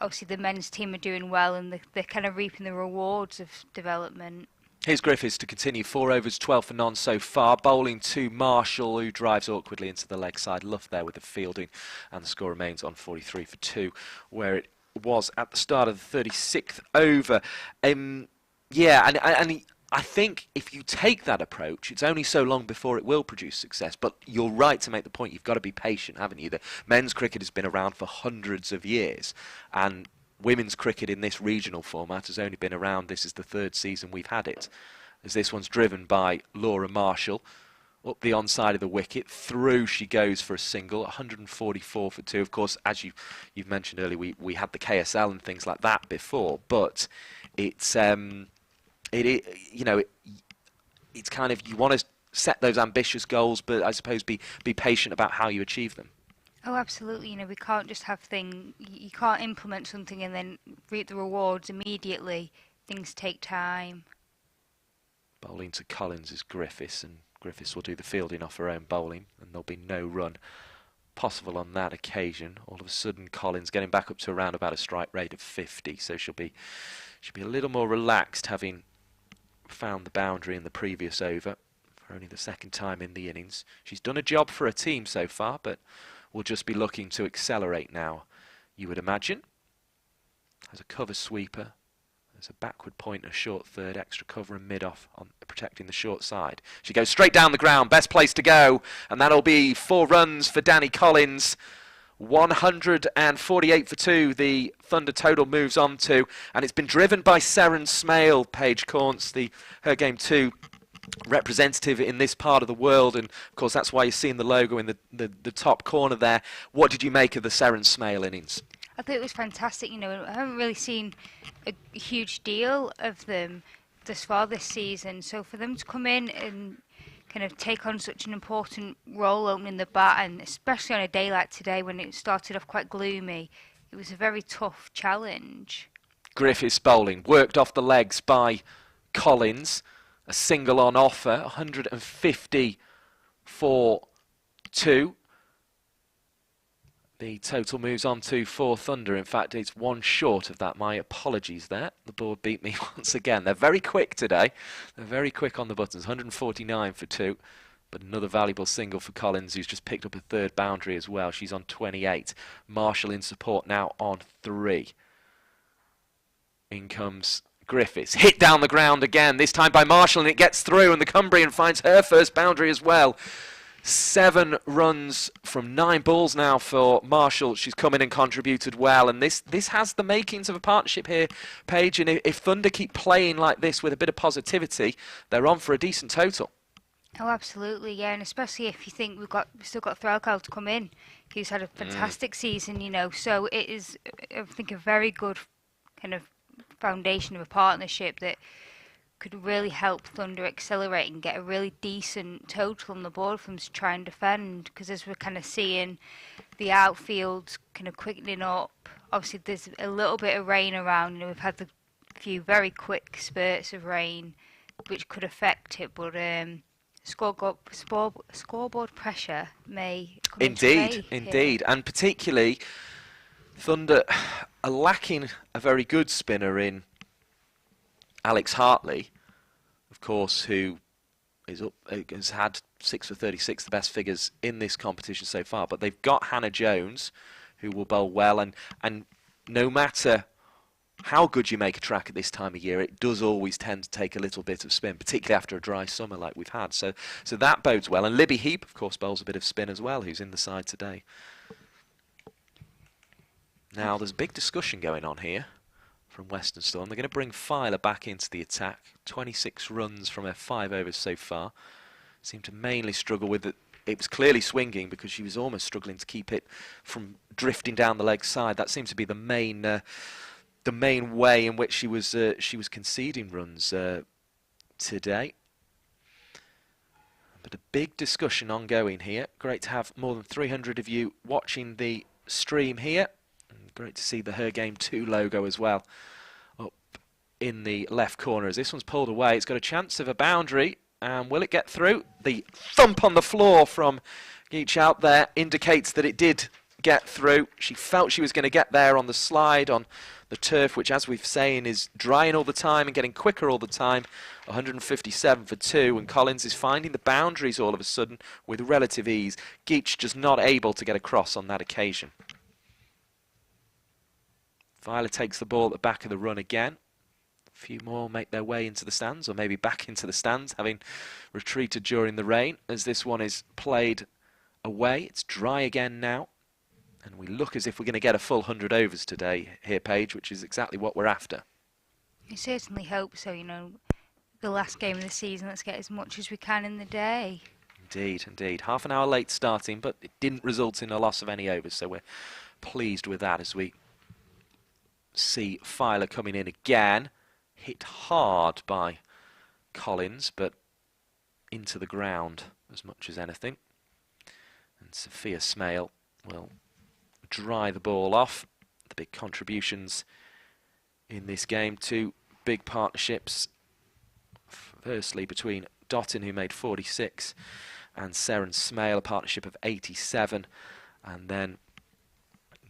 obviously the men's team are doing well and they're kind of reaping the rewards of development. Here's Griffiths to continue. 4 overs, 12 for none so far. Bowling to Marshall, who drives awkwardly into the leg side. Luff there with the fielding, and the score remains on 43 for 2, where it was at the start of the 36th over. Yeah, and I think if you take that approach, it's only so long before it will produce success. But you're right to make the point. You've got to be patient, haven't you? The men's cricket has been around for hundreds of years, and women's cricket in this regional format has only been around. This is the 3rd season we've had it, as this one's driven by Laura Marshall up the onside of the wicket. Through she goes for a single, 144 for 2. Of course, as you've mentioned earlier, we had the KSL and things like that before, but it's it's kind of, you want to set those ambitious goals, but I suppose be patient about how you achieve them. Oh, absolutely. We can't just have you can't implement something and then reap the rewards immediately. Things take time. Bowling to Collins is Griffiths, and Griffiths will do the fielding off her own bowling, and there'll be no run possible on that occasion. All of a sudden, Collins getting back up to around about a strike rate of 50, so she'll be a little more relaxed, having found the boundary in the previous over for only the 2nd time in the innings. She's done a job for her team so far, but will just be looking to accelerate now, you would imagine. Has a cover sweeper. There's a backward point, a short third, extra cover and mid-off on protecting the short side. She goes straight down the ground, best place to go, and that'll be 4 runs for Danny Collins. 148 for 2, the Thunder total moves on to, and it's been driven by Seren Smale, Paige Caunce, her game 2 representative in this part of the world, and of course that's why you're seeing the logo in the top corner there. What did you make of the Seren Smale innings? I thought it was fantastic. I haven't really seen a huge deal of them thus far this season, so for them to come in and kind of take on such an important role opening the bat, and especially on a day like today when it started off quite gloomy, it was a very tough challenge. Griffiths bowling, worked off the legs by Collins. A single on offer, 150 for 2. The total moves on to 4 Thunder. In fact, it's 1 short of that. My apologies there. The board beat me once again. They're very quick today. They're very quick on the buttons. 149 for 2. But another valuable single for Collins, who's just picked up a 3rd boundary as well. She's on 28. Marshall in support now on 3. In comes Griffiths, hit down the ground again, this time by Marshall, and it gets through, and the Cumbrian finds her first boundary as well. 7 runs from 9 balls now for Marshall. She's come in and contributed well, and this has the makings of a partnership here, Paige, and if Thunder keep playing like this with a bit of positivity, they're on for a decent total. Oh, absolutely, yeah, and especially if you think we've still got Threlkeld to come in, who's had a fantastic season, so it is, I think, a very good kind of foundation of a partnership that could really help Thunder accelerate and get a really decent total on the board from to try and defend, because as we're kind of seeing the outfield kind of quickening up, obviously there's a little bit of rain around, we've had a few very quick spurts of rain which could affect it, but scoreboard pressure may come into play indeed, and particularly Thunder are lacking a very good spinner in Alex Hartley, of course, who has had 6 for 36, the best figures in this competition so far. But they've got Hannah Jones, who will bowl well, and no matter how good you make a track at this time of year, it does always tend to take a little bit of spin, particularly after a dry summer like we've had. So that bodes well. And Libby Heap, of course, bowls a bit of spin as well, who's in the side today. Now, there's a big discussion going on here from Western Storm. They're going to bring Filer back into the attack. 26 runs from her 5 overs so far. Seemed to mainly struggle with it. It was clearly swinging because she was almost struggling to keep it from drifting down the leg side. That seemed to be the main way in which she was conceding runs today. But a big discussion ongoing here. Great to have more than 300 of you watching the stream here. Great to see the Her Game 2 logo as well up in the left corner. As this one's pulled away, it's got a chance of a boundary. And will it get through? The thump on the floor from Geach out there indicates that it did get through. She felt she was going to get there on the slide on the turf, which, as we've saying, is drying all the time and getting quicker all the time. 157 for 2, and Collins is finding the boundaries all of a sudden with relative ease. Geach just not able to get across on that occasion. Viola takes the ball at the back of the run again. A few more make their way into the stands, or maybe back into the stands, having retreated during the rain, as this one is played away. It's dry again now, and we look as if we're going to get a full 100 overs today here, Paige, which is exactly what we're after. I certainly hope so, the last game of the season, let's get as much as we can in the day. Indeed, indeed. Half an hour late starting, but it didn't result in a loss of any overs, so we're pleased with that as we see Filer coming in again. Hit hard by Collins, but into the ground as much as anything. And Sophia Smale will dry the ball off. The big contributions in this game, two big partnerships. Firstly, between Dottin, who made 46, and Seren Smale, a partnership of 87. And then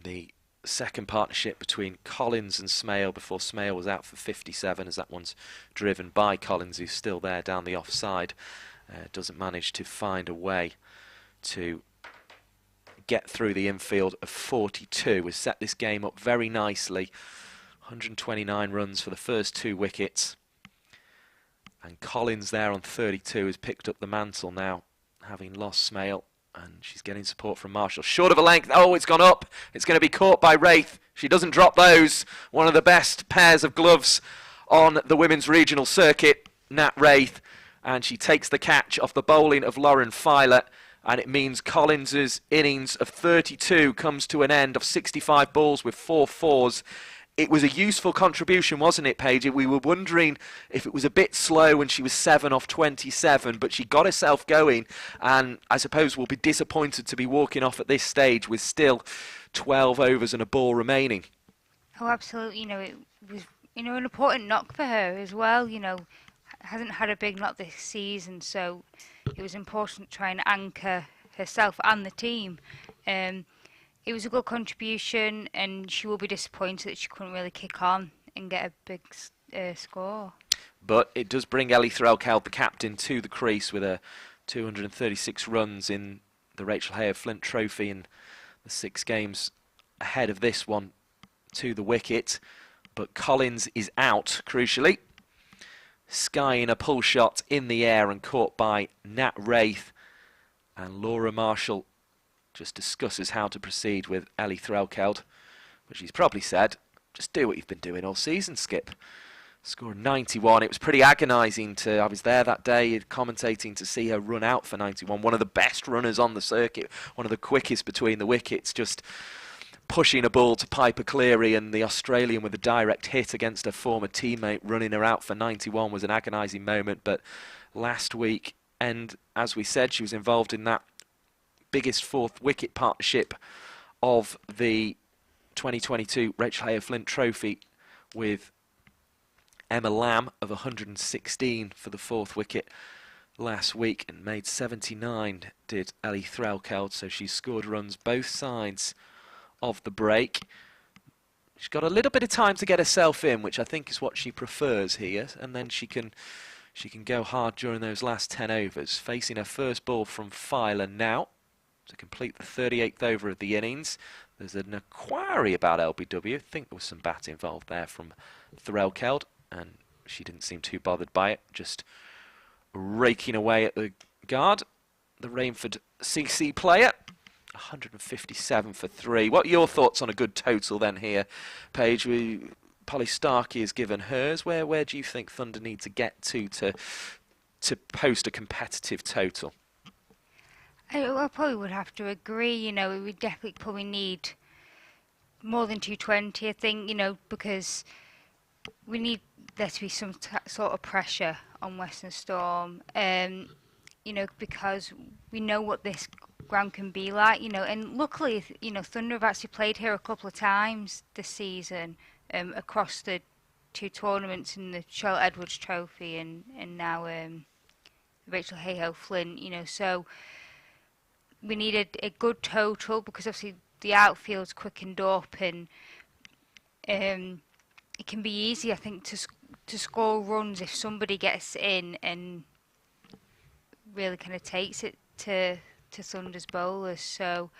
the second partnership between Collins and Smale before Smale was out for 57, as that one's driven by Collins, who's still there down the offside. Doesn't manage to find a way to get through the infield of 42. Has set this game up very nicely. 129 runs for the first 2 wickets. And Collins there on 32 has picked up the mantle now, having lost Smale. And she's getting support from Marshall. Short of a length. Oh, it's gone up. It's going to be caught by Wraith. She doesn't drop those. One of the best pairs of gloves on the women's regional circuit, Nat Wraith. And she takes the catch off the bowling of Lauren Filer. And it means Collins's innings of 32 comes to an end of 65 balls with 4 fours. It was a useful contribution, wasn't it, Paige? We were wondering if it was a bit slow when she was 7 off 27, but she got herself going, and I suppose we'll be disappointed to be walking off at this stage with still 12 overs and a ball remaining. Oh, absolutely. It was, an important knock for her as well. Hasn't had a big knock this season, so it was important to try and anchor herself and the team. It was a good contribution, and she will be disappointed that she couldn't really kick on and get a big score. But it does bring Ellie Threlkeld, the captain, to the crease with her 236 runs in the Rachael Heyhoe Flint Trophy in the 6 games ahead of this one to the wicket. But Collins is out, crucially. Skying a pull shot in the air and caught by Nat Wraith. And Laura Marshall just discusses how to proceed with Ellie Threlkeld, but she's probably said, just do what you've been doing all season, Skip. Scored 91. It was pretty agonising I was there that day commentating to see her run out for 91. One of the best runners on the circuit, one of the quickest between the wickets, just pushing a ball to Piper Cleary, and the Australian with a direct hit against her former teammate running her out for 91 was an agonising moment. But last week, and as we said, she was involved in that biggest 4th wicket partnership of the 2022 Rachael Heyhoe Flint Trophy, with Emma Lamb of 116 for the 4th wicket last week, and made 79 did Ellie Threlkeld, so she scored runs both sides of the break. She's got a little bit of time to get herself in, which I think is what she prefers here, and then she can go hard during those last 10 overs. Facing her first ball from Filer now to complete the 38th over of the innings. There's an inquiry about LBW. I think there was some bat involved there from Threlkeld, and she didn't seem too bothered by it, just raking away at the guard. The Rainford CC player, 157 for 3. What are your thoughts on a good total then here, Paige? Polly Starkey has given hers. Where do you think Thunder need to get to post a competitive total? I probably would have to agree. We would definitely probably need more than 220, I think, because we need there to be some sort of pressure on Western Storm, because we know what this ground can be like, and luckily, Thunder have actually played here a couple of times this season, across the 2 tournaments in the Charlotte Edwards Trophy and now Rachael Heyhoe Flint, so we needed a good total, because obviously the outfield's quickened up, and it can be easy, I think, to score runs if somebody gets in and really kind of takes it to Thunder's bowlers. So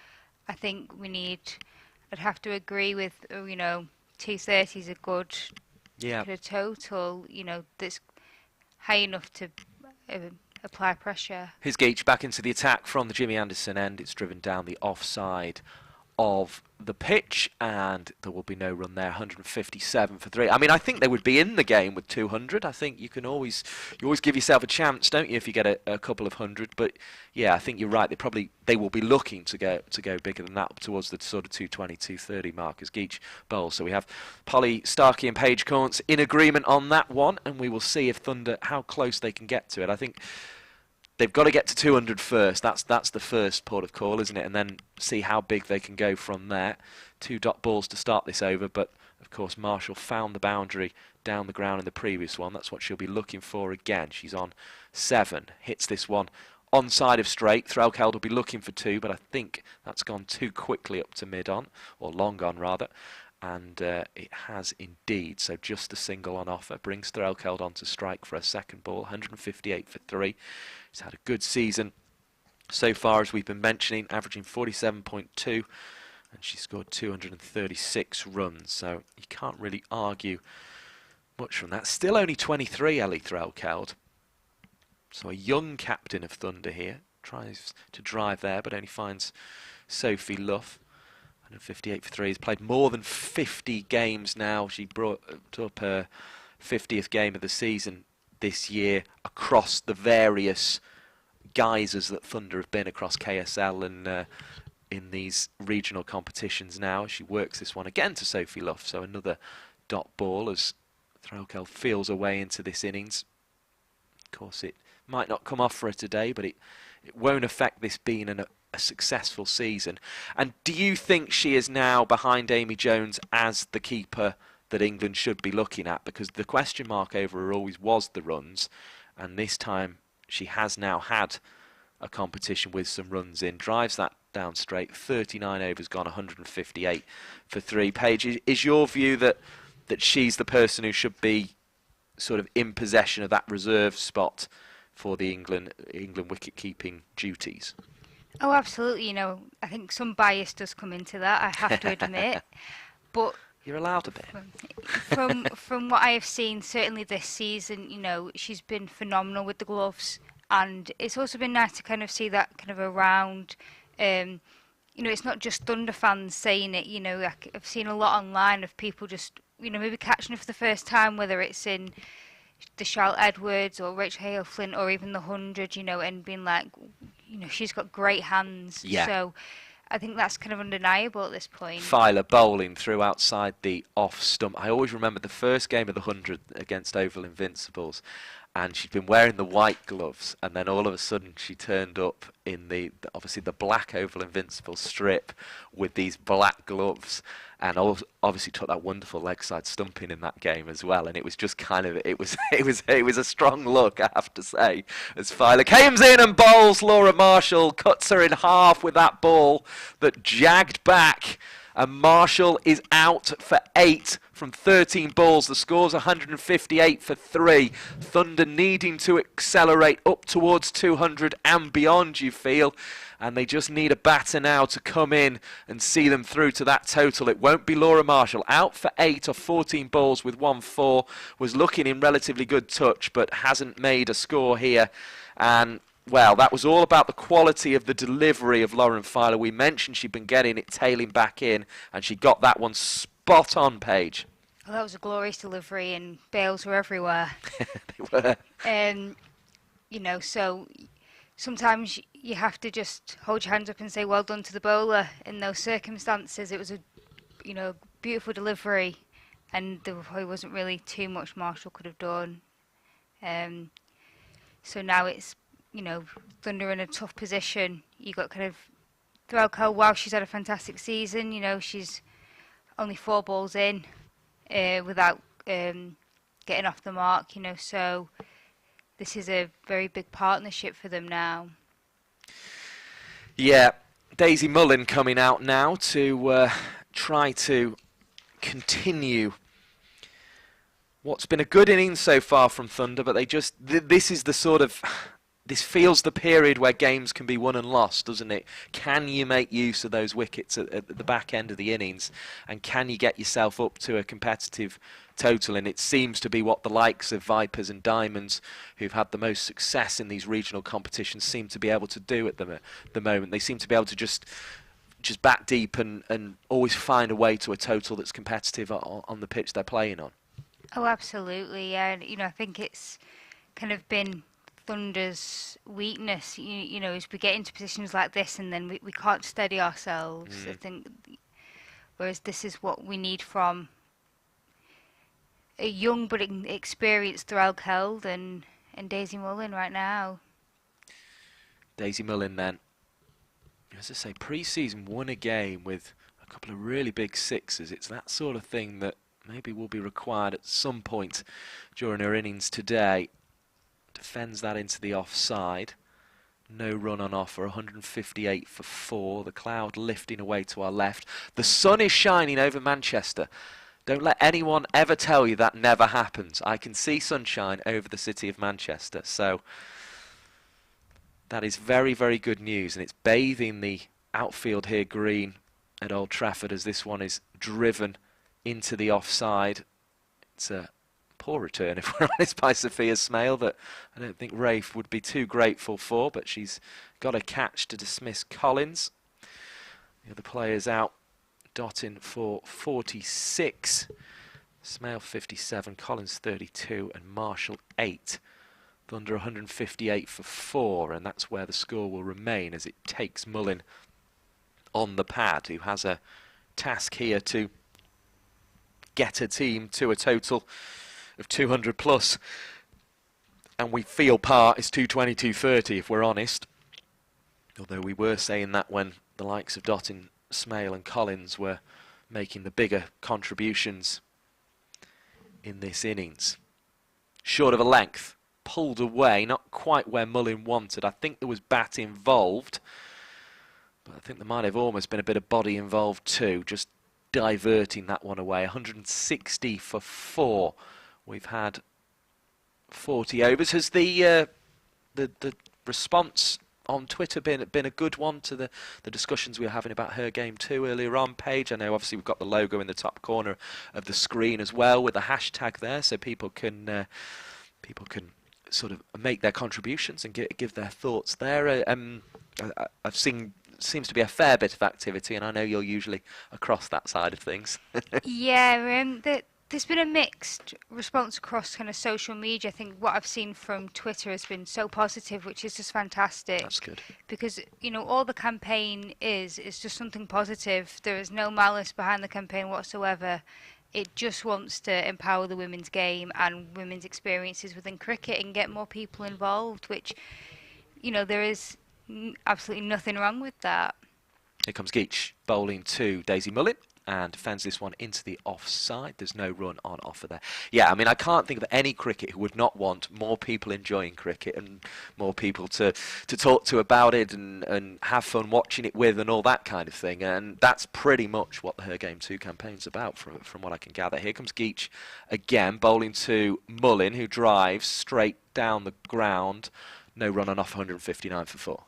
I think I'd have to agree with 230 is a good kind of total. That's high enough to apply pressure. Here's Geach back into the attack from the Jimmy Anderson end. It's driven down the offside of the pitch, and there will be no run there. 157 for 3. I mean, I think they would be in the game with 200. I think you always give yourself a chance, don't you, if you get a couple of hundred. But yeah, I think you're right. They will be looking to go bigger than that, up towards the sort of 220, 230 mark as Geach bowls. So we have Polly, Starkey, and Paige Corns in agreement on that one, and we will see if Thunder, how close they can get to it. I think they've got to get to 200 first. That's the first port of call, isn't it? And then see how big they can go from there. 2 dot balls to start this over, but of course Marshall found the boundary down the ground in the previous one. That's what she'll be looking for again. She's on 7. Hits this one onside of straight. Threlkeld will be looking for 2, but I think that's gone too quickly up to mid-on, or long on rather. And it has indeed, so just a single on offer brings Threlkeld on to strike for a second ball. 158 for 3. He's had a good season so far, as we've been mentioning, averaging 47.2, and she scored 236 runs, so you can't really argue much from that. Still only 23, Ellie Threlkeld, so a young captain of Thunder here. Tries to drive there, but only finds Sophie Luff. 158 for 3. Has played more than 50 games now. She brought up her 50th game of the season this year across the various guises that Thunder have been across KSL and in these regional competitions now. She works this one again to Sophie Luff, so another dot ball as Threlkeld feels her way into this innings. Of course, it might not come off for her today, but it won't affect this being a successful season. And do you think she is now behind Amy Jones as the keeper that England should be looking at? Because the question mark over her always was the runs, and this time she has now had a competition with some runs in. Drives that down straight. 39 overs gone, 158 for 3. Paige, is your view that she's the person who should be sort of in possession of that reserve spot for the England wicket-keeping duties? Oh, absolutely. I think some bias does come into that, I have to admit. But you're allowed a bit. From what I have seen, certainly this season, she's been phenomenal with the gloves, and it's also been nice to kind of see that kind of around. It's not just Thunder fans saying it. I've seen a lot online of people just, maybe catching it for the first time, whether it's in the Charlotte Edwards or Rachael Heyhoe Flint or even the 100, and being like, she's got great hands. Yeah. So I think that's kind of undeniable at this point. Filer bowling through outside the off stump. I always remember the first game of the 100 against Oval Invincibles, and she'd been wearing the white gloves, and then all of a sudden she turned up in obviously the black Oval Invincible strip with these black gloves, and obviously took that wonderful leg side stumping in that game as well. And it was just kind of it was a strong look, I have to say, as Filer comes in and bowls Laura Marshall, cuts her in half with that ball that jagged back. And Marshall is out for 8 from 13 balls. The score's 158 for 3. Thunder needing to accelerate up towards 200 and beyond, you feel. And they just need a batter now to come in and see them through to that total. It won't be Laura Marshall. Out for 8 of 14 balls with 1-4. Was looking in relatively good touch, but hasn't made a score here. And well, that was all about the quality of the delivery of Lauren Filer. We mentioned she'd been getting it tailing back in, and she got that one spot on, Paige. Well, that was a glorious delivery, and bails were everywhere. They were. So sometimes you have to just hold your hands up and say well done to the bowler in those circumstances. It was a beautiful delivery, and there probably wasn't really too much Marshall could have done. So now it's Thunder in a tough position. You got kind of Threlkeld. Wow, she's had a fantastic season. She's only 4 balls in without getting off the mark. So this is a very big partnership for them now. Yeah, Daisy Mullin coming out now to try to continue what's been a good innings so far from Thunder, but they just this is the sort of this feels the period where games can be won and lost, doesn't it? Can you make use of those wickets at the back end of the innings, and can you get yourself up to a competitive total? And it seems to be what the likes of Vipers and Diamonds, who've had the most success in these regional competitions, seem to be able to do at the moment. They seem to be able to just bat deep and always find a way to a total that's competitive on the pitch they're playing on. Oh, absolutely. Yeah, I think it's kind of been Thunder's weakness. You know, as we get into positions like this, and then we can't steady ourselves. I think, whereas this is what we need from a young but experienced Rachael Held and Daisy Mullin right now. Daisy Mullin then, as I say, pre-season won a game with a couple of really big sixes. It's that sort of thing that maybe will be required at some point during her innings today. Defends that into the offside. No run on offer, 158 for 4. The cloud lifting away to our left. The sun is shining over Manchester. Don't let anyone ever tell you that never happens. I can see sunshine over the city of Manchester. So that is very, very good news. And it's bathing the outfield here green at Old Trafford as this one is driven into the offside. It's a poor return, if we're honest, by Sophia Smale that I don't think Rafe would be too grateful for, but she's got a catch to dismiss Collins. The other players out. Dottin for 46, Smale 57, Collins 32, and Marshall 8. Thunder 158 for 4, and that's where the score will remain as it takes Mullin on the pad, who has a task here to get a team to a total of 200 plus, and we feel par is 220, 230 if we're honest, although we were saying that when the likes of Dottin, Smale and Collins were making the bigger contributions in this innings. Short of a length, pulled away, not quite where Mullin wanted. I think there was bat involved, but I think there might have almost been a bit of body involved too, just diverting that one away. 160 for 4. We've had 40 overs. Has the response on Twitter been a good one to the discussions we were having about her game too earlier on, Paige? I know obviously we've got the logo in the top corner of the screen as well with the hashtag there, so people can sort of make their contributions and give their thoughts there. I've seen seems to be a fair bit of activity, and I know you're usually across that side of things. Yeah, there's been a mixed response across kind of social media. I think what I've seen from Twitter has been so positive, which is just fantastic. That's good. Because, all the campaign is just something positive. There is no malice behind the campaign whatsoever. It just wants to empower the women's game and women's experiences within cricket and get more people involved, which, there is absolutely nothing wrong with that. Here comes Geach bowling to Daisy Mullin and defends this one into the offside. There's no run on offer there. Yeah, I mean, I can't think of any cricket who would not want more people enjoying cricket and more people to talk to about it and have fun watching it with and all that kind of thing. And that's pretty much what the Her Game 2 campaign's about from what I can gather. Here comes Geach again, bowling to Mullin, who drives straight down the ground. No run on offer, 159 for 4.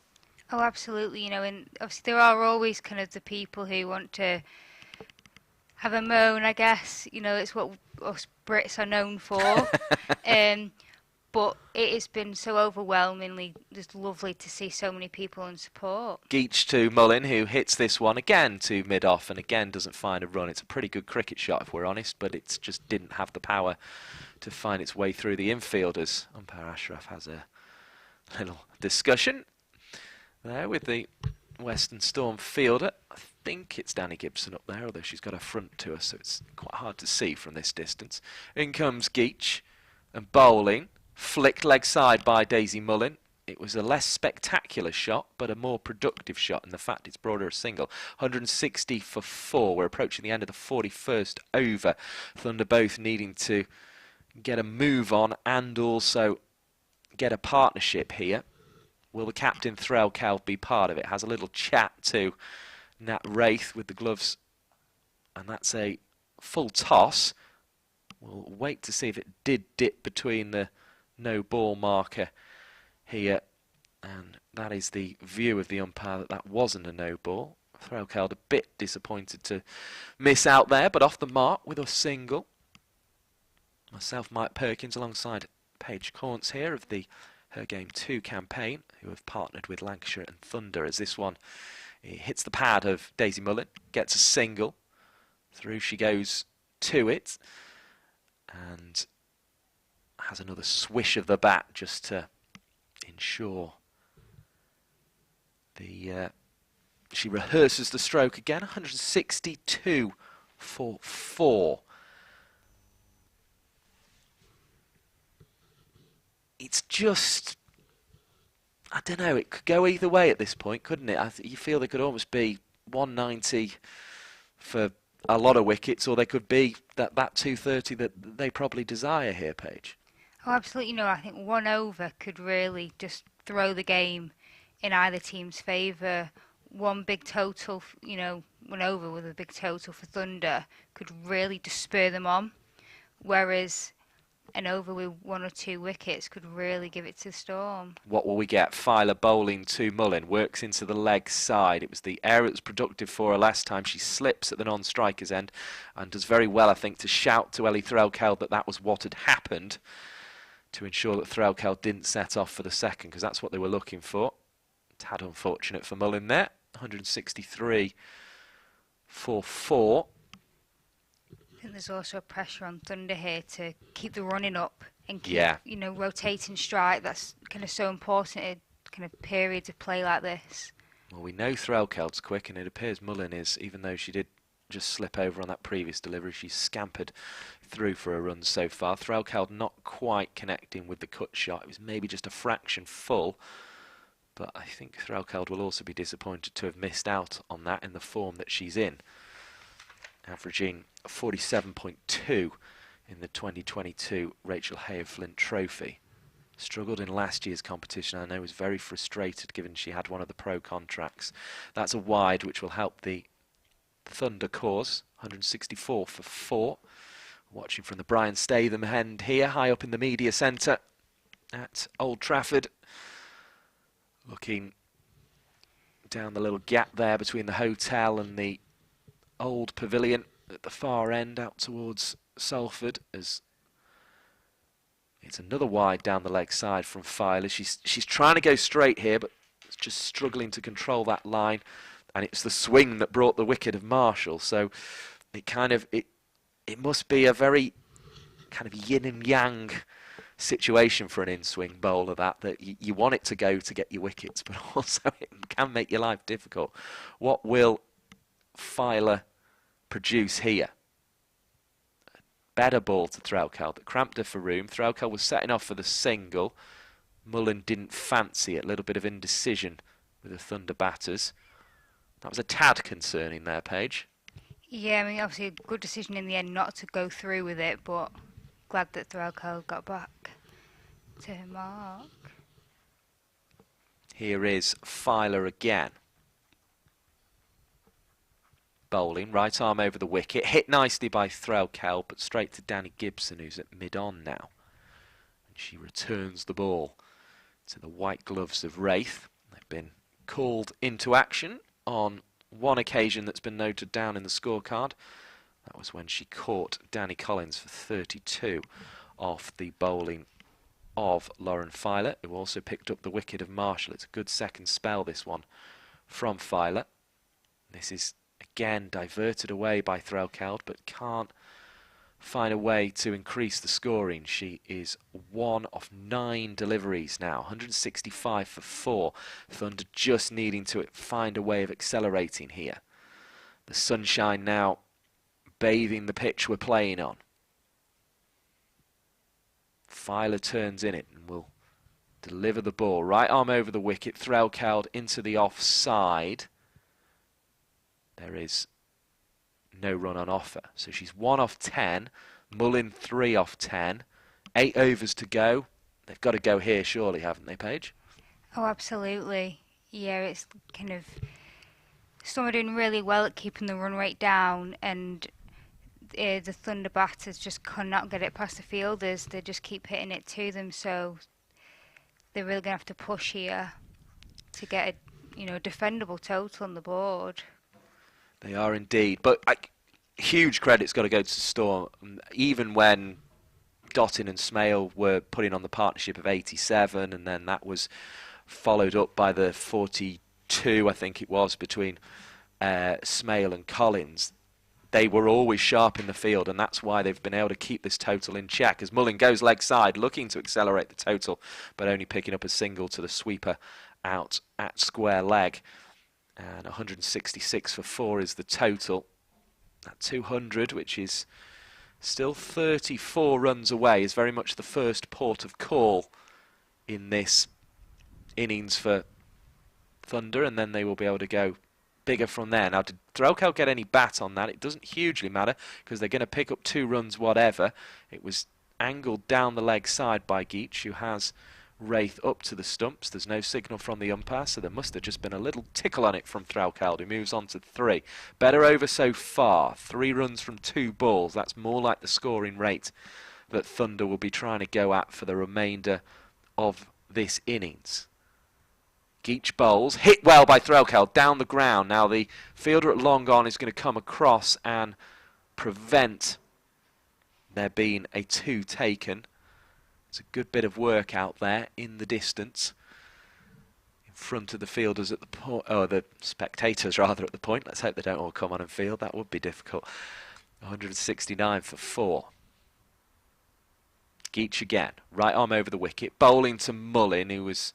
Oh, absolutely. And obviously there are always kind of the people who want to have a moan, I guess. It's what us Brits are known for. But it has been so overwhelmingly just lovely to see so many people in support. Geach to Mullin, who hits this one again to mid-off and again doesn't find a run. It's a pretty good cricket shot, if we're honest, but it just didn't have the power to find its way through the infielders. Umpire Ashraf has a little discussion there with the Western Storm fielder. I think it's Danny Gibson up there, although she's got her front to her, so it's quite hard to see from this distance. In comes Geach and bowling, flicked leg side by Daisy Mullin. It was a less spectacular shot, but a more productive shot, and the fact it's brought her a single. 160 for 4. We're approaching the end of the 41st over. Thunder both needing to get a move on and also get a partnership here. Will the captain Threlkeld be part of it? Has a little chat to Nat Wraith with the gloves, and that's a full toss. We'll wait to see if it did dip between the no ball marker here, and that is the view of the umpire that wasn't a no ball. Threlkeld a bit disappointed to miss out there, but off the mark with a single. Myself, Mike Perkins, alongside Paige Corns here of the Her Game 2 campaign, who have partnered with Lancashire and Thunder, as this one hits the pad of Daisy Mullin, gets a single. Through she goes to it, and has another swish of the bat just to ensure the... she rehearses the stroke again, 162 for 4. It's just, I don't know, it could go either way at this point, couldn't it? You feel there could almost be 190 for a lot of wickets, or they could be that 230 that they probably desire here, Paige. Oh, absolutely. I think 1 over could really just throw the game in either team's favour. One big total, 1 over with a big total for Thunder could really just spur them on, whereas an over with 1 or 2 wickets could really give it to Storm. What will we get? Filer bowling to Mullin, works into the leg side. It was the area that was productive for her last time. She slips at the non-striker's end and does very well, I think, to shout to Ellie Threlkeld that that was what had happened, to ensure that Threlkeld didn't set off for the second, because that's what they were looking for. Tad unfortunate for Mullin there. 163 for 4. I think there's also a pressure on Thunder here to keep the running up and keep, rotating strike. That's kind of so important in kind of periods of play like this. Well, we know Threlkeld's quick, and it appears Mullin is, even though she did just slip over on that previous delivery. She's scampered through for a run so far. Threlkeld not quite connecting with the cut shot. It was maybe just a fraction full, but I think Threlkeld will also be disappointed to have missed out on that in the form that she's in. Averaging 47.2 in the 2022 Rachael Heyhoe Flint Trophy. Struggled in last year's competition. I know was very frustrated given she had one of the pro contracts. That's a wide which will help the Thunder cause. 164 for 4. Watching from the Brian Statham end here, high up in the media centre at Old Trafford. Looking down the little gap there between the hotel and the old pavilion at the far end out towards Salford, as it's another wide down the leg side from Filer. She's trying to go straight here, but it's just struggling to control that line, and it's the swing that brought the wicket of Marshall. So it must be a very kind of yin and yang situation for an in-swing bowler, that you want it to go to get your wickets, but also it can make your life difficult. What will Filer produce here? A better ball to Threlkeld that cramped her for room. Threlkeld was setting off for the single. Mullin didn't fancy it. A little bit of indecision with the Thunder batters. That was a tad concerning there, Paige. Yeah, I mean, obviously a good decision in the end not to go through with it, but glad that Threlkeld got back to her mark. Here is Filer again. Bowling, right arm over the wicket, hit nicely by Threlkeld, but straight to Danny Gibson, who's at mid-on now. And she returns the ball to the white gloves of Wraith. They've been called into action on one occasion that's been noted down in the scorecard. That was when she caught Danny Collins for 32 off the bowling of Lauren Filer, who also picked up the wicket of Marshall. It's a good second spell, this one, from Filer. This is again diverted away by Threlkeld, but can't find a way to increase the scoring. She is 1 of 9 deliveries now, 165 for 4. Thunder just needing to find a way of accelerating here. The sunshine now bathing the pitch we're playing on. Filer turns in it and will deliver the ball. Right arm over the wicket, Threlkeld into the offside. There is no run on offer. So she's 1 off 10. Mullin 3 off 10. 8 overs to go. They've got to go here surely, haven't they, Paige? Oh, absolutely. Yeah, it's kind of Storm are doing really well at keeping the run rate down, and the Thunder batters just cannot get it past the fielders. They just keep hitting it to them, so they're really going to have to push here to get a defendable total on the board. They are indeed, but huge credit's got to go to Storm. Even when Dottin and Smale were putting on the partnership of 87, and then that was followed up by the 42, I think it was, between Smale and Collins. They were always sharp in the field, and that's why they've been able to keep this total in check. As Mullin goes leg side, looking to accelerate the total, but only picking up a single to the sweeper out at square leg. And 166 for 4 is the total. At 200, which is still 34 runs away, is very much the first port of call in this innings for Thunder, and then they will be able to go bigger from there. Now, did Threlkeld get any bat on that? It doesn't hugely matter because they're going to pick up 2 runs whatever. It was angled down the leg side by Geach, who has Wraith up to the stumps. There's no signal from the umpire, so there must have just been a little tickle on it from Threlkeld, who moves on to 3. Better over so far. 3 runs from 2 balls. That's more like the scoring rate that Thunder will be trying to go at for the remainder of this innings. Geach bowls, hit well by Threlkeld, down the ground. Now the fielder at long on is going to come across and prevent there being a 2 taken. It's a good bit of work out there in the distance, in front of the fielders at the point, oh, the spectators rather at the point. Let's hope they don't all come on and field. That would be difficult. 169 for 4. Geach again, right arm over the wicket, bowling to Mullin, who was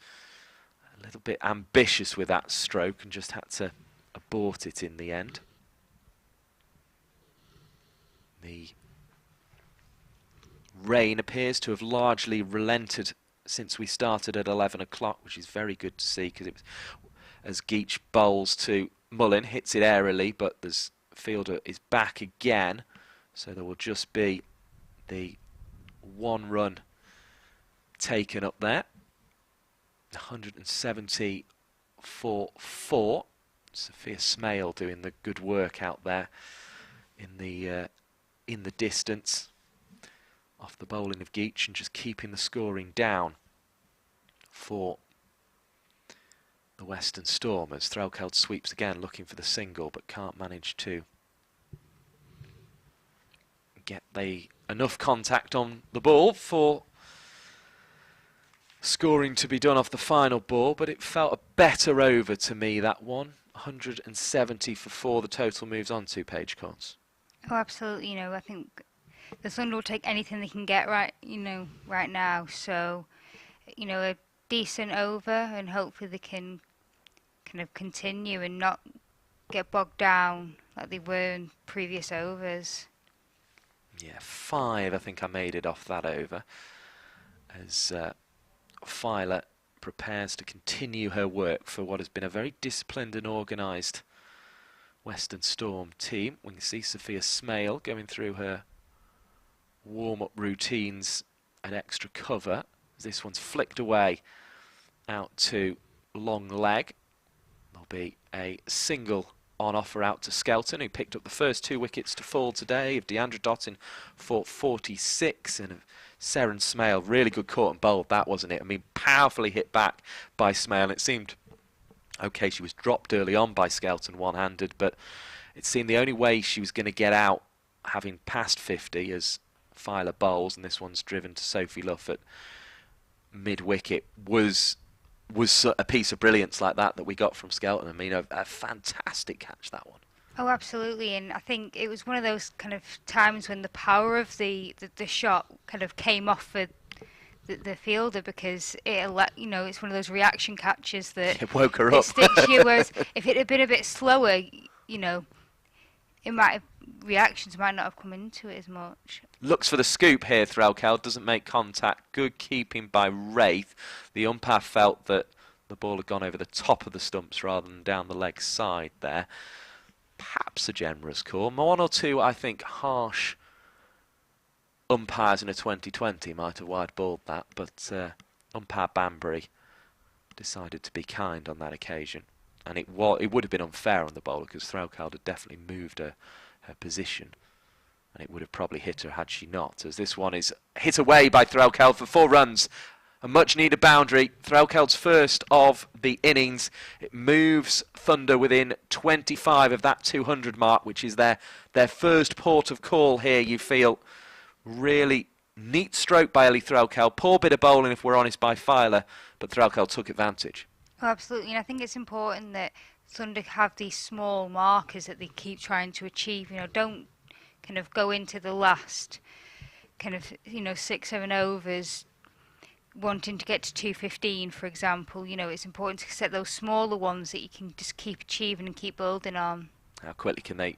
a little bit ambitious with that stroke and just had to abort it in the end. The rain appears to have largely relented since we started at 11 o'clock, which is very good to see, because it was, as Geach bowls to Mullin, hits it airily, but the fielder is back again, so there will just be the 1 run taken up there. 170 for 4. Sophia Smale doing the good work out there in the distance, off the bowling of Geach, and just keeping the scoring down for the Western Storm, as Threlkeld sweeps again, looking for the single, but can't manage to get enough contact on the ball for scoring to be done off the final ball. But it felt a better over to me, that one. 170 for 4, the total moves on to Paige Courts. Oh, absolutely. I think the Thunder will take anything they can get right now. So, a decent over, and hopefully they can kind of continue and not get bogged down like they were in previous overs. Yeah, 5, I think I made it off that over, as Filer prepares to continue her work for what has been a very disciplined and organised Western Storm team. We can see Sophia Smale going through her warm-up routines at extra cover. This one's flicked away out to long leg. There'll be a single on offer out to Skelton, who picked up the first 2 wickets to fall today, of Deandra Dottin for 46, and of Seren Smale. Really good caught and bowled, that, wasn't it? I mean, powerfully hit back by Smale. It seemed okay, she was dropped early on by Skelton one-handed, but it seemed the only way she was going to get out, having passed 50 as Filer bowls, and this one's driven to Sophie Luff at mid-wicket, was a piece of brilliance like that we got from Skelton. I mean, a fantastic catch, that one. Oh, absolutely, and I think it was one of those kind of times when the power of the shot kind of came off for the fielder, because it's one of those reaction catches that it woke her up. Sticks you, whereas if it had been a bit slower, reactions might not have come into it as much. Looks for the scoop here, Threlkeld, doesn't make contact. Good keeping by Wraith. The umpire felt that the ball had gone over the top of the stumps rather than down the leg side there. Perhaps a generous call. 1 or 2, I think, harsh umpires in a 2020 might have wide balled that, but umpire Banbury decided to be kind on that occasion. And it would have been unfair on the bowler because Threlkeld had definitely moved her position. And it would have probably hit her had she not, as this one is hit away by Threlkeld for 4 runs. A much needed boundary. Threlkeld's first of the innings. It moves Thunder within 25 of that 200 mark, which is their first port of call here, you feel. Really neat stroke by Ellie Threlkeld. Poor bit of bowling, if we're honest, by Filer, but Threlkeld took advantage. Oh, absolutely, and I think it's important that Thunder have these small markers that they keep trying to achieve. Don't kind of go into the last kind of 6-7 overs wanting to get to 215, for example. It's important to set those smaller ones that you can just keep achieving and keep building on. How quickly can they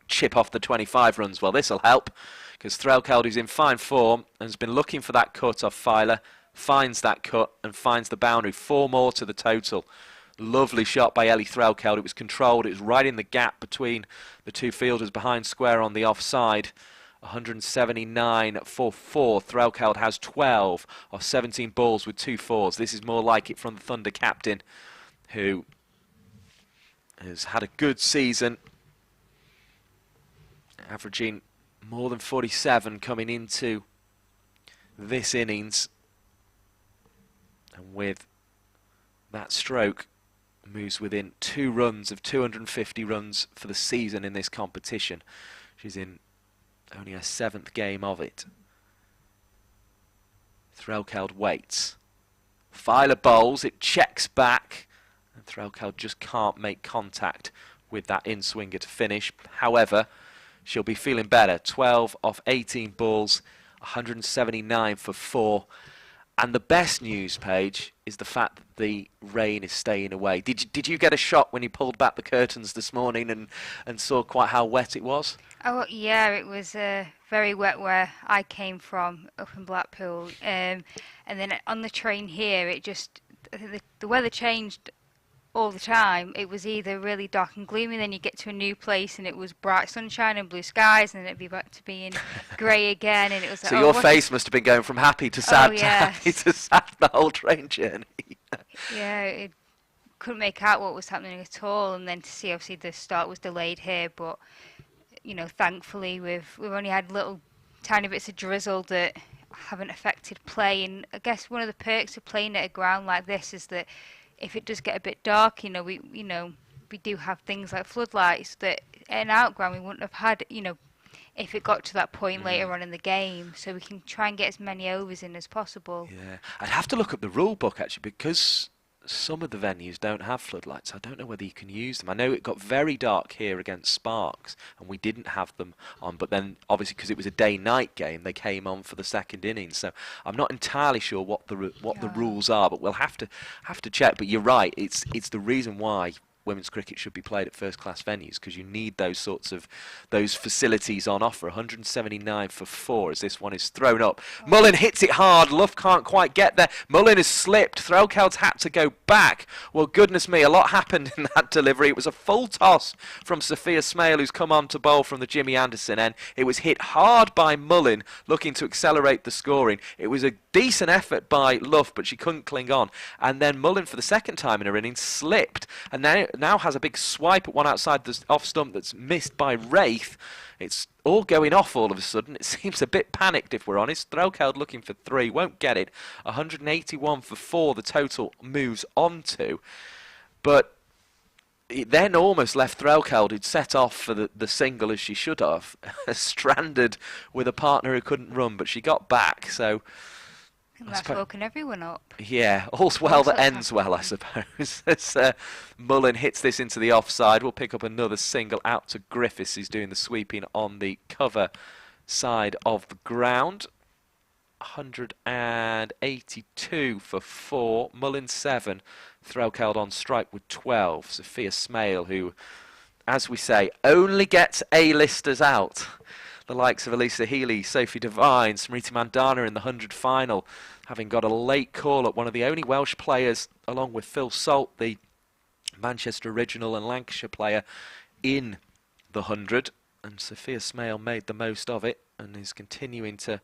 chip off the 25 runs? Well, this will help, because Threlkeld, who's in fine form and has been looking for that cut off Filer, finds that cut and finds the boundary. 4 more to the total. Lovely shot by Ellie Threlkeld. It was controlled. It was right in the gap between the 2 fielders behind square on the offside. 179 for 4. Threlkeld has 12 of 17 balls with 2 fours. This is more like it from the Thunder captain, who has had a good season, averaging more than 47 coming into this innings. And with that stroke, moves within 2 runs of 250 runs for the season in this competition. She's in only her 7th game of it. Threlkeld waits. Filer bowls, it checks back, and Threlkeld just can't make contact with that in-swinger to finish. However, she'll be feeling better. 12 off 18 balls, 179 for 4. And the best news, Paige, is the fact that the rain is staying away. Did you get a shock when you pulled back the curtains this morning and saw quite how wet it was? Oh yeah, it was very wet where I came from, up in Blackpool. And then on the train here, the weather changed all the time. It was either really dark and gloomy, then you get to a new place and it was bright sunshine and blue skies, and it'd be back to being grey again, and it was like, so your face must have been going from happy to sad, to happy to sad the whole train journey. Yeah, it couldn't make out what was happening at all, and then to see obviously the start was delayed here, but thankfully we've only had little tiny bits of drizzle that haven't affected play. And I guess one of the perks of playing at a ground like this is that if it does get a bit dark, we do have things like floodlights that at an outground we wouldn't have had, if it got to that point later on in the game. So we can try and get as many overs in as possible. Yeah, I'd have to look up the rule book actually, because some of the venues don't have floodlights. I don't know whether you can use them. I know it got very dark here against Sparks and we didn't have them on, but then obviously because it was a day-night game, they came on for the second innings. So I'm not entirely sure what the rules are, but we'll have to check. But you're right, it's the reason why women's cricket should be played at first-class venues, because you need those facilities on offer. 179 for 4 as this one is thrown up. Mullin hits it hard. Luff can't quite get there. Mullin has slipped. Threlkeld's had to go back. Well, goodness me, a lot happened in that delivery. It was a full toss from Sophia Smale, who's come on to bowl from the Jimmy Anderson end. It was hit hard by Mullin, looking to accelerate the scoring. It was a decent effort by Luff, but she couldn't cling on. And then Mullin, for the second time in her innings, slipped, and now has a big swipe at one outside the off stump that's missed by Wraith. It's all going off all of a sudden. It seems a bit panicked, if we're honest. Threlkeld looking for 3, won't get it. 181 for 4 the total moves on to. But it then almost left Threlkeld, who'd set off for the single as she should have, stranded with a partner who couldn't run, but she got back. So And that's woken everyone up. Yeah, all's well that ends well, I suppose. As Mullin hits this into the offside, we'll pick up another single out to Griffiths, who's doing the sweeping on the cover side of the ground. 182 for 4, Mullin 7, Threlkeld on strike with 12. Sophia Smale, who, as we say, only gets A-listers out. The likes of Elisa Healy, Sophie Devine, Smriti Mandana in the 100 final, having got a late call at one of the only Welsh players, along with Phil Salt, the Manchester original and Lancashire player, in the 100. And Sophia Smale made the most of it and is continuing to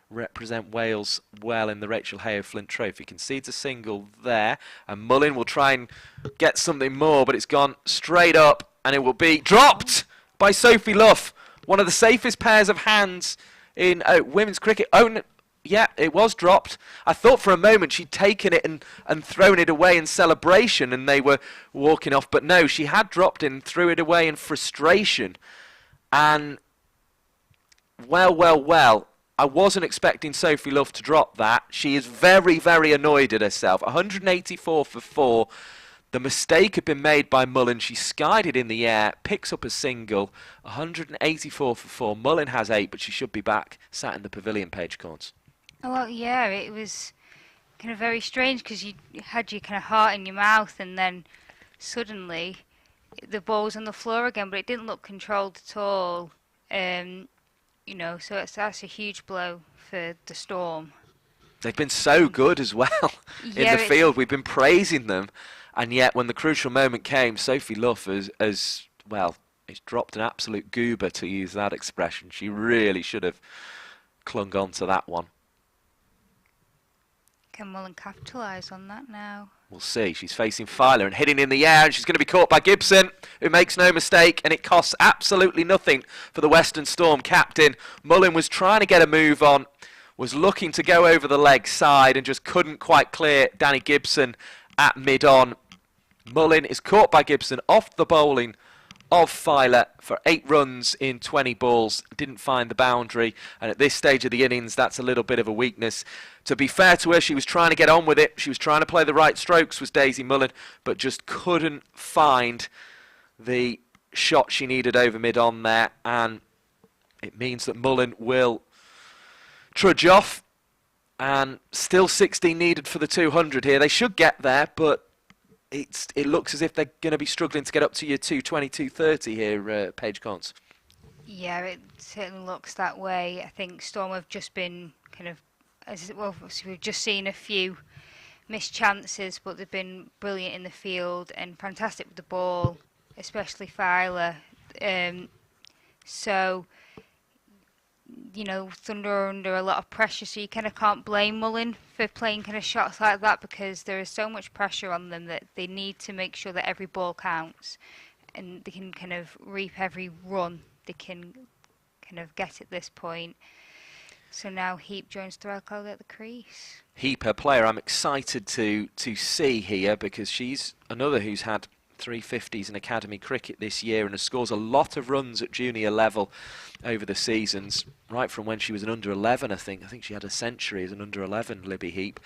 represent Wales well in the Rachael Heyhoe Flint Trophy. Concedes a single there, and Mullin will try and get something more, but it's gone straight up, and it will be dropped by Sophie Luff. One of the safest pairs of hands in women's cricket. Yeah, it was dropped. I thought for a moment she'd taken it and thrown it away in celebration and they were walking off. But no, she had dropped it and threw it away in frustration. And, well, I wasn't expecting Sophie Luff to drop that. She is very, very annoyed at herself. 184 for 4. The mistake had been made by Mullin. She skied it in the air, picks up a single. 184 for 4. Mullin has 8, but she should be back, sat in the pavilion, Paige Corns. Oh, well, yeah, it was kind of very strange because you had your kind of heart in your mouth and then suddenly the ball was on the floor again, but it didn't look controlled at all. You know, so that's a huge blow for the Storm. They've been so good as well in the field. We've been praising them, and yet when the crucial moment came, Sophie Luff has dropped an absolute goober, to use that expression. She really should have clung on to that one. Can Mullin capitalise on that now? We'll see. She's facing Filer and hitting in the air, and she's going to be caught by Gibson, who makes no mistake, and it costs absolutely nothing for the Western Storm captain. Mullin was trying to get a move on, was looking to go over the leg side and just couldn't quite clear Danny Gibson at mid-on. Mullin is caught by Gibson off the bowling of Filer for 8 runs in 20 balls. Didn't find the boundary, and at this stage of the innings, that's a little bit of a weakness. To be fair to her, she was trying to get on with it. She was trying to play the right strokes, was Daisy Mullin, but just couldn't find the shot she needed over mid-on there, and it means that Mullin will trudge off, and still 16 needed for the 200 here. They should get there, but it looks as if they're going to be struggling to get up to your 220, 230 here, Paige Corns. Yeah, it certainly looks that way. I think Storm have just been kind of, we've just seen a few missed chances, but they've been brilliant in the field and fantastic with the ball, especially Filer. So, you know, Thunder are under a lot of pressure, so you kind of can't blame Mullin for playing kind of shots like that because there is so much pressure on them that they need to make sure that every ball counts and they can kind of reap every run they can kind of get at this point. So now Heap joins Threlkeld at the crease. Heap, her player, I'm excited to see here because she's another who's had 350s in academy cricket this year and scores a lot of runs at junior level over the seasons, right from when she was an under-11, I think she had a century as an under-11, Libby Heap.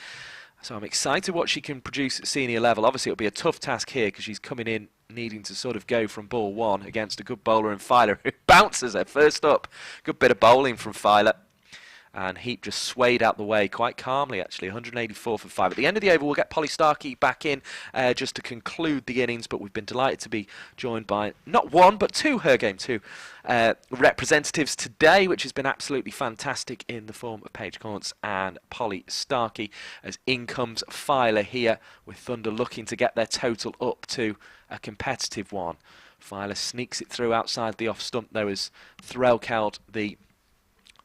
So I'm excited what she can produce at senior level. Obviously it'll be a tough task here because she's coming in needing to sort of go from ball 1 against a good bowler in Filer who bounces her first up. Good bit of bowling from Filer. And Heap just swayed out the way quite calmly, actually, 184 for 5. At the end of the over, we'll get Polly Starkey back in just to conclude the innings, but we've been delighted to be joined by not one, but 2 Her Game 2 representatives today, which has been absolutely fantastic in the form of Paige Corns and Polly Starkey, as in comes Filer here, with Thunder looking to get their total up to a competitive one. Filer sneaks it through outside the off stump, though, as Threlkeld, the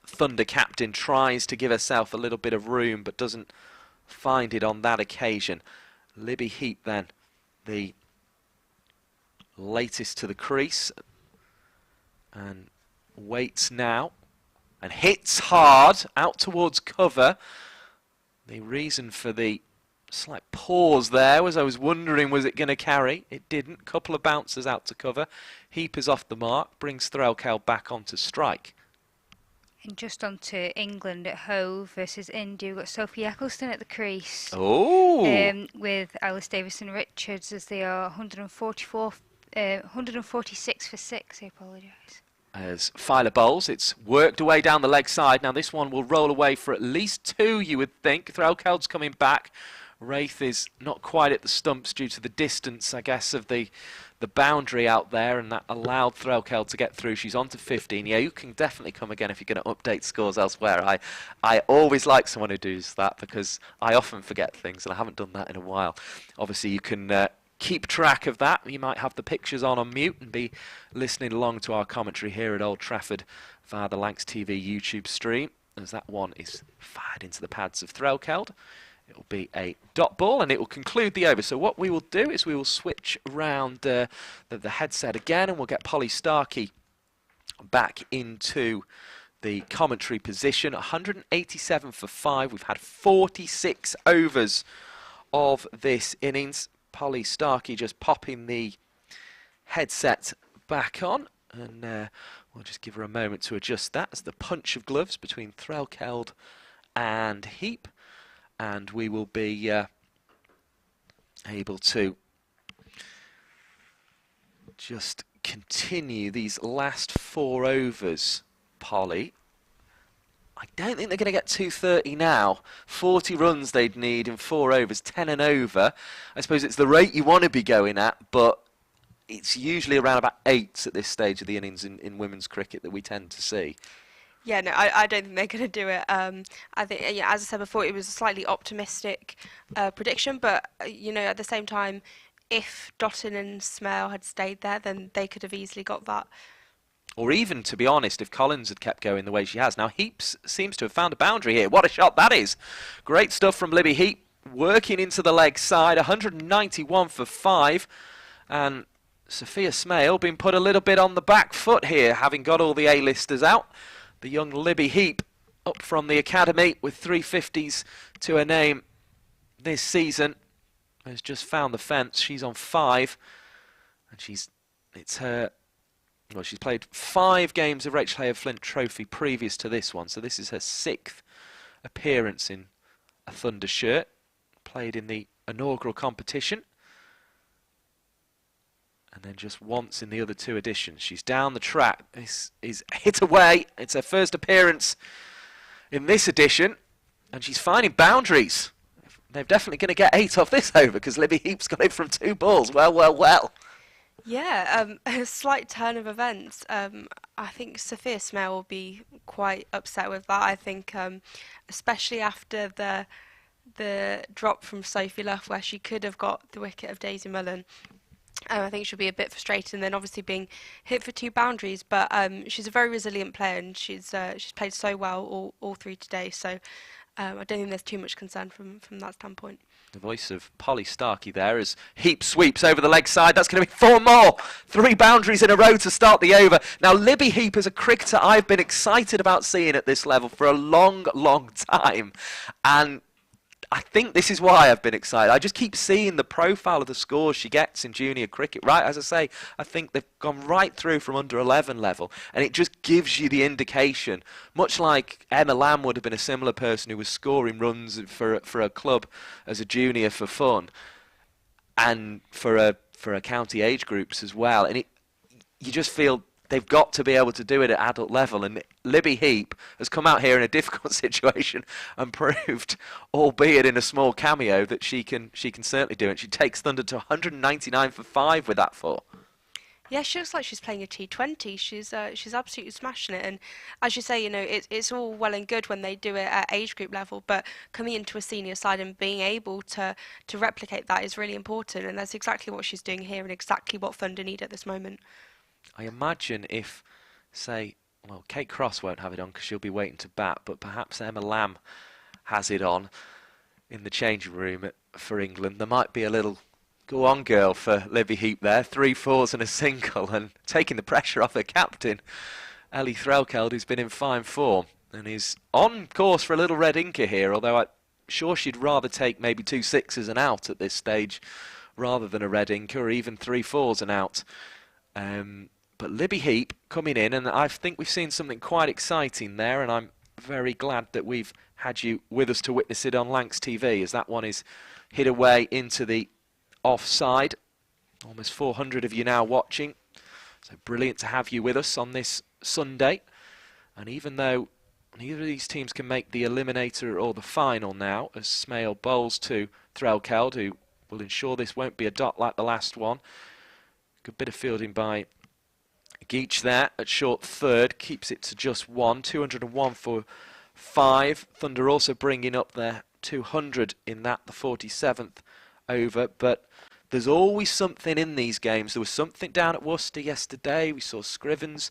Thunder captain, tries to give herself a little bit of room but doesn't find it on that occasion. Libby Heap then, the latest to the crease, and waits now and hits hard out towards cover. The reason for the slight pause there was I was wondering, was it going to carry? It didn't. Couple of bounces out to cover. Heap is off the mark, brings Threlkeld back onto strike. And just on to England at Hove versus India, we've got Sophie Eccleston at the crease. Oh! With Alice Davison-Richards, as they are 146 for 6, I apologise. As Filer bowls, it's worked away down the leg side. Now this one will roll away for at least 2, you would think. Threlkeld's coming back. Wraith is not quite at the stumps due to the distance, I guess, of the boundary out there, and that allowed Threlkeld to get through. She's on to 15. Yeah, you can definitely come again if you're going to update scores elsewhere. I always like someone who does that because I often forget things, and I haven't done that in a while. Obviously, you can keep track of that. You might have the pictures on mute and be listening along to our commentary here at Old Trafford via the Lancs TV YouTube stream. as that one is fired into the pads of Threlkeld. It will be a dot ball, and it will conclude the over. So what we will do is we will switch round the headset again, and we'll get Polly Starkey back into the commentary position. 187 for 5. We've had 46 overs of this innings. Polly Starkey just popping the headset back on, and we'll just give her a moment to adjust that as the punch of gloves between Threlkeld and Heap. And we will be able to just continue these last 4 overs, Polly. I don't think they're going to get 230 now. 40 runs they'd need in 4 overs, 10 and over. I suppose it's the rate you want to be going at, but it's usually around about 8s at this stage of the innings in women's cricket that we tend to see. Yeah, no, I don't think they're going to do it. I think, yeah, as I said before, it was a slightly optimistic prediction, but at the same time, if Dottin and Smale had stayed there, then they could have easily got that. Or even, to be honest, if Collins had kept going the way she has. Now, Heaps seems to have found a boundary here. What a shot that is. Great stuff from Libby Heap, working into the leg side, 191 for 5. And Sophia Smale being put a little bit on the back foot here, having got all the A-listers out. The young Libby Heap up from the academy with 350s to her name this season has just found the fence. She's on 5, and she's played 5 games of Rachael Heyhoe Flint Trophy previous to this one, so this is her 6th appearance in a Thunder shirt. Played in the inaugural competition, and then just once in the other 2 editions. She's down the track. This is hit away. It's her first appearance in this edition, and she's finding boundaries. They're definitely going to get 8 off this over because Libby Heap's got it from 2 balls. Well. Yeah, a slight turn of events. I think Sophia Smale will be quite upset with that. I think, especially after the drop from Sophie Luff, where she could have got the wicket of Daisy Mullen. I think she'll be a bit frustrated, and then obviously being hit for 2 boundaries. But she's a very resilient player, and she's played so well all through today. So I don't think there's too much concern from that standpoint. The voice of Polly Starkey there as Heap sweeps over the leg side. That's going to be 4 more. 3 boundaries in a row to start the over. Now, Libby Heap is a cricketer I've been excited about seeing at this level for a long time. And I think this is why I've been excited. I just keep seeing the profile of the scores she gets in junior cricket. Right, as I say, I think they've gone right through from under 11 level, and it just gives you the indication, much like Emma Lamb would have been a similar person who was scoring runs for a club as a junior for fun, and for a county age groups as well. And you just feel they've got to be able to do it at adult level, and Libby Heap has come out here in a difficult situation and proved, albeit in a small cameo, that she can certainly do it. She takes Thunder to 199 for 5 with that 4. Yeah, she looks like she's playing a T20. She's absolutely smashing it. And as you say, it's all well and good when they do it at age group level, but coming into a senior side and being able to replicate that is really important. And that's exactly what she's doing here, and exactly what Thunder need at this moment. I imagine if, say, well, Kate Cross won't have it on because she'll be waiting to bat, but perhaps Emma Lamb has it on in the changing room for England, there might be a little go on girl for Libby Heap there. 3 4s and a single, and taking the pressure off her captain, Ellie Threlkeld, who's been in fine form and is on course for a little red inker here, although I'm sure she'd rather take maybe 2 6s and out at this stage rather than a red inker, or even 3 4s and out. But Libby Heap coming in, and I think we've seen something quite exciting there, and I'm very glad that we've had you with us to witness it on Lancs TV, as that one is hit away into the offside. Almost 400 of you now watching, so brilliant to have you with us on this Sunday. And even though neither of these teams can make the eliminator or the final now, as Smale bowls to Threlkeld, who will ensure this won't be a dot like the last one. Good bit of fielding by Geach there at short third, keeps it to just 1, 201 for 5. Thunder also bringing up their 200 in that, the 47th over. But there's always something in these games. There was something down at Worcester yesterday. We saw Scrivens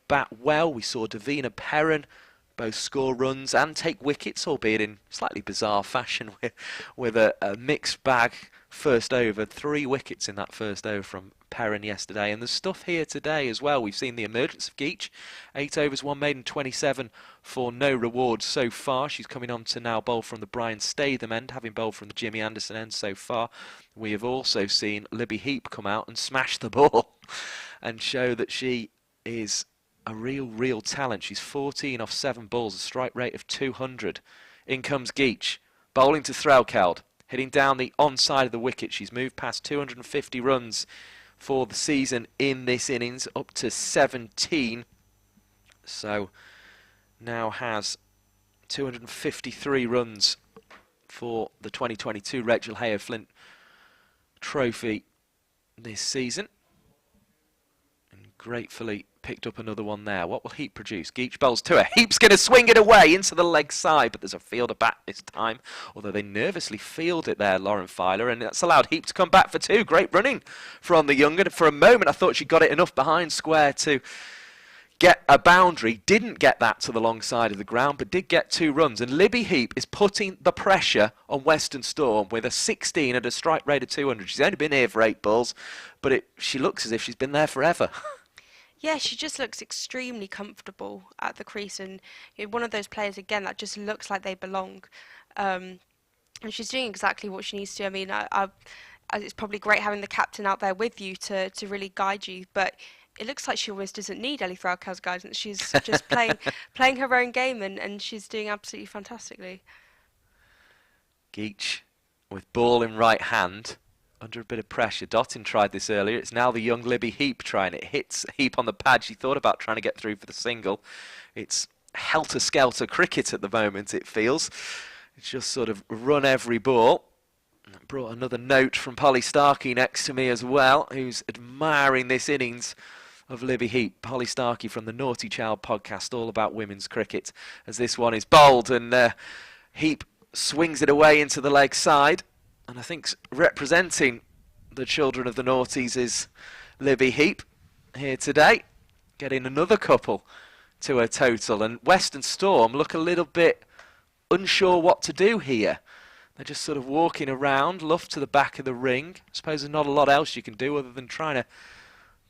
bat well. We saw Davina Perrin both score runs and take wickets, albeit in slightly bizarre fashion with a mixed bag first over. 3 wickets in that first over from Perrin yesterday. And there's stuff here today as well. We've seen the emergence of Geach. 8 overs, 1 maiden, 27 for no reward so far. She's coming on to now bowl from the Brian Statham end, having bowled from the Jimmy Anderson end so far. We have also seen Libby Heap come out and smash the ball and show that she is a real talent. She's 14 off 7 balls, a strike rate of 200. In comes Geach, bowling to Threlkeld, hitting down the onside of the wicket. She's moved past 250 runs for the season in this innings, up to 17. So now has 253 runs for the 2022 Rachael Heyhoe Flint Trophy this season. And gratefully picked up another one there. What will Heap produce? Geach bowls to her. Heap's going to swing it away into the leg side, but there's a fielder back this time, although they nervously field it there, Lauren Filer, and that's allowed Heap to come back for 2. Great running from the young, and for a moment I thought she got it enough behind square to get a boundary. Didn't get that to the long side of the ground, but did get 2 runs, and Libby Heap is putting the pressure on Western Storm with a 16 and a strike rate of 200. She's only been here for 8 balls, but she looks as if she's been there forever. Yeah, she just looks extremely comfortable at the crease, and one of those players again that just looks like they belong. And she's doing exactly what she needs to. I mean, it's probably great having the captain out there with you to really guide you, but it looks like she almost doesn't need Ellie Threlkeld's guidance. She's just playing her own game, and she's doing absolutely fantastically. Geach with ball in right hand, under a bit of pressure. Dottin tried this earlier. It's now the young Libby Heap trying it. Hits Heap on the pad. She thought about trying to get through for the single. It's helter-skelter cricket at the moment, it feels. It's just sort of run every ball. Brought another note from Polly Starkey next to me as well, who's admiring this innings of Libby Heap. Polly Starkey from the Naughty Child podcast, all about women's cricket, as this one is bowled, and Heap swings it away into the leg side. And I think representing the children of the noughties is Libby Heap here today, getting another couple to her total. And Western Storm look a little bit unsure what to do here. They're just sort of walking around, luff to the back of the ring. I suppose there's not a lot else you can do other than trying to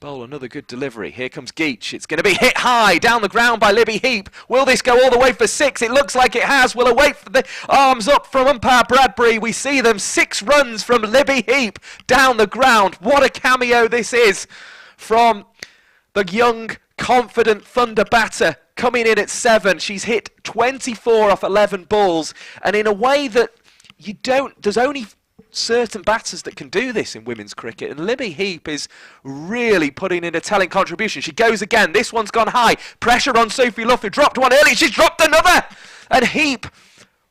bowl another good delivery. Here comes Geach. It's going to be hit high down the ground by Libby Heap. Will this go all the way for 6? It looks like it has. We'll await for the arms up from umpire Bradbury. We see them. 6 runs from Libby Heap down the ground. What a cameo this is from the young, confident Thunder batter coming in at 7. She's hit 24 off 11 balls, and in a way that there's only certain batters that can do this in women's cricket, and Libby Heap is really putting in a telling contribution. She goes again. This one's gone high. Pressure on Sophie Luff, who dropped one early. She's dropped another, and Heap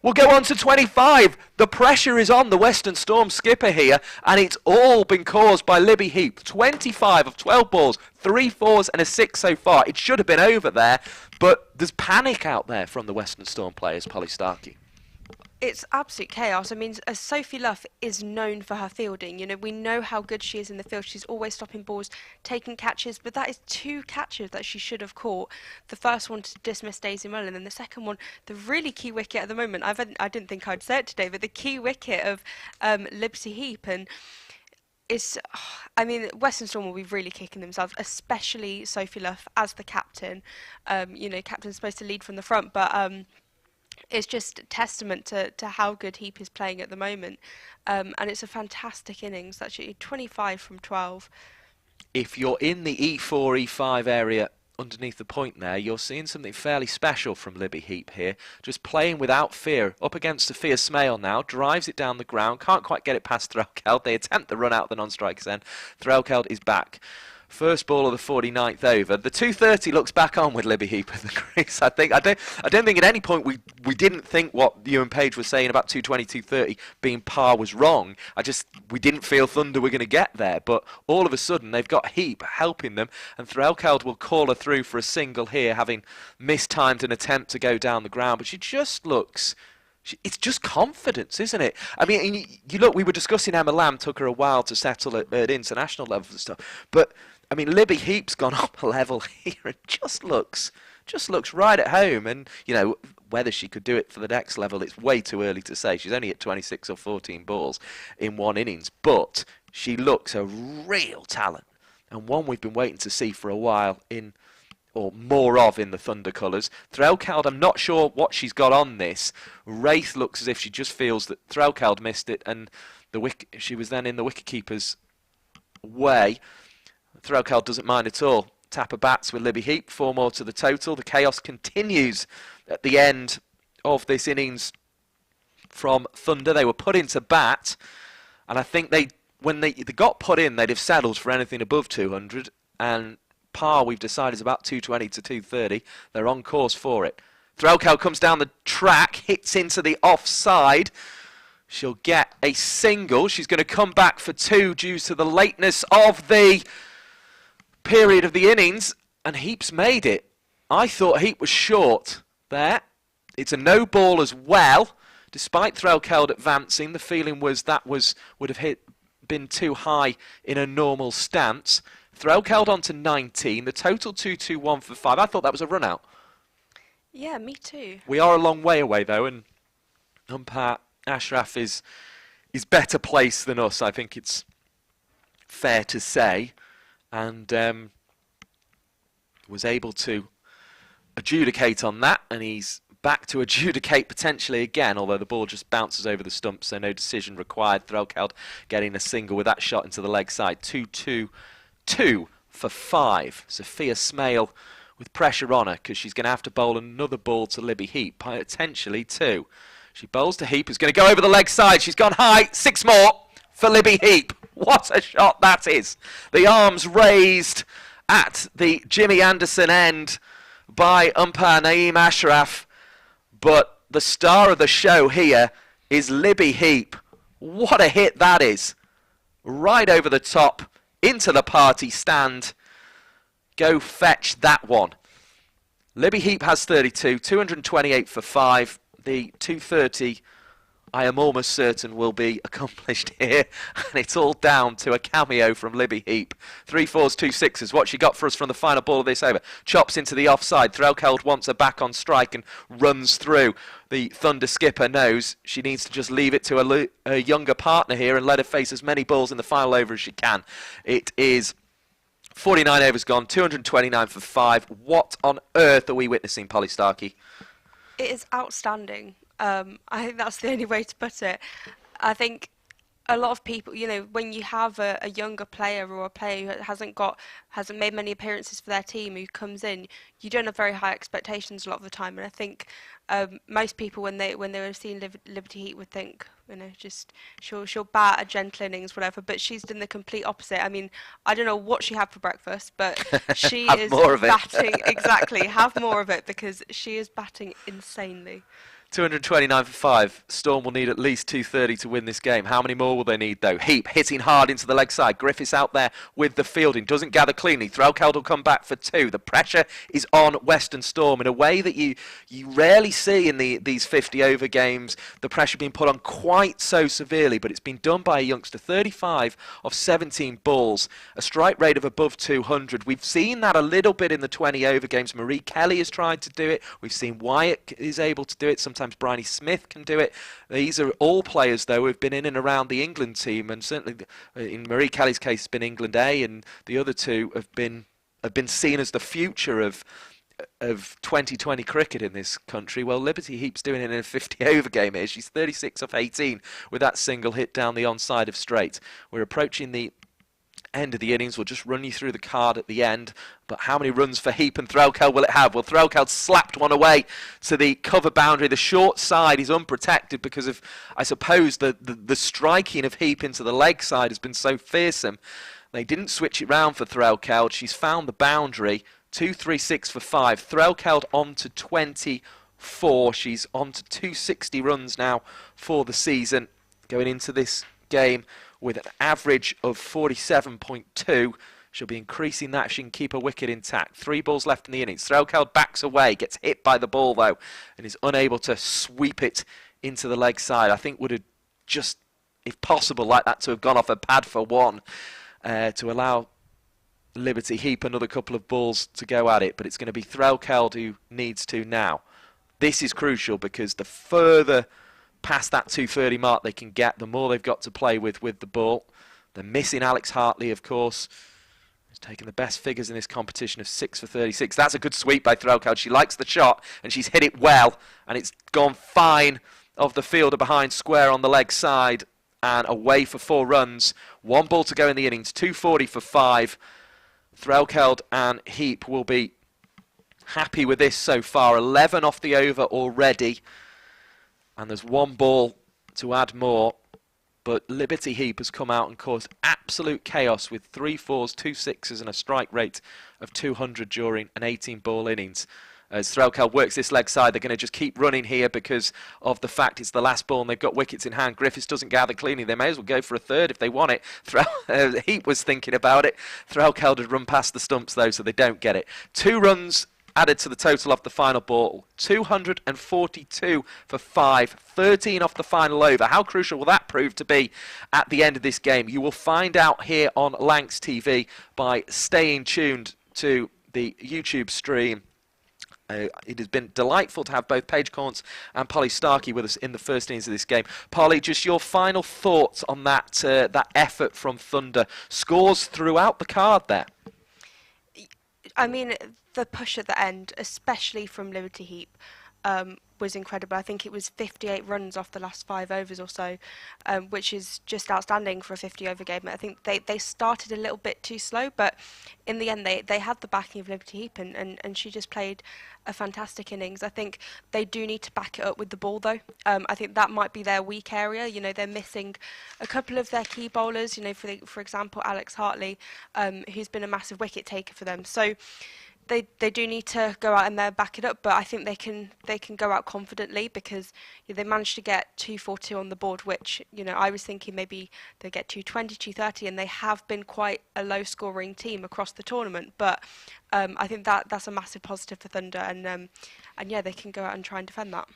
will go on to 25. The pressure is on the Western Storm skipper here, and it's all been caused by Libby Heap. 25 of 12 balls, 3 4s and a 6 so far. It should have been over there, but there's panic out there from the Western Storm players, Polly Starkey. It's absolute chaos. I mean, Sophie Luff is known for her fielding. We know how good she is in the field. She's always stopping balls, taking catches, but that is 2 catches that she should have caught. The first one to dismiss Daisy Mullin, and then the second one, the really key wicket at the moment. I didn't think I'd say it today, but the key wicket of Libby Heap, and Western Storm will be really kicking themselves, especially Sophie Luff as the captain. Captain's supposed to lead from the front, but it's just a testament to how good Heap is playing at the moment. And it's a fantastic innings, actually. 25 from 12. If you're in the E4, E5 area underneath the point there, you're seeing something fairly special from Libby Heap here. Just playing without fear. Up against Sophia Smale now. Drives it down the ground. Can't quite get it past Threlkeld. They attempt the run out of the non-strikers end. Threlkeld is back. First ball of the 49th over. The 230 looks back on with Libby Heap at the crease. I don't think at any point we didn't think what Ewan Page was saying about 220, 230 being par was wrong. We didn't feel Thunder were going to get there. But all of a sudden they've got Heap helping them, and Threlkeld will call her through for a single here, having mistimed an attempt to go down the ground. But she just looks... It's just confidence, isn't it? I mean, you look, we were discussing Emma Lamb, took her a while to settle at international level and stuff. But, I mean, Libby Heap's gone up a level here and just looks just looks right at home. And, you know, whether she could do it for the next level, it's way too early to say. She's only at 26 or 14 balls in one innings, but she looks a real talent, and one we've been waiting to see for a while or more of in the Thunder colours. Threlkeld, I'm not sure what she's got on this. Wraith looks as if she just feels that Threlkeld missed it, and she was then in the wicketkeeper's way. Threlkeld doesn't mind at all. Tapper bats with Libby Heap, 4 more to the total. The chaos continues at the end of this innings from Thunder. They were put into bat, and I think when they got put in, they'd have settled for anything above 200, and par we've decided is about 220 to 230. They're on course for it. Threlkeld comes down the track, hits into the offside. She'll get a single. She's going to come back for 2 due to the lateness of the period of the innings, and Heap's made it. I thought Heap was short there. It's a no ball as well. Despite Threlkeld advancing, the feeling was that would have been too high in a normal stance. Threlkeld on to 19, the total 221 for 5. I thought that was a run out. Yeah, me too. We are a long way away though, and umpire Ashraf is better placed than us, I think it's fair to say, and was able to adjudicate on that, and he's back to adjudicate potentially again, although the ball just bounces over the stump, so no decision required. Threlkeld getting a single with that shot into the leg side. 2-2 for 5. Sophia Smale with pressure on her because she's going to have to bowl another ball to Libby Heap, potentially 2. She bowls to Heap, who's going to go over the leg side. She's gone high. 6 more for Libby Heap. What a shot that is. The arms raised at the Jimmy Anderson end by umpire Naeem Ashraf. But the star of the show here is Libby Heap. What a hit that is. Right over the top, into the party stand. Go fetch that one. Libby Heap has 32, 228 for 5. The 230, I am almost certain, will be accomplished here. And it's all down to a cameo from Libby Heap. 3 4s, 2 6s. What she got for us from the final ball of this over. Chops into the offside. Threlkeld wants her back on strike and runs through. The Thunder skipper knows she needs to just leave it to a younger partner here and let her face as many balls in the final over as she can. It is 49 overs gone, 229 for 5. What on earth are we witnessing, Polly Starkey? It is outstanding. I think that's the only way to put it. I think a lot of people, you know, when you have a younger player or a player who hasn't made many appearances for their team who comes in, you don't have very high expectations a lot of the time. And I think most people, when they would have seen Liberty Heat, would think, you know, just she'll bat a gentle innings, whatever. But she's done the complete opposite. I mean, I don't know what she had for breakfast, but she is batting exactly. Have more of it, because she is batting insanely. 229 for 5. Storm will need at least 230 to win this game. How many more will they need, though? Heap hitting hard into the leg side. Griffiths out there with the fielding. Doesn't gather cleanly. Threlkeld will come back for 2. The pressure is on Western Storm in a way that you rarely see in these 50-over games. The pressure being put on quite so severely, but it's been done by a youngster. 35 of 17 balls. A strike rate of above 200. We've seen that a little bit in the 20-over games. Marie Kelly has tried to do it. We've seen Wyatt is able to do it. Sometimes Bryony Smith can do it. These are all players, though, who have been in and around the England team, and certainly in Marie Kelly's case, it's been England A, and the other two have been seen as the future of 2020 cricket in this country. Well, Liberty Heap's doing it in a 50-over game here. She's 36 off 18 with that single hit down the onside of straight. We're approaching the end of the innings. We'll just run you through the card at the end. But how many runs for Heap and Threlkeld will it have? Well, Threlkeld slapped one away to the cover boundary. The short side is unprotected because of, I suppose, the striking of Heap into the leg side has been so fearsome. They didn't switch it round for Threlkeld. She's found the boundary. 236 for 5. Threlkeld on to 24. She's on to 260 runs now for the season. Going into this game with an average of 47.2. She'll be increasing that if she can keep her wicket intact. 3 balls left in the innings. Threlkeld backs away, gets hit by the ball though, and is unable to sweep it into the leg side. I think would have just, if possible, like that to have gone off a pad for 1 to allow Liberty Heap another couple of balls to go at it, but it's going to be Threlkeld who needs to now. This is crucial because the further past that 230 mark they can get, the more they've got to play with the ball. They're missing Alex Hartley, of course. He's taken the best figures in this competition of 6 for 36. That's a good sweep by Threlkeld. She likes the shot, and she's hit it well, and it's gone fine of the fielder behind square on the leg side, and away for 4 runs. 1 ball to go in the innings, 240 for 5. Threlkeld and Heap will be happy with this so far. 11 off the over already, and there's 1 ball to add more. But Liberty Heap has come out and caused absolute chaos with 3 fours, 2 sixes and a strike rate of 200 during an 18-ball innings. As Threlkeld works this leg side, they're going to just keep running here because of the fact it's the last ball and they've got wickets in hand. Griffiths doesn't gather cleanly. They may as well go for a third if they want it. Heap was thinking about it. Threlkeld had run past the stumps though, so they don't get it. 2 runs added to the total of the final ball. 242 for 5, 13 off the final over. How crucial will that prove to be at the end of this game? You will find out here on Lancs TV by staying tuned to the YouTube stream. It has been delightful to have both Paige Corns and Polly Starkey with us in the first innings of this game. Polly, just your final thoughts on that that effort from Thunder. Scores throughout the card there. I mean, the push at the end, especially from Liberty Heap, was incredible. I think it was 58 runs off the last 5 overs or so, which is just outstanding for a 50-over game. I think they started a little bit too slow, but in the end they had the backing of Liberty Heap, and she just played a fantastic innings. I think they do need to back it up with the ball, though. I think that might be their weak area. You know, they're missing a couple of their key bowlers. You know, for example, Alex Hartley, who's been a massive wicket taker for them. So they do need to go out and there back it up, but I think they can go out confidently because they managed to get 242 on the board, which, you know, I was thinking maybe they get 220, 230, and they have been quite a low scoring team across the tournament. But I think that's a massive positive for Thunder, and yeah, they can go out and try and defend that.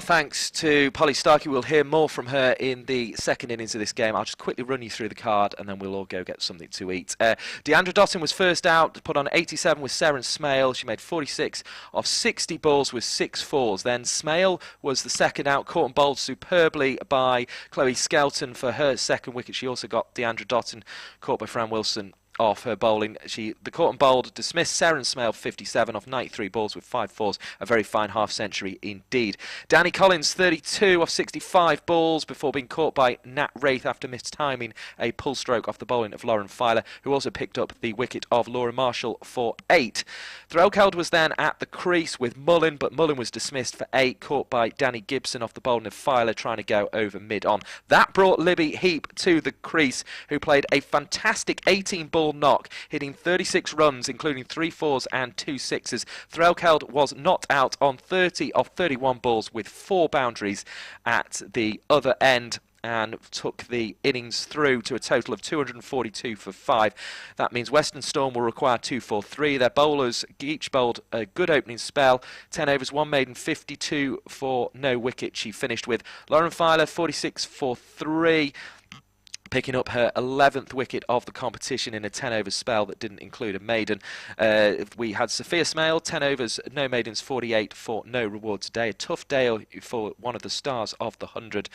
Thanks to Polly Starkey. We'll hear more from her in the second innings of this game. I'll just quickly run you through the card and then we'll all go get something to eat. Deandra Dottin was first out, put on 87 with Seren Smale. She made 46 off 60 balls with 6 fours. Then Smale was the second out, caught and bowled superbly by Chloe Skelton for her second wicket. She also got Deandra Dottin caught by Fran Wilson off her bowling. The caught and bowled dismissed Seren Smale 57 off 93 balls with 5 fours. A very fine half century indeed. Danny Collins 32 off 65 balls before being caught by Nat Wraith after missed timing a pull stroke off the bowling of Lauren Filer, who also picked up the wicket of Laura Marshall for 8. Threlkeld was then at the crease with Mullin, but Mullin was dismissed for 8, caught by Danny Gibson off the bowling of Filer trying to go over mid-on. That brought Libby Heap to the crease, who played a fantastic 18-ball knock, hitting 36 runs, including 3 fours and 2 sixes. Threlkeld was not out on 30 of 31 balls with 4 boundaries at the other end, and took the innings through to a total of 242 for 5. That means Western Storm will require 243. Their bowlers each bowled a good opening spell. 10 overs, 1 maiden, 52 for no wicket. She finished with Lauren Filer 46 for 3. Picking up her 11th wicket of the competition in a 10-over spell that didn't include a maiden. We had Sophia Smale, 10 overs, no maidens, 48 for no reward today. A tough day for one of the stars of the 100.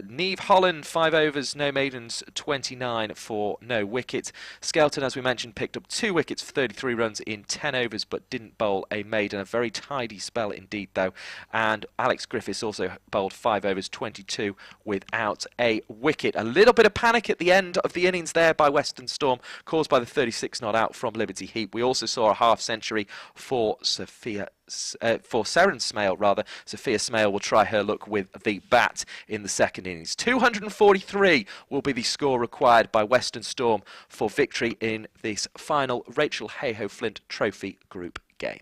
Neve Holland, 5 overs, no maidens, 29 for no wicket. Skelton, as we mentioned, picked up 2 wickets for 33 runs in 10 overs, but didn't bowl a maiden. A very tidy spell indeed, though. And Alex Griffiths also bowled 5 overs, 22 without a wicket. A little bit of panic at the end of the innings there by Western Storm, caused by the 36 not out from Liberty Heap. We also saw a half century for Seren Smale, rather. Sophia Smale will try her luck with the bat in the second innings. 243 will be the score required by Western Storm for victory in this final Rachael Heyhoe Flint Trophy group game.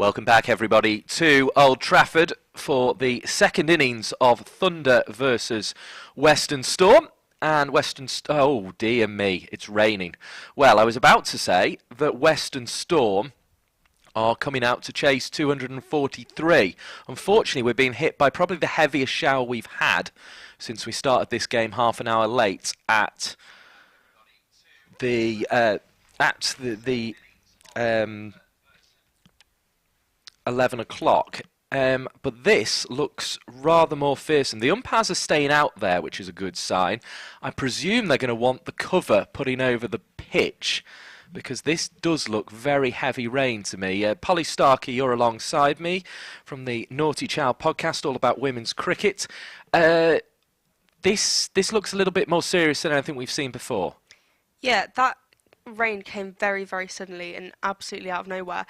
Welcome back, everybody, to Old Trafford for the second innings of Thunder versus Western Storm. And oh dear me, it's raining. Well, I was about to say that Western Storm are coming out to chase 243. Unfortunately, we're being hit by probably the heaviest shower we've had since we started this game half an hour late at the 11 o'clock. But this looks rather more fearsome. The umpires are staying out there, which is a good sign. I presume they're going to want the cover putting over the pitch, because this does look very heavy rain to me. Polly Starkey, you're alongside me from the Naughty Child podcast, all about women's cricket. This looks a little bit more serious than anything we've seen before. Yeah, that rain came very, very suddenly and absolutely out of nowhere.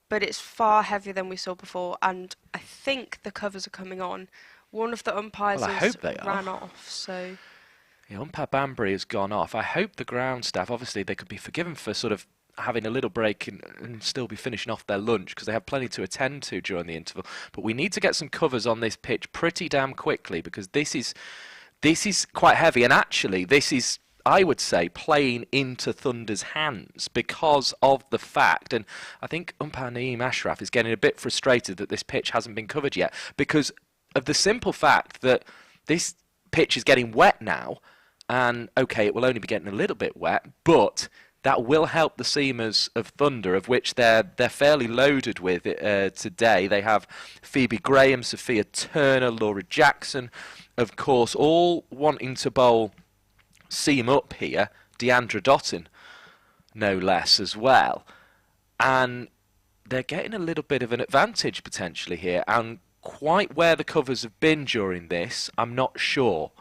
But it's far heavier than we saw before, and I think the covers are coming on. One of the umpires Well, I hope they ran are. off, so... Yeah, umpire Banbury has gone off. I hope the ground staff, obviously they could be forgiven for sort of having a little break and still be finishing off their lunch, because they have plenty to attend to during the interval. But we need to get some covers on this pitch pretty damn quickly, because this is quite heavy, and actually this is, I would say, playing into Thunder's hands because of the fact, and I think umpire Naeem Ashraf is getting a bit frustrated that this pitch hasn't been covered yet, because of the simple fact that this pitch is getting wet now, and okay, it will only be getting a little bit wet, but that will help the seamers of Thunder, of which they're fairly loaded with today. They have Phoebe Graham, Sophia Turner, Laura Jackson, of course, all wanting to bowl seam up here. Deandra Dottin, no less, as well. And they're getting a little bit of an advantage potentially here, and quite where the covers have been during this, I'm not sure.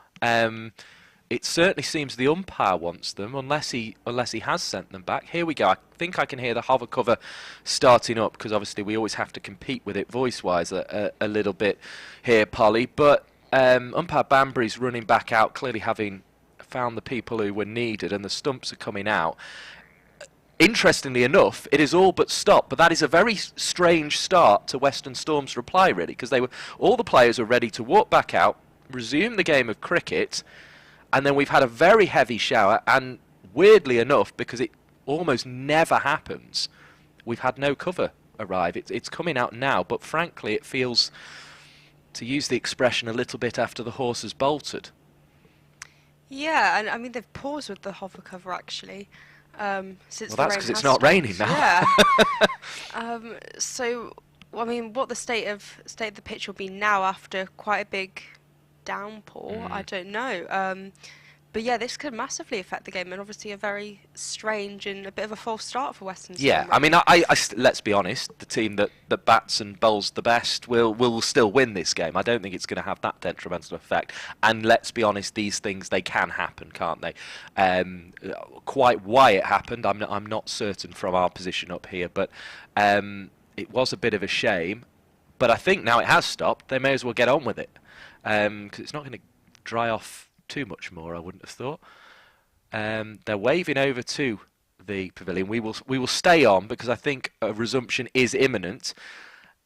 It certainly seems the umpire wants them, unless he has sent them back. Here we go. I think I can hear the hover cover starting up, because obviously we always have to compete with it voice-wise a little bit here, Polly. But umpire Banbury's running back out, clearly having found the people who were needed, and the stumps are coming out. Interestingly enough, it is all but stopped, but that is a very strange start to Western Storm's reply, really, because all the players were ready to walk back out, resume the game of cricket, and then we've had a very heavy shower, and weirdly enough, because it almost never happens, we've had no cover arrive. It's coming out now, but frankly it feels, to use the expression, a little bit after the horse has bolted. Yeah, and I mean, they've paused with the hover cover, actually, since well, that's because it's not raining now. Yeah. So, I mean, what the state of the pitch will be now after quite a big downpour, I don't know. But yeah, this could massively affect the game, and obviously a very strange and a bit of a false start for Western Storm. Yeah, I mean, I let's be honest, the team that bats and bowls the best will still win this game. I don't think it's going to have that detrimental effect. And let's be honest, these things, they can happen, can't they? Quite why it happened, I'm not certain from our position up here, but it was a bit of a shame. But I think now it has stopped, they may as well get on with it, because it's not going to dry off too much more, I wouldn't have thought. They're waving over to the pavilion. We will stay on, because I think a resumption is imminent.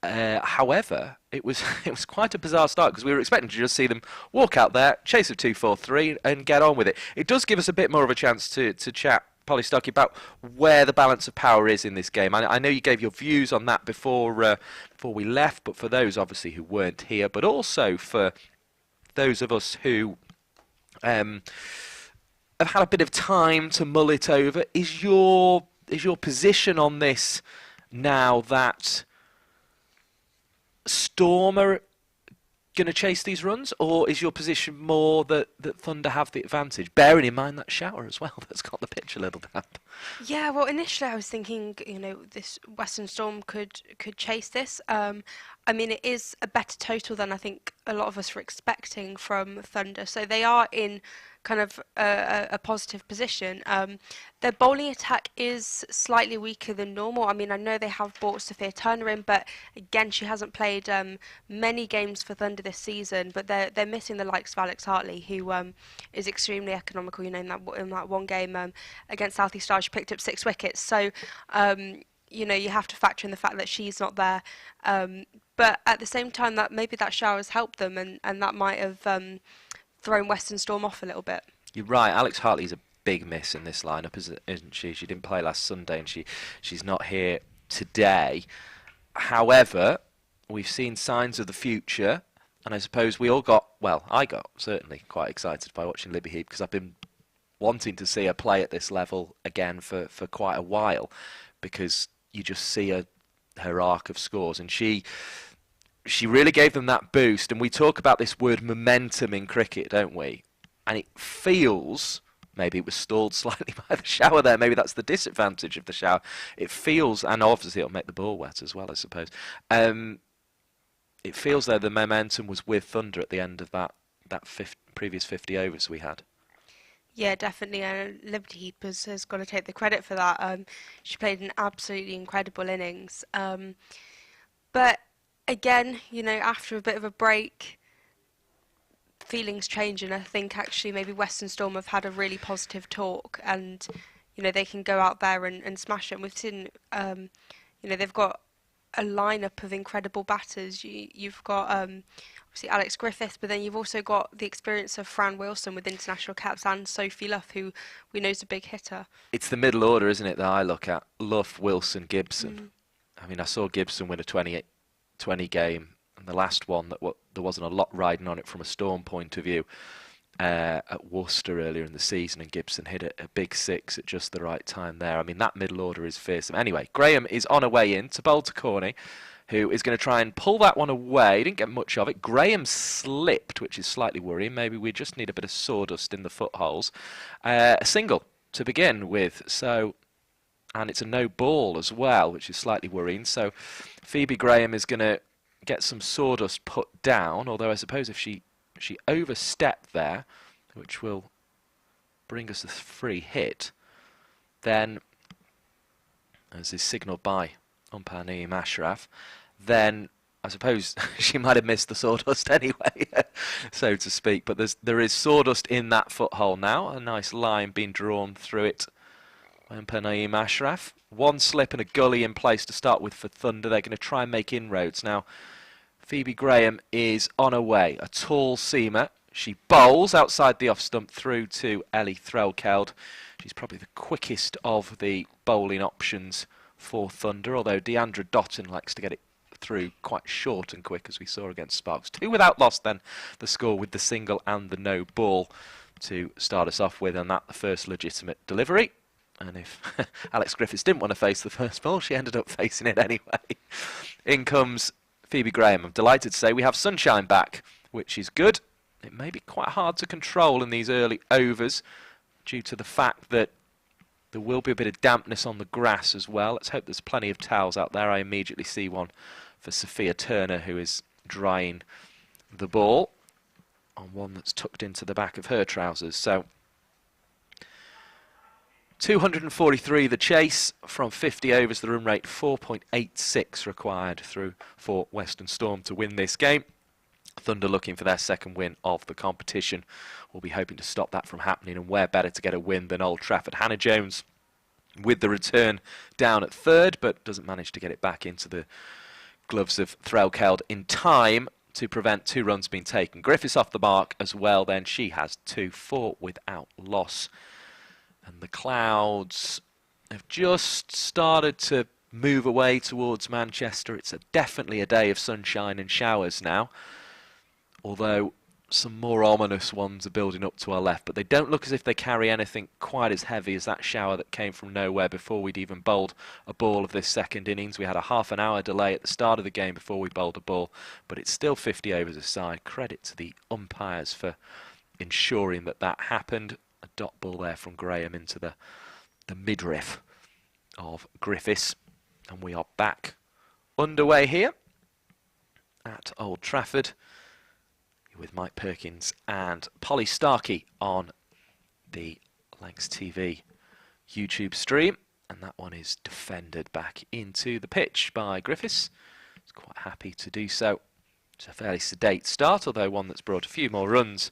However, it was quite a bizarre start, because we were expecting to just see them walk out there, chase of 2-4-3, and get on with it. It does give us a bit more of a chance to chat, Polly Starkey, about where the balance of power is in this game. I know you gave your views on that before we left, but for those obviously who weren't here, but also for those of us who have had a bit of time to mull it over, is your position on this now that Storm are going to chase these runs, or is your position more that Thunder have the advantage, bearing in mind that shower as well that's got the pitch a little damp? Yeah, well, initially I was thinking, this Western Storm could chase this. I mean, it is a better total than I think a lot of us were expecting from Thunder, so they are in kind of a positive position. Their bowling attack is slightly weaker than normal. I mean, I know they have brought Sophia Turner in, but again, she hasn't played many games for Thunder this season. But they're missing the likes of Alex Hartley, who is extremely economical. In that one game against South East Stars, she picked up 6 wickets. So you know, you have to factor in the fact that she's not there. But at the same time, that maybe that shower has helped them, and that might have thrown Western Storm off a little bit. You're right. Alex Hartley's a big miss in this lineup, isn't she? She didn't play last Sunday, and she's not here today. However, we've seen signs of the future, and I suppose I got certainly quite excited by watching Libby Heap, because I've been wanting to see her play at this level again for quite a while, because you just see her arc of scores, and she really gave them that boost. And we talk about this word momentum in cricket, don't we? And it feels, maybe it was stalled slightly by the shower there, maybe that's the disadvantage of the shower. It feels, and obviously it'll make the ball wet as well, I suppose. It feels though the momentum was with Thunder at the end of that previous 50 overs we had. Yeah, definitely, and Liberty Heap has got to take the credit for that. She played an absolutely incredible innings. But again, you know, after a bit of a break, feelings change, and I think actually maybe Western Storm have had a really positive talk, and you know, they can go out there and smash it. And we've seen, you know, they've got a lineup of incredible batters. You've got obviously Alex Griffith, but then you've also got the experience of Fran Wilson with international caps, and Sophie Luff, who we know is a big hitter. It's the middle order, isn't it, that I look at? Luff, Wilson, Gibson. I mean, I saw Gibson win a 20 game, and the last one there wasn't a lot riding on it from a Storm point of view at Worcester earlier in the season, and Gibson hit a big six at just the right time there. I mean, that middle order is fearsome. Anyway, Graham is on her way in to bowl to Corney, who is going to try and pull that one away. Didn't get much of it. Graham slipped, which is slightly worrying. Maybe we just need a bit of sawdust in the footholes. A single to begin with, and it's a no ball as well, which is slightly worrying. So Phoebe Graham is going to get some sawdust put down, although I suppose if she overstepped there, which will bring us a free hit, then, as is signalled by umpire Naeem Ashraf, then I suppose she might have missed the sawdust anyway, so to speak. But there is sawdust in that foothold now, a nice line being drawn through it by umpire Naeem Ashraf. One slip and a gully in place to start with for Thunder. They're going to try and make inroads now. Phoebe Graham is on her way, a tall seamer. She bowls outside the off stump through to Ellie Threlkeld. She's probably the quickest of the bowling options for Thunder, although Deandra Dotton likes to get it through quite short and quick, as we saw against Sparks. 2 without loss then, the score with the single and the no ball to start us off with, and that the first legitimate delivery. And if Alex Griffiths didn't want to face the first ball, she ended up facing it anyway. In comes Phoebe Graham. I'm delighted to say we have sunshine back, which is good. It may be quite hard to control in these early overs due to the fact that there will be a bit of dampness on the grass as well. Let's hope there's plenty of towels out there. I immediately see one for Sophia Turner, who is drying the ball on one that's tucked into the back of her trousers. So 243 the chase from 50 overs, the run rate 4.86 required for Western Storm to win this game. Thunder looking for their second win of the competition. We'll be hoping to stop that from happening, and where better to get a win than Old Trafford. Hannah Jones with the return down at third, but doesn't manage to get it back into the gloves of Threlkeld in time to prevent 2 runs being taken. Griffiths off the mark as well then. She has 4 without loss. And the clouds have just started to move away towards Manchester. It's definitely a day of sunshine and showers now, although some more ominous ones are building up to our left, but they don't look as if they carry anything quite as heavy as that shower that came from nowhere before we'd even bowled a ball of this second innings. We had a half an hour delay at the start of the game before we bowled a ball, but it's still 50 overs aside. Credit to the umpires for ensuring that that happened. A dot ball there from Graham into the midriff of Griffiths, and we are back underway here at Old Trafford with Mike Perkins and Polly Starkey on the Lancs TV YouTube stream, and that one is defended back into the pitch by Griffiths. He's quite happy to do so. It's a fairly sedate start, although one that's brought a few more runs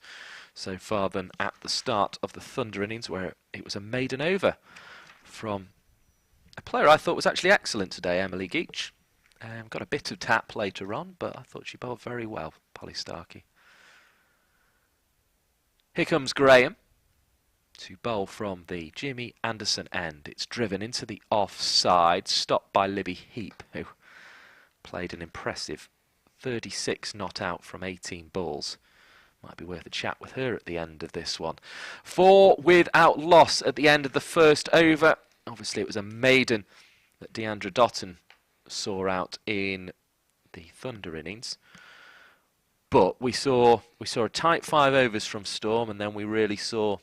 so far than at the start of the Thunder innings, where it was a maiden over from a player I thought was actually excellent today, Emily Geach. Got a bit of tap later on, but I thought she bowled very well, Polly Starkey. Here comes Graham to bowl from the Jimmy Anderson end. It's driven into the offside, stopped by Libby Heap, who played an impressive 36 not out from 18 balls. Might be worth a chat with her at the end of this one. 4 without loss at the end of the first over. Obviously it was a maiden that Deandra Dotton saw out in the Thunder innings. But we saw a tight 5 overs from Storm, and then we really saw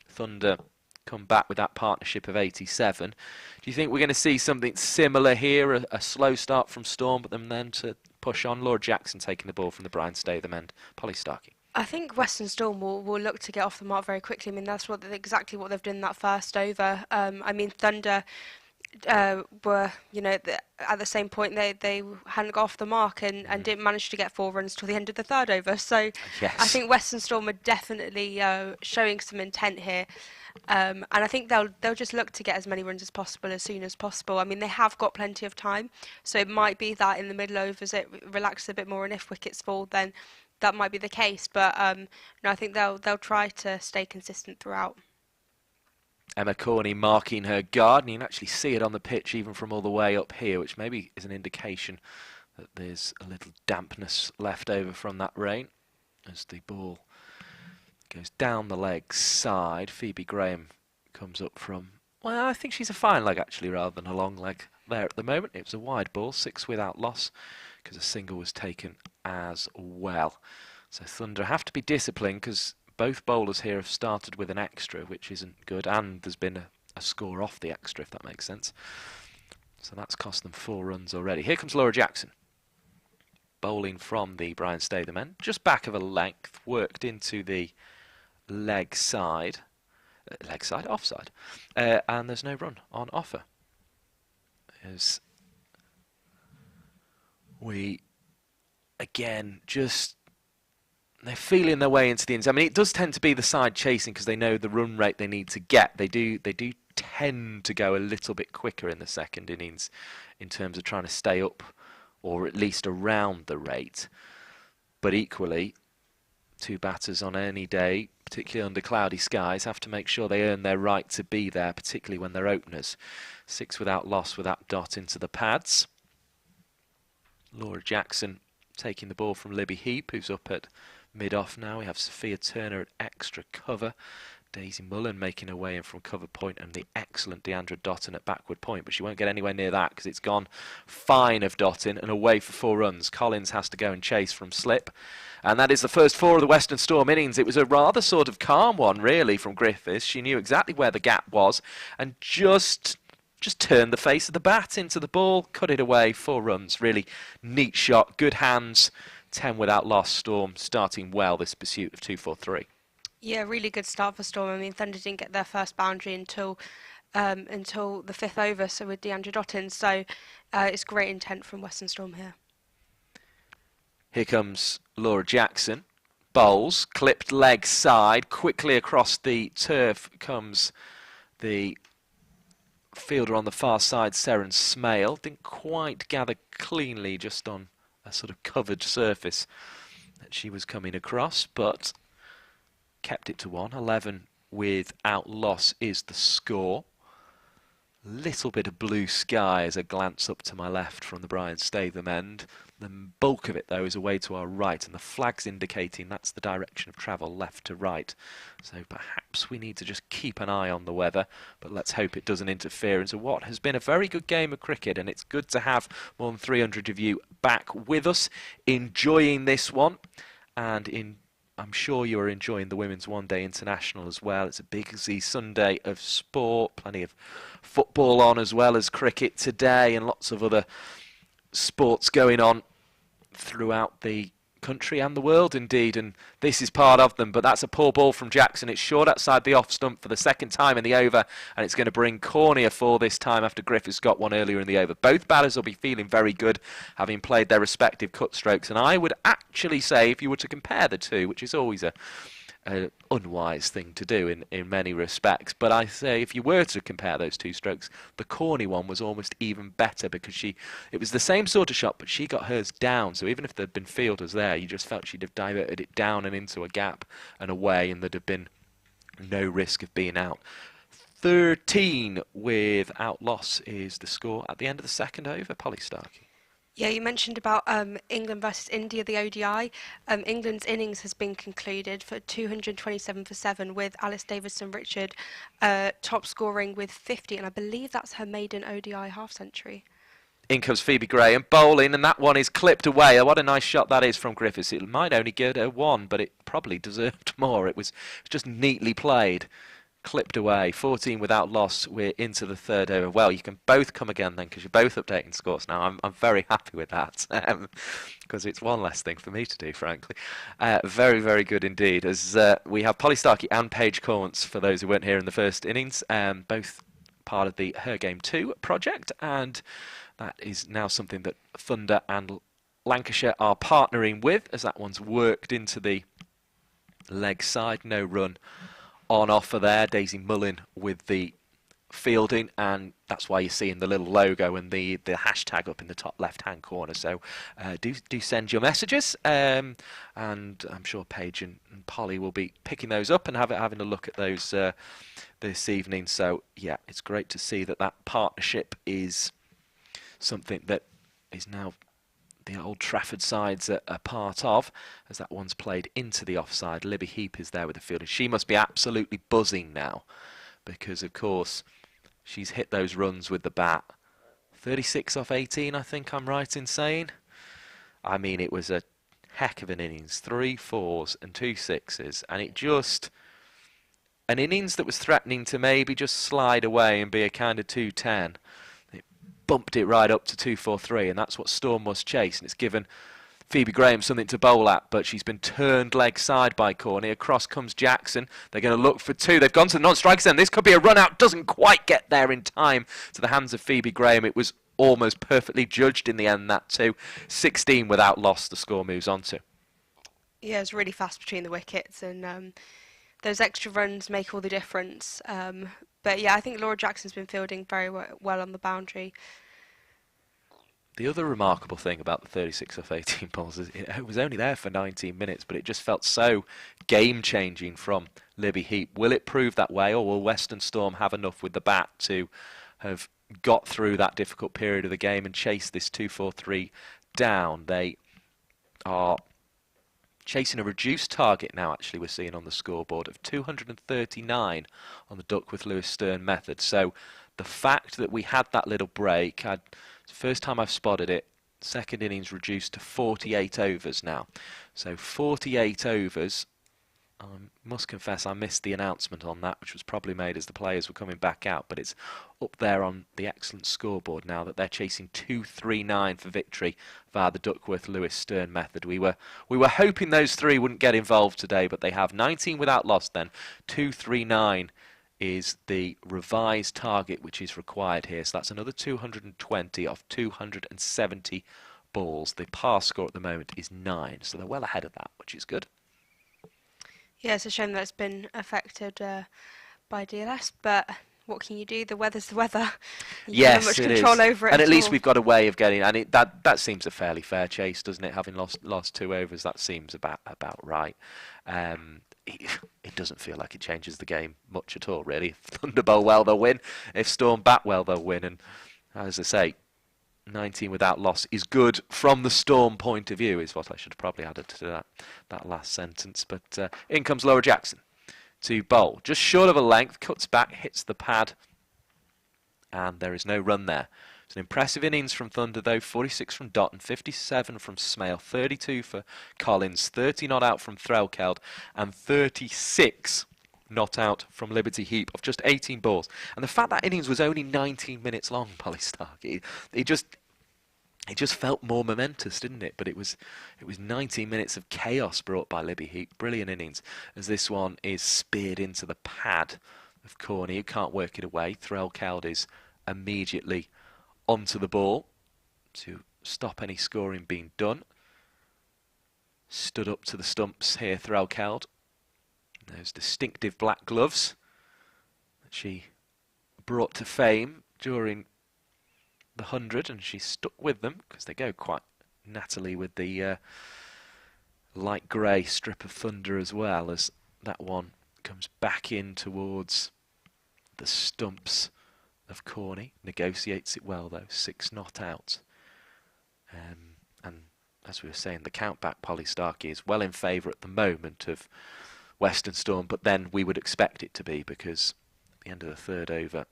Thunder come back with that partnership of 87. Do you think we're going to see something similar here, a slow start from Storm, but then to push on? Laura Jackson taking the ball from the Brian Statham end. Polly Starkey. I think Western Storm will look to get off the mark very quickly. I mean, that's exactly what they've done in that first over. I mean, Thunder were, at the same point they hadn't got off the mark and didn't manage to get 4 runs till the end of the third over. So yes. I think Western Storm are definitely showing some intent here. And I think they'll just look to get as many runs as possible as soon as possible. I mean, they have got plenty of time, so it might be that in the middle overs it relaxes a bit more, and if wickets fall, then that might be the case. But no, I think they'll try to stay consistent throughout. Emma Corney marking her guard, and you can actually see it on the pitch even from all the way up here, which maybe is an indication that there's a little dampness left over from that rain as the ball goes down the leg side. Phoebe Graham comes up from, well, I think she's a fine leg actually rather than a long leg there at the moment. It was a wide ball, 6 without loss, because a single was taken as well. So Thunder have to be disciplined because both bowlers here have started with an extra, which isn't good, and there's been a score off the extra, if that makes sense. So that's cost them 4 runs already. Here comes Laura Jackson, bowling from the Brian Statham end, just back of a length, worked into the leg side, offside, and there's no run on offer. As we, again, they're feeling their way into the innings. I mean, it does tend to be the side chasing because they know the run rate they need to get. They do tend to go a little bit quicker in the second innings in terms of trying to stay up or at least around the rate. But equally, 2 batters on any day, particularly under cloudy skies, have to make sure they earn their right to be there, particularly when they're openers. 6 without loss with that dot into the pads. Laura Jackson taking the ball from Libby Heap, who's up at mid-off now. We have Sophia Turner at extra cover. Daisy Mullen making her way in from cover point, and the excellent Deandra Dotton at backward point, but she won't get anywhere near that because it's gone fine of Dotton and away for 4 runs. Collins has to go and chase from slip, and that is the first 4 of the Western Storm innings. It was a rather sort of calm one really from Griffiths. She knew exactly where the gap was and just turned the face of the bat into the ball, cut it away, 4 runs. Really neat shot, good hands, 10 without loss. Storm starting well this pursuit of 2-4-3. Yeah, really good start for Storm. I mean, Thunder didn't get their first boundary until the 5th over, so with Deandra Dotton. So it's great intent from Western Storm here. Here comes Laura Jackson. Bowls, clipped leg side, quickly across the turf comes the fielder on the far side, Seren Smale. Didn't quite gather cleanly just on a sort of covered surface that she was coming across, but kept it to 1. 11 without loss is the score. Little bit of blue sky as I glance up to my left from the Brian Statham end. The bulk of it, though, is away to our right, and the flag's indicating that's the direction of travel, left to right. So perhaps we need to just keep an eye on the weather, but let's hope it doesn't interfere into what has been a very good game of cricket, and it's good to have more than 300 of you back with us, enjoying this one, and I'm sure you are enjoying the Women's One Day International as well. It's a busy Sunday of sport, plenty of football on as well as cricket today, and lots of other sports going on throughout the country and the world indeed, and this is part of them. But that's a poor ball from Jackson. It's short outside the off stump for the 2nd time in the over, and it's going to bring Cornier for this time after Griffiths got one earlier in the over. Both batters will be feeling very good, having played their respective cut strokes, and I would actually say, if you were to compare the two, which is always a an unwise thing to do in many respects. But I say, if you were to compare those two strokes, the Corney one was almost even better because it was the same sort of shot, but she got hers down. So even if there'd been fielders there, you just felt she'd have diverted it down and into a gap and away, and there'd have been no risk of being out. 13 without loss is the score at the end of the second over. Polly Starkey. Yeah, you mentioned about England versus India, the ODI. England's innings has been concluded for 227 for 7 with Alice Davison-Richard top scoring with 50, and I believe that's her maiden ODI half-century. In comes Phoebe Graham bowling, and that one is clipped away. What a nice shot that is from Griffiths. It might only get her one, but it probably deserved more. It was just neatly played. Clipped away, 14 without loss. We're into the third over. Well, you can both come again then, because you're both updating scores now. I'm very happy with that, because it's one less thing for me to do, frankly. Very, very good indeed. As we have Polly Starkey and Paige Corns, for those who weren't here in the first innings, both part of the Her Game 2 project, and that is now something that Thunder and Lancashire are partnering with, as that one's worked into the leg side. No run on offer there. Daisy Mullin with the fielding, and that's why you're seeing the little logo and the hashtag up in the top left hand corner. So do send your messages, and I'm sure Paige and Polly will be picking those up and having a look at those this evening. So yeah, it's great to see that partnership is something that is now the Old Trafford sides are part of, as that one's played into the offside. Libby Heap is there with the field, and she must be absolutely buzzing now, because of course she's hit those runs with the bat. 36 off 18, I think I'm right in saying. I mean, it was a heck of an innings. 3 4s and 2 6s, and it just... an innings that was threatening to maybe just slide away and be a kind of 2-10. Bumped it right up to 2-4-3, and that's what Storm must chase, and it's given Phoebe Graham something to bowl at, but she's been turned leg side by Corney. Across comes Jackson. They're going to look for 2. They've gone to the non-strike zone. This could be a run out. Doesn't quite get there in time to the hands of Phoebe Graham. It was almost perfectly judged in the end, that 2. 16 without loss, the score moves on to. Yeah, it's really fast between the wickets, and those extra runs make all the difference. But yeah, I think Laura Jackson's been fielding very well on the boundary. The other remarkable thing about the 36 off 18 balls is it was only there for 19 minutes, but it just felt so game-changing from Libby Heap. Will it prove that way, or will Western Storm have enough with the bat to have got through that difficult period of the game and chase this 2-4-3 down? They are chasing a reduced target now, actually, we're seeing on the scoreboard, of 239 on the Duckworth-Lewis Stern method. So the fact that we had that little break, it's the first time I've spotted it, second innings reduced to 48 overs now. So 48 overs. I must confess I missed the announcement on that, which was probably made as the players were coming back out, but it's up there on the excellent scoreboard now that they're chasing 239 for victory via the Duckworth-Lewis Stern method. We were hoping those 3 wouldn't get involved today, but they have. 19 without loss then. 239 is the revised target which is required here, so that's another 220 off 270 balls. The pass score at the moment is 9, so they're well ahead of that, which is good. Yeah, it's a shame that it's been affected by DLS, but what can you do? The weather's the weather. You don't have much control over it. And at least we've got a way of getting, and that seems a fairly fair chase, doesn't it? Having lost 2 overs, that seems about right. It doesn't feel like it changes the game much at all, really. If Thunder bowl well, they'll win. If Storm bat well, they'll win. And as I say, 19 without loss is good from the Storm point of view, is what I should have probably added to that last sentence. But in comes Laura Jackson to bowl. Just short of a length, cuts back, hits the pad, and there is no run there. It's an impressive innings from Thunder, though. 46 from Dotton, 57 from Smale, 32 for Collins, 30 not out from Threlkeld, and 36 not out from Liberty Heap of just 18 balls. And the fact that innings was only 19 minutes long, Polly Stark, it just felt more momentous, didn't it? But it was 19 minutes of chaos brought by Libby Heap. Brilliant innings, as this one is speared into the pad of Corney, who can't work it away. Threlkeld is immediately onto the ball to stop any scoring being done. Stood up to the stumps here, Threlkeld. Those distinctive black gloves that she brought to fame during the 100, and she stuck with them because they go quite nattily with the light grey strip of Thunder, as well as that one comes back in towards the stumps of Corney. Negotiates it well though, 6 not out. And as we were saying, the countback Polly Starkey is well in favour at the moment of Western Storm, but then we would expect it to be, because at the end of the 3rd over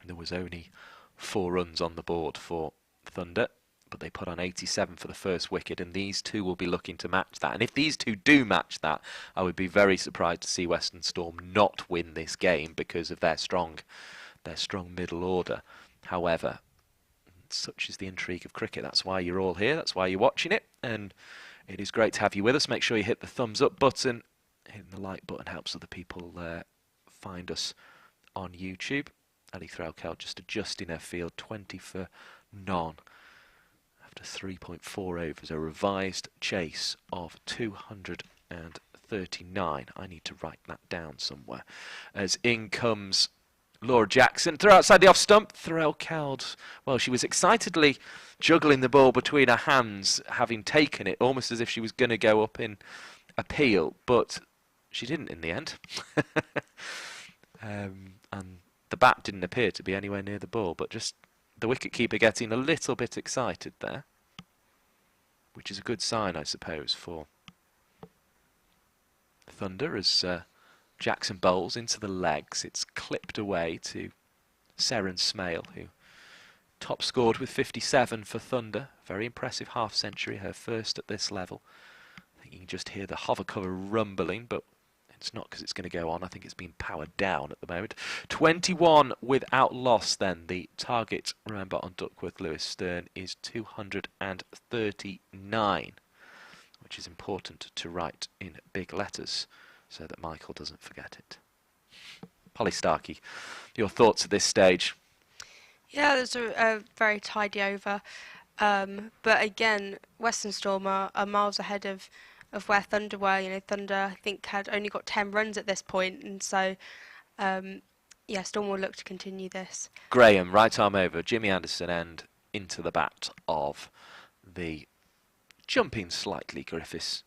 there was only 4 runs on the board for Thunder, but they put on 87 for the first wicket, and these two will be looking to match that. And if these two do match that, I would be very surprised to see Western Storm not win this game because of their strong middle order. However, such is the intrigue of cricket. That's why you're all here, that's why you're watching it, and it is great to have you with us. Make sure you hit the thumbs up button. Hitting the like button helps other people find us on YouTube. Ali Threlkeld just adjusting her field, 20 for none after 3.4 overs. A revised chase of 239. I need to write that down somewhere. As in comes Laura Jackson. Throw outside the off stump. Threlkeld, well, she was excitedly juggling the ball between her hands, having taken it, almost as if she was going to go up in appeal, but she didn't in the end. And the bat didn't appear to be anywhere near the ball, but just the wicketkeeper getting a little bit excited there, which is a good sign, I suppose, for Thunder as Jackson bowls into the legs. It's clipped away to Seren Smale, who top scored with 57 for Thunder. Very impressive half century, her first at this level. I think you can just hear the hover cover rumbling, but it's not because it's going to go on. I think it's being powered down at the moment. 21 without loss then. The target, remember, on Duckworth Lewis Stern is 239, which is important to write in big letters so that Michael doesn't forget it. Polly Starkey, your thoughts at this stage? Yeah, there's a very tidy over. But again, Western Storm are miles ahead of where Thunder were. You know, Thunder, I think, had only got 10 runs at this point, and so yeah, Storm will look to continue this. Graham, right arm over, Jimmy Anderson, and into the bat of the jumping slightly Griffiths,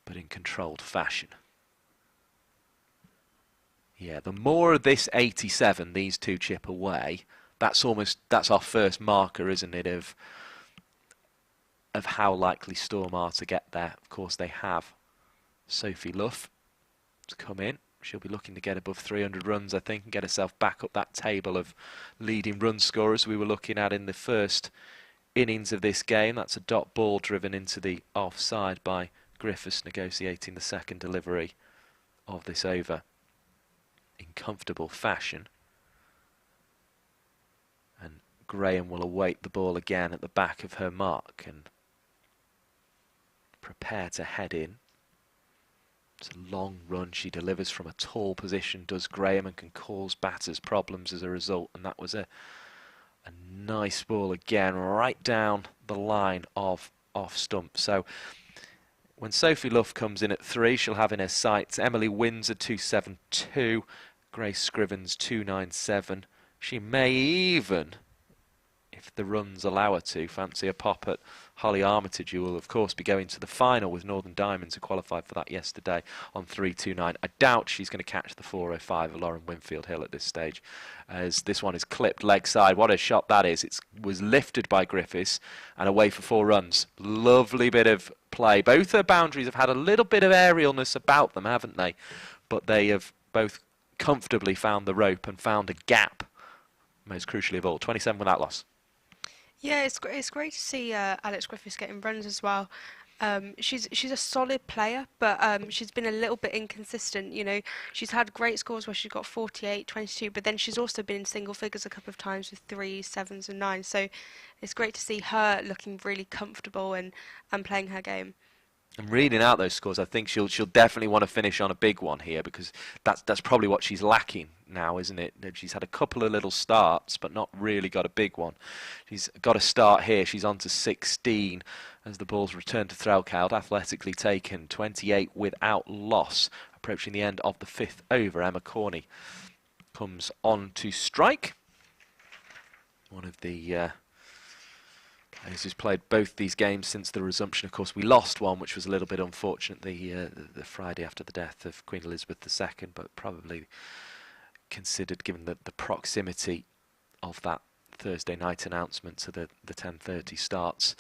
but in controlled fashion. Yeah, the more of this 87 these two chip away, that's our first marker, isn't it, of how likely Storm are to get there. Of course, they have Sophie Luff to come in. She'll be looking to get above 300 runs, I think, and get herself back up that table of leading run scorers we were looking at in the first innings of this game. That's a dot ball driven into the offside by Griffiths, negotiating the second delivery of this over in comfortable fashion. And Graham will await the ball again at the back of her mark and prepare to head in. It's a long run she delivers from a tall position, does Graham, and can cause batters problems as a result. And that was a nice ball again, right down the line of off stump. So when Sophie Luff comes in at 3, she'll have in her sights Emily Windsor 272, Grace Scrivens 297. She may even, if the runs allow her to, fancy a pop at Holly Armitage, who will of course be going to the final with Northern Diamonds, who qualified for that yesterday on 329. I doubt she's going to catch the 405 of Lauren Winfield Hill at this stage, as this one is clipped leg side. What a shot that is. It was lifted by Griffiths and away for 4 runs. Lovely bit of play. Both her boundaries have had a little bit of aerialness about them, haven't they? But they have both comfortably found the rope and found a gap, most crucially of all. 27 without loss. Yeah, it's great to see Alex Griffiths getting runs as well. She's a solid player, but she's been a little bit inconsistent. You know, she's had great scores where she's got 48, 22, but then she's also been in single figures a couple of times with 3s, 7s and 9s. So it's great to see her looking really comfortable and playing her game. And reading out those scores, I think she'll definitely want to finish on a big one here, because that's probably what she's lacking now, isn't it? She's had a couple of little starts, but not really got a big one. She's got a start here. She's on to 16 as the ball's returned to Threlkeld, athletically taken, 28 without loss. A approaching the end of the 5th over. Emma Corney comes on to strike. One of the players who's played both these games since the resumption. Of course, we lost one, which was a little bit unfortunate, the Friday after the death of Queen Elizabeth II, but probably considered, given the proximity of that Thursday night announcement to the 10:30 starts,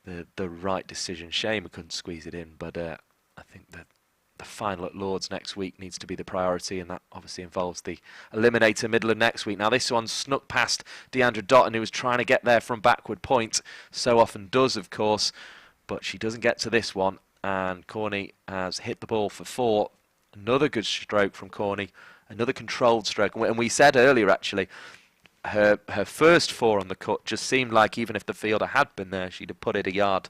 the right decision. Shame we couldn't squeeze it in, but I think that the final at Lords next week needs to be the priority, and that obviously involves the eliminator middle of next week. Now this one snuck past Deandra Dotton, who was trying to get there from backward point, so often does, of course, but she doesn't get to this one, and Corney has hit the ball for 4. Another good stroke from Corney, another controlled stroke, and we said earlier actually, her first 4 on the cut just seemed like even if the fielder had been there, she'd have put it a yard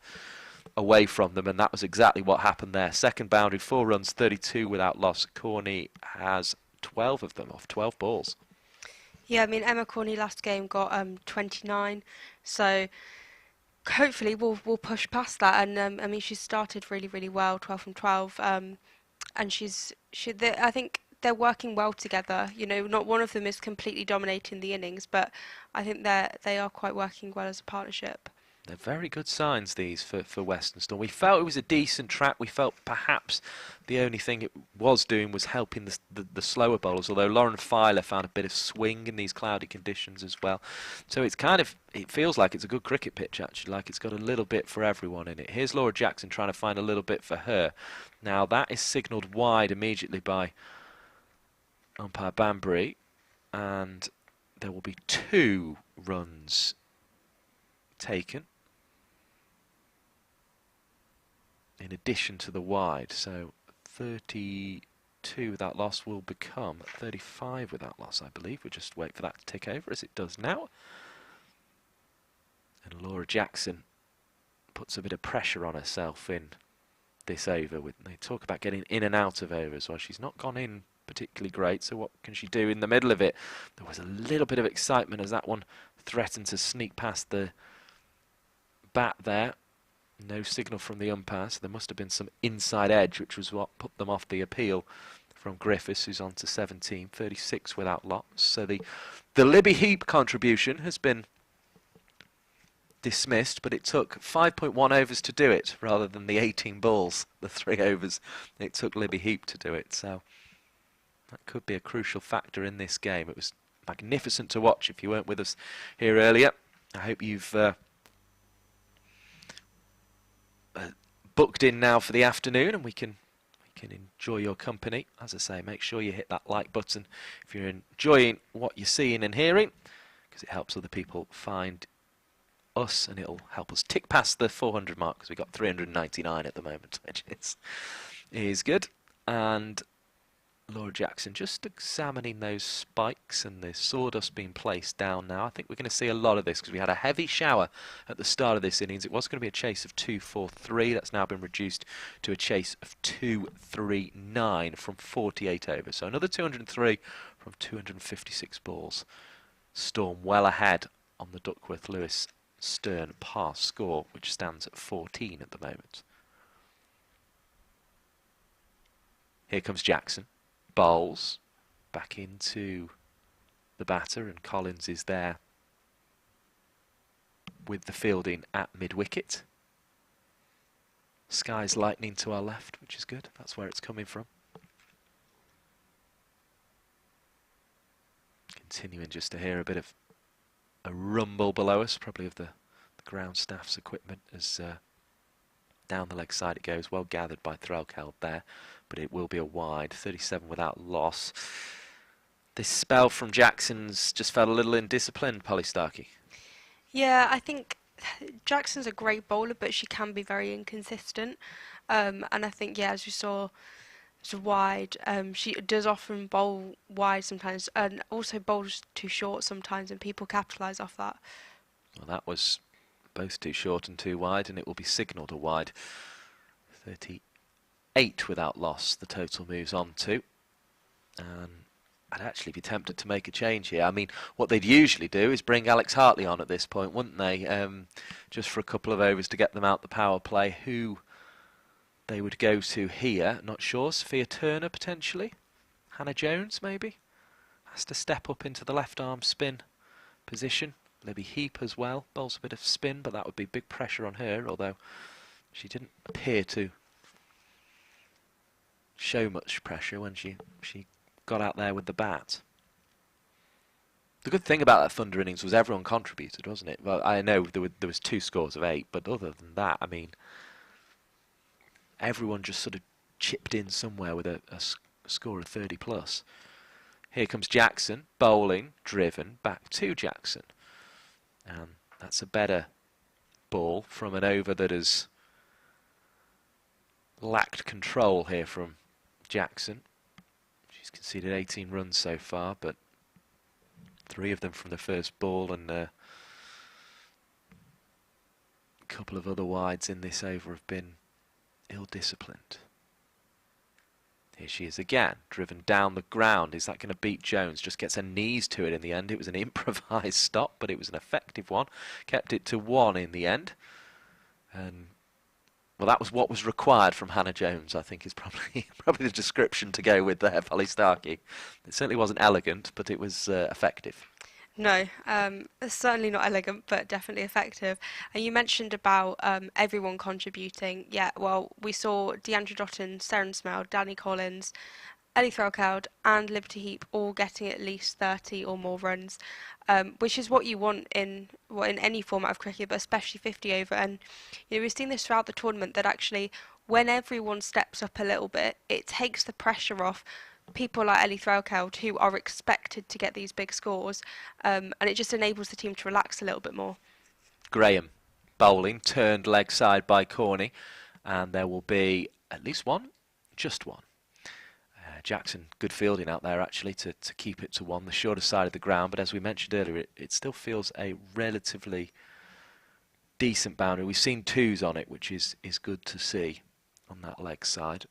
away from them, and that was exactly what happened there. Second boundary, 4 runs, 32 without loss. Corney has 12 of them off 12 balls. Yeah, I mean, Emma Corney last game got 29, so hopefully we'll push past that. And I mean, she's started really well, 12 from 12, and I think they're working well together. You know, not one of them is completely dominating the innings, but I think they are quite working well as a partnership. They're very good signs, these, for Westminster. We felt it was a decent track. We felt perhaps the only thing it was doing was helping the slower bowlers, although Lauren Filer found a bit of swing in these cloudy conditions as well. So it's it feels like it's a good cricket pitch, actually, like it's got a little bit for everyone in it. Here's Laura Jackson trying to find a little bit for her. Now that is signalled wide immediately by umpire Banbury, and there will be 2 runs taken in addition to the wide, so 32 without loss will become 35 without loss, I believe. We'll just wait for that to tick over as it does now. And Laura Jackson puts a bit of pressure on herself in this over. They talk about getting in and out of overs. Well, she's not gone in particularly great, so what can she do in the middle of it? There was a little bit of excitement as that one threatened to sneak past the bat there. No signal from the umpire, so there must have been some inside edge, which was what put them off the appeal from Griffiths, who's on to 17, 36 without loss. So the Libby Heap contribution has been dismissed, but it took 5.1 overs to do it, rather than the 18 balls, the 3 overs. It took Libby Heap to do it, so that could be a crucial factor in this game. It was magnificent to watch if you weren't with us here earlier. I hope you've booked in now for the afternoon, and we can enjoy your company. As I say, make sure you hit that like button if you're enjoying what you're seeing and hearing, because it helps other people find us, and it'll help us tick past the 400 mark, because we've got 399 at the moment, which is good. And Laura Jackson just examining those spikes and the sawdust being placed down now. I think we're going to see a lot of this, because we had a heavy shower at the start of this innings. It was going to be a chase of 2-4-3. That's now been reduced to a chase of 2-3-9 from 48 overs. So another 203 from 256 balls. Storm well ahead on the Duckworth-Lewis Stern par score, which stands at 14 at the moment. Here comes Jackson. Bowls back into the batter, and Collins is there with the fielding at mid-wicket. Sky's lightning to our left, which is good. That's where it's coming from. Continuing just to hear a bit of a rumble below us, probably of the ground staff's equipment, as down the leg side it goes. Well gathered by Threlkeld there, but it will be a wide. 37 without loss. This spell from Jackson's just felt a little indisciplined, Polly Starkey. Yeah, I think Jackson's a great bowler, but she can be very inconsistent. And I think, yeah, as you saw, it's wide. She does often bowl wide sometimes, and also bowls too short sometimes, and people capitalise off that. Well, that was both too short and too wide, and it will be signalled a wide. 38 without loss, the total moves on to. I'd actually be tempted to make a change here. I mean, what they'd usually do is bring Alex Hartley on at this point, wouldn't they? Just for a couple of overs to get them out the power play. Who they would go to here. Not sure. Sophia Turner potentially. Hannah Jones maybe. Has to step up into the left arm spin position. Libby Heap as well. Bowls a bit of spin, but that would be big pressure on her, although she didn't appear to show much pressure when she got out there with the bat. The good thing about that Thunder innings was everyone contributed, wasn't it? Well, I know there was 2 scores of 8, but other than that, I mean, everyone just sort of chipped in somewhere with a score of 30 plus. Here comes Jackson, bowling, driven, back to Jackson. And that's a better ball from an over that has lacked control here from Jackson. She's conceded 18 runs so far, but 3 of them from the first ball, and a couple of other wides in this over have been ill-disciplined. Here she is again, driven down the ground. Is that going to beat Jones? Just gets her knees to it in the end. It was an improvised stop, but it was an effective one. Kept it to 1 in the end. And well, that was what was required from Hannah Jones, I think, is probably the description to go with there, Polly Starkey. It certainly wasn't elegant, but it was effective. No, it's certainly not elegant, but definitely effective. And you mentioned about everyone contributing. Yeah, well, we saw Deandra Dotton, Seren Smell, Danny Collins, Ellie Threlkeld and Liberty Heap all getting at least 30 or more runs, which is what you want in any format of cricket, but especially 50 over. And we've seen this throughout the tournament, that actually when everyone steps up a little bit, it takes the pressure off people like Ellie Threlkeld, who are expected to get these big scores, and it just enables the team to relax a little bit more. Graham bowling, turned leg side by Corney, and there will be at least one, just one. Jackson, good fielding out there actually to keep it to 1, the shorter side of the ground, but as we mentioned earlier, it still feels a relatively decent boundary. We've seen 2s on it, which is good to see on that leg side.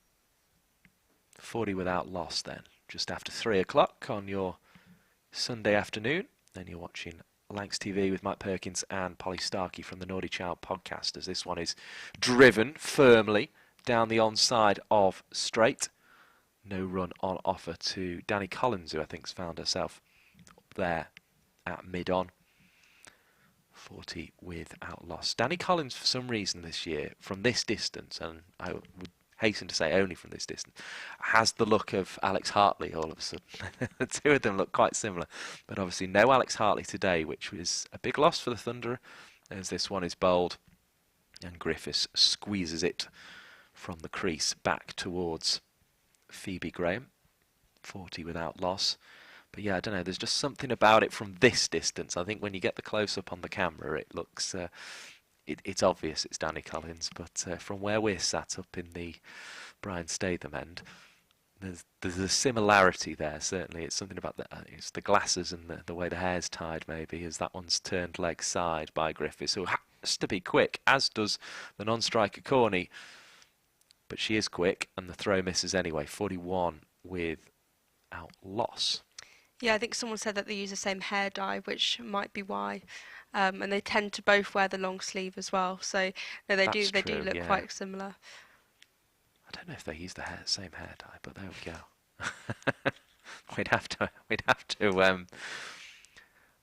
40 without loss then, just after 3 o'clock on your Sunday afternoon. Then you're watching Lancs TV with Mike Perkins and Polly Starkey from the Naughty Child podcast, as this one is driven firmly down the onside of straight. No run on offer to Danny Collins, who I think's found herself up there at mid-on. 40 without loss. Danny Collins, for some reason this year, from this distance, and I would hasten to say only from this distance, has the look of Alex Hartley all of a sudden. The 2 of them look quite similar, but obviously no Alex Hartley today, which was a big loss for the Thunder, as this one is bowled, and Griffiths squeezes it from the crease back towards Phoebe Graham. 40 without loss. But yeah, I don't know, there's just something about it from this distance. I think when you get the close-up on the camera, it looks... It's obvious it's Danny Collins, but from where we're sat up in the Brian Statham end, there's a similarity there, certainly. It's something about it's the glasses and the way the hair's tied, maybe, as that one's turned leg side by Griffiths, who has to be quick, as does the non-striker Corney. But she is quick, and the throw misses anyway. 41 without loss. Yeah, I think someone said that they use the same hair dye, which might be why. And they tend to both wear the long sleeve as well. So no, they do look quite similar. I don't know if they use the same hair dye, but there we go. we'd have to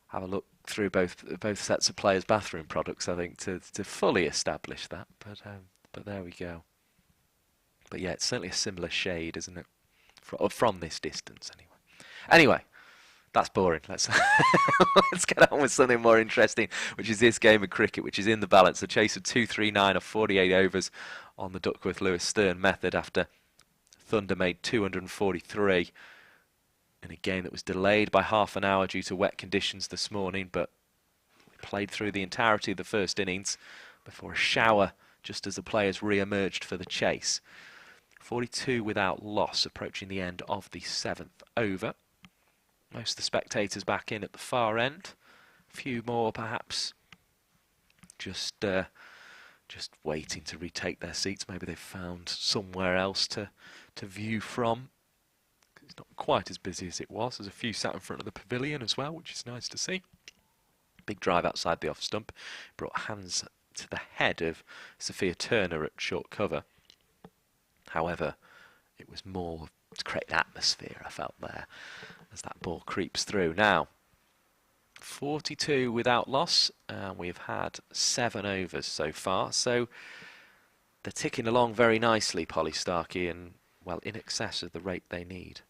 have a look through both sets of players' bathroom products, I think, to fully establish that. But there we go. But yeah, it's certainly a similar shade, isn't it? From this distance, anyway. Anyway, that's boring. Let's get on with something more interesting, which is this game of cricket, which is in the balance. A chase of 239 of 48 overs on the Duckworth-Lewis-Stern method after Thunder made 243 in a game that was delayed by half an hour due to wet conditions this morning, but we played through the entirety of the first innings before a shower just as the players re-emerged for the chase. 42 without loss, approaching the end of the 7th over. Most of the spectators back in at the far end. A few more, perhaps, just waiting to retake their seats. Maybe they've found somewhere else to view from. It's not quite as busy as it was. There's a few sat in front of the pavilion as well, which is nice to see. Big drive outside the off stump. Brought hands to the head of Sophia Turner at short cover. However, it was more to create an atmosphere, I felt, there as that ball creeps through. Now, 42 without loss, and we've had 7 overs so far, so they're ticking along very nicely, Polly Starkey, and, well, in excess of the rate they need.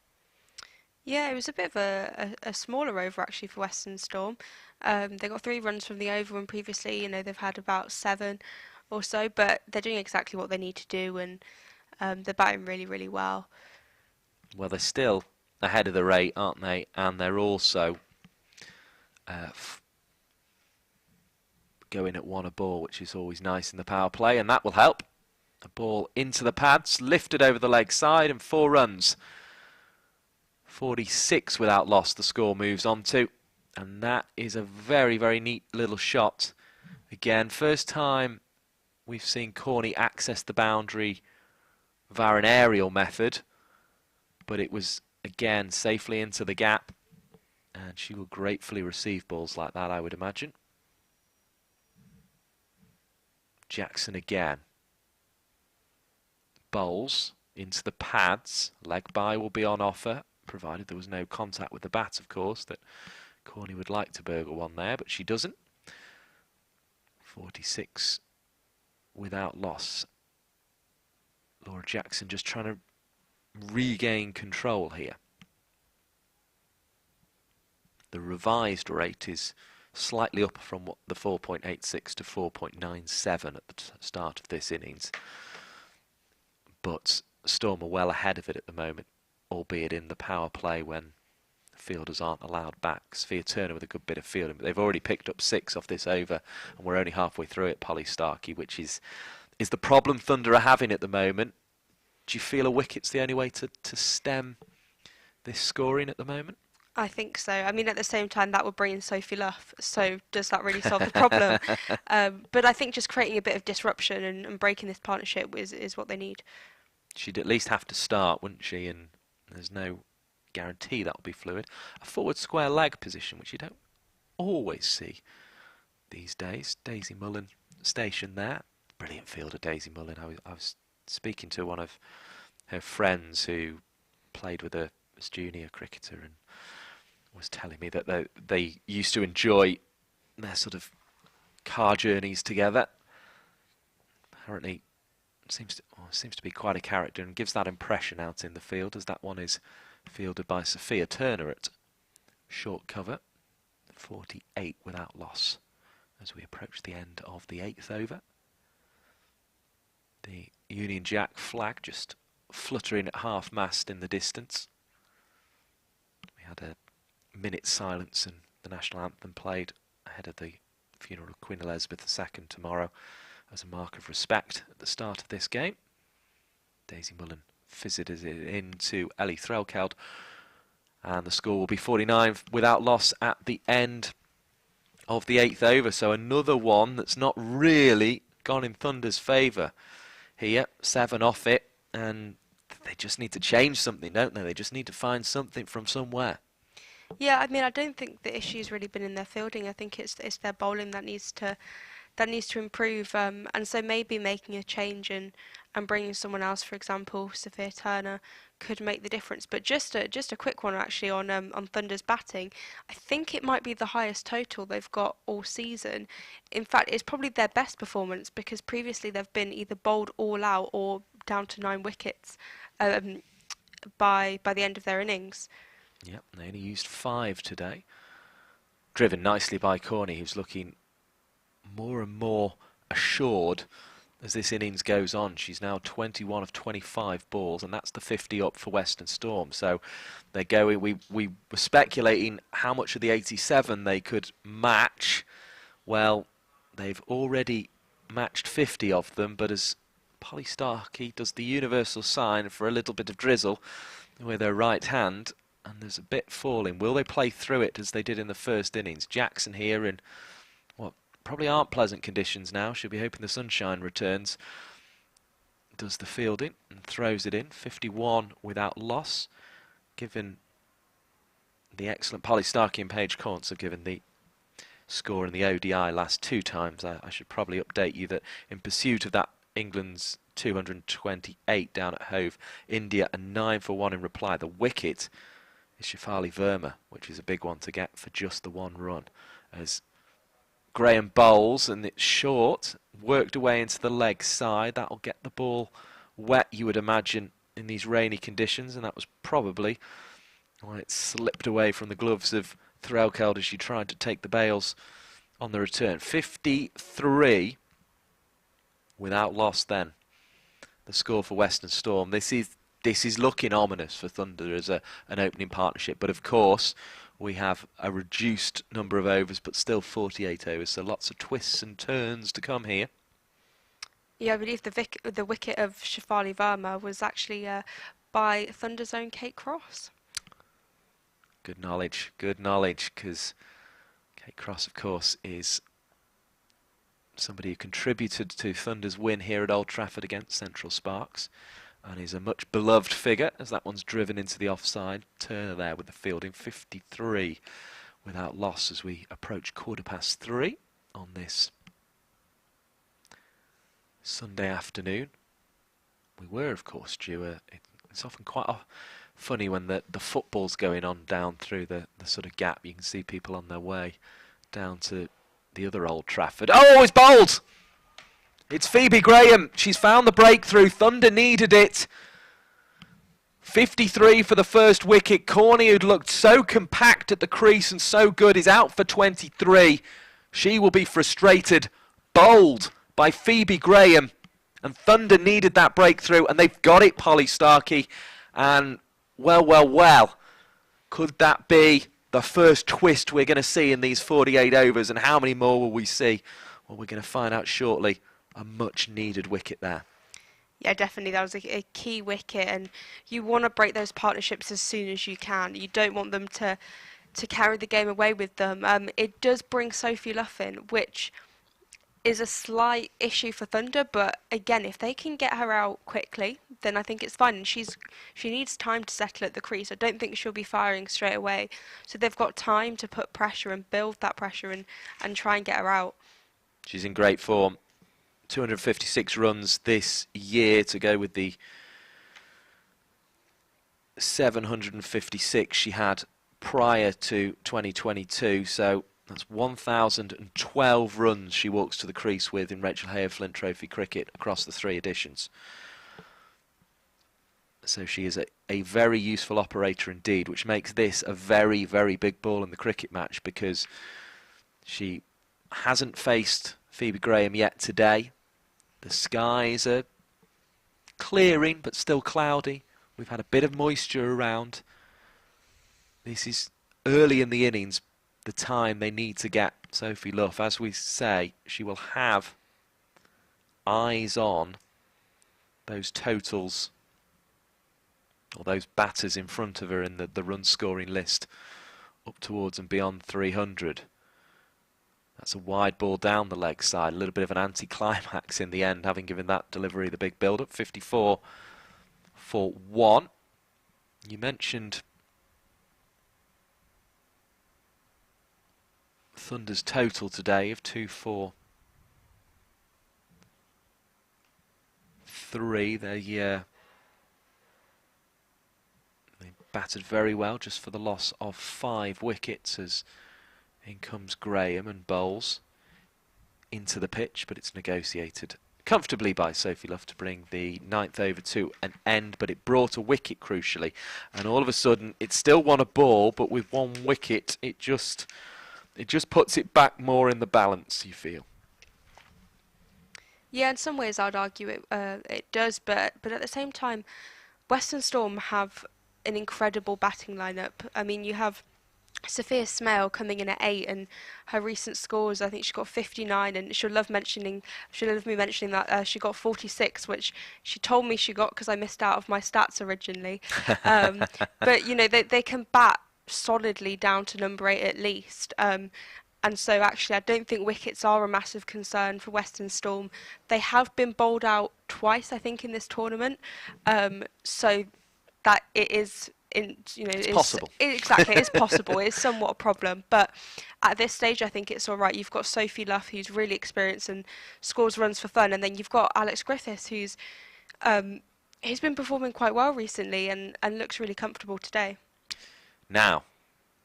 Yeah, it was a bit of a smaller over actually for Western Storm. They got 3 runs from the over when previously, you know, they've had about 7 or so, but they're doing exactly what they need to do, and they're batting really, really well. Well, they're still ahead of the rate, aren't they? And they're also going at 1 a ball, which is always nice in the power play, and that will help. A ball into the pads, lifted over the leg side, and 4 runs. 46 without loss, the score moves on to. And that is a very, very neat little shot. Again, first time we've seen Corney access the boundary via an aerial method, but it was, again, safely into the gap. And she will gratefully receive balls like that, I would imagine. Jackson again. Bowls into the pads. Leg bye will be on offer, provided there was no contact with the bat, of course, that Corney would like to burgle one there, but she doesn't. 46 without loss. Laura Jackson just trying to regain control here. The revised rate is slightly up from what the 4.86 to 4.97 at the start of this innings. But Storm are well ahead of it at the moment, albeit in the power play when fielders aren't allowed back. Sophia Turner with a good bit of fielding, but they've already picked up 6 off this over, and we're only halfway through it, Polly Starkey, which is the problem Thunder are having at the moment. Do you feel a wicket's the only way to stem this scoring at the moment? I think so. I mean, at the same time, that would bring in Sophie Luff, so does that really solve the problem? But I think just creating a bit of disruption and breaking this partnership is what they need. She'd at least have to start, wouldn't she? And there's no guarantee that will be fluid. A forward square leg position, which you don't always see these days. Daisy Mullen stationed there. Brilliant fielder, Daisy Mullen. I was speaking to one of her friends who played with her as junior cricketer and was telling me that they used to enjoy their sort of car journeys together. Apparently seems to be quite a character and gives that impression out in the field, as that one is fielded by Sophia Turner at short cover. 48 without loss as we approach the end of the 8th over. The Union Jack flag just fluttering at half-mast in the distance. We had a minute's silence and the National Anthem played ahead of the funeral of Queen Elizabeth II tomorrow as a mark of respect at the start of this game. Daisy Mullen fizzed it into Ellie Threlkeld, and the score will be 49 without loss at the end of the 8th over. So another one that's not really gone in Thunder's favour here. 7 off it, and they just need to change something, don't they? They just need to find something from somewhere. Yeah, I mean, I don't think the issue's really been in their fielding. I think it's their bowling that needs to improve, and so maybe making a change and bringing someone else, for example, Sophia Turner, could make the difference. But just a quick one actually on Thunder's batting. I think it might be the highest total they've got all season. In fact, it's probably their best performance, because previously they've been either bowled all out or down to 9 wickets by the end of their innings. Yep, they only used 5 today. Driven nicely by Corney, who's looking more and more assured as this innings goes on. She's now 21 of 25 balls, and that's the 50 up for Western Storm. So they're going. We were speculating how much of the 87 they could match. Well, they've already matched 50 of them, but as Polly Starkey does the universal sign for a little bit of drizzle with her right hand, and there's a bit falling. Will they play through it as they did in the first innings? Jackson here in what probably aren't pleasant conditions now. She'll be hoping the sunshine returns. Does the fielding and throws it in. 51 without loss. Given the excellent Polly Starkey and Paige Caunce have given the score in the ODI last 2 times. I should probably update you that in pursuit of that England's 228 down at Hove. India a 9 for 1 in reply. The wicket is Shefali Verma, which is a big one to get for just the one run. As Graham bowls, and it's short, worked away into the leg side. That'll get the ball wet, you would imagine, in these rainy conditions, and that was probably why it slipped away from the gloves of Threlkeld as she tried to take the bails on the return. 53 without loss then. The score for Western Storm. This is looking ominous for Thunder as an opening partnership, but of course we have a reduced number of overs, but still 48 overs, so lots of twists and turns to come here. Yeah, I believe the wicket of Shefali Verma was actually by Thunder's own Kate Cross. Good knowledge, because Kate Cross, of course, is somebody who contributed to Thunder's win here at Old Trafford against Central Sparks, and is a much beloved figure as that one's driven into the offside. Turner there with the fielding. 53 without loss as we approach 3:15 on this Sunday afternoon. We were, of course, due it's often quite funny when the football's going on down through the sort of gap. You can see people on their way down to the other Old Trafford. Oh, it's bowled! It's Phoebe Graham. She's found the breakthrough. Thunder needed it. 53 for the first wicket. Corney, who'd looked so compact at the crease and so good, is out for 23. She will be frustrated. Bowled by Phoebe Graham. And Thunder needed that breakthrough, and they've got it, Polly Starkey. And, well, could that be the first twist we're going to see in these 48 overs? And how many more will we see? Well, we're going to find out shortly. A much-needed wicket there. Yeah, definitely. That was a key wicket, and you want to break those partnerships as soon as you can. You don't want them to carry the game away with them. It does bring Sophie Luff in, which is a slight issue for Thunder, but again, if they can get her out quickly, then I think it's fine. And she needs time to settle at the crease. I don't think she'll be firing straight away. So they've got time to put pressure and build that pressure and try and get her out. She's in great form. 256 runs this year to go with the 756 she had prior to 2022. So that's 1,012 runs she walks to the crease with in Rachael Heyhoe Flint Trophy cricket across the 3 editions. So she is a very useful operator indeed, which makes this a very, very big ball in the cricket match, because she hasn't faced Phoebe Graham yet today. The skies are clearing, but still cloudy. We've had a bit of moisture around. This is early in the innings, the time they need to get Sophie Luff. As we say, she will have eyes on those totals, or those batters in front of her in the run scoring list up towards and beyond 300. That's a wide ball down the leg side. A little bit of an anti-climax in the end, having given that delivery the big build-up. 54 for 1. You mentioned Thunder's total today of 2-4-3. They batted very well, just for the loss of 5 wickets, as in comes Graham and bowls into the pitch, but it's negotiated comfortably by Sophie Luff to bring the 9th over to an end, but it brought a wicket crucially, and all of a sudden it still won a ball, but with 1 wicket it just puts it back more in the balance, you feel. Yeah, in some ways I'd argue it does, but at the same time, Western Storm have an incredible batting lineup. I mean, you have Sophia Smale coming in at 8, and her recent scores, I think she got 59, and she'll love me mentioning that she got 46, which she told me she got because I missed out of my stats originally. But you know, they can bat solidly down to number 8 at least. And so actually I don't think wickets are a massive concern for Western Storm. They have been bowled out twice, I think, in this tournament. So that it is It's possible. Exactly, it's possible. It's somewhat a problem, but at this stage, I think it's all right. You've got Sophie Luff, who's really experienced and scores runs for fun, and then you've got Alex Griffiths, he's been performing quite well recently and looks really comfortable today. Now,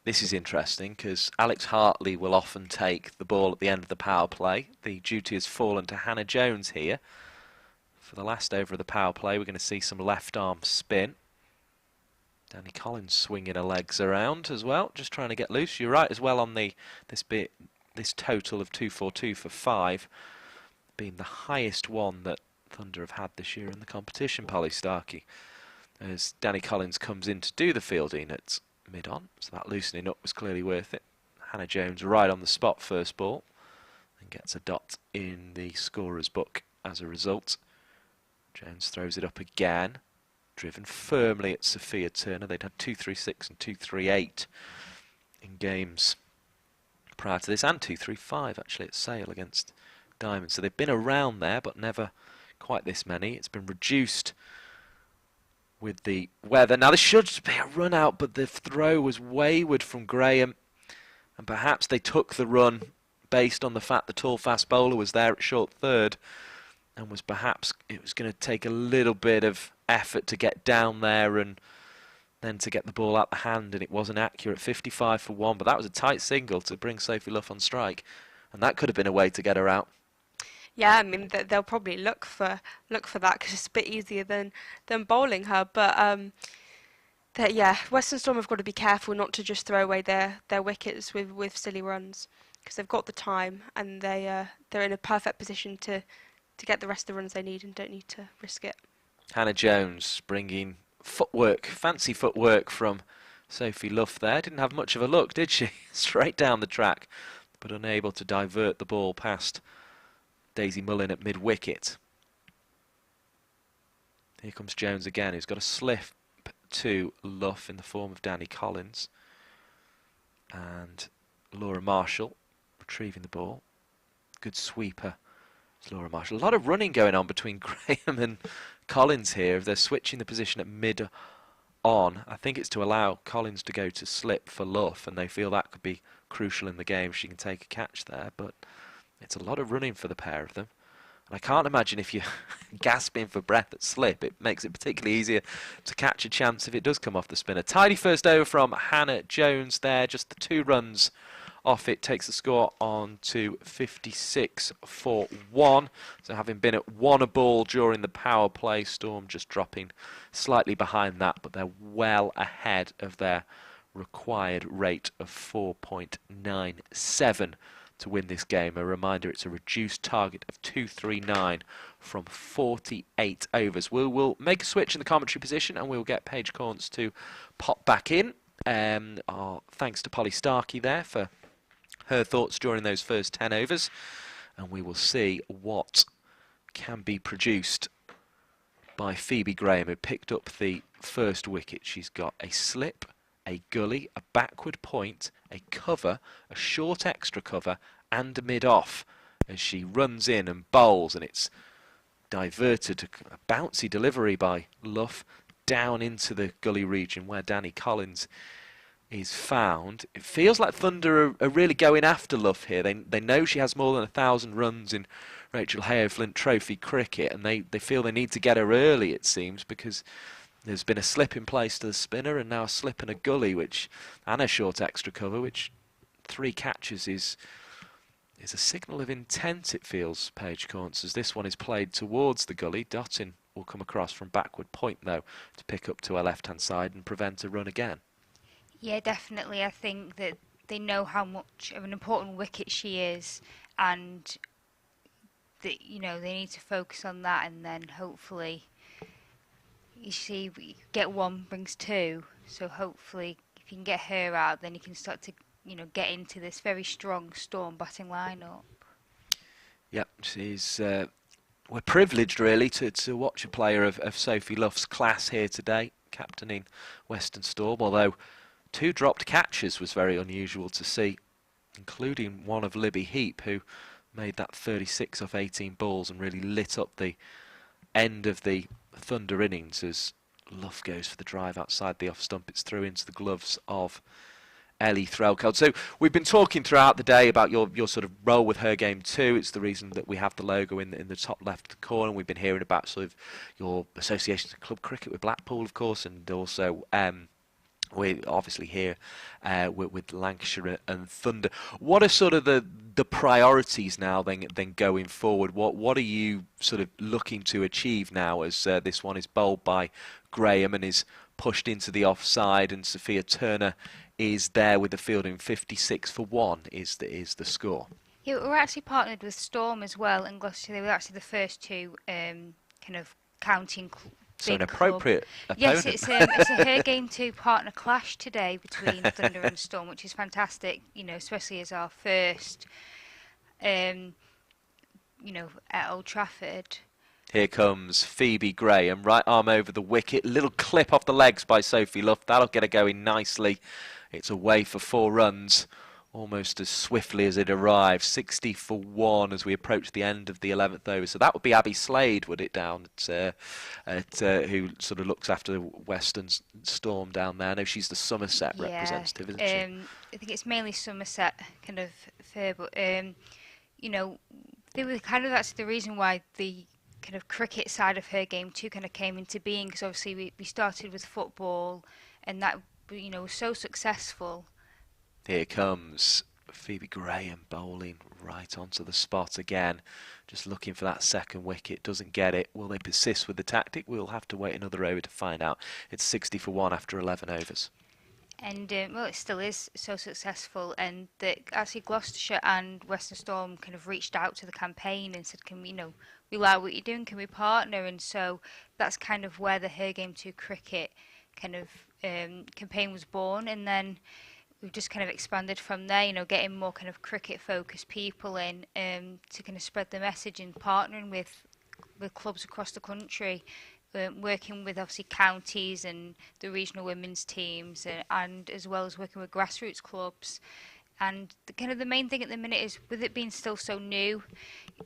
this is interesting because Alex Hartley will often take the ball at the end of the power play. The duty has fallen to Hannah Jones here. For the last over of the power play, we're going to see some left arm spin. Danny Collins swinging her legs around as well, just trying to get loose. You're right as well on this total of 242 for 5, being the highest one that Thunder have had this year in the competition, Polly Starkey. As Danny Collins comes in to do the fielding at mid-on, so that loosening up was clearly worth it. Hannah Jones right on the spot first ball and gets a dot in the scorer's book as a result. Jones throws it up again, driven firmly at Sophia Turner. They'd had 236 and 238 in games prior to this, and 235 actually at Sale against Diamond. So they've been around there, but never quite this many. It's been reduced with the weather. Now this should be a run out, but the throw was wayward from Graham, and perhaps they took the run based on the fact the tall fast bowler was there at short third, and was perhaps it was going to take a little bit of effort to get down there and then to get the ball out the hand, and it wasn't accurate. 55 for 1, but that was a tight single to bring Sophie Luff on strike, and that could have been a way to get her out. Yeah, I mean they'll probably look for that because it's a bit easier than bowling her. But Western Storm have got to be careful not to just throw away their wickets with silly runs, because they've got the time and they're in a perfect position to get the rest of the runs they need and don't need to risk it. Hannah Jones bringing footwork, fancy footwork from Sophie Luff there. Didn't have much of a look, did she? Straight down the track, but unable to divert the ball past Daisy Mullin at mid-wicket. Here comes Jones again, who's got a slip to Luff in the form of Danny Collins. And Laura Marshall retrieving the ball. Good sweeper, Laura Marshall. A lot of running going on between Graham and Collins here. If they're switching the position at mid-on, I think it's to allow Collins to go to slip for Luff, and they feel that could be crucial in the game. She can take a catch there, but it's a lot of running for the pair of them. And I can't imagine if you're gasping for breath at slip, it makes it particularly easier to catch a chance if it does come off the spinner. Tidy first over from Hannah Jones there. Just the 2 runs off it takes the score on to 56 for 1. So having been at 1 a ball during the power play, Storm just dropping slightly behind that, but they're well ahead of their required rate of 4.97 to win this game. A reminder, it's a reduced target of 239 from 48 overs. We'll make a switch in the commentary position and we'll get Paige Corns to pop back in. Thanks to Polly Starkey there for her thoughts during those first 10 overs. And we will see what can be produced by Phoebe Graham, who picked up the first wicket. She's got a slip, a gully, a backward point, a cover, a short extra cover, and a mid-off as she runs in and bowls, and it's diverted, a bouncy delivery by Luff down into the gully region where Danny Collins is found. It feels like Thunder are really going after Luff here. They know she has more than 1,000 runs in Rachael Heyhoe Flint Trophy cricket, and they feel they need to get her early, it seems, because there's been a slip in place to the spinner and now a slip and a gully, and a short extra cover, which 3 catches is a signal of intent, it feels, Paige Corns, as this one is played towards the gully. Dottin will come across from backward point, though, to pick up to her left-hand side and prevent a run again. Yeah, definitely. I think that they know how much of an important wicket she is, and that, you know, they need to focus on that, and then hopefully, you see, we get 1 brings 2, so hopefully if you can get her out, then you can start to, you know, get into this very strong Storm batting lineup. Yep, she's we're privileged really to watch a player of Sophie Luff's class here today, captaining Western Storm, although 2 dropped catches was very unusual to see, including one of Libby Heap, who made that 36 off 18 balls and really lit up the end of the Thunder innings as Luff goes for the drive outside the off stump. It's through into the gloves of Ellie Threlkeld. So we've been talking throughout the day about your sort of role with Her Game 2. It's the reason that we have the logo in the top left of the corner. We've been hearing about sort of your associations in club cricket with Blackpool, of course, and also we're obviously here with Lancashire and Thunder. What are sort of the priorities now then going forward? What are you sort of looking to achieve now as this one is bowled by Graham and is pushed into the offside, and Sophia Turner is there with the fielding? 56 for 1 is the score. Yeah, we're actually partnered with Storm as well, and Gloucester. They were actually the first two kind of counting. So an appropriate opponent. Yes, it's a Her Game 2 partner clash today between Thunder and Storm, which is fantastic. You know, especially as our first, you know, at Old Trafford. Here comes Phoebe Graham, right arm over the wicket, little clip off the legs by Sophie Luff. That'll get her going nicely. It's away for 4 runs, almost as swiftly as it arrived. 60 for 1 as we approach the end of the 11th over. So that would be Abby Slade, would it, down at who sort of looks after the Western Storm down there. I know she's the Somerset representative, isn't she? I think it's mainly Somerset kind of fair, but you know, they were kind of, that's the reason why the kind of cricket side of Her Game 2 kind of came into being, because obviously we started with football, and that, you know, was so successful. Here comes Phoebe Graham bowling right onto the spot again, just looking for that second wicket. Doesn't get it. Will they persist with the tactic? We'll have to wait another over to find out. It's 60 for 1 after 11 overs. And well, it still is so successful, and that actually Gloucestershire and Western Storm kind of reached out to the campaign and said, "Can we, you know, we like what you're doing, can we partner?" And so that's kind of where the Her Game 2 cricket kind of campaign was born, and then we've just kind of expanded from there, you know, getting more kind of cricket focused people in to kind of spread the message, and partnering with clubs across the country, working with obviously counties and the regional women's teams, and as well as working with grassroots clubs. And kind of the main thing at the minute is, with it being still so new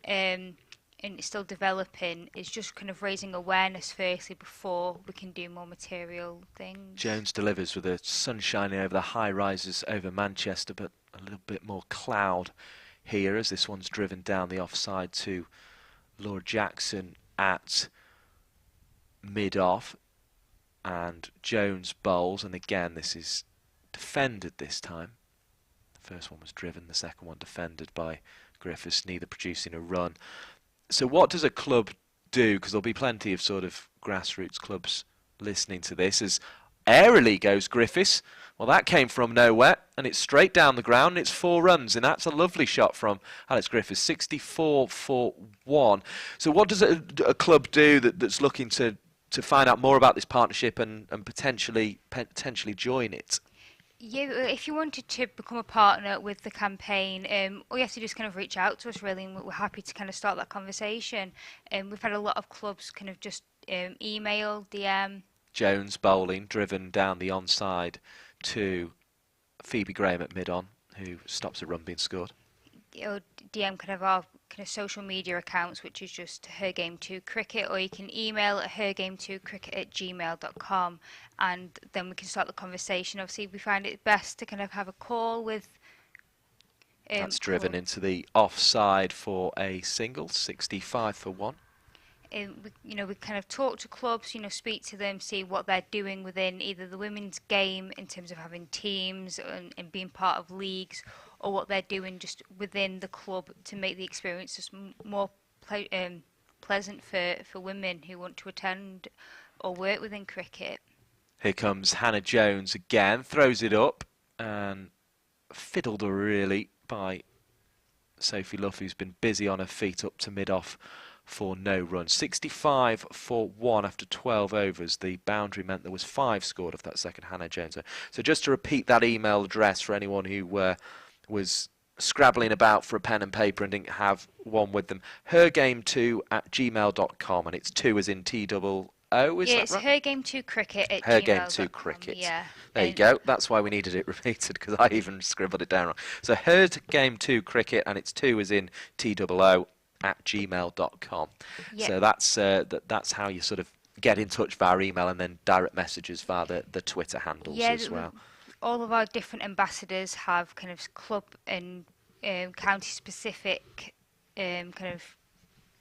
and it's still developing, is just kind of raising awareness firstly before we can do more material things. Jones delivers with the sun shining over the high rises over Manchester, but a little bit more cloud here as this one's driven down the offside to Laura Jackson at mid-off, and Jones bowls, and again this is defended this time. The first one was driven, the second one defended by Griffiths, neither producing a run. So what does a club do? Because there'll be plenty of sort of grassroots clubs listening to this. As airily goes Griffiths, well, that came from nowhere, and it's straight down the ground, and it's 4 runs, and that's a lovely shot from Alex Griffiths. 64 for 1. So what does a club do that's looking to find out more about this partnership and potentially join it? Yeah, if you wanted to become a partner with the campaign, all you have to do is kind of reach out to us, really, and we're happy to kind of start that conversation. We've had a lot of clubs kind of just email, DM. Jones bowling, driven down the onside to Phoebe Graham at mid-on, who stops a run being scored. Or DM kind of our kind of social media accounts, which is just Her Game 2 Cricket, or you can email at hergame2cricket@gmail.com, and then we can start the conversation. Obviously, we find it best to kind of have a call with. That's driven into the offside for a single, 65 for 1. We kind of talk to clubs, speak to them, see what they're doing within either the women's game in terms of having teams and being part of leagues, or what they're doing just within the club to make the experience just more pleasant for women who want to attend or work within cricket. Here comes Hannah Jones again, throws it up and fiddled really by Sophie Luff, who's been busy on her feet up to mid-off for no run. 65 for 1 after 12 overs. The boundary meant there was 5 scored off that second Hannah Jones. So just to repeat that email address for anyone who was scrabbling about for a pen and paper and didn't have one with them, hergame2@gmail.com, and it's 2 as in TOO. Is that it's right? hergame2cricket@gmail.com. Hergame2cricket. Yeah. There you go. That's why we needed it repeated, because I even scribbled it down wrong. So hergame2cricket, and it's 2 as in TOO @gmail.com. Yep. So that's how you sort of get in touch via email and then direct messages via the Twitter handles as well. All of our different ambassadors have kind of club and county specific kind of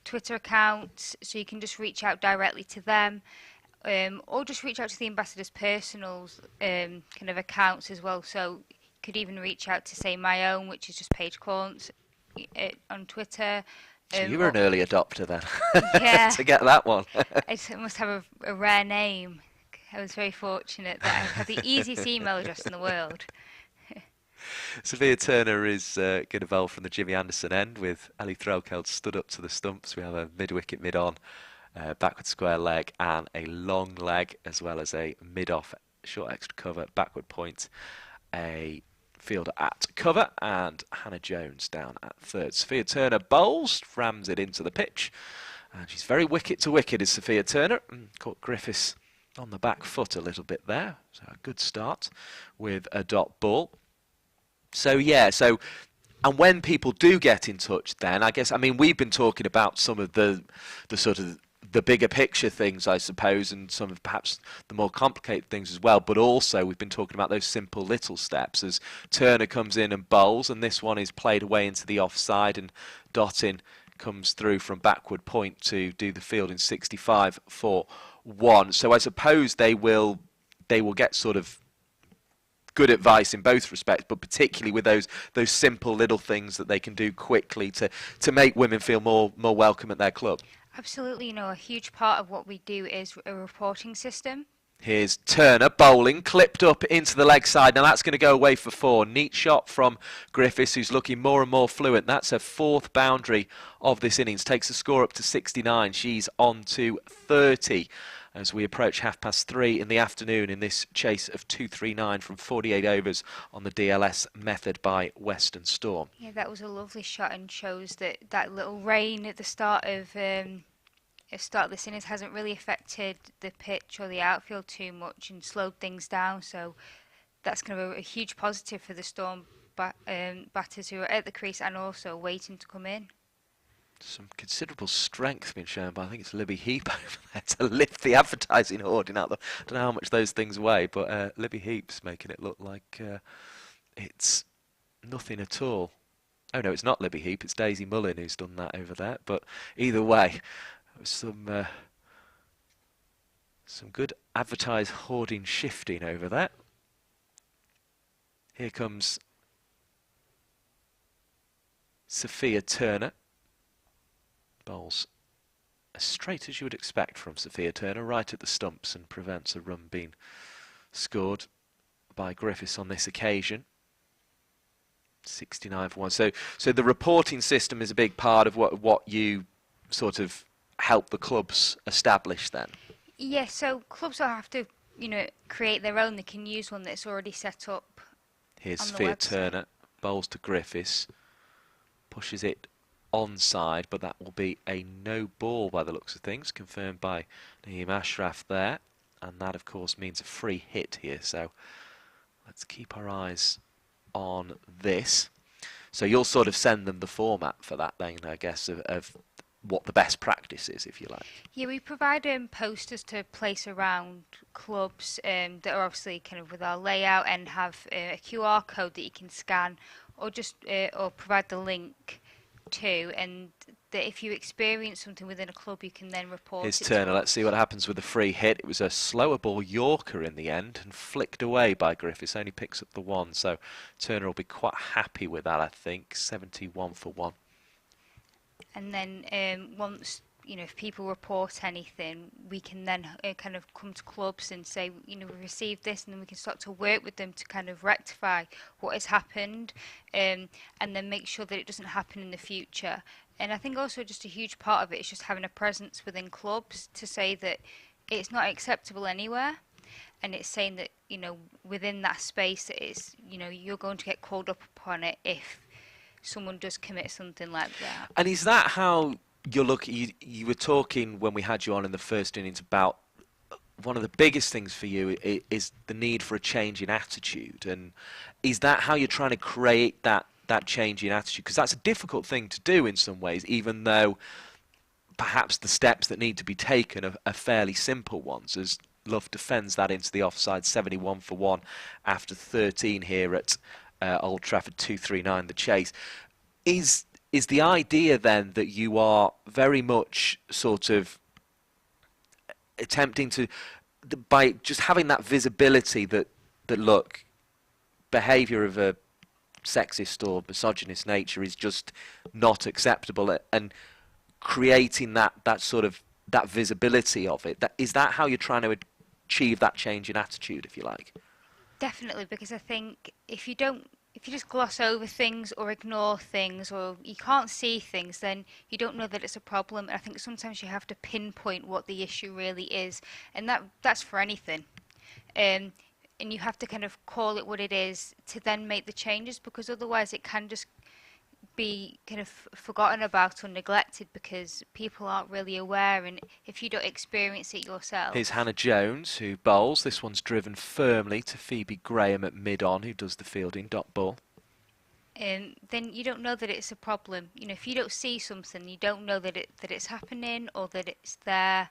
Twitter accounts, so you can just reach out directly to them, or just reach out to the ambassadors' personal kind of accounts as well. So you could even reach out to, say, my own, which is just Paige Corns on Twitter. So you were an early adopter then, yeah, to get that one. I must have a rare name. I was very fortunate that I had the easiest email address in the world. Sophia Turner is getting involved from the Jimmy Anderson end, with Ellie Threlkeld stood up to the stumps. We have a mid-wicket, mid-on, backward square leg and a long leg, as well as a mid-off, short extra cover, backward point, a fielder at cover, and Hannah Jones down at third. Sophia Turner bowls, rams it into the pitch, and she's very wicket to wicket, is Sophia Turner. Caught Griffiths on the back foot a little bit there, so a good start with a dot ball. So yeah, and when people do get in touch, then I mean we've been talking about some of the sort of the bigger picture things, I suppose, and some of perhaps the more complicated things as well, but also we've been talking about those simple little steps as Turner comes in and bowls, and this one is played away into the offside, and Dottin comes through from backward point to do the field in 65 for 1. So I suppose they will get sort of good advice in both respects, but particularly with those simple little things that they can do quickly to make women feel more welcome at their club. Absolutely, a huge part of what we do is a reporting system. Here's Turner bowling, clipped up into the leg side. Now that's going to go away for 4. Neat shot from Griffiths, who's looking more and more fluent. That's her 4th boundary of this innings. Takes the score up to 69. She's on to 30 as we approach 3:30 in the afternoon in this chase of 239 from 48 overs on the DLS method by Western Storm. Yeah, that was a lovely shot and shows that little rain at the start of this innings hasn't really affected the pitch or the outfield too much and slowed things down. So that's going to be a huge positive for the Storm batters who are at the crease and also waiting to come in. Some considerable strength being shown by, I think it's Libby Heap over there to lift the advertising hoarding out. I don't know how much those things weigh, but Libby Heap's making it look like it's nothing at all. Oh no, it's not Libby Heap, it's Daisy Mullin who's done that over there. But either way, some good advertised hoarding shifting over there. Here comes Sophia Turner. Bowls as straight as you would expect from Sophia Turner, right at the stumps, and prevents a run being scored by Griffiths on this occasion. 69 for 1. So the reporting system is a big part of what you sort of help the clubs establish then. Yeah, so clubs will have to, create their own. They can use one that's already set up. Here's on the Sophia website. Turner, bowls to Griffiths, pushes it onside, but that will be a no ball by the looks of things, confirmed by Naeem Ashraf there, and that of course means a free hit here, so let's keep our eyes on this. So you'll sort of send them the format for that then, I guess, of what the best practice is, if you like. Yeah, we provide posters to place around clubs that are obviously kind of with our layout and have a QR code that you can scan, or just or provide the link to, and that if you experience something within a club, you can then report Here's it. Turner. Let's see what happens with the free hit. It was a slower ball Yorker in the end and flicked away by Griffiths. Only picks up the 1, so Turner will be quite happy with that, I think. 71 for 1. And then once, if people report anything, we can then kind of come to clubs and say, we received this, and then we can start to work with them to kind of rectify what has happened, and then make sure that it doesn't happen in the future. And I think also just a huge part of it is just having a presence within clubs to say that it's not acceptable anywhere, and it's saying that, within that space that it's, you're going to get called up upon it if someone does commit something like that. And is that how you're looking? You were talking when we had you on in the first innings about one of the biggest things for you is the need for a change in attitude, and is that how you're trying to create that change in attitude? Because that's a difficult thing to do in some ways, even though perhaps the steps that need to be taken are fairly simple ones, as Love defends that into the offside, 71 for 1 after 13 here at Old Trafford, 239 the chase. Is the idea then that you are very much sort of attempting to, by just having that visibility that look, behaviour of a sexist or misogynist nature is just not acceptable, and creating that sort of that visibility of it, is that how you're trying to achieve that change in attitude, if you like? Definitely, because I think if you just gloss over things or ignore things or you can't see things, then you don't know that it's a problem. And I think sometimes you have to pinpoint what the issue really is, and that's for anything. And you have to kind of call it what it is to then make the changes, because otherwise it can just be kind of forgotten about or neglected because people aren't really aware, and if you don't experience it yourself. Here's Hannah Jones, who bowls. This one's driven firmly to Phoebe Graham at mid-on, who does the fielding, dot ball. Then you don't know that it's a problem. You know, if you don't see something, you don't know that it's happening or that it's there,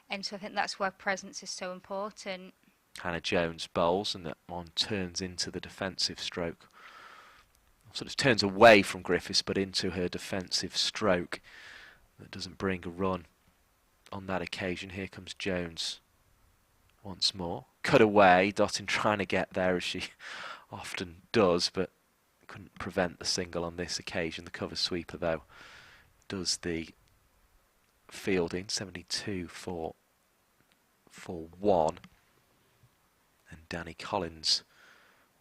and so I think that's why presence is so important. Hannah Jones bowls, and that one turns into the defensive stroke. Sort of turns away from Griffiths, but into her defensive stroke. That doesn't bring a run on that occasion. Here comes Jones once more. Cut away, Dottin trying to get there as she often does, but couldn't prevent the single on this occasion. The cover sweeper, though, does the fielding. 72 for 1. And Danny Collins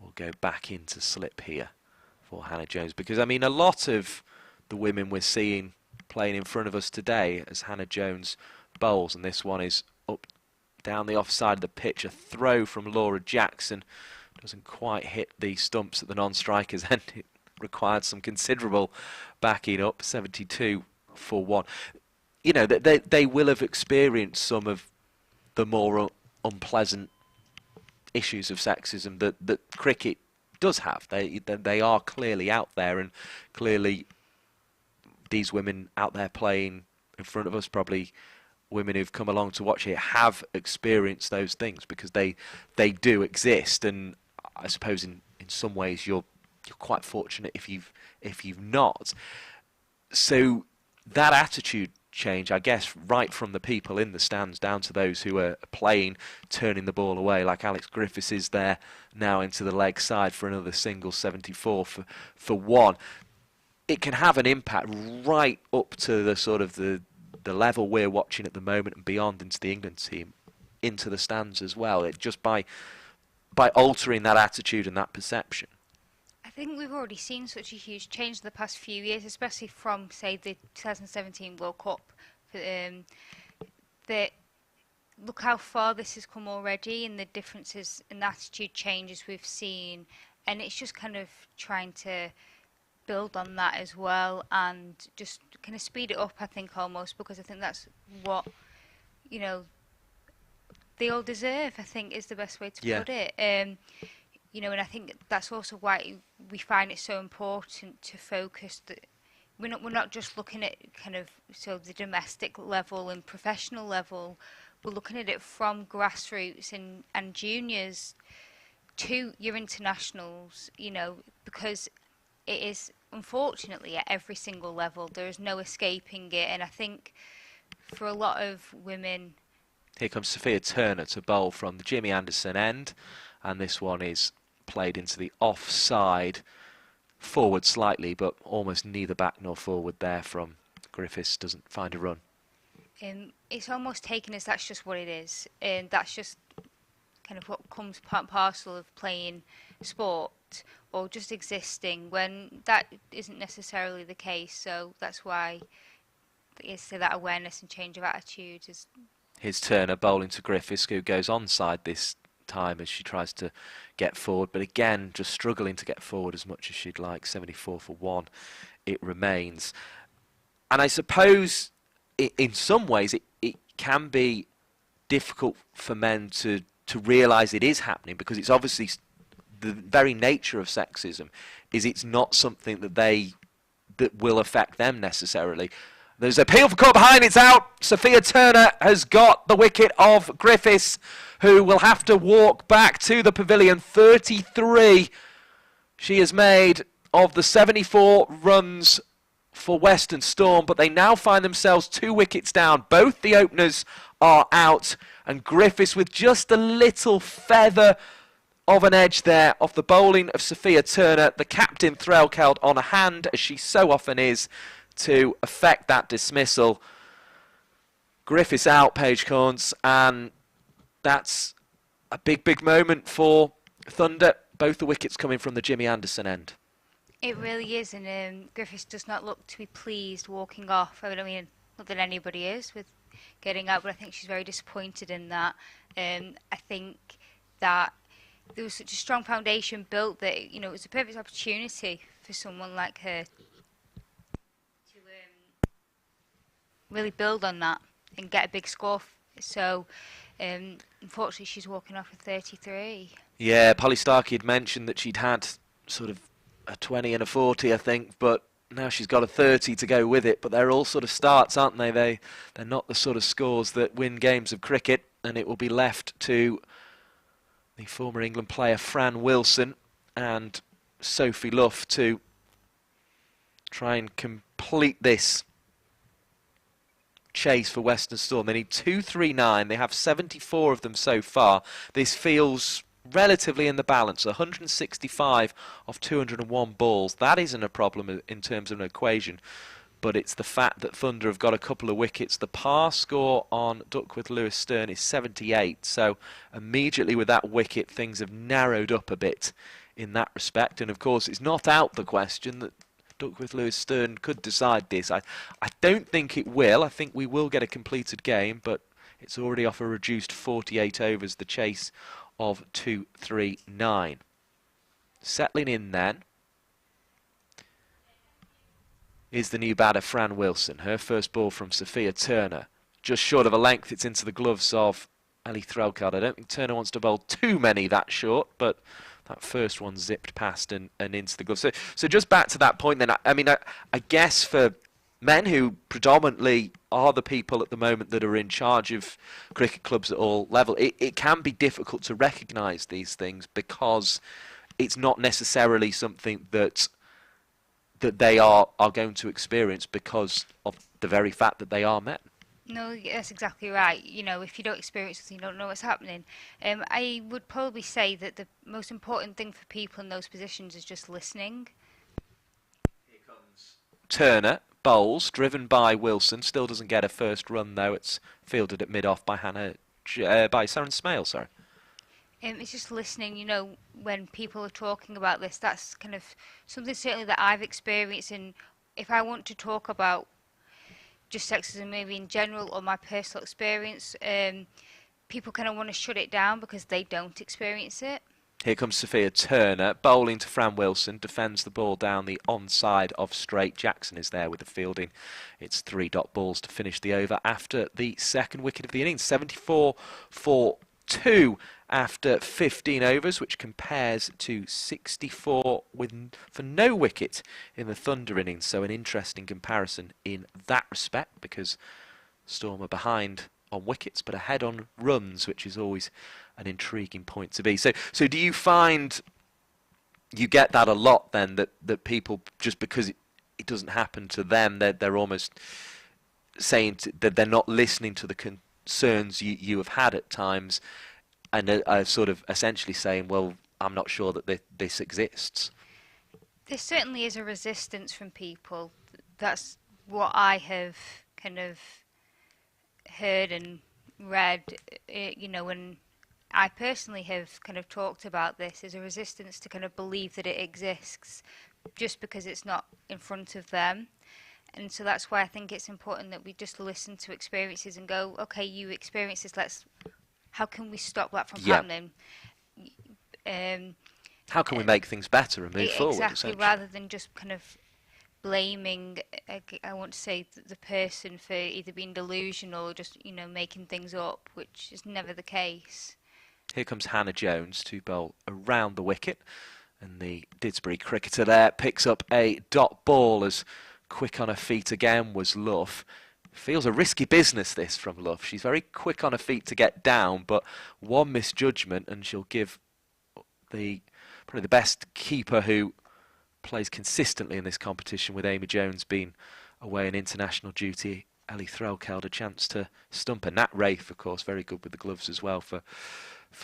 will go back into slip here for Hannah Jones, because I mean a lot of the women we're seeing playing in front of us today as Hannah Jones bowls, and this one is up down the offside of the pitch, a throw from Laura Jackson, doesn't quite hit the stumps at the non-strikers end. It required some considerable backing up. 72 for 1. You know, they will have experienced some of the more unpleasant issues of sexism that cricket does have. They are clearly out there, and clearly these women out there playing in front of us, probably women who've come along to watch it, have experienced those things, because they do exist. And I suppose in some ways you're quite fortunate if you've not. So that attitude change, I guess, right from the people in the stands down to those who are playing, turning the ball away, like Alex Griffiths is there now into the leg side for another single, 74 for 1. It can have an impact right up to the sort of the level we're watching at the moment and beyond, into the England team, into the stands as well. It just by altering that attitude and that perception. I think we've already seen such a huge change in the past few years, especially from, say, the 2017 World Cup. That look how far this has come already, and the differences and the attitude changes we've seen, and it's just kind of trying to build on that as well, and just kind of speed it up, I think, almost, because I think that's what, you know, they all deserve, I think, is the best way to put it. You know, and I think that's also why we find it so important to focus that we're not just looking at kind of the domestic level and professional level. We're looking at it from grassroots and juniors to your internationals, you know, because it is, unfortunately, at every single level. There is no escaping it, and I think for a lot of women... Here comes Sophia Turner to bowl from the Jimmy Anderson end, and this one is played into the offside, forward slightly, but almost neither back nor forward there from Griffiths. Doesn't find a run. It's almost taken as that's just what it is, and that's just kind of what comes part and parcel of playing sport or just existing, when that isn't necessarily the case. So that's why it's that awareness and change of attitude is. Here's Turner bowling to Griffiths, who goes onside this time as she tries to get forward, but again just struggling to get forward as much as she'd like. 74 for 1 it remains. And I suppose in some ways it can be difficult for men to realise it is happening, because it's obviously the very nature of sexism is it's not something that will affect them necessarily. There's a appeal for caught behind, it's out. Sophia Turner has got the wicket of Griffiths, who will have to walk back to the pavilion. 33 she has made of the 74 runs for Western Storm, but they now find themselves 2 wickets down. Both the openers are out, and Griffiths with just a little feather of an edge there off the bowling of Sophia Turner. The captain threlkeld on a hand, as she so often is, to affect that dismissal. Griffiths out, Paige Corns, and that's a big moment for Thunder. Both the wickets coming from the Jimmy Anderson end. It really is, and Griffiths does not look to be pleased walking off. I mean, not that anybody is with getting out, but I think she's very disappointed in that. I think that there was such a strong foundation built that, you know, it was a perfect opportunity for someone like her to really build on that and get a big score. So, unfortunately, she's walking off with 33. Yeah, Polly Starkey had mentioned that she'd had sort of a 20 and a 40, I think, but now she's got a 30 to go with it. But they're all sort of starts, aren't they? They're not the sort of scores that win games of cricket, and it will be left to the former England player Fran Wilson and Sophie Luff to try and complete this chase for Western Storm. They need 239. They have 74 of them so far. This feels relatively in the balance. 165 of 201 balls. That isn't a problem in terms of an equation, but it's the fact that Thunder have got a couple of wickets. The par score on Duckworth Lewis Stern is 78, so immediately with that wicket things have narrowed up a bit in that respect. And of course it's not out the question that Duckworth Lewis Stern could decide this. I don't think it will. I think we will get a completed game, but it's already off a reduced 48 overs, the chase of 239. Settling in then is the new batter Fran Wilson. Her first ball from Sophia Turner. Just short of a length, it's into the gloves of Ali Threlkeld. I don't think Turner wants to bowl too many that short, but that first one zipped past and into the gloves. So just back to that point then, I guess for men who predominantly are the people at the moment that are in charge of cricket clubs at all levels, it can be difficult to recognise these things because it's not necessarily something that they are going to experience because of the very fact that they are men. No, that's exactly right. You know, if you don't experience it, you don't know what's happening. I would probably say that the most important thing for people in those positions is just listening. Here comes Turner, bowls, driven by Wilson. Still doesn't get a first run though. It's fielded at mid-off by by Saren Smale, sorry. It's just listening, you know, when people are talking about this, that's kind of something certainly that I've experienced. And if I want to talk about just sexism maybe in general or my personal experience, people kind of want to shut it down because they don't experience it. Here comes Sophia Turner, bowling to Fran Wilson, defends the ball down the onside of straight. Jackson is there with the fielding. It's 3 dot balls to finish the over after the second wicket of the innings. 74 for 2 after 15 overs, which compares to 64 for no wicket in the Thunder innings. So an interesting comparison in that respect, because Storm are behind on wickets but ahead on runs, which is always an intriguing point to be. So do you find you get that a lot then, that people, just because it doesn't happen to them, they're almost saying that they're not listening to the concerns you have had at times, and are sort of essentially saying, well, I'm not sure that this exists? There certainly is a resistance from people. That's what I have kind of heard and read, you know, and I personally have kind of talked about this. There's a resistance to kind of believe that it exists just because it's not in front of them. And so that's why I think it's important that we just listen to experiences and go, okay, you experience this, how can we stop that from happening? How can we make things better and move forward? Exactly, rather than just kind of blaming, I want to say, the person for either being delusional or just, you know, making things up, which is never the case. Here comes Hannah Jones to bowl around the wicket, and the Didsbury cricketer there picks up a dot ball as quick on her feet again was Luff. Feels a risky business, this, from Luff. She's very quick on her feet to get down, but one misjudgment and she'll give probably the best keeper who plays consistently in this competition, with Amy Jones being away on international duty, Ellie Threlkeld, a chance to stump her. Nat Rafe, of course, very good with the gloves as well for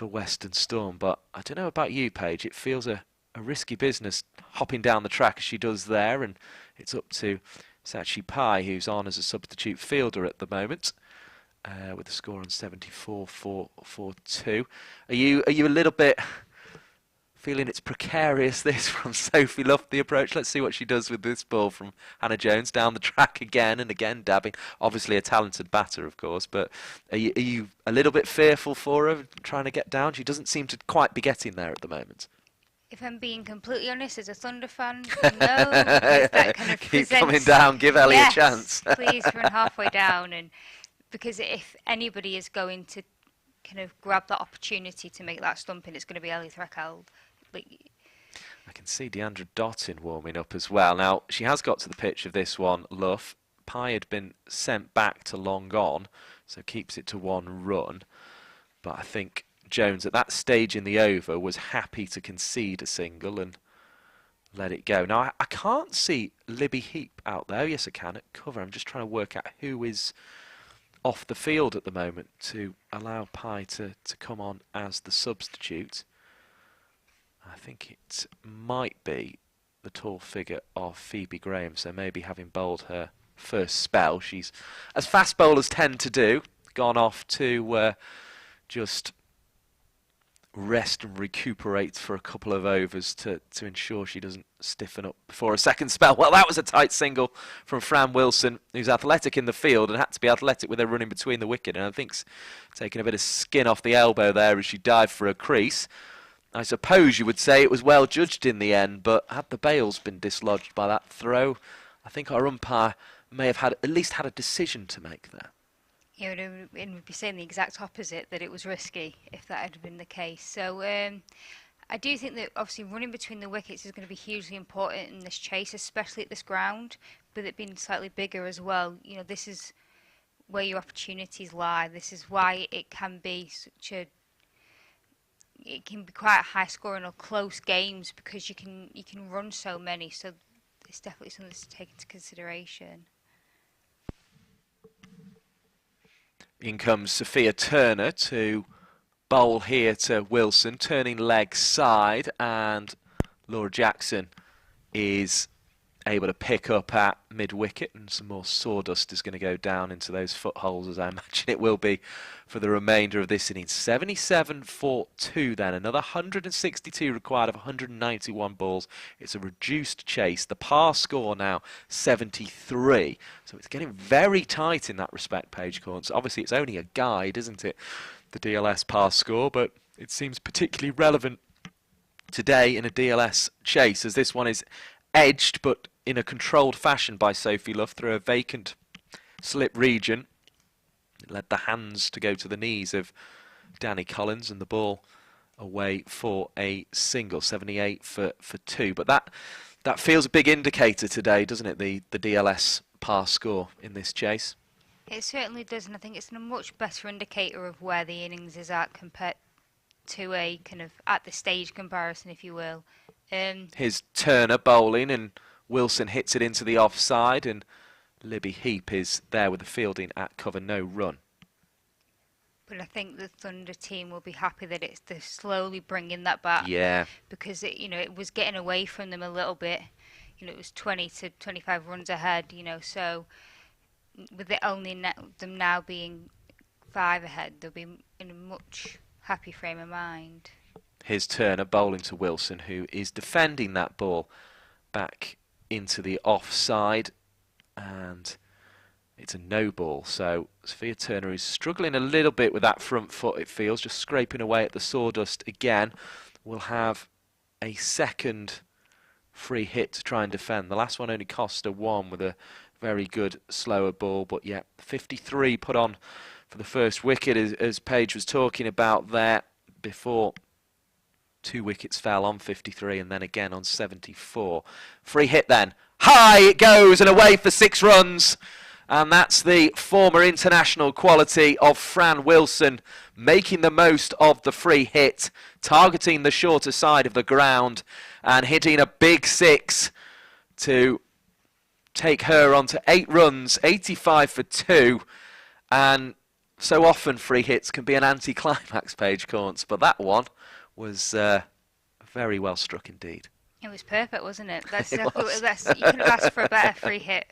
Western Storm. But I don't know about you, Paige. It feels a risky business hopping down the track as she does there, and it's up to Sachi Pai, who's on as a substitute fielder at the moment, with the score on 74-4-2. Are you a little bit feeling it's precarious, this, from Sophie Luff, the approach? Let's see what she does with this ball from Hannah Jones down the track again and again, dabbing. Obviously a talented batter, of course, but are you a little bit fearful for her trying to get down? She doesn't seem to quite be getting there at the moment. If I'm being completely honest, as a Thunder fan, no, that kind of keep coming down, give Ellie a chance. Please run halfway down, and because if anybody is going to kind of grab that opportunity to make that stumping, it's going to be Ellie Threlkeld. I can see Deandra Dottin warming up as well. Now, she has got to the pitch of this one, Luff. Pai had been sent back to long on, so keeps it to 1 run. But I think Jones, at that stage in the over, was happy to concede a single and let it go. Now, I can't see Libby Heap out there. Yes, I can, at cover. I'm just trying to work out who is off the field at the moment to allow Pai to come on as the substitute. I think it might be the tall figure of Phoebe Graham, so maybe having bowled her first spell, she's, as fast bowlers tend to do, gone off to just rest and recuperate for a couple of overs to ensure she doesn't stiffen up before a second spell. Well, that was a tight single from Fran Wilson, who's athletic in the field and had to be athletic with her running between the wicket, and I think's taking a bit of skin off the elbow there as she dived for a crease. I suppose you would say it was well judged in the end, but had the bails been dislodged by that throw, I think our umpire may have at least had a decision to make there. Yeah, and we'd be saying the exact opposite, that it was risky if that had been the case. So I do think that obviously running between the wickets is going to be hugely important in this chase, especially at this ground, with it being slightly bigger as well. You know, this is where your opportunities lie. This is why it can be it can be quite high scoring or close games, because you can run so many. So it's definitely something to take into consideration. In comes Sophia Turner to bowl here to Wilson, turning leg side, and Laura Jackson is able to pick up at mid-wicket, and some more sawdust is going to go down into those footholes, as I imagine it will be for the remainder of this innings. 77-2 then, another 162 required of 191 balls. It's a reduced chase. The par score now 73, so it's getting very tight in that respect, Paige Corns. Obviously it's only a guide, isn't it, the DLS par score, but it seems particularly relevant today in a DLS chase, as this one is edged but in a controlled fashion by Sophie Luff through a vacant slip region. It led the hands to go to the knees of Danny Collins, and the ball away for a single. 78 for 2. But that feels a big indicator today, doesn't it, the DLS par score in this chase? It certainly does, and I think it's a much better indicator of where the innings is at compared to a kind of at the stage comparison, if you will. Here's Turner bowling, and Wilson hits it into the offside, and Libby Heap is there with the fielding at cover, no run. But I think the Thunder team will be happy that they're slowly bringing that back. Yeah. Because it was getting away from them a little bit. It was 20 to 25 runs ahead. So with it only them now being 5 ahead, they'll be in a much happy frame of mind. Here's Turner bowling to Wilson, who is defending that ball back into the offside, and it's a no ball. So Sophia Turner is struggling a little bit with that front foot, it feels, just scraping away at the sawdust again. We'll have a second free hit to try and defend. The last one only cost her 1 with a very good slower ball, but yeah, 53 put on for the first wicket, as Paige was talking about there before. 2 wickets fell on 53 and then again on 74. Free hit then. High it goes and away for 6 runs. And that's the former international quality of Fran Wilson, making the most of the free hit, targeting the shorter side of the ground and hitting a big 6 to take her on to 8 runs, 85 for 2. And so often free hits can be an anti-climax, Paige Corns, but that one was very well struck indeed. It was perfect, wasn't it? That's It exactly was. you couldn't have asked for a better free hit.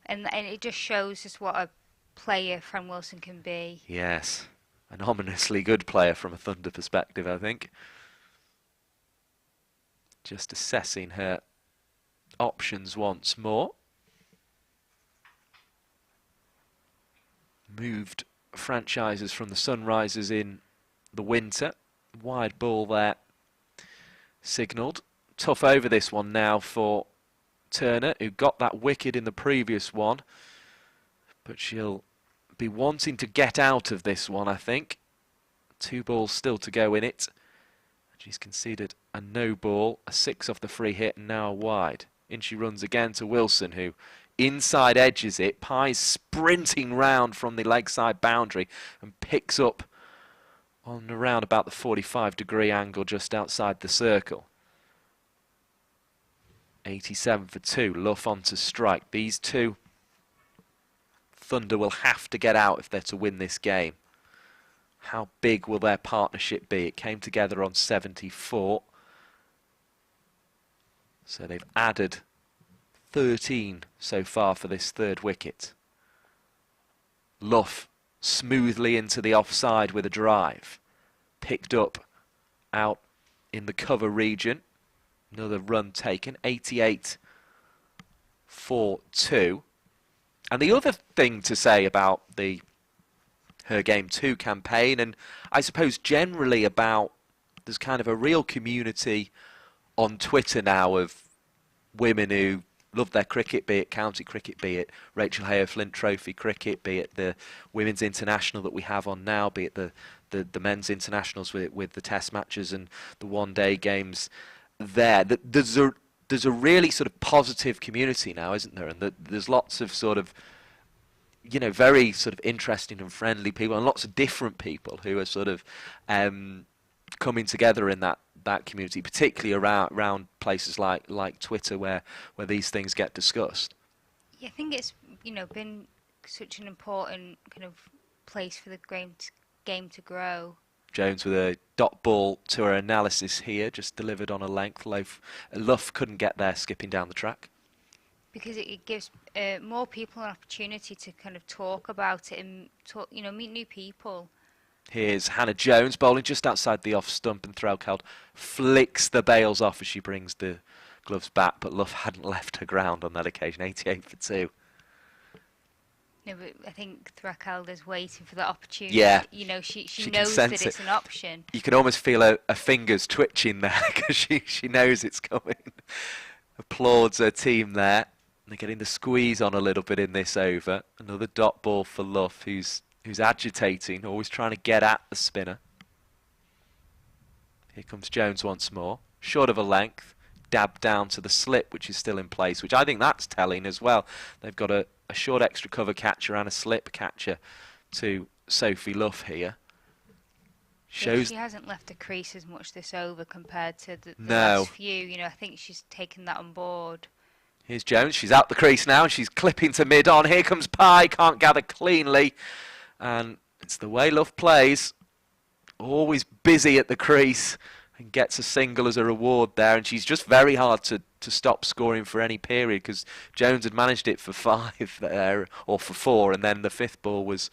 And it just shows just what a player Fran Wilson can be. Yes, an ominously good player from a Thunder perspective, I think. Just assessing her options once more. Moved franchises from the Sunrisers in the winter. Wide ball there signalled. Tough over this one now for Turner, who got that wicket in the previous one, but she'll be wanting to get out of this one, I think. 2 balls still to go in it. She's conceded a no ball, a 6 off the free hit, and now a wide. In she runs again to Wilson, who inside edges it. Pye's sprinting round from the leg side boundary and picks up on around about the 45-degree angle just outside the circle. 87 for 2, Luff on to strike. These two Thunder will have to get out if they're to win this game. How big will their partnership be? It came together on 74. So they've added 13 so far for this 3rd wicket. Luff smoothly into the offside with a drive. Picked up out in the cover region. Another run taken, 88 for 2. And the other thing to say about her Game 2 campaign, and I suppose generally about, there's kind of a real community on Twitter now of women who love their cricket, be it county cricket, be it Rachael Heyhoe Flint Trophy cricket, be it the Women's International that we have on now, be it the men's internationals with the test matches and the one-day games. There's a really sort of positive community now, isn't there? And there's lots of sort of, you know, very sort of interesting and friendly people, and lots of different people who are sort of coming together in that community, particularly around places like Twitter, where these things get discussed. Yeah, I think it's been such an important kind of place for the game to grow. Jones with a dot ball to her analysis here, just delivered on a length. Luff couldn't get there, skipping down the track. Because it gives more people an opportunity to kind of talk about it and meet new people. Here's Hannah Jones bowling just outside the off stump, and Threlkeld flicks the bails off as she brings the gloves back, but Luff hadn't left her ground on that occasion. 88 for 2. No, but I think Threlkeld is waiting for that opportunity. Yeah. She knows that it's an option. You can almost feel her fingers twitching there because she knows it's coming. Applauds her team there. They're getting the squeeze on a little bit in this over. Another dot ball for Luff, who's agitating, always trying to get at the spinner. Here comes Jones once more. Short of a length. Dab down to the slip, which is still in place, which I think that's telling as well. They've got a short extra cover catcher and a slip catcher to Sophie Luff here. Shows she hasn't left the crease as much this over compared to the No. last few. I think she's taken that on board. Here's Jones. She's out the crease now. She's clipping to mid-on. Here comes Pye. Can't gather cleanly. And it's the way Luff plays. Always busy at the crease. And gets a single as a reward there. And she's just very hard to stop scoring for any period, because Jones had managed it for 5 there, or for 4. And then the 5th ball was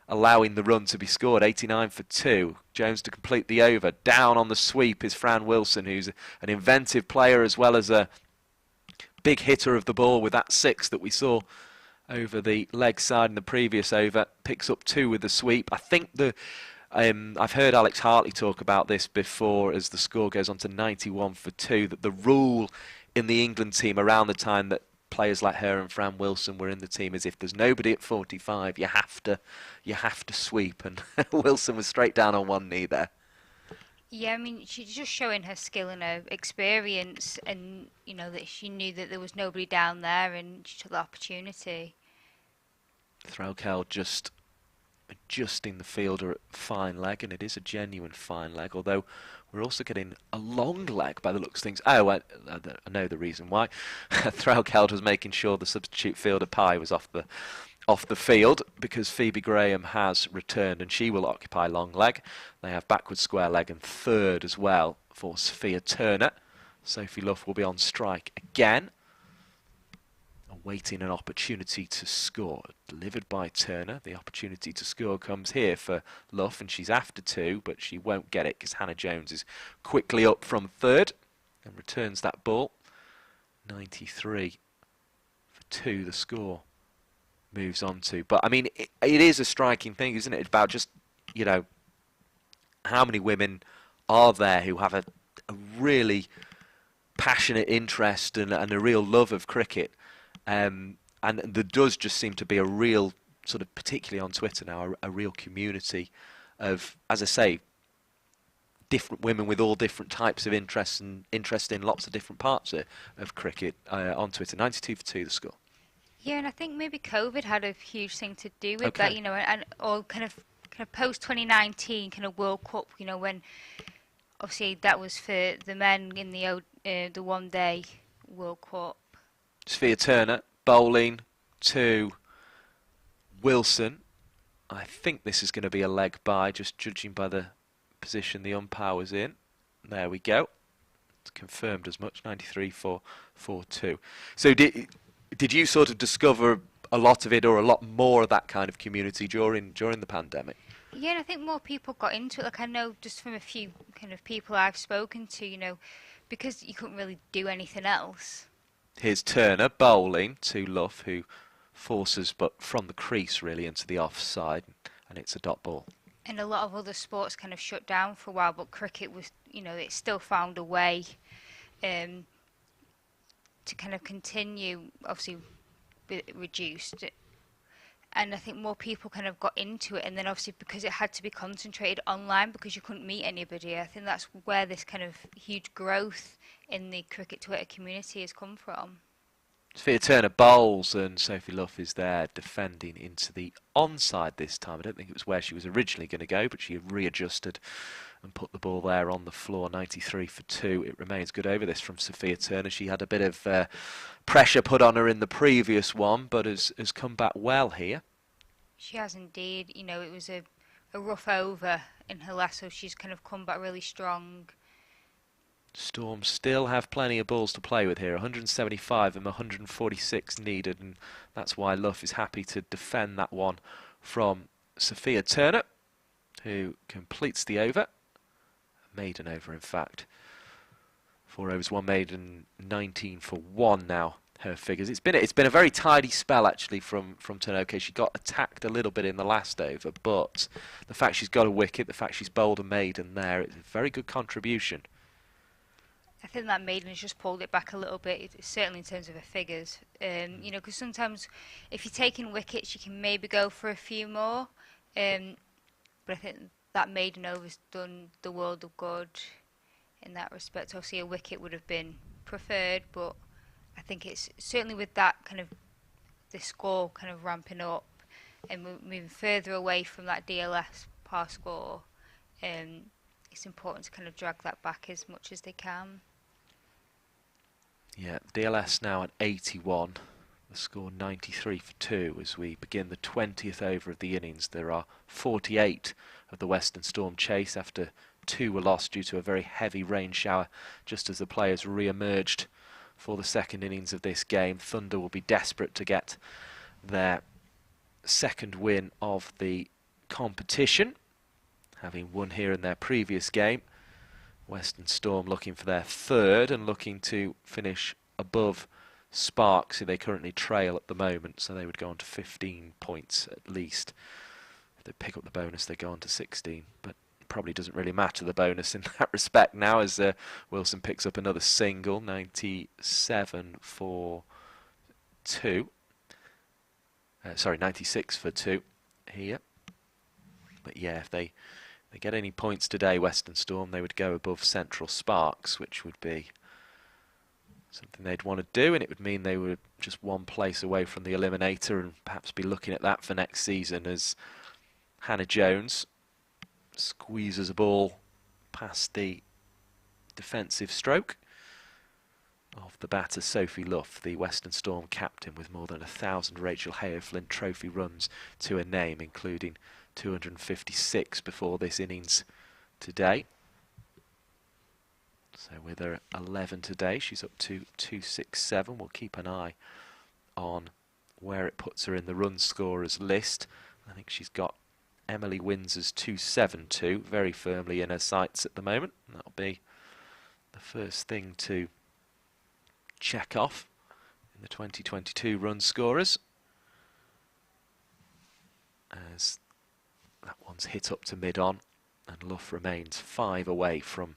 allowing the run to be scored. 89 for 2. Jones to complete the over. Down on the sweep is Fran Wilson, who's an inventive player as well as a big hitter of the ball with that 6 that we saw over the leg side in the previous over. Picks up 2 with the sweep. I think I've heard Alex Hartley talk about this before as the score goes on to 91 for 2, that the rule in the England team around the time that players like her and Fran Wilson were in the team is if there's nobody at 45, you have to sweep, and Wilson was straight down on one knee there. Yeah, I mean, she's just showing her skill and her experience, and that she knew that there was nobody down there, and she took the opportunity. Rachael just adjusting the fielder at fine leg, and it is a genuine fine leg, although we're also getting a long leg by the looks of things. Oh, I know the reason why. Rachael was making sure the substitute fielder Pye was off the field, because Phoebe Graham has returned and she will occupy long leg. They have backward square leg and third as well for Sophia Turner. Sophie Luff will be on strike again, awaiting an opportunity to score. Delivered by Turner. The opportunity to score comes here for Luff, and she's after two, but she won't get it because Hannah Jones is quickly up from third and returns that ball. 93 for two, the score moves on to. But I mean, it is a striking thing, isn't it? It's about just, how many women are there who have a really passionate interest and a real love of cricket. And there does just seem to be a real, sort of, particularly on Twitter now, a real community of, as I say, different women with all different types of interests and interest in lots of different parts of cricket on Twitter. 92 for two, the score. Yeah, and I think maybe COVID had a huge thing to do with Okay. that, and or kind of post 2019 kind of World Cup, when obviously that was for the men in the one day World Cup. Sophia Turner bowling to Wilson. I think this is going to be a leg by, just judging by the position the umpire was in. There we go. It's confirmed as much. 93 for 4-2. So did you sort of discover a lot of it, or a lot more of that kind of community during the pandemic? Yeah, and I think more people got into it. Like, I know just from a few kind of people I've spoken to, because you couldn't really do anything else. Here's Turner bowling to Luff, who forces, but from the crease really, into the offside, and it's a dot ball. And a lot of other sports kind of shut down for a while, but cricket was, it still found a way to kind of continue, obviously reduced. And I think more people kind of got into it, and then obviously because it had to be concentrated online because you couldn't meet anybody, I think that's where this kind of huge growth in the cricket Twitter community has come from. Sophia Turner bowls, and Sophie Luff is there defending into the onside this time. I don't think it was where she was originally going to go, but she readjusted and put the ball there on the floor. 93 for two. It remains good over this from Sophia Turner. She had a bit of pressure put on her in the previous one, but has come back well here. She has indeed. It was a rough over in her last, so she's kind of come back really strong. Storm still have plenty of balls to play with here. 175 and 146 needed, and that's why Luff is happy to defend that one from Sophia Turner, who completes the over. Maiden over, in fact. 4 overs, 1 maiden, 19 for 1 now, her figures. It's been a very tidy spell, actually, from Turner. Okay, she got attacked a little bit in the last over, but the fact she's got a wicket, the fact she's bowled a maiden there, it's a very good contribution. I think that maiden has just pulled it back a little bit, certainly in terms of her figures. Because sometimes if you're taking wickets, you can maybe go for a few more. But I think that maiden over's done the world of good in that respect. Obviously, a wicket would have been preferred, but I think it's certainly with that kind of the score kind of ramping up and moving further away from that DLS par score. It's important to kind of drag that back as much as they can. Yeah, DLS now at 81. The score 93 for 2 as we begin the 20th over of the innings. There are 48 of the Western Storm chase after 2 were lost due to a very heavy rain shower just as the players re-emerged for the second innings of this game. Thunder will be desperate to get their second win of the competition, having won here in their previous game. Western Storm looking for their third and looking to finish above Sparks, who they currently trail at the moment, so they would go on to 15 points at least. If they pick up the bonus, they go on to 16, but it probably doesn't really matter, the bonus, in that respect now, as Wilson picks up another single. 97 for 2. 96 for 2 here. But yeah, if they they get any points today, Western Storm, they would go above Central Sparks, which would be something they'd want to do, and it would mean they were just one place away from the eliminator, and perhaps be looking at that for next season, as Hannah Jones squeezes a ball past the defensive stroke of the batter Sophie Luff, the Western Storm captain, with more than 1,000 Rachael Heyhoe Flint Trophy runs to her name, including 256 before this innings today. So with her 11 today, she's up to 267. We'll keep an eye on where it puts her in the run scorers list. I think she's got Emily Windsor's 272 very firmly in her sights at the moment. And that'll be the first thing to check off in the 2022 run scorers, as that one's hit up to mid-on, and Luff remains 5 away from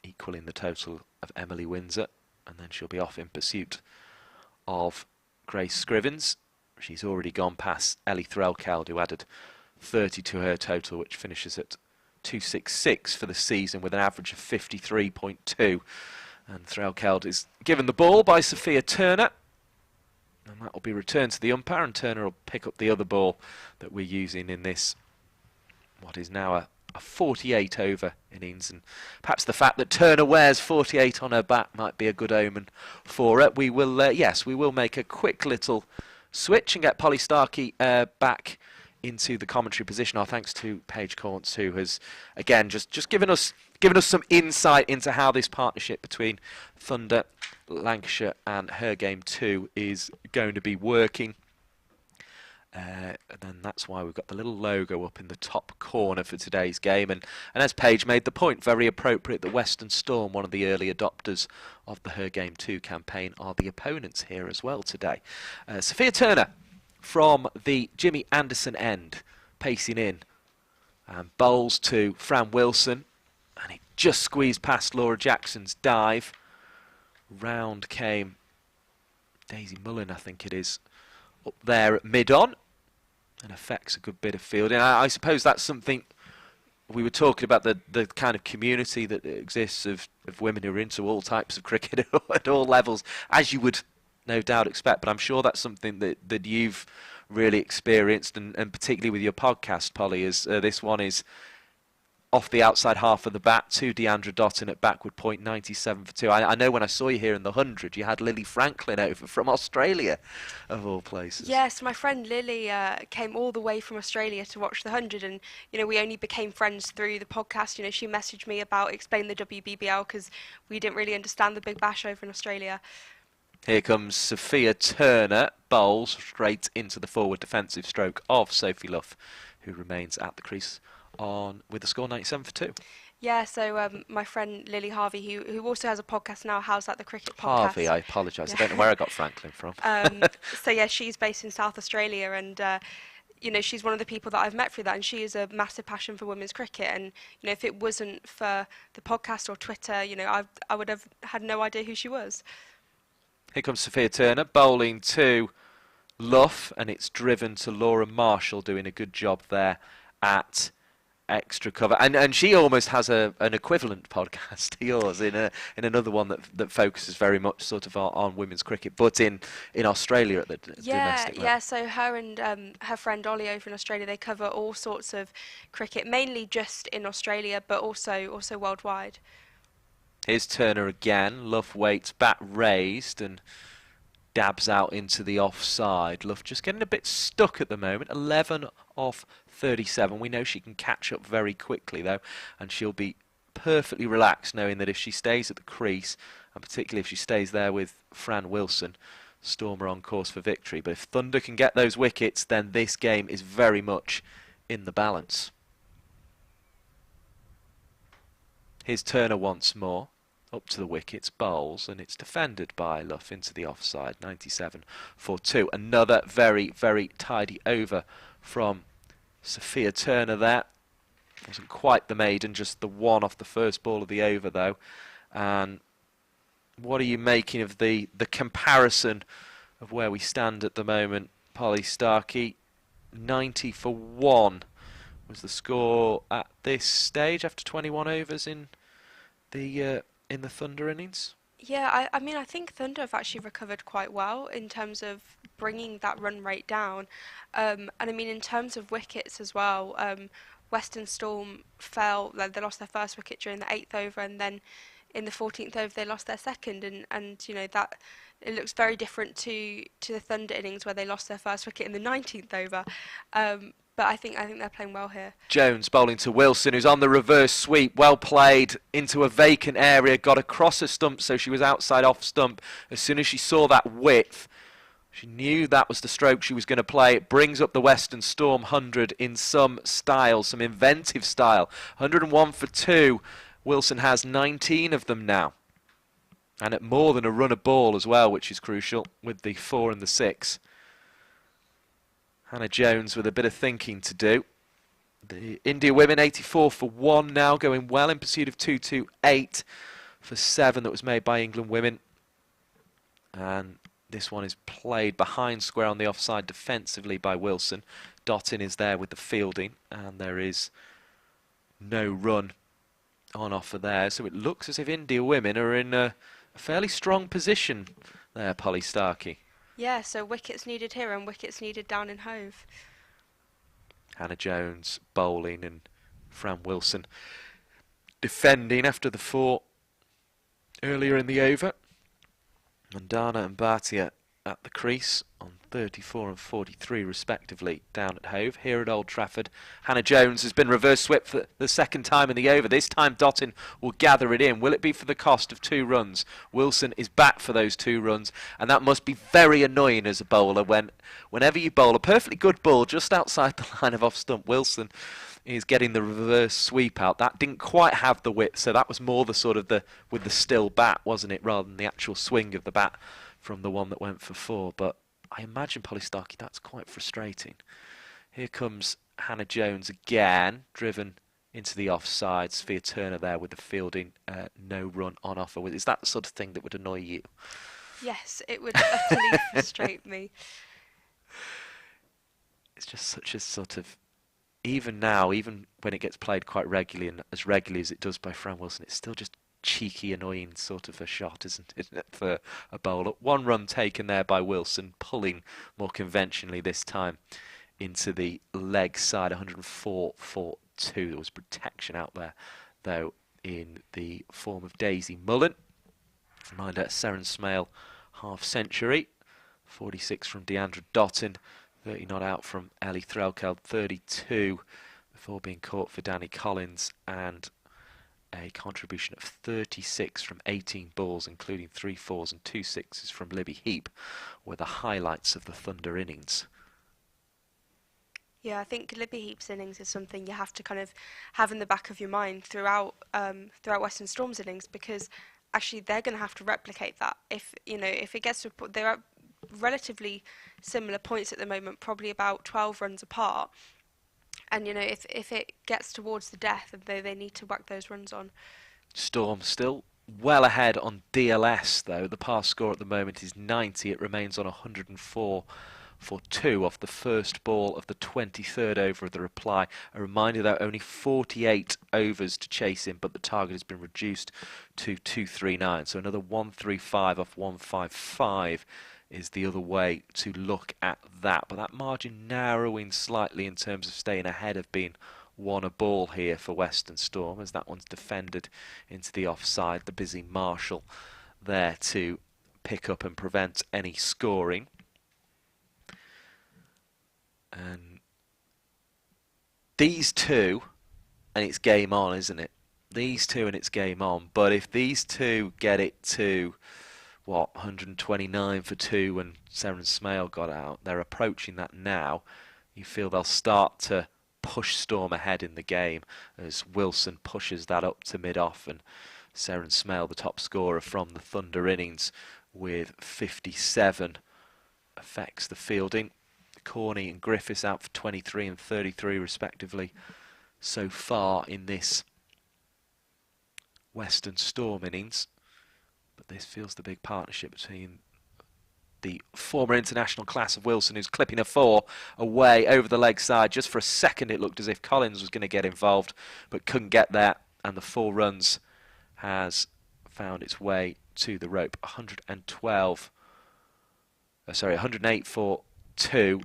equaling the total of Emily Windsor, and then she'll be off in pursuit of Grace Scrivens. She's already gone past Ellie Threlkeld, who added 30 to her total, which finishes at 266 for the season with an average of 53.2. And Threlkeld is given the ball by Sophia Turner, and that will be returned to the umpire, and Turner will pick up the other ball that we're using in this, what is now a 48 over innings. And perhaps the fact that Turner wears 48 on her bat might be a good omen for her. We will, yes, we will make a quick little switch and get Polly Starkey back into the commentary position. Our thanks to Paige Corns, who has again just given us some insight into how this partnership between Thunder, Lancashire and Her Game 2 is going to be working. And then that's why we've got the little logo up in the top corner for today's game. And as Paige made the point, very appropriate that Western Storm, one of the early adopters of the Her Game 2 campaign, are the opponents here as well today. Sophia Turner from the Jimmy Anderson end, pacing in, and bowls to Fran Wilson, and it just squeezed past Laura Jackson's dive. Round came Daisy Mullen, I think it is, up there at mid-on, and affects a good bit of fielding. I suppose that's something we were talking about, the kind of community that exists of women who are into all types of cricket at all levels, as you would no doubt expect, but I'm sure that's something that you've really experienced, and particularly with your podcast, Polly, as this one is off the outside half of the bat to Deandra Dottin at backward point, 97 for 2. I know when I saw you here in the 100, you had Lily Franklin over from Australia, of all places. Yes, my friend Lily came all the way from Australia to watch the 100, and we only became friends through the podcast. She messaged me about explaining the WBBL because we didn't really understand the Big Bash over in Australia. Here comes Sophia Turner, bowls straight into the forward defensive stroke of Sophie Luff, who remains at the crease with the score 97 for 2. Yeah, so my friend Lily Harvey, who also has a podcast now, How's That the Cricket podcast. Harvey, I apologise. Yeah. I don't know where I got Franklin from. So yeah, she's based in South Australia, and she's one of the people that I've met through that, and she has a massive passion for women's cricket. And if it wasn't for the podcast or Twitter, I would have had no idea who she was. Here comes Sophia Turner, bowling to Luff, and it's driven to Laura Marshall, doing a good job there at extra cover. And she almost has an equivalent podcast to yours in another one that focuses very much sort of on women's cricket, but in Australia at the domestic level. Yeah, so her and her friend Ollie over in Australia, they cover all sorts of cricket, mainly just in Australia, but also worldwide. Here's Turner again. Luff waits, bat raised, and dabs out into the offside. Luff just getting a bit stuck at the moment. 11 off 37. We know she can catch up very quickly, though, and she'll be perfectly relaxed knowing that if she stays at the crease, and particularly if she stays there with Fran Wilson, Storm are on course for victory. But if Thunder can get those wickets, then this game is very much in the balance. Here's Turner once more, up to the wickets, bowls, and it's defended by Luff into the offside, 97 for 2. Another very, very tidy over from Sophia Turner there. Wasn't quite the maiden, just the one off the first ball of the over, though. And what are you making of the comparison of where we stand at the moment, Polly Starkey? 90 for 1 was the score at this stage after 21 overs in the Thunder innings? Yeah, I mean, I think Thunder have actually recovered quite well in terms of bringing that run rate down. And I mean, in terms of wickets as well, Western Storm they lost their first wicket during the 8th over, and then in the 14th over they lost their second, and you know that it looks very different to the Thunder innings where they lost their first wicket in the 19th over. But I think they're playing well here. Jones bowling to Wilson, who's on the reverse sweep. Well played into a vacant area. Got across a stump, so she was outside off stump. As soon as she saw that width, she knew that was the stroke she was going to play. It brings up the Western Storm 100 in some style, some inventive style. 101 for 2. Wilson has 19 of them now. And at more than a run a ball as well, which is crucial, with the 4 and the 6. Hannah Jones with a bit of thinking to do. The India women 84 for 1 now, going well in pursuit of 228 for 7 that was made by England women. And this one is played behind square on the offside defensively by Wilson. Dottin is there with the fielding, and there is no run on offer there. So it looks as if India women are in a fairly strong position there, Polly Starkey. Yeah, so wickets needed here and wickets needed down in Hove. Hannah Jones bowling and Fran Wilson defending after the 4 earlier in the over. Mandana and Bhatia at the crease on 34 and 43 respectively down at Hove. Here at Old Trafford, Hannah Jones has been reverse swept for the second time in the over. This time Dottin will gather it in. Will it be for the cost of 2 runs? Wilson is back for those 2 runs, and that must be very annoying as a bowler whenever you bowl a perfectly good ball just outside the line of off stump. Wilson is getting the reverse sweep out. That didn't quite have the width, so that was more the sort of with the still bat, wasn't it, rather than the actual swing of the bat from the one that went for 4. But I imagine, Polly Starkey, that's quite frustrating. Here comes Hannah Jones again, driven into the offside. Sophia Turner there with the fielding, no run on offer. Is that the sort of thing that would annoy you? Yes, it would utterly frustrate me. It's just such a sort of, even now, even when it gets played quite regularly, and as regularly as it does by Fran Wilson, it's still just cheeky, annoying sort of a shot, isn't it, for a bowler. 1 run taken there by Wilson, pulling more conventionally this time into the leg side. 104 for 2. There was protection out there, though, in the form of Daisy Mullen. Reminder, Seren Smale, half century. 46 from Deandra Dottin. 30 not out from Ellie Threlkeld. 32 before being caught for Danny Collins, and a contribution of 36 from 18 balls, including 3 4s and 2 6s from Libby Heap, were the highlights of the Thunder innings. Yeah, I think Libby Heap's innings is something you have to kind of have in the back of your mind throughout Western Storm's innings, because actually they're going to have to replicate that. If it gets to, they're at relatively similar points at the moment, probably about 12 runs apart. And, if it gets towards the death, they need to whack those runs on. Storm still well ahead on DLS, though. The pass score at the moment is 90. It remains on 104 for 2 off the first ball of the 23rd over of the reply. A reminder, though, only 48 overs to chase in, but the target has been reduced to 239. So another 135 off 155 is the other way to look at that. But that margin narrowing slightly in terms of staying ahead of being 1 a ball here for Western Storm, as that one's defended into the offside. The busy Marshall there to pick up and prevent any scoring. And these two, and it's game on, isn't it? These two and it's game on. But if these two get it to 129 for 2 when Seren Smale got out, they're approaching that now. You feel they'll start to push Storm ahead in the game as Wilson pushes that up to mid-off, and Seren Smale, the top scorer from the Thunder innings, with 57, affects the fielding. Corney and Griffiths out for 23 and 33 respectively so far in this Western Storm innings. But this feels the big partnership between the former international class of Wilson, who's clipping a 4 away over the leg side. Just for a second it looked as if Collins was going to get involved, but couldn't get there, and the 4 runs has found its way to the rope. 108 for 2,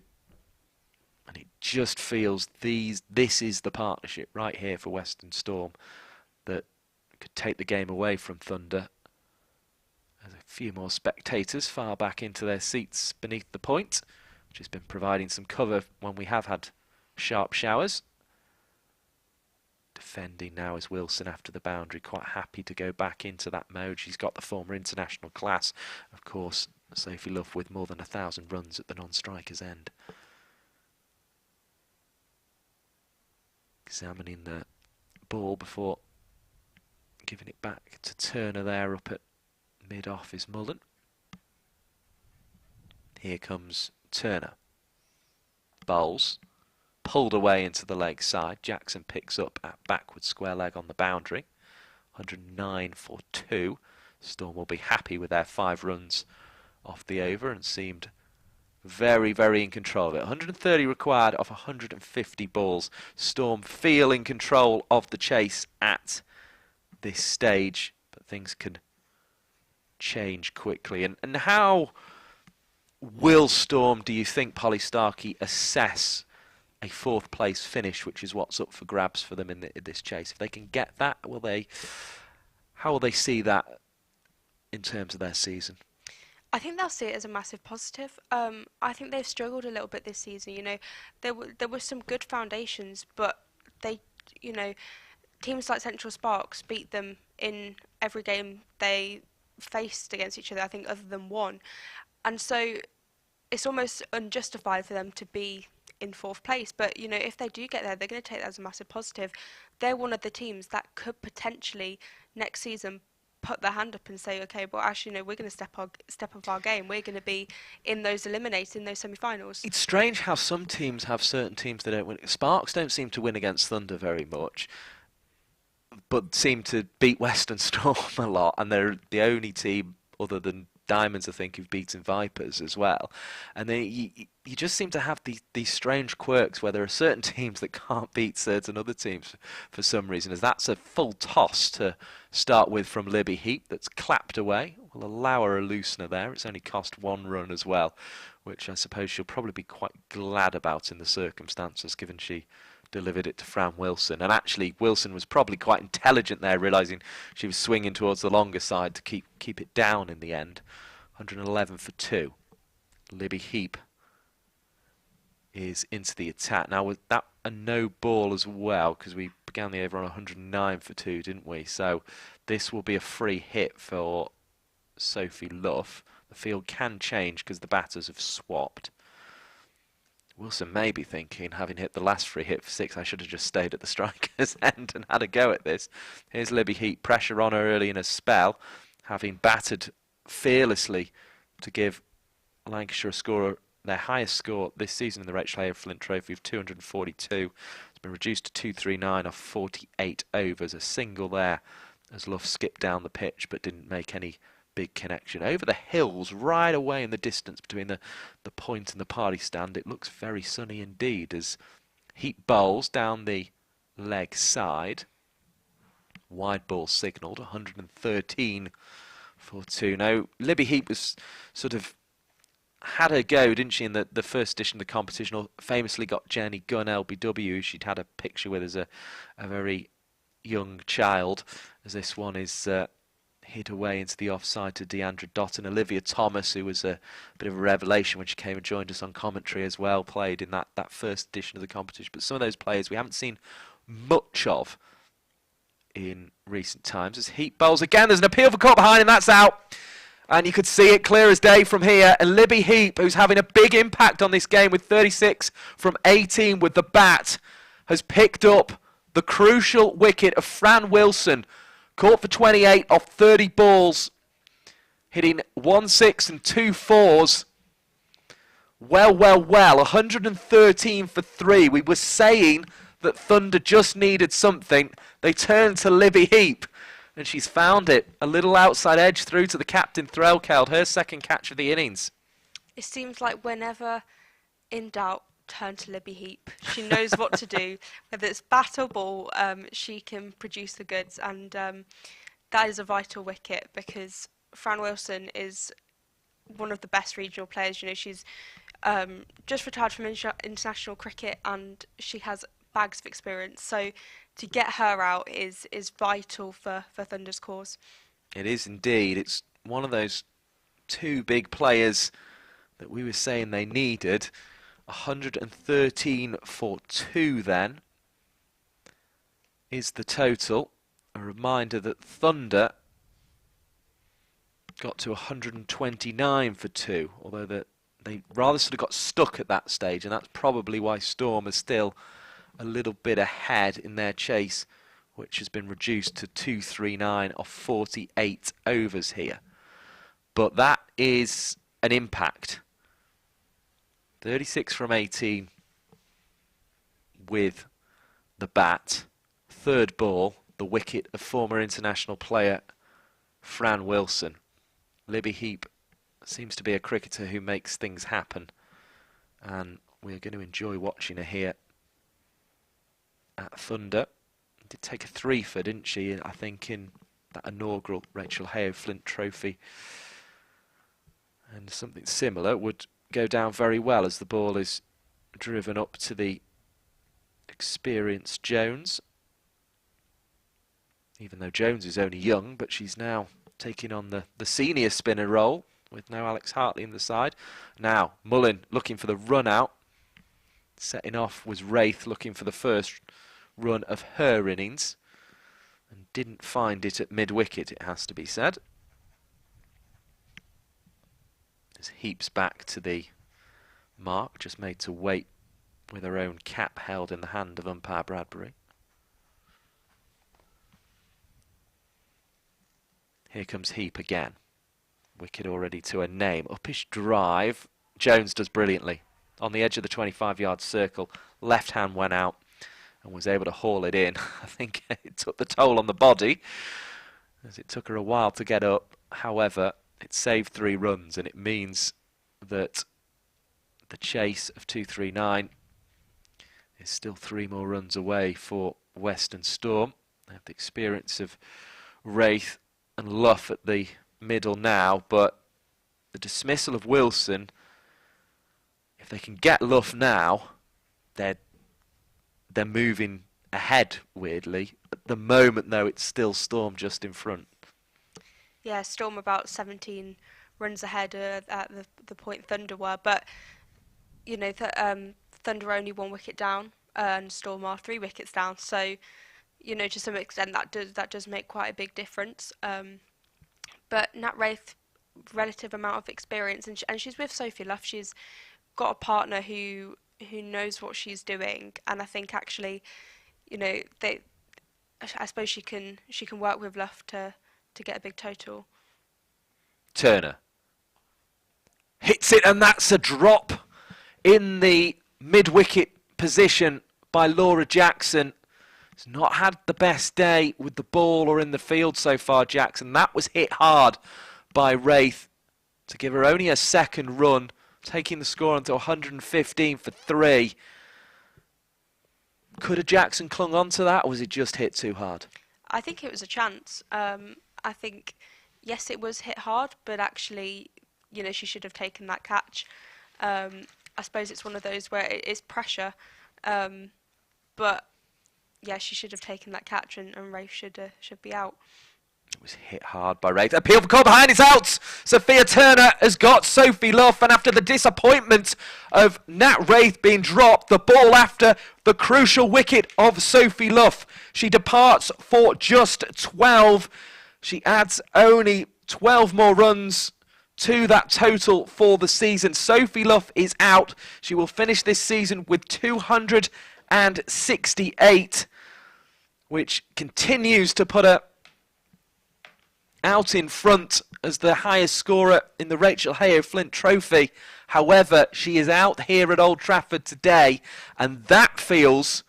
and it just feels this is the partnership right here for Western Storm that could take the game away from Thunder. There's a few more spectators far back into their seats beneath the point, which has been providing some cover when we have had sharp showers. Defending now is Wilson after the boundary, quite happy to go back into that mode. She's got the former international class, of course, Sophie Luff, with more than 1,000 runs at the non-striker's end. Examining the ball before giving it back to Turner there up at mid-off is Mullen. Here comes Turner. Bowls. Pulled away into the leg side. Jackson picks up at backward square leg on the boundary. 109 for 2. Storm will be happy with their 5 runs off the over and seemed very, very in control of it. 130 required off 150 balls. Storm feel in control of the chase at this stage, but things can change quickly. And how will Storm, do you think, Polly Starkey, assess a 4th place finish, which is what's up for grabs for them in this chase? If they can get that, how will they see that in terms of their season? I think they'll see it as a massive positive. I think they've struggled a little bit this season. You know, there were some good foundations, but they, you know, teams like Central Sparks beat them in every game they faced against each other, I think, other than one. And so it's almost unjustified for them to be in 4th place. But, you know, if they do get there, they're going to take that as a massive positive. They're one of the teams that could potentially next season put their hand up and say, okay, well, actually, no, we're going to step up our game. We're going to be in those eliminated in those semi-finals. It's strange how some teams have certain teams that don't win. Sparks don't seem to win against Thunder very much, but seem to beat Western Storm a lot, and they're the only team other than Diamonds, I think, who've beaten Vipers as well. And you just seem to have these strange quirks where there are certain teams that can't beat certain other teams for some reason. As that's a full toss to start with from Libby Heap that's clapped away. We'll allow her a loosener there. It's only cost 1 run as well, which I suppose she'll probably be quite glad about in the circumstances, given she delivered it to Fran Wilson. And actually, Wilson was probably quite intelligent there, realising she was swinging towards the longer side to keep it down in the end. 111 for 2. Libby Heap is into the attack. Now, with that a no ball as well, because we began the over on 109 for 2, didn't we? So this will be a free hit for Sophie Luff. The field can change because the batters have swapped. Wilson may be thinking, having hit the last free hit for 6, I should have just stayed at the striker's end and had a go at this. Here's Libby Heap, pressure on her early in a spell, having battered fearlessly to give Lancashire a score, their highest score this season in the Rachael Heyhoe Flint Trophy of 242. It's been reduced to 239 off 48 overs. A single there as Luff skipped down the pitch but didn't make any big connection. Over the hills, right away in the distance between the point and the party stand, it looks very sunny indeed as Heap bowls down the leg side. Wide ball signalled, 113 for 2. Now, Libby Heap was sort of had her go, didn't she, in the first edition of the competition, or famously got Jenny Gunn, LBW, who she'd had a picture with as a very young child, as this one is hit away into the offside to Deandra Dotton. Olivia Thomas, who was a bit of a revelation when she came and joined us on commentary as well, played in that first edition of the competition. But some of those players we haven't seen much of in recent times. As Heap bowls again, there's an appeal for caught behind, and that's out. And you could see it clear as day from here. And Libby Heap, who's having a big impact on this game with 36 from 18 with the bat, has picked up the crucial wicket of Fran Wilson. Caught for 28 off 30 balls, hitting 1 6 and 2 4s. Well, 113 for 3. We were saying that Thunder just needed something. They turned to Libby Heap, and she's found it. A little outside edge through to the captain, Threlkeld, her second catch of the innings. it seems like whenever in doubt, turn to Libby Heap. She knows what to do. Whether it's bat or ball, she can produce the goods, and that is a vital wicket because Fran Wilson is one of the best regional players. You know, she's just retired from international cricket, and she has bags of experience. So to get her out is vital for Thunder's cause. It is indeed. It's one of those two big players that we were saying they needed. 113 for 2 then is the total. A reminder that Thunder got to 129 for 2, although they rather sort of got stuck at that stage, and that's probably why Storm is still a little bit ahead in their chase, which has been reduced to 239 off 48 overs here. But that is an impact. 36 from 18 with the bat. Third ball, the wicket of former international player Fran Wilson. Libby Heap seems to be a cricketer who makes things happen, and we're going to enjoy watching her here at Thunder. Did take a 3-for, didn't she, I think, in that inaugural Rachael Heyhoe Flint Trophy. And something similar would go down very well as the ball is driven up to the experienced Jones. Even though Jones is only young, but she's now taking on the senior spinner role with no Alex Hartley in the side. Now, Mullin looking for the run out. Setting off was Wraith looking for the first run of her innings. And didn't find it at mid-wicket, it has to be said. As Heap's back to the mark, just made to wait with her own cap held in the hand of umpire Bradbury. Here comes Heap again. Wicket already to a name. Uppish drive. Jones does brilliantly. On the edge of the 25-yard circle, left hand went out and was able to haul it in. I think it took the toll on the body, as it took her a while to get up. However, it saved 3 runs, and it means that the chase of 239 is still 3 more runs away for Western Storm. They have the experience of Wraith and Luff at the middle now, but the dismissal of Wilson, if they can get Luff now, they're moving ahead, weirdly. At the moment, though, it's still Storm just in front. Yeah, Storm about 17 runs ahead at the point Thunder were, but you know, Thunder are only 1 wicket down, and Storm are 3 wickets down. So, you know, to some extent that does make quite a big difference. But Nat Wraith, relative amount of experience, and she's with Sophie Luff. She's got a partner who knows what she's doing, and I think actually, you know, I suppose she can work with Luff to get a big total. Turner hits it, and that's a drop in the mid-wicket position by Laura Jackson. Has not had the best day with the ball or in the field so far, Jackson. That was hit hard by Wraith to give her only a second run, taking the score onto 115 for 3. Could a Jackson clung on to that, or was it just hit too hard? I think it was a chance. I think, yes, it was hit hard, but actually, you know, she should have taken that catch. I suppose it's one of those where it is pressure, but yeah, she should have taken that catch, and Rafe should be out. It was hit hard by Wraith. Appeal for call behind, it's out! Sophia Turner has got Sophie Luff, and after the disappointment of Nat Wraith being dropped, the ball after the crucial wicket of Sophie Luff, she departs for just 12. She adds only 12 more runs to that total for the season. Sophie Luff is out. She will finish this season with 268, which continues to put her out in front as the highest scorer in the Rachael Heyhoe Flint Trophy. However, she is out here at Old Trafford today, and that feels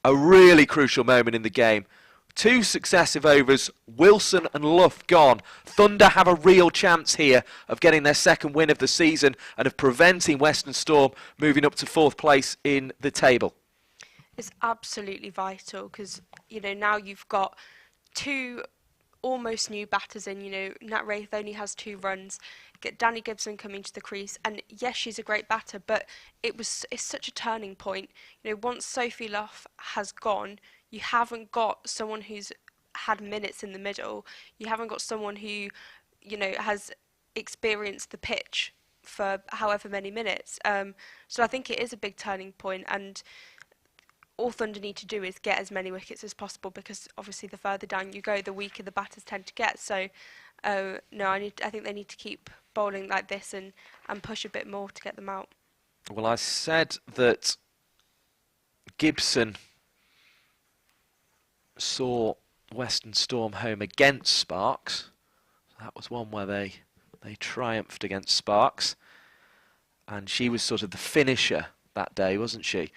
a really crucial moment in the game. 2 successive overs, Wilson and Luff gone. Thunder have a real chance here of getting their 2nd win of the season and of preventing Western Storm moving up to 4th place in the table. It's absolutely vital because, you know, now you've got 2 almost new batters in. You know, Nat Wraith only has 2 runs. Get Danny Gibson coming to the crease, and yes, she's a great batter, but it's such a turning point. You know, once Sophie Luff has gone, you haven't got someone who's had minutes in the middle. You haven't got someone who, you know, has experienced the pitch for however many minutes. So I think it is a big turning point, and all Thunder need to do is get as many wickets as possible, because obviously the further down you go, the weaker the batters tend to get. So no, I think they need to keep bowling like this and push a bit more to get them out. Well, I said that Gibson saw Western Storm home against Sparks. That was one where they triumphed against Sparks, and she was sort of the finisher that day, wasn't she?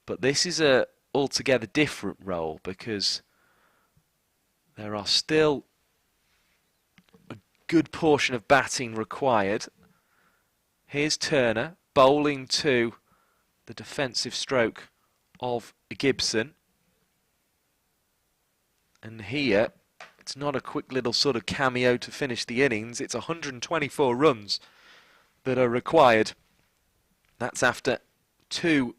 But this is a altogether different role, because there are still a good portion of batting required. Here's Turner bowling to the defensive stroke of Gibson. And here, it's not a quick little sort of cameo to finish the innings. It's 124 runs that are required. That's after 2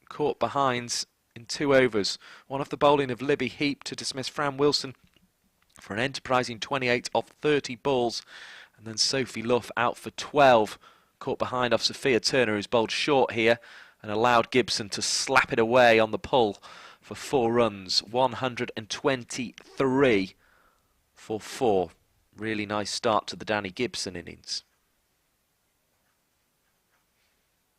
caught behinds in 2 overs. One off the bowling of Libby Heap to dismiss Fran Wilson for an enterprising 28 off 30 balls. And then Sophie Luff out for 12. Caught behind off Sophia Turner, who's bowled short here and allowed Gibson to slap it away on the pull for 4 runs. 123 for 4. Really nice start to the Danny Gibson innings.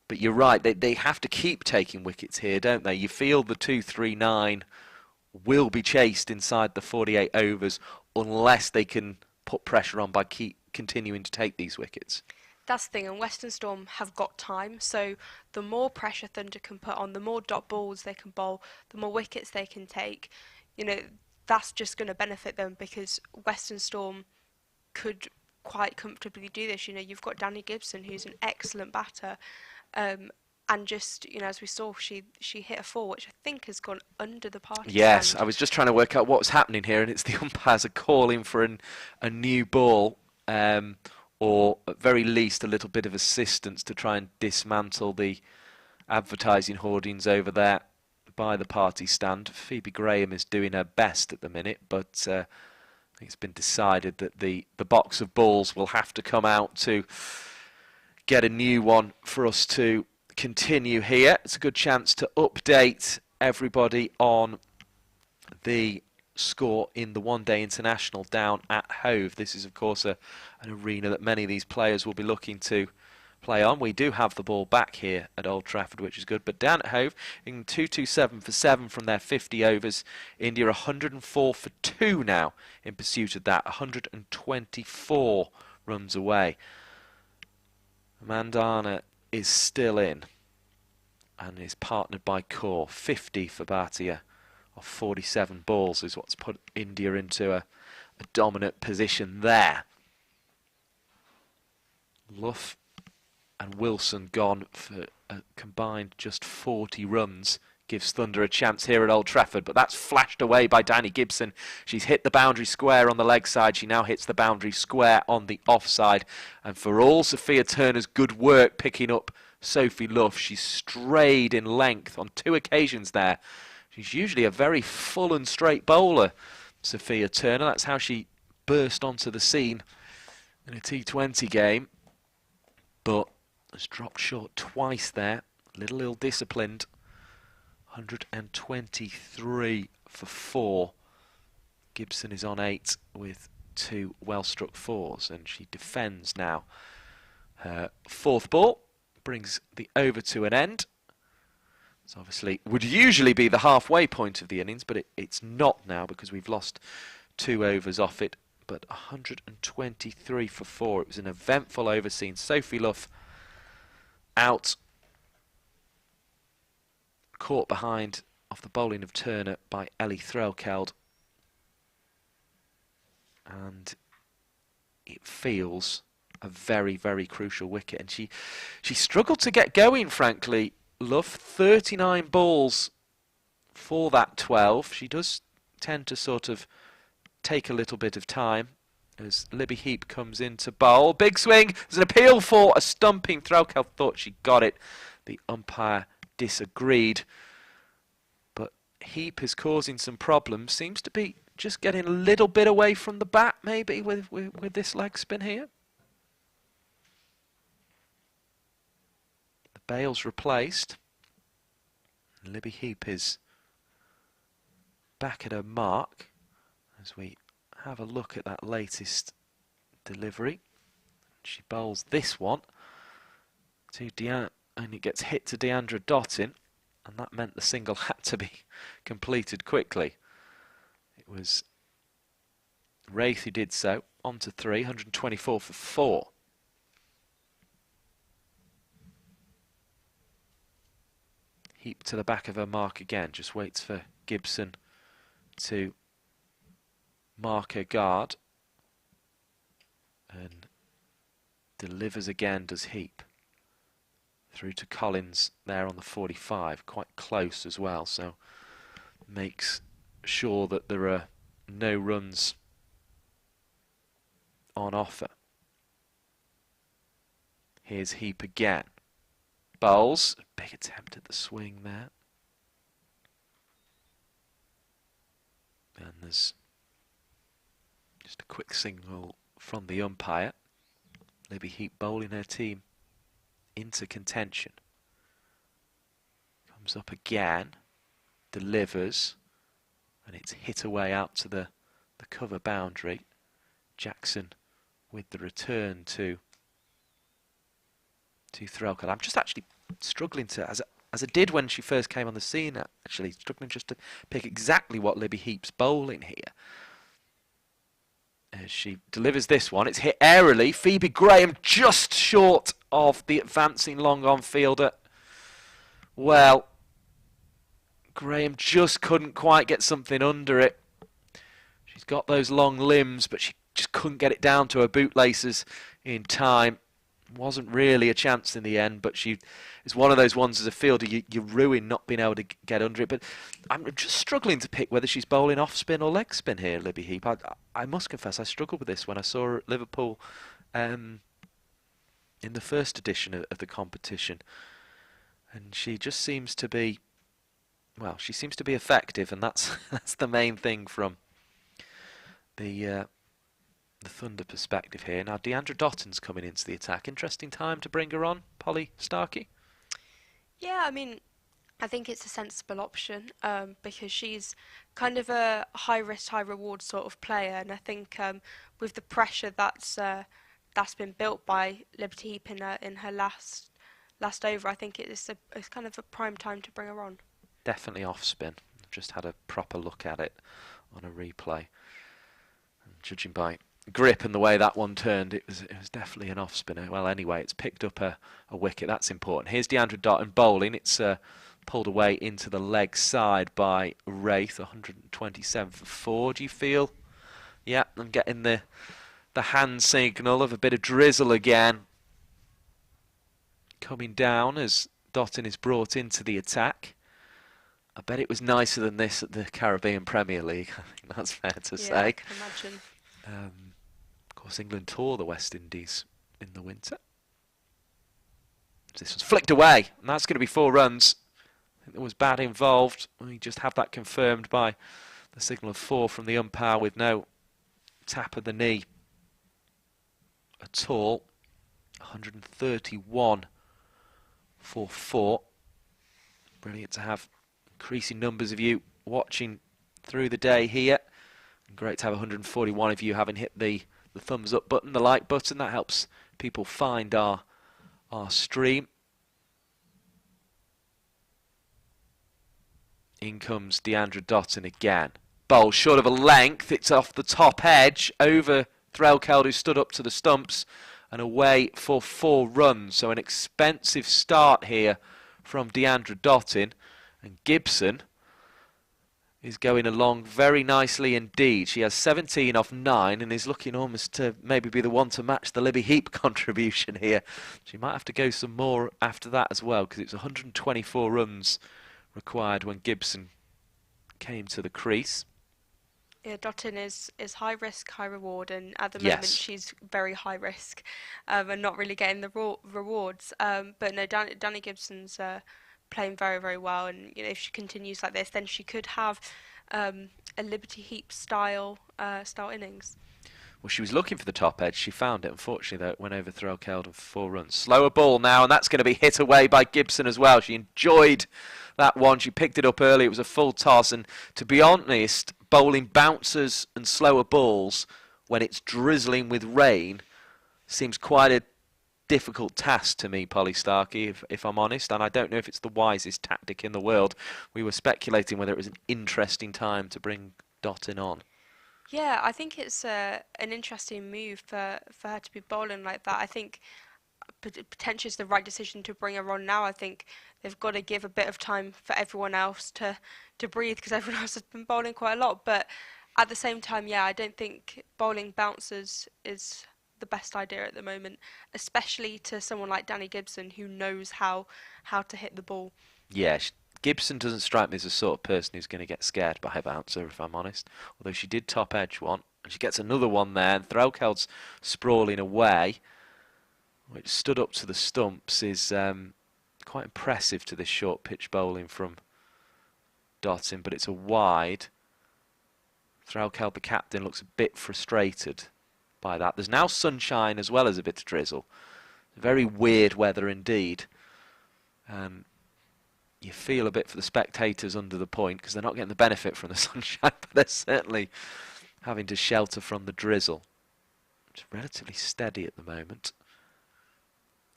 But you're right, they have to keep taking wickets here, don't they? You feel the 239 will be chased inside the 48 overs unless they can put pressure on by continuing to take these wickets. That's the thing, and Western Storm have got time, so the more pressure Thunder can put on, the more dot balls they can bowl, the more wickets they can take, you know, that's just going to benefit them, because Western Storm could quite comfortably do this. You know, you've got Danny Gibson, who's an excellent batter, and just, you know, as we saw, she hit a 4, which I think has gone under the party Yes, stand. I was just trying to work out what was happening here, and it's the umpires are calling for a new ball, or at very least a little bit of assistance to try and dismantle the advertising hoardings over there by the party stand. Phoebe Graham is doing her best at the minute, but I think it's been decided that the box of balls will have to come out to get a new one for us to continue here. It's a good chance to update everybody on the score in the one-day international down at Hove. This is, of course, an arena that many of these players will be looking to play on. We do have the ball back here at Old Trafford, which is good. But down at Hove, in 227 for 7 from their 50 overs. India 104 for 2 now in pursuit of that. 124 runs away. Mandana is still in and is partnered by Kaur. 50 for Bhatia of 47 balls is what's put India into a dominant position there. Luff and Wilson gone for a combined just 40 runs. Gives Thunder a chance here at Old Trafford, but that's flashed away by Danny Gibson. She's hit the boundary square on the leg side. She now hits the boundary square on the offside. And for all Sophia Turner's good work picking up Sophie Luff, she's strayed in length on 2 occasions there. She's usually a very full and straight bowler, Sophia Turner. That's how she burst onto the scene in a T20 game. But has dropped short twice there. A little ill-disciplined. 123 for 4. Gibson is on 8 with 2 well-struck 4s, and she defends now. Her 4th ball brings the over to an end. It's obviously would usually be the halfway point of the innings, but it's not now because we've lost 2 overs off it. But 123 for 4. It was an eventful over scene. Sophie Luff out. Caught behind off the bowling of Turner by Ellie Threlkeld. and it feels a very, very crucial wicket. And she struggled to get going, frankly. Love, 39 balls for that 12. She does tend to sort of take a little bit of time as Libby Heap comes in to bowl. Big swing. There's an appeal for a stumping. Rachael thought she got it. The umpire disagreed. But Heap is causing some problems. Seems to be just getting a little bit away from the bat, maybe, with this leg spin here. The bail's replaced. Libby Heap is back at her mark as we have a look at that latest delivery. She bowls this one to and it gets hit to Deandra Dottin, and that meant the single had to be completed quickly. It was Wraith who did so. On to 3, 124 for 4. Heap to the back of her mark again, just waits for Gibson to mark her guard, and delivers again does Heap. Through to Collins there on the 45, quite close as well, so makes sure that there are no runs on offer. Here's Heap again. Bowls, big attempt at the swing there. And there's just a quick signal from the umpire. Libby Heap bowling her team into contention. Comes up again, delivers, and it's hit away out to the cover boundary. Jackson with the return to Threlkeld. I'm just actually struggling to, as I did when she first came on the scene, actually struggling just to pick exactly what Libby Heap's bowling here. As she delivers this one, it's hit airily. Phoebe Graham just short of the advancing long-on fielder. Well, Graham just couldn't quite get something under it. She's got those long limbs, but she just couldn't get it down to her bootlaces in time. Wasn't really a chance in the end, but it's one of those ones as a fielder you ruin not being able to get under it. But I'm just struggling to pick whether she's bowling off spin or leg spin here, Libby Heap. I must confess I struggled with this when I saw her at Liverpool in the first edition of the competition, and she just seems to be, well, she seems to be effective, and that's the main thing from the Thunder perspective here. Now Deandra Dottin's coming into the attack. Interesting time to bring her on, Polly Starkey. Yeah, I mean, I think it's a sensible option because she's kind of a high risk, high reward sort of player, and I think with the pressure that's been built by Liberty Heap in her last over, I think it's kind of a prime time to bring her on. Definitely off spin. I've just had a proper look at it on a replay, and judging by grip and the way that one turned, it was definitely an off spinner. Well, anyway, it's picked up a wicket. That's important. Here's Deandra Dottin bowling. It's pulled away into the leg side by Wraith. 127 for 4. Do you feel? Yeah, I'm getting the hand signal of a bit of drizzle again coming down as Dottin is brought into the attack. I bet it was nicer than this at the Caribbean Premier League. I think that's fair to say. I can imagine. Of course, England tour the West Indies in the winter. This one's flicked away, and that's going to be 4 runs. I think there was bat involved. We just have that confirmed by the signal of 4 from the umpire with no tap of the knee at all. 131 for 4. Brilliant to have increasing numbers of you watching through the day here. And great to have 141 of you having hit the thumbs up button, the like button. That helps people find our stream. In comes Deandra Dottin again. Bowl short of a length. It's off the top edge over Threlkeld, who stood up to the stumps, and away for 4 runs. So an expensive start here from Deandra Dottin. And Gibson is going along very nicely indeed. She has 17 off 9 and is looking almost to maybe be the one to match the Libby Heap contribution here. She might have to go some more after that as well, because it's 124 runs required when Gibson came to the crease. Yeah, Dottin is high risk, high reward, and at the Yes. moment she's very high risk and not really getting the rewards. But no, Danny Gibson's playing very, very well, and you know, if she continues like this, then she could have a Liberty Heap style innings. Well, she was looking for the top edge. She found it. Unfortunately, though, it went over Thrall Keldon for 4 runs. Slower ball now, and that's going to be hit away by Gibson as well. She enjoyed that one. She picked it up early. It was a full toss, and to be honest, bowling bouncers and slower balls when it's drizzling with rain seems quite a difficult task to me, Polly Starkey, if I'm honest, and I don't know if it's the wisest tactic in the world. We were speculating whether it was an interesting time to bring Dottin on. Yeah, I think it's an interesting move for her to be bowling like that. I think potentially it's the right decision to bring her on now. I think they've got to give a bit of time for everyone else to breathe, because everyone else has been bowling quite a lot. But at the same time, yeah, I don't think bowling bouncers is the best idea at the moment, especially to someone like Danny Gibson, who knows how to hit the ball. Yeah, Gibson doesn't strike me as the sort of person who's going to get scared by a bouncer, if I'm honest. Although she did top edge one, and she gets another one there, and Threlkeld's sprawling away, which stood up to the stumps, is quite impressive to this short pitch bowling from Dottin, but it's a wide. Threlkeld, the captain, looks a bit frustrated by that. There's now sunshine as well as a bit of drizzle. Very weird weather indeed. You feel a bit for the spectators under the point, because they're not getting the benefit from the sunshine, but they're certainly having to shelter from the drizzle. It's relatively steady at the moment.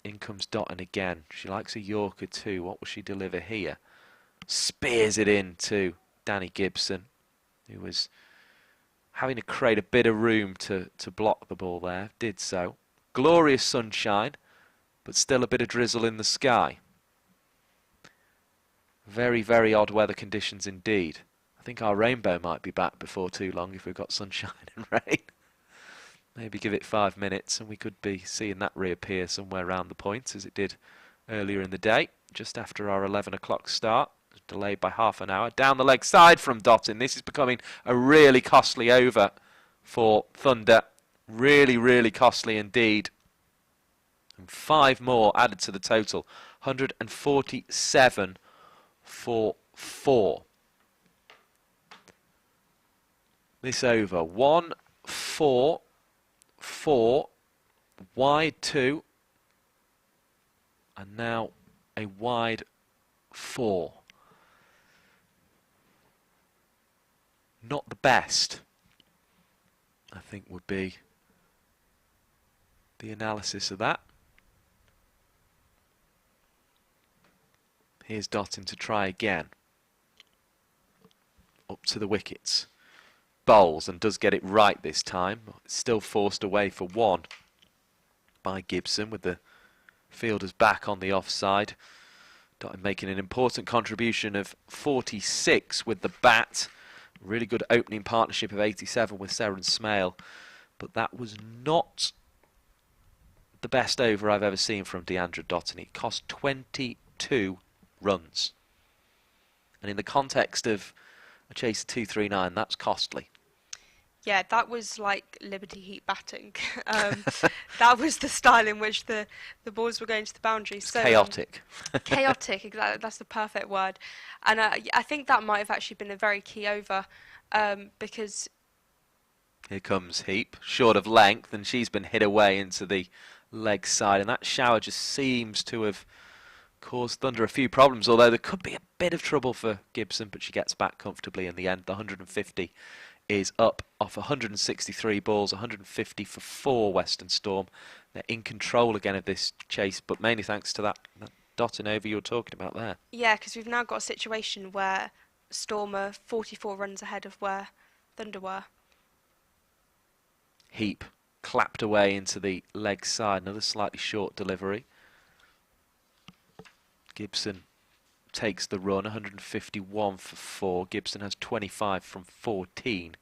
In comes Dottin again. She likes a Yorker too. What will she deliver here? Spears it in to Danny Gibson, who was having to create a bit of room to block the ball there. Did so. Glorious sunshine, but still a bit of drizzle in the sky. Very, very odd weather conditions indeed. I think our rainbow might be back before too long if we've got sunshine and rain. Maybe give it 5 minutes and we could be seeing that reappear somewhere around the point, as it did earlier in the day, just after our 11 o'clock start. Delayed by half an hour. Down the leg side from Dottin. This is becoming a really costly over for Thunder. Really, really costly indeed. And 5 more added to the total. 147 for 4. This over. 1, 4, 4, wide 2, and now a wide 4. Not the best, I think, would be the analysis of that. Here's Dottin to try again. Up to the wickets. Bowls and does get it right this time. Still forced away for 1 by Gibson, with the fielders back on the offside. Dottin making an important contribution of 46 with the bat. Really good opening partnership of 87 with Seren Smale, but that was not the best over I've ever seen from Deandra Dottin. It cost 22 runs. And in the context of a chase of 239, that's costly. Yeah, that was like Liberty Heat batting. That was the style in which the balls were going to the boundary. So chaotic. Chaotic, exactly. That's the perfect word. And I think that might have actually been a very key over, because... Here comes Heap, short of length, and she's been hit away into the leg side. And that shower just seems to have caused Thunder a few problems, although there could be a bit of trouble for Gibson, but she gets back comfortably in the end. The 150 is up off 163 balls, 150 for 4 Western Storm. They're in control again of this chase, but mainly thanks to that Dottin over you were talking about there. Yeah, because we've now got a situation where Storm are 44 runs ahead of where Thunder were. Heap clapped away into the leg side, another slightly short delivery. Gibson takes the run, 151 for 4. Gibson has 25 from 14.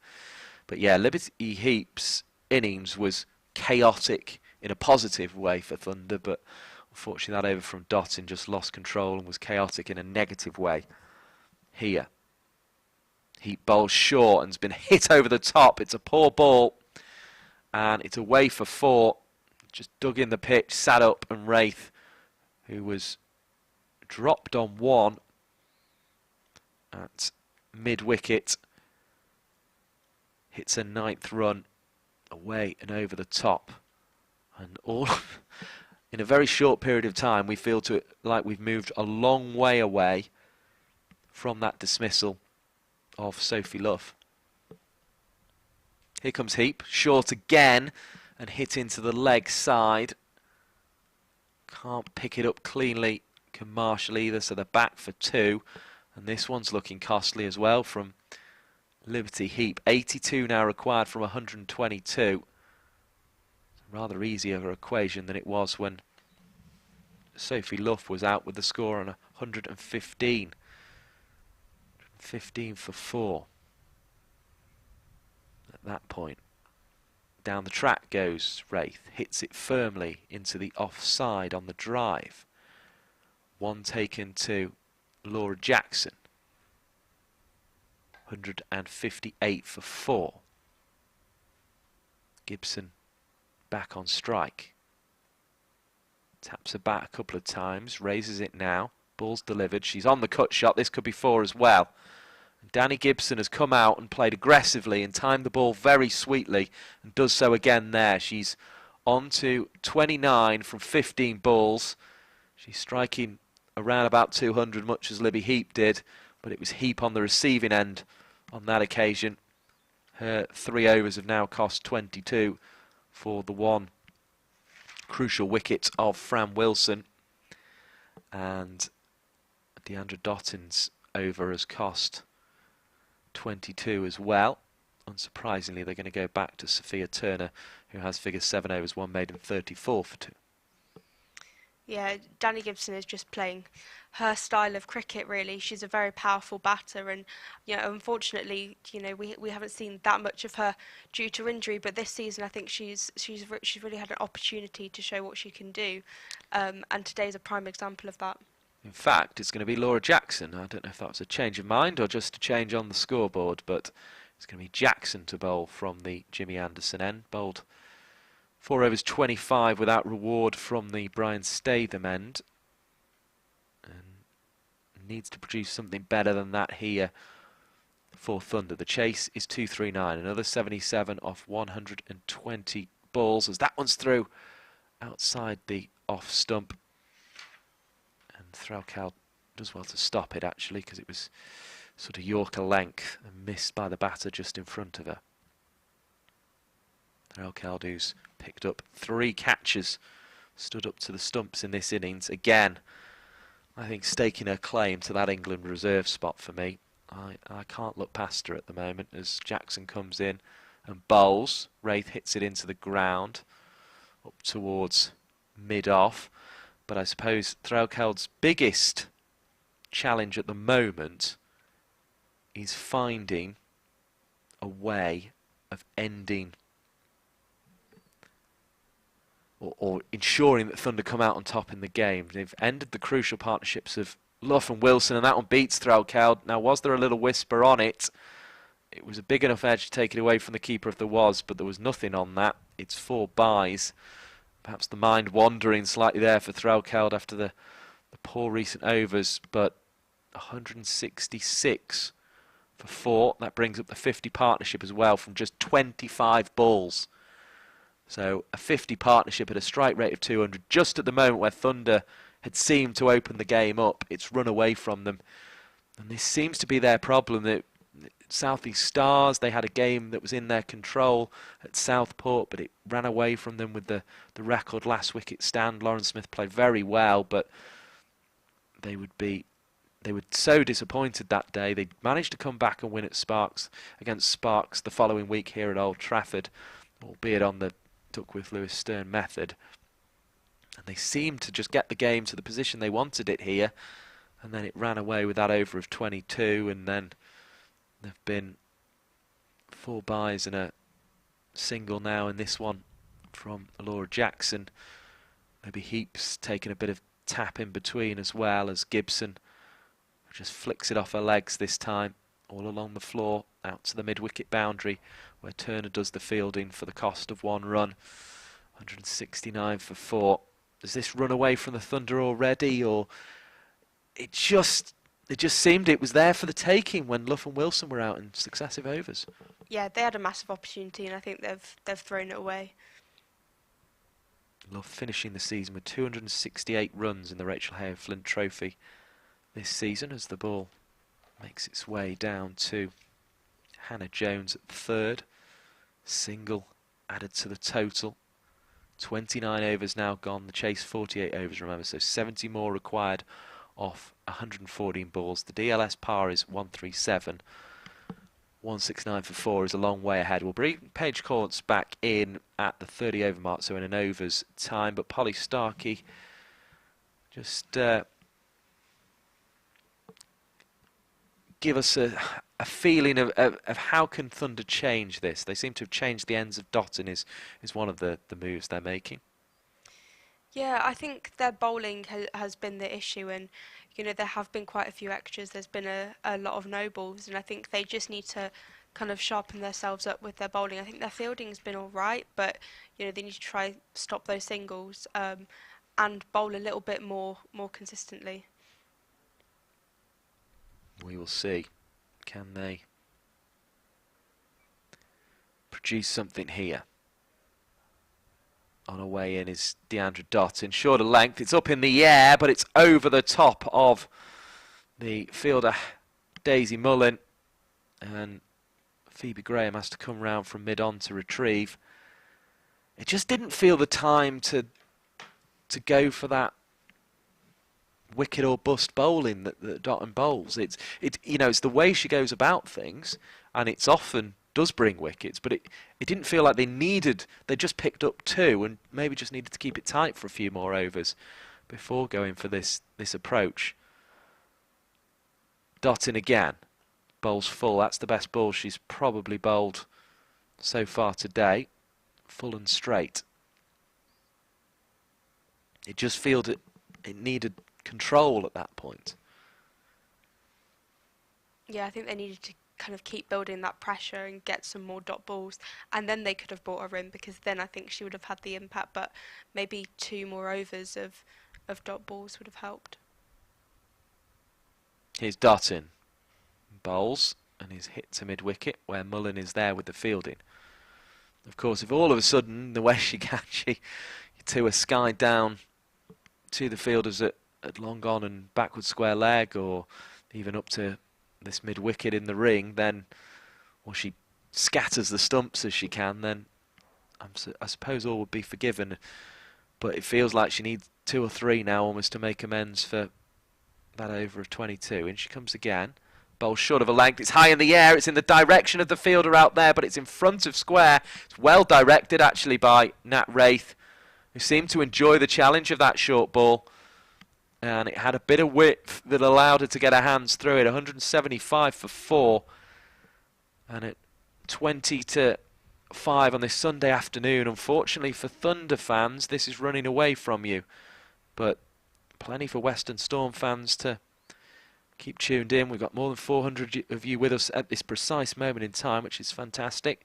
But yeah, Liberty Heap's innings was chaotic in a positive way for Thunder, but unfortunately that over from Dottin just lost control and was chaotic in a negative way here. Heap bowls short and's been hit over the top. It's a poor ball and it's away for 4. Just dug in the pitch, sat up, and Wraith, who was dropped on 1 at mid-wicket, hits a 9th run away and over the top. And all in a very short period of time, we feel like we've moved a long way away from that dismissal of Sophie Luff. Here comes Heap, short again, and hit into the leg side. Can't pick it up cleanly, can Marshall either, so they're back for 2. And this one's looking costly as well from Liberty Heap. 82 now required from 122. It's a rather easier equation than it was when Sophie Luff was out with the score on 115. 15 for 4. At that point, down the track goes Wraith, hits it firmly into the offside on the drive. 1 taken to Laura Jackson. 158 for 4. Gibson back on strike. Taps her bat a couple of times, raises it now. Ball's delivered. She's on the cut shot. This could be 4 as well. Danny Gibson has come out and played aggressively and timed the ball very sweetly and does so again there. She's on to 29 from 15 balls. She's striking around about 200, much as Libby Heap did, but it was Heap on the receiving end on that occasion. Her 3 overs have now cost 22 for the 1 crucial wicket of Fran Wilson. And Deandra Dottin's over has cost 22 as well. Unsurprisingly, they're going to go back to Sophia Turner, who has figures 7 overs, 1 maiden, 34 for 2. Yeah, Danny Gibson is just playing her style of cricket, really. She's a very powerful batter, and unfortunately, we haven't seen that much of her due to injury. But this season, I think she's really had an opportunity to show what she can do, and today's a prime example of that. In fact, it's going to be Laura Jackson. I don't know if that was a change of mind or just a change on the scoreboard, but it's going to be Jackson to bowl from the Jimmy Anderson end. Bowled 4 overs 25 without reward from the Brian Statham end. And needs to produce something better than that here for Thunder. The chase is 239. Another 77 off 120 balls as that one's through outside the off stump. Rachael does well to stop it, actually, because it was sort of Yorker length and missed by the batter just in front of her. Rachael who's picked up 3 catches, stood up to the stumps in this innings. Again, I think staking her claim to that England reserve spot for me. I can't look past her at the moment as Jackson comes in and bowls. Wraith hits it into the ground up towards mid-off. But I suppose Rachael's biggest challenge at the moment is finding a way of ending or ensuring that Thunder come out on top in the game. They've ended the crucial partnerships of Luff and Wilson, and that one beats Rachael. Now, was there a little whisper on it? It was a big enough edge to take it away from the keeper if there was, but there was nothing on that. It's 4 byes. Perhaps the mind wandering slightly there for Rachael after the poor recent overs, but 166 for 4. That brings up the 50 partnership as well from just 25 balls. So a 50 partnership at a strike rate of 200, just at the moment where Thunder had seemed to open the game up. It's run away from them. And this seems to be their problem, that South East Stars, they had a game that was in their control at Southport, but it ran away from them with the record last wicket stand. Lauren Smith played very well, but they were so disappointed that day. They managed to come back and win at against Sparks the following week here at Old Trafford, albeit on the Duckworth Lewis Stern method. And they seemed to just get the game to the position they wanted it here, and then it ran away with that over of 22, and then there have been 4 byes and a single now in this one from Laura Jackson. Maybe Heaps taking a bit of tap in between, as well as Gibson just flicks it off her legs this time, all along the floor, out to the mid-wicket boundary, where Turner does the fielding for the cost of 1 run. 169 for 4. Does this run away from the Thunder already, or it just seemed it was there for the taking when Luff and Wilson were out in successive overs? Yeah, they had a massive opportunity, and I think they've thrown it away. Luff finishing the season with 268 runs in the Rachael Heyhoe Flint Trophy this season, as the ball makes its way down to Hannah Jones at third. Single added to the total. 29 overs now gone. The chase 48 overs, remember, so 70 more required off 114 balls. The DLS par is 137. 169 for 4 is a long way ahead. We'll bring Paige Courts back in at the 30 over mark, so in an overs time. But Polly Starkey, just give us a feeling of how can Thunder change this. They seem to have changed the ends of dotting is one of the moves they're making. Yeah, I think their bowling has been the issue, and there have been quite a few extras. There's been a lot of no balls, and I think they just need to kind of sharpen themselves up with their bowling. I think their fielding's been all right, but they need to try stop those singles and bowl a little bit more consistently. We will see. Can they produce something here? On her way in is Deandra Dottin. Shorter length. It's up in the air, but it's over the top of the fielder, Daisy Mullin. And Phoebe Graham has to come round from mid-on to retrieve. It just didn't feel the time to go for that wicket or bust bowling that Dottin bowls. It's the way she goes about things, and it's often does bring wickets, but it didn't feel like they just picked up 2 and maybe just needed to keep it tight for a few more overs before going for this approach. Dottin again, bowls full. That's the best ball she's probably bowled so far today, full and straight. It just feels it needed control at that point. Yeah, I think they needed to kind of keep building that pressure and get some more dot balls, and then they could have brought her in, because then I think she would have had the impact, but maybe 2 more overs of dot balls would have helped. Here's Dottin. Bowls and is hit to mid-wicket, where Mullin is there with the fielding. Of course, if all of a sudden, the way she can, she to a sky down to the fielders at long on and backward square leg, or even up to this mid-wicket in the ring, then, or she scatters the stumps as she can, then I suppose all would be forgiven. But it feels like she needs 2 or 3 now almost to make amends for that over of 22. In she comes again. Bowl short of a length. It's high in the air. It's in the direction of the fielder out there, but it's in front of square. It's well directed actually by Nat Wraith, who seemed to enjoy the challenge of that short ball. And it had a bit of width that allowed her to get her hands through it. 175 for 4. And at 20 to 5 on this Sunday afternoon, unfortunately for Thunder fans, this is running away from you. But plenty for Western Storm fans to keep tuned in. We've got more than 400 of you with us at this precise moment in time, which is fantastic.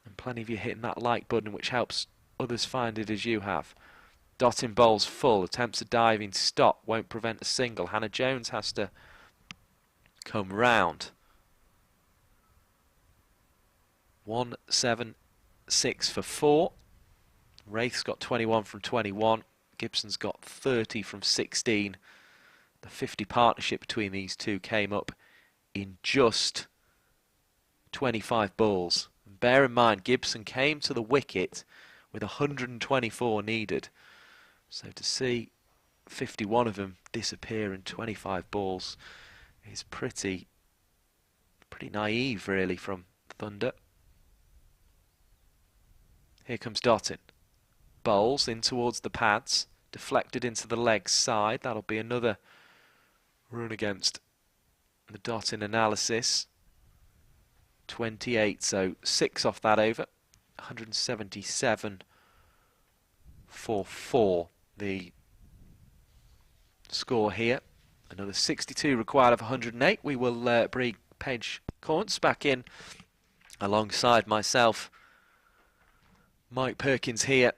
And plenty of you hitting that like button, which helps others find it as you have. Dottin bowls full, attempts a diving stop, won't prevent a single. Hannah Jones has to come round. 176 for 4. Wraith's got 21 from 21. Gibson's got 30 from 16. The 50 partnership between these two came up in just 25 balls. And bear in mind, Gibson came to the wicket with 124 needed. So to see 51 of them disappear in 25 balls is pretty naive, really, from Thunder. Here comes Dottin. Bowls in towards the pads, deflected into the leg side. That'll be another run against the dot in analysis. 28, so 6 off that over. 177 for 4. The score here. Another 62 required of 108. We will bring Paige Corns back in alongside myself. Mike Perkins here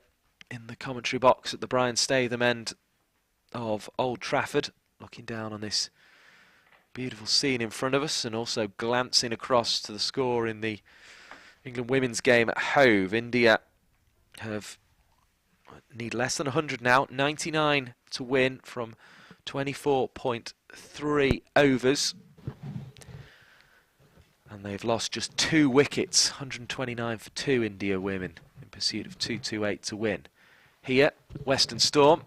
in the commentary box at the Brian Statham end of Old Trafford, looking down on this beautiful scene in front of us and also glancing across to the score in the England women's game at Hove. India need less than 100 now, 99 to win from 24.3 overs. And they've lost just 2 wickets, 129 for 2 India women in pursuit of 228 to win. Here, Western Storm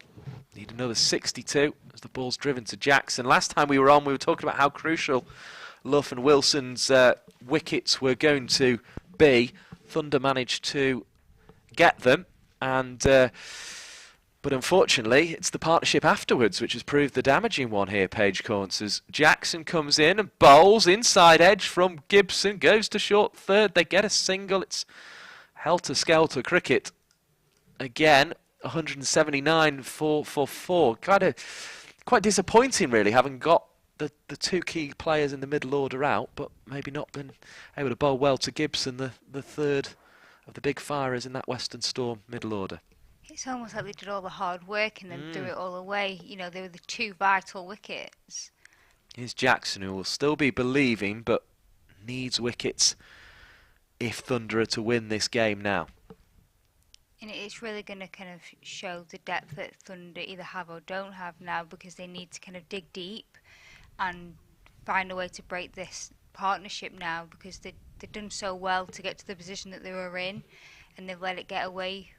need another 62 as the ball's driven to Jackson. Last time we were on, we were talking about how crucial Luff and Wilson's wickets were going to be. Thunder managed to get them, and but unfortunately it's the partnership afterwards which has proved the damaging one here, Paige Corns, as Jackson comes in and bowls inside edge from Gibson, goes to short third, they get a single. It's helter-skelter cricket again. 179 for 4. Quite disappointing really, having got the 2 key players in the middle order out, but maybe not been able to bowl well to Gibson, the third of the big firers in that Western Storm middle order. It's almost like they did all the hard work and then threw it all away. You know, they were the 2 vital wickets. Here's Jackson, who will still be believing, but needs wickets if Thunder are to win this game now. And it's really going to kind of show the depth that Thunder either have or don't have now, because they need to kind of dig deep and find a way to break this partnership now, because they've done so well to get to the position that they were in, and they've let it get away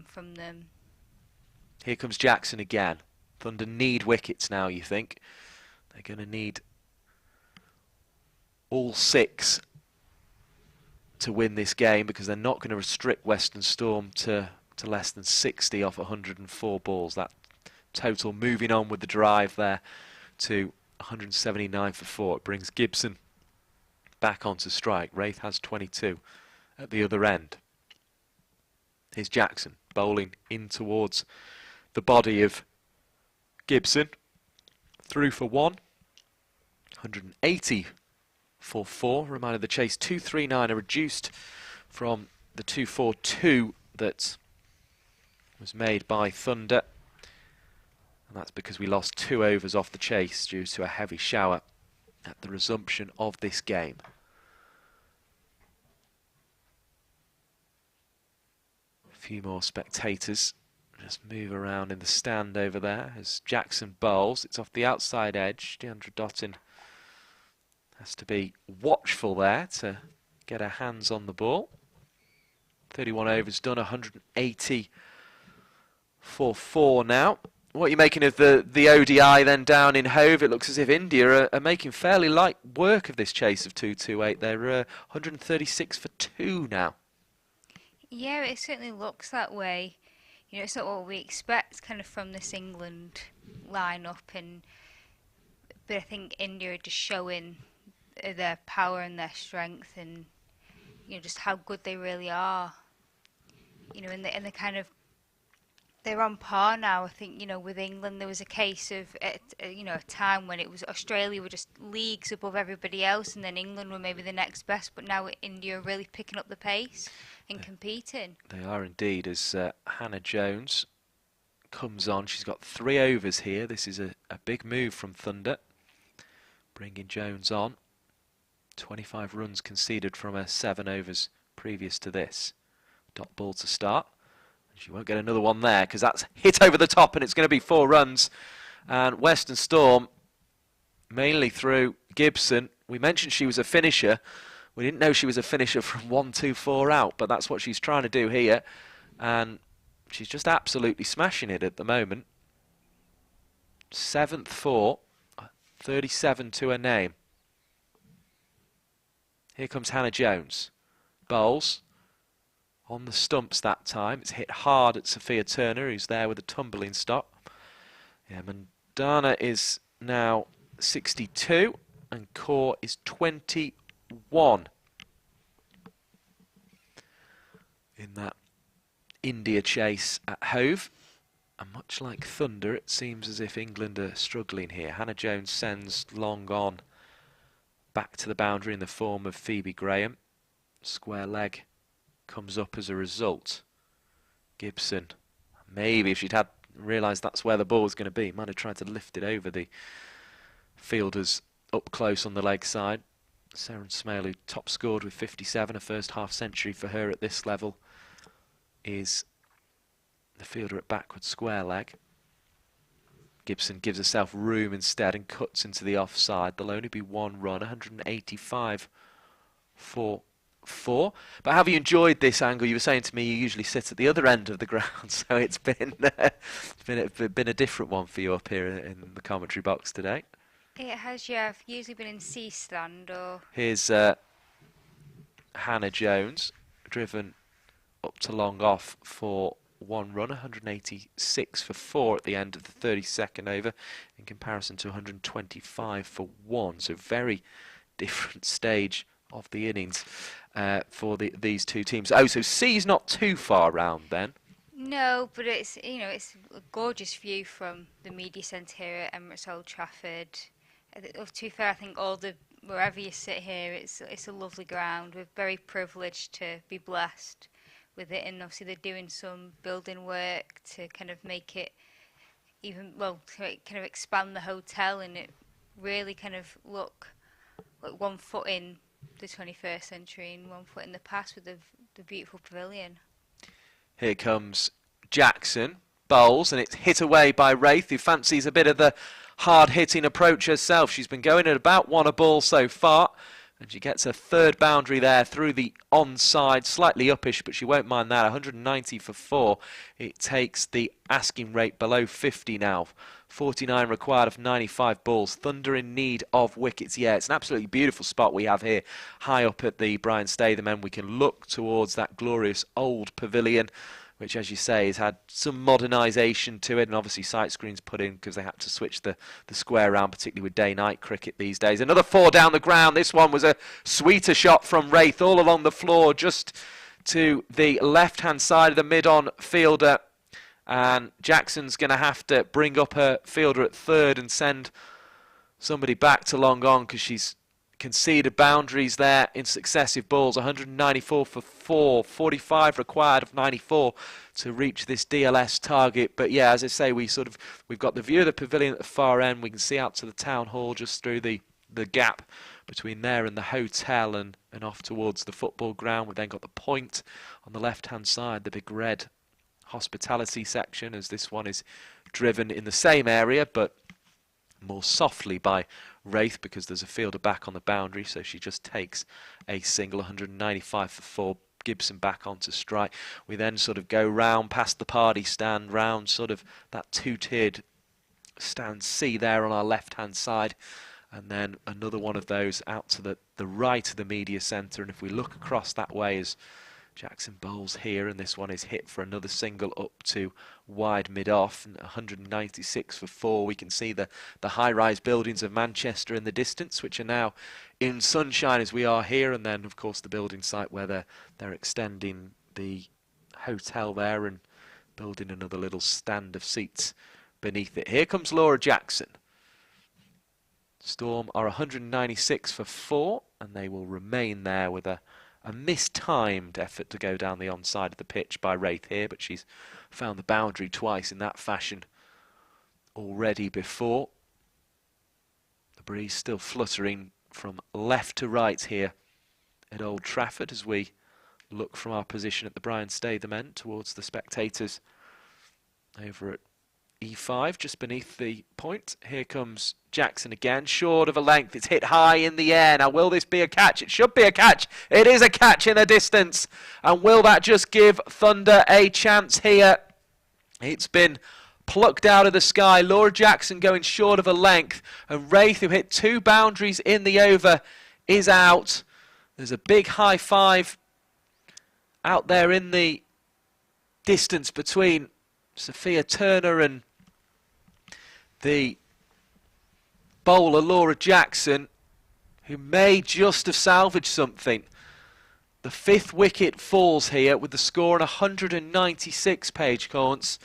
from them. Here comes Jackson again. Thunder need wickets now, you think? They're going to need all 6 to win this game, because they're not going to restrict Western Storm to less than 60 off 104 balls. That total moving on with the drive there to 179 for 4. It brings Gibson back onto strike. Wraith has 22 at the other end. Here's Jackson bowling in towards the body of Gibson. Through for 1. 180 for 4. Reminder, the chase 239 are reduced from the 242 that was made by Thunder. And that's because we lost 2 overs off the chase due to a heavy shower at the resumption of this game. A few more spectators just move around in the stand over there as Jackson bowls. It's off the outside edge. Deandra Dottin has to be watchful there to get her hands on the ball. 31 overs done, 180 for 4 now. What are you making of the ODI then down in Hove? It looks as if India are making fairly light work of this chase of 228. They're 136 for 2 now. Yeah, it certainly looks that way. You know, it's not what we expect kind of from this England lineup, but I think India are just showing their power and their strength, and you know just how good they really are. You know, and the kind of they're on par now. I think, you know, with England there was a case of you know, a time when it was Australia were just leagues above everybody else, and then England were maybe the next best. But now India are really picking up the pace and competing. They are indeed, as Hannah Jones comes on. She's got 3 overs here. This is a big move from Thunder, bringing Jones on. 25 runs conceded from her 7 overs previous to this. Dot ball to start. She won't get another one there because that's hit over the top, and it's going to be 4 runs. And Western Storm, mainly through Gibson. We mentioned she was a finisher. We didn't know she was a finisher from 1, 2, 4 out, but that's what she's trying to do here. And she's just absolutely smashing it at the moment. 7th for, 37 to her name. Here comes Hannah Jones. Bowls. On the stumps that time. It's hit hard at Sophia Turner, who's there with a tumbling stop. Yeah, Mandana is now 62 and Core is 21. In that India chase at Hove. And much like Thunder, it seems as if England are struggling here. Hannah Jones sends long on back to the boundary in the form of Phoebe Graham. Square leg comes up as a result. Gibson, maybe if she'd had realised that's where the ball was going to be, might have tried to lift it over the fielders up close on the leg side. Seren Smale, who top scored with 57, a first half century for her at this level, is the fielder at backward square leg. Gibson gives herself room instead and cuts into the offside. There'll only be one run, 185 for 4. But have you enjoyed this angle? You were saying to me you usually sit at the other end of the ground, so it's been a different one for you up here in the commentary box today. It has, yeah. I've usually been in C stand or. Here's Hannah Jones, driven up to long off for 1 run, 186 for 4 at the end of the 32nd over, in comparison to 125 for 1. So very different stage of the innings for these two teams. Oh, so C's not too far round then. No, but it's it's a gorgeous view from the media centre here at Emirates Old Trafford. To be fair, I think wherever you sit here, it's a lovely ground. We're very privileged to be blessed with it, and obviously they're doing some building work to kind of make it kind of expand the hotel and it really kind of look like 1 foot in the 21st century and 1 foot in the past with the beautiful pavilion. Here comes Jackson, bowls, and it's hit away by Wraith, who fancies a bit of the hard-hitting approach herself. She's been going at about 1 a ball so far, and she gets a third boundary there through the onside, slightly uppish, but she won't mind that. 190 for 4. It takes the asking rate below 50 now. 49 required of 95 balls. Thunder in need of wickets. Yeah, it's an absolutely beautiful spot we have here, high up at the Brian Statham end. We can look towards that glorious old pavilion, which, as you say, has had some modernisation to it, and obviously sight screens put in because they had to switch the square round, particularly with day-night cricket these days. Another 4 down the ground. This one was a sweeter shot from Wraith, all along the floor, just to the left-hand side of the mid-on fielder. And Jackson's going to have to bring up her fielder at third and send somebody back to long on because she's conceded boundaries there in successive balls. 194 for 4, 45 required of 94 to reach this DLS target. But yeah, as I say, we've got the view of the pavilion at the far end. We can see out to the town hall just through the gap between there and the hotel and off towards the football ground. We've then got the point on the left hand side, the big red hospitality section, as this one is driven in the same area but more softly by Wraith because there's a fielder back on the boundary, so she just takes a single. 195 for 4. Gibson back onto strike. We then sort of go round past the party stand, round sort of that 2-tiered stand C there on our left hand side, and then another one of those out to the right of the media centre. And if we look across that way as Jackson bowls here, and this one is hit for another single up to wide mid-off, 196 for 4. We can see the high-rise buildings of Manchester in the distance, which are now in sunshine as we are here, and then, of course, the building site where they're extending the hotel there and building another little stand of seats beneath it. Here comes Laura Jackson. Storm are 196 for 4, and they will remain there with a mistimed effort to go down the onside of the pitch by Wraith here, but she's found the boundary twice in that fashion already before. The breeze still fluttering from left to right here at Old Trafford as we look from our position at the Brian Statham end towards the spectators over at E5, just beneath the point. Here comes Jackson again, short of a length. It's hit high in the air. Now, will this be a catch? It should be a catch. It is a catch in the distance. And will that just give Thunder a chance here? It's been plucked out of the sky. Laura Jackson going short of a length. And Wraith, who hit 2 boundaries in the over, is out. There's a big high five out there in the distance between Sophia Turner and the bowler Laura Jackson, who may just have salvaged something. The 5th wicket falls here with the score on 196, Paige Corns.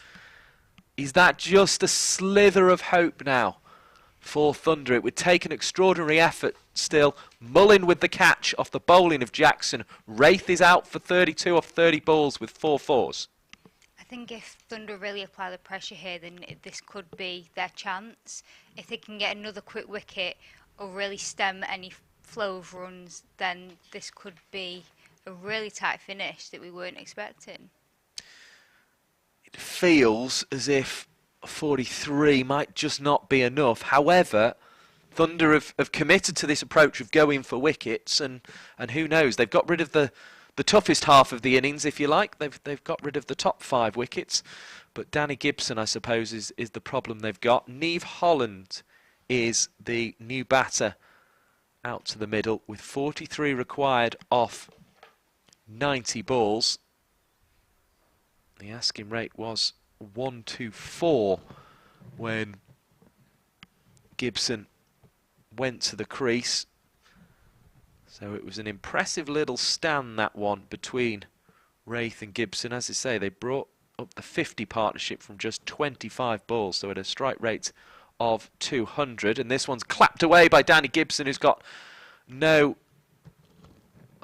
Is that just a slither of hope now for Thunder? It would take an extraordinary effort still. Mullin with the catch off the bowling of Jackson. Wraith is out for 32 off 30 balls with 4 fours. I think if Thunder really apply the pressure here, then this could be their chance. If they can get another quick wicket or really stem any flow of runs, then this could be a really tight finish that we weren't expecting. It feels as if 43 might just not be enough. However, Thunder have committed to this approach of going for wickets, and who knows, they've got rid of the toughest half of the innings, if you like. They've got rid of the top 5 wickets, but Danny Gibson, I suppose, is the problem they've got. Neve Holland is the new batter out to the middle with 43 required off 90 balls. The asking rate was 124 when Gibson went to the crease. So it was an impressive little stand, that one, between Wraith and Gibson. As I say, they brought up the 50 partnership from just 25 balls, so at a strike rate of 200. And this one's clapped away by Danny Gibson, who's got no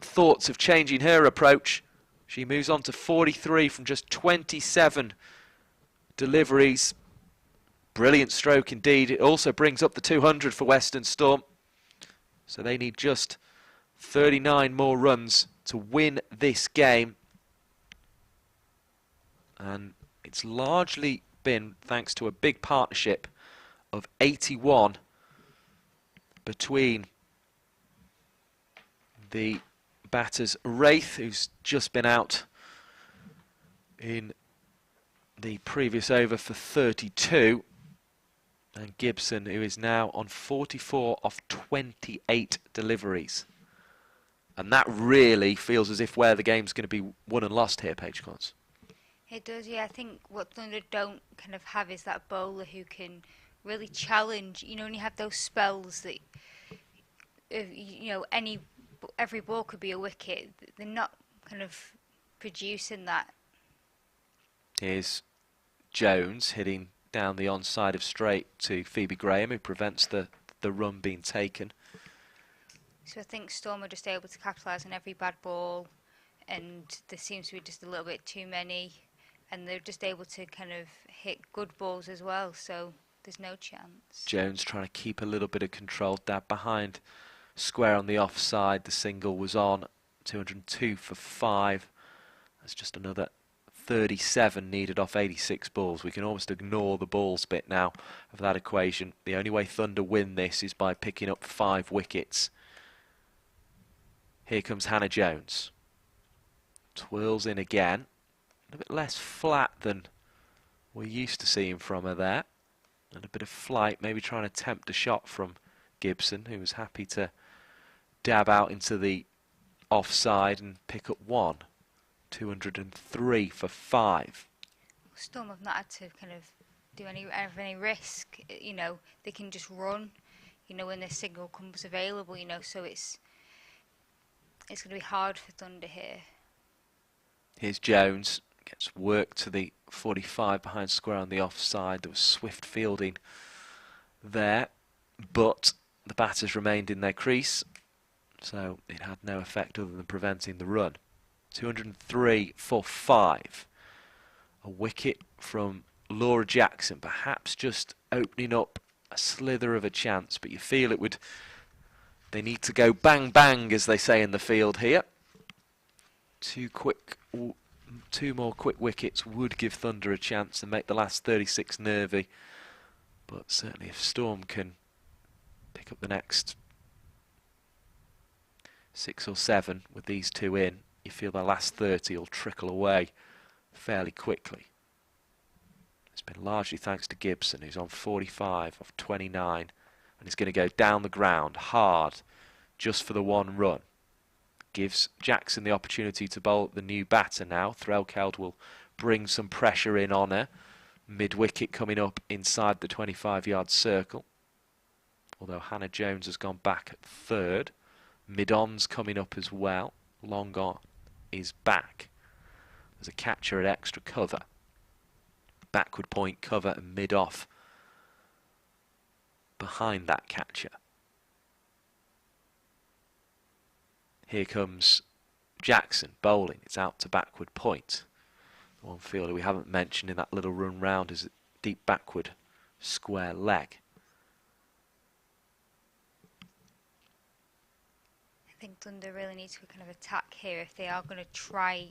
thoughts of changing her approach. She moves on to 43 from just 27 deliveries. Brilliant stroke indeed. It also brings up the 200 for Western Storm. So they need just 39 more runs to win this game. And it's largely been thanks to a big partnership of 81 between the batters Wraith, who's just been out in the previous over for 32, and Gibson, who is now on 44 off 28 deliveries. And that really feels as if where the game's going to be won and lost here, Paige Corns. It does, yeah. I think what Thunder don't kind of have is that bowler who can really challenge. You know, when you have those spells that, you know, every ball could be a wicket. They're not kind of producing that. Here's Jones hitting down the onside of straight to Phoebe Graham, who prevents the run being taken. So I think Storm are just able to capitalise on every bad ball, and there seems to be just a little bit too many, and they're just able to kind of hit good balls as well, so there's no chance. Jones trying to keep a little bit of control, dab behind square on the offside. The single was on, 202 for 5. That's just another 37 needed off 86 balls. We can almost ignore the balls bit now of that equation. The only way Thunder win this is by picking up 5 wickets. Here comes Hannah Jones. Twirls in again. A bit less flat than we're used to seeing from her there. And a bit of flight, maybe trying to tempt a shot from Gibson, who was happy to dab out into the offside and pick up 1. 203 for 5. Storm have not had to kind of do any risk. You know, they can just run, you know, when their signal comes available, you know, so it's going to be hard for Thunder here. Here's Jones, gets work to the 45 behind square on the offside. There was swift fielding there, but the batters remained in their crease, so it had no effect other than preventing the run. 203 for 5. A wicket from Laura Jackson, perhaps just opening up a slither of a chance, but you feel it would. They need to go bang bang, as they say in the field here. 2 more quick wickets would give Thunder a chance and make the last 36 nervy, but certainly if Storm can pick up the next 6 or 7 with these 2 in, you feel the last 30 will trickle away fairly quickly. It's been largely thanks to Gibson, who's on 45 of 29, and is going to go down the ground hard just for the 1 run. Gives Jackson the opportunity to bowl at the new batter now. Threlkeld will bring some pressure in on her. Mid-wicket coming up inside the 25-yard circle. although Hannah Jones has gone back at third. Mid-on's coming up as well. Long on is back. There's a catcher at extra cover. Backward point cover and mid-off behind that catcher. Here comes Jackson bowling. It's out to backward point. The one fielder we haven't mentioned in that little run round is a deep backward square leg. I think Thunder really needs to kind of attack here if they are going to try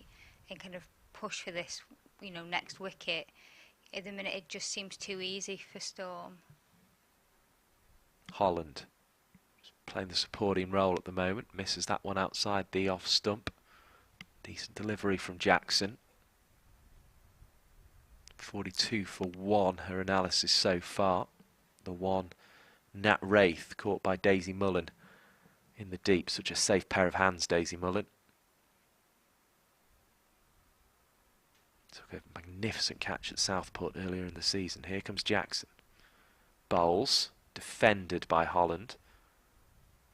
and kind of push for this, next wicket. At the minute, it just seems too easy for Storm. Holland playing the supporting role at the moment. Misses that one outside the off stump. Decent delivery from Jackson. 42 for 1, her analysis so far. The one, Nat Wraith, caught by Daisy Mullen in the deep. Such a safe pair of hands, Daisy Mullen. Took a magnificent catch at Southport earlier in the season. Here comes Jackson. Bowls, defended by Holland.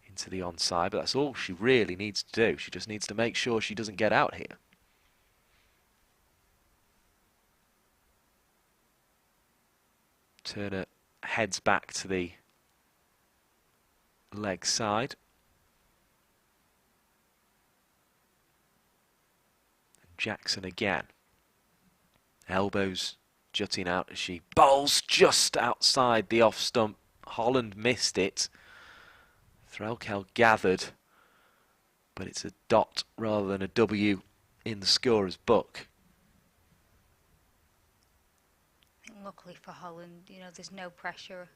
Into the onside, but that's all she really needs to do. She just needs to make sure she doesn't get out here. Turner heads back to the leg side. And Jackson again. Elbows jutting out as she bowls just outside the off stump. Holland missed it. Threlkel gathered, but it's a dot rather than a W in the scorer's book. I think luckily for Holland, there's no pressure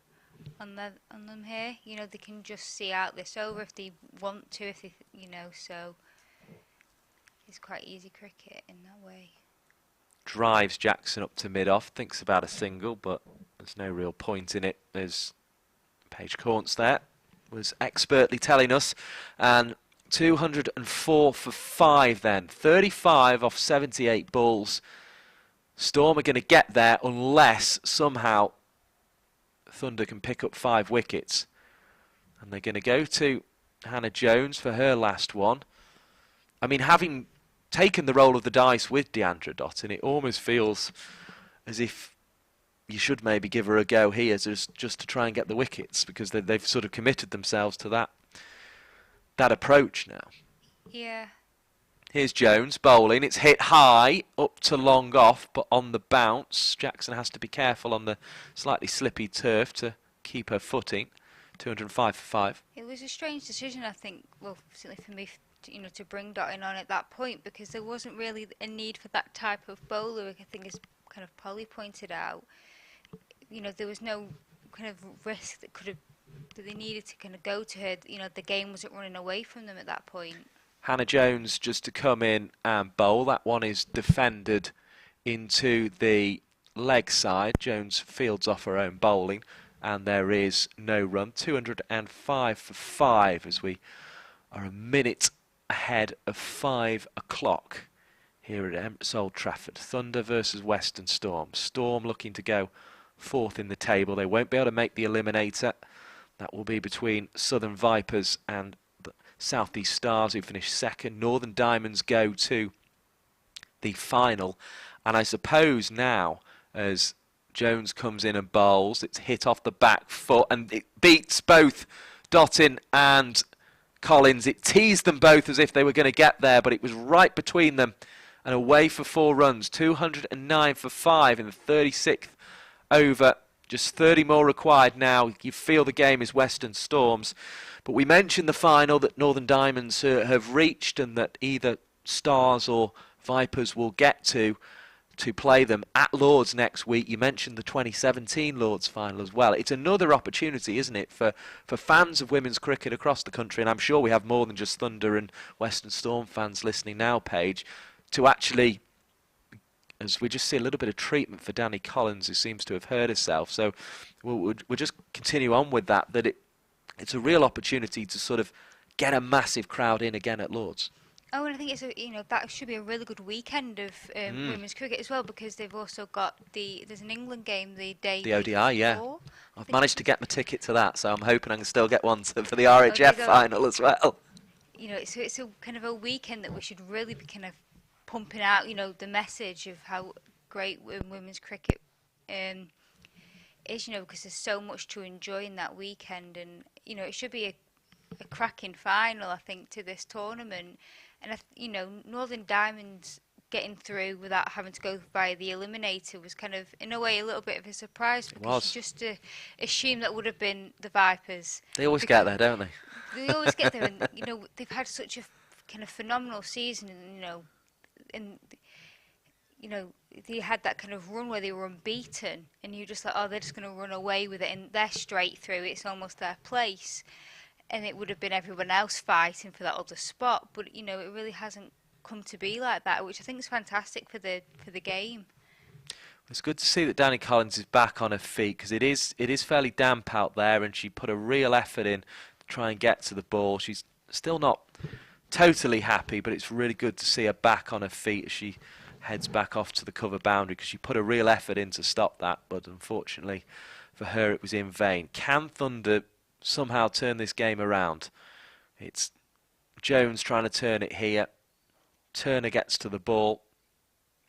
on them here. They can just see out this over if they want to, so it's quite easy cricket in that way. Drives Jackson up to mid-off, thinks about a single, but there's no real point in it. There's Paige Corns there, was expertly telling us, and 204 for 5 then. 35 off 78 balls. Storm are going to get there unless somehow Thunder can pick up 5 wickets. And they're going to go to Hannah Jones for her last one. I mean, having taken the roll of the dice with Deandra Dottin, it almost feels as if you should maybe give her a go here just to try and get the wickets, because they've sort of committed themselves to that approach now. Yeah. Here's Jones bowling. It's hit high, up to long off, but on the bounce. Jackson has to be careful on the slightly slippy turf to keep her footing. 205 for 5. It was a strange decision, I think, well, certainly for me, to bring Dottin on at that point, because there wasn't really a need for that type of bowler. I think, as kind of Polly pointed out, there was no kind of risk that they needed to kind of go to her. The game wasn't running away from them at that point. Hannah Jones just to come in and bowl. That one is defended into the leg side. Jones fields off her own bowling, and there is no run. 205 for 5 as we are a minute ahead of 5 o'clock here at Emirates Old Trafford. Thunder versus Western Storm. Storm looking to go 4th in the table. They won't be able to make the eliminator. That will be between Southern Vipers and the South East Stars, who finished 2nd. Northern Diamonds go to the final. And I suppose now, as Jones comes in and bowls, it's hit off the back foot and it beats both Dottin and Collins. It teased them both as if they were going to get there, but it was right between them and away for 4 runs. 209 for 5 in the 36th over. Just 30 more required now. You feel the game is Western Storm's. But we mentioned the final that Northern Diamonds have reached, and that either Stars or Vipers will get to play them at Lord's next week. You mentioned the 2017 Lord's final as well. It's another opportunity, isn't it, for fans of women's cricket across the country, and I'm sure we have more than just Thunder and Western Storm fans listening now, Paige, to actually, as we just see a little bit of treatment for Danny Collins, who seems to have hurt herself. So we'll just continue on with that it's a real opportunity to sort of get a massive crowd in again at Lord's. Oh, and I think that should be a really good weekend of women's cricket as well, because they've also got there's an England game the day The ODI, yeah. before. I've managed to get my ticket to that, so I'm hoping I can still get one for the Oh, RHF final as well. It's a kind of a weekend that we should really be kind of pumping out, the message of how great women's cricket is, because there's so much to enjoy in that weekend, and it should be a cracking final, I think, to this tournament. And Northern Diamonds getting through without having to go via the eliminator was kind of, in a way, a little bit of a surprise, because you just assume that would have been the Vipers. They always get there, don't they? They always get there, and they've had such a kind of phenomenal season, and they had that kind of run where they were unbeaten, and you're just like, oh, they're just going to run away with it, and they're straight through. It's almost their place, and it would have been everyone else fighting for that other spot. But it really hasn't come to be like that, which I think is fantastic for the game. It's good to see that Danny Collins is back on her feet, because it is fairly damp out there, and she put a real effort in to try and get to the ball. She's still not totally happy, but it's really good to see her back on her feet as she heads back off to the cover boundary, because she put a real effort in to stop that, but unfortunately for her it was in vain. Can Thunder somehow turn this game around? It's Jones trying to turn it here. Turner gets to the ball.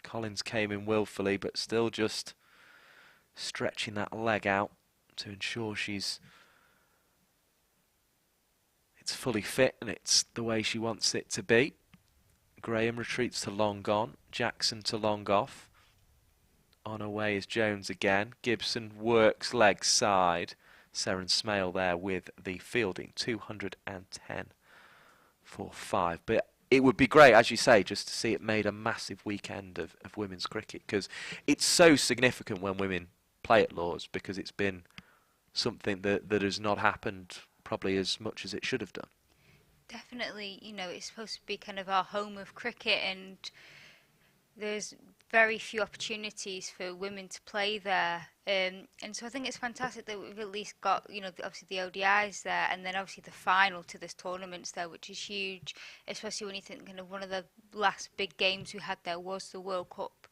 Collins came in willfully, but still just stretching that leg out to ensure it's fully fit and it's the way she wants it to be. Graham retreats to long on. Jackson to long off. On her way is Jones again. Gibson works leg side. Seren Smale there with the fielding. 210 for 5. But it would be great, as you say, just to see it made a massive weekend of women's cricket, because it's so significant when women play at Lords, because it's been something that has not happened probably as much as it should have done. Definitely, it's supposed to be kind of our home of cricket, and there's very few opportunities for women to play there. And so I think it's fantastic that we've at least got, obviously the ODIs there, and then obviously the final to this tournament's there, which is huge, especially when you think kind of one of the last big games we had there was the World Cup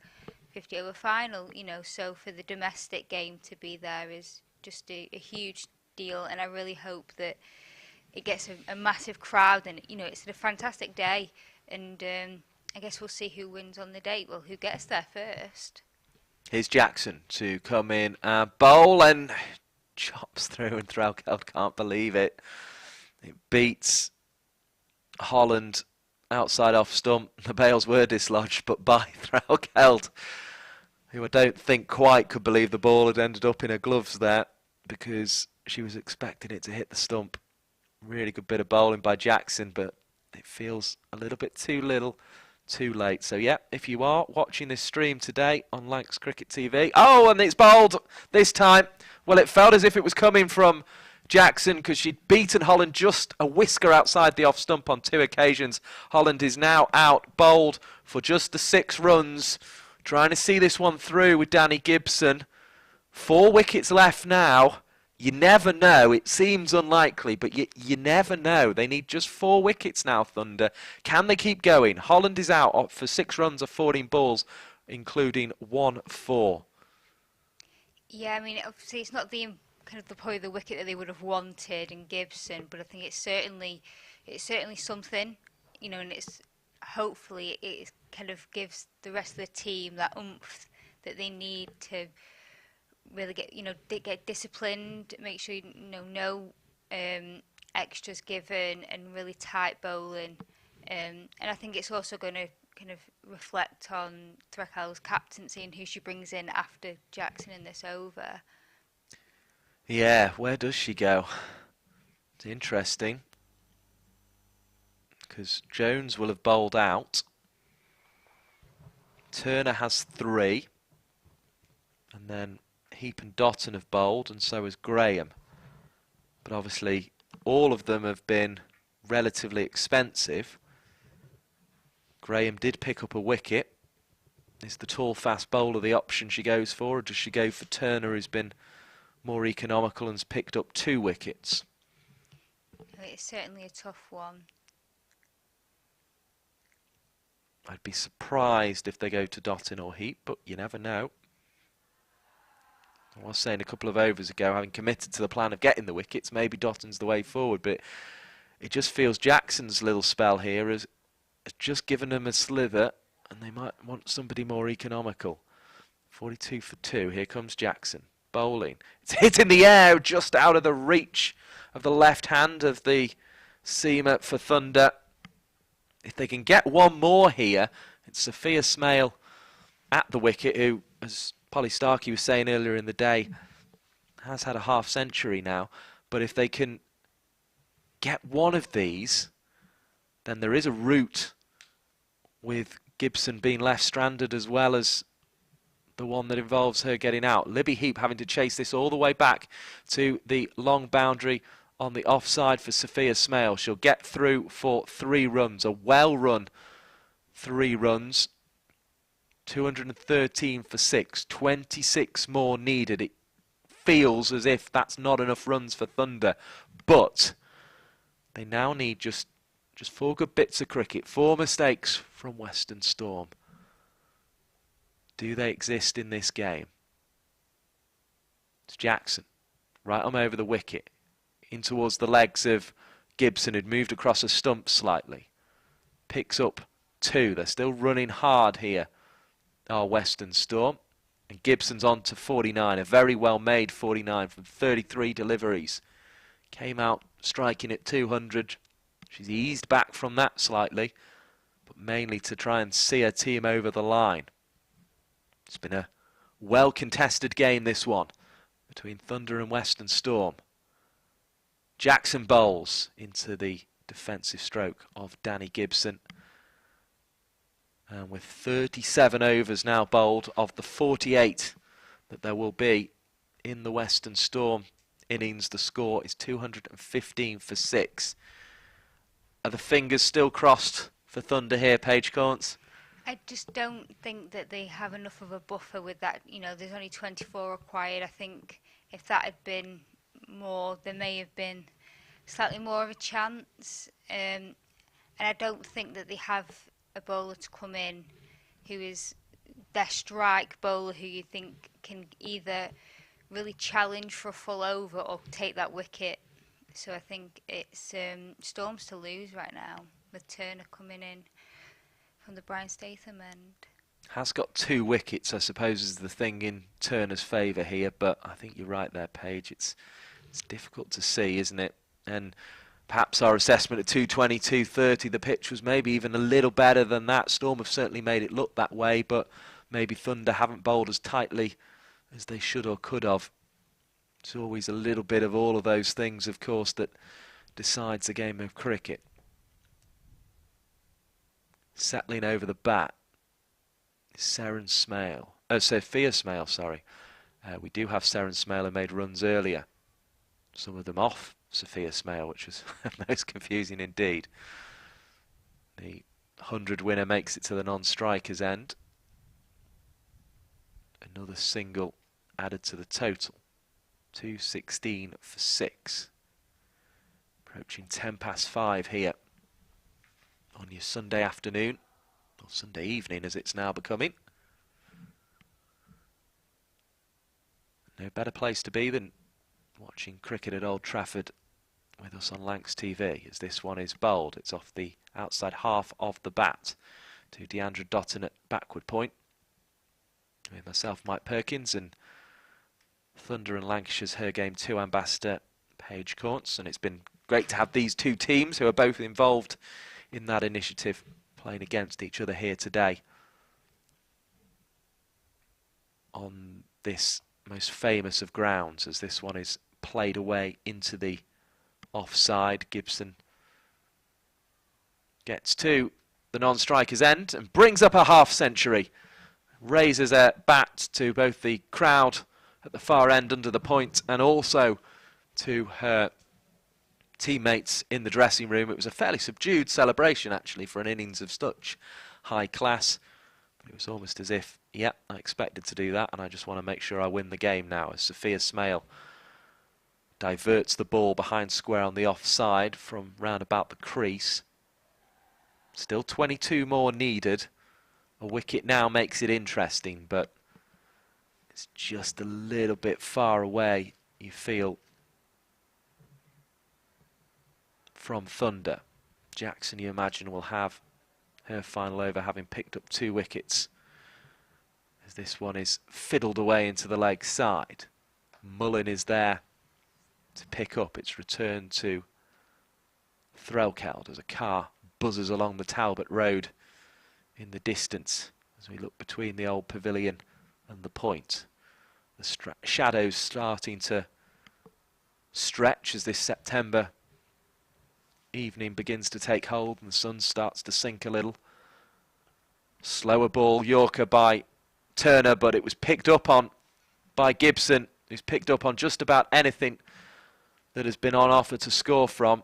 50-over final, so for the domestic game to be there is just a huge deal, and I really hope that it gets a massive crowd, and it's a fantastic day, and I guess we'll see who wins on the day. Well, who gets there first. Here's Jackson to come in and bowl, and chops through, and Rachael can't believe it. It beats Holland outside off stump. The bails were dislodged, but by Rachael, who I don't think quite could believe the ball had ended up in her gloves there, because she was expecting it to hit the stump. Really good bit of bowling by Jackson, but it feels a little bit too little, too late. So yeah, if you are watching this stream today on Lancs Cricket TV, oh, and it's bowled this time. Well, it felt as if it was coming from Jackson, because she'd beaten Holland just a whisker outside the off stump on 2 occasions. Holland is now out, bowled for just the 6 runs. Trying to see this one through with Danny Gibson. 4 wickets left now. You never know. It seems unlikely, but you never know. They need just 4 wickets now, Thunder. Can they keep going? Holland is out for 6 runs of 14 balls, including 1-4. Yeah, I mean, obviously it's not probably the wicket that they would have wanted in Gibson, but I think it's certainly something, and it's hopefully it kind of gives the rest of the team that oomph that they need to really get disciplined, make sure no extras given, and really tight bowling. And I think it's also going to kind of reflect on Rachael's captaincy and who she brings in after Jackson in this over. Yeah, where does she go? It's interesting, because Jones will have bowled out. Turner has 3, and then Heap and Dotton have bowled, and so has Graham. But obviously all of them have been relatively expensive. Graham did pick up a wicket. Is the tall fast bowler the option she goes for, or does she go for Turner, who's been more economical and has picked up 2 wickets? It's certainly a tough one. I'd be surprised if they go to Dottin or Heap, but you never know. I was saying a couple of overs ago, having committed to the plan of getting the wickets, maybe Dottin's the way forward, but it just feels Jackson's little spell here has just given them a slither, and they might want somebody more economical. 42 for 2, here comes Jackson, bowling. It's hit in the air, just out of the reach of the left hand of the seamer for Thunder. If they can get one more here, it's Sophia Smale at the wicket, who, as Polly Starkey was saying earlier in the day, has had a half century now. But if they can get one of these, then there is a route with Gibson being left stranded, as well as the one that involves her getting out. Libby Heap having to chase this all the way back to the long boundary on the offside for Sophia Smale. She'll get through for 3 runs, a well-run 3 runs. 213 for 6, 26 more needed. It feels as if that's not enough runs for Thunder, but they now need just 4 good bits of cricket. 4 mistakes from Western Storm. Do they exist in this game? It's Jackson, right on over the wicket, in towards the legs of Gibson, who'd moved across a stump slightly. Picks up 2. They're still running hard here, our Western Storm. And Gibson's on to 49, a very well made 49 from 33 deliveries. Came out striking at 200. She's eased back from that slightly, but mainly to try and see her team over the line. It's been a well contested game, this one, between Thunder and Western Storm. Jackson bowls into the defensive stroke of Danny Gibson. And with 37 overs now bowled of the 48 that there will be in the Western Storm innings, the score is 215 for 6. Are the fingers still crossed for Thunder here, Paige Corns? I just don't think that they have enough of a buffer with that. You know, there's only 24 required. I think if that had been more, there may have been slightly more of a chance. And I don't think that they have a bowler to come in who is their strike bowler, who you think can either really challenge for a full over or take that wicket. So I think it's Storms to lose right now, with Turner coming in from the Brian Statham end. Has got 2 wickets, I suppose, is the thing in Turner's favour here, but I think you're right there, Paige. It's difficult to see, isn't it? And perhaps our assessment at 220, 230, the pitch was maybe even a little better than that. Storm have certainly made it look that way, but maybe Thunder haven't bowled as tightly as they should or could have. It's always a little bit of all of those things, of course, that decides a game of cricket. Settling over the bat is Sophia Smale, sorry. We do have Seren Smale, who made runs earlier. Some of them off Sophia Smale, which was most confusing indeed. The 100 winner makes it to the non-strikers end. Another single added to the total. 216 for 6. Approaching 10 past 5 here on your Sunday afternoon, or Sunday evening as it's now becoming. No better place to be than watching cricket at Old Trafford with us on Lancs TV, as this one is bowled. It's off the outside half of the bat to Deandra Dottin at backward point, with myself, Mike Perkins, and Thunder and Lancashire's Her Game 2 ambassador Paige Corns. And it's been great to have these 2 teams, who are both involved in that initiative, playing against each other here today on this most famous of grounds, as this one is played away into the offside. Gibson gets to the non-striker's end and brings up a half century. Raises a bat to both the crowd at the far end under the point and also to her teammates in the dressing room. It was a fairly subdued celebration, actually, for an innings of such high class. But it was almost as if, yeah, I expected to do that, and I just want to make sure I win the game now, as Sophia Smale diverts the ball behind square on the offside from round about the crease. Still 22 more needed. A wicket now makes it interesting, but it's just a little bit far away, you feel, from Thunder. Jackson, you imagine, will have her final over having picked up 2 wickets, as this one is fiddled away into the leg side. Mullin is there to pick up. It's returned to Threlkeld as a car buzzes along the Talbot Road in the distance as we look between the old pavilion and the point. The shadows starting to stretch as this September evening begins to take hold and the sun starts to sink a little. Slower ball, Yorker by Turner, but it was picked up on by Gibson, who's picked up on just about anything that has been on offer to score from.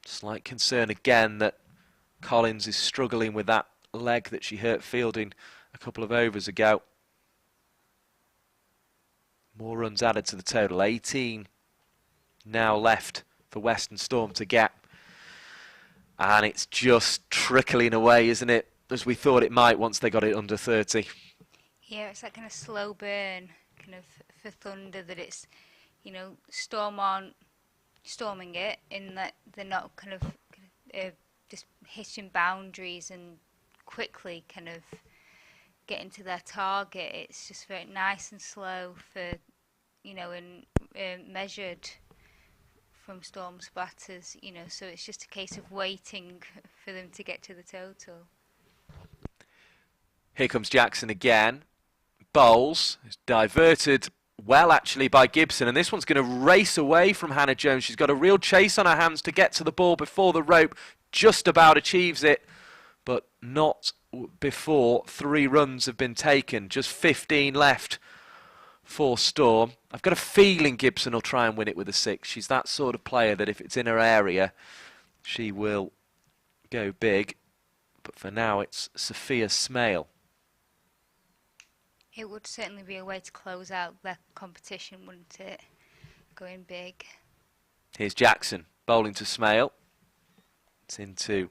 Slight concern again that Collins is struggling with that leg that she hurt fielding a couple of overs ago. More runs added to the total. 18 now left for Western Storm to get. And it's just trickling away, isn't it? As we thought it might once they got it under 30. Yeah, it's that kind of slow burn kind of for Thunder, that it's, you know, Storm aren't storming it in that they're not kind of just hitting boundaries and quickly kind of getting to their target. It's just very nice and slow for, you know, and measured from Storm's batters, you know, so it's just a case of waiting for them to get to the total. Here comes Jackson again. Bowles is diverted well actually by Gibson, and this one's going to race away from Hannah Jones. She's got a real chase on her hands to get to the ball before the rope, just about achieves it, but not before 3 runs have been taken. Just 15 left for Storm. I've got a feeling Gibson will try and win it with a 6. She's that sort of player that if it's in her area, she will go big. But for now, it's Sophia Smale. It would certainly be a way to close out the competition, wouldn't it? Going big. Here's Jackson bowling to Smale. It's into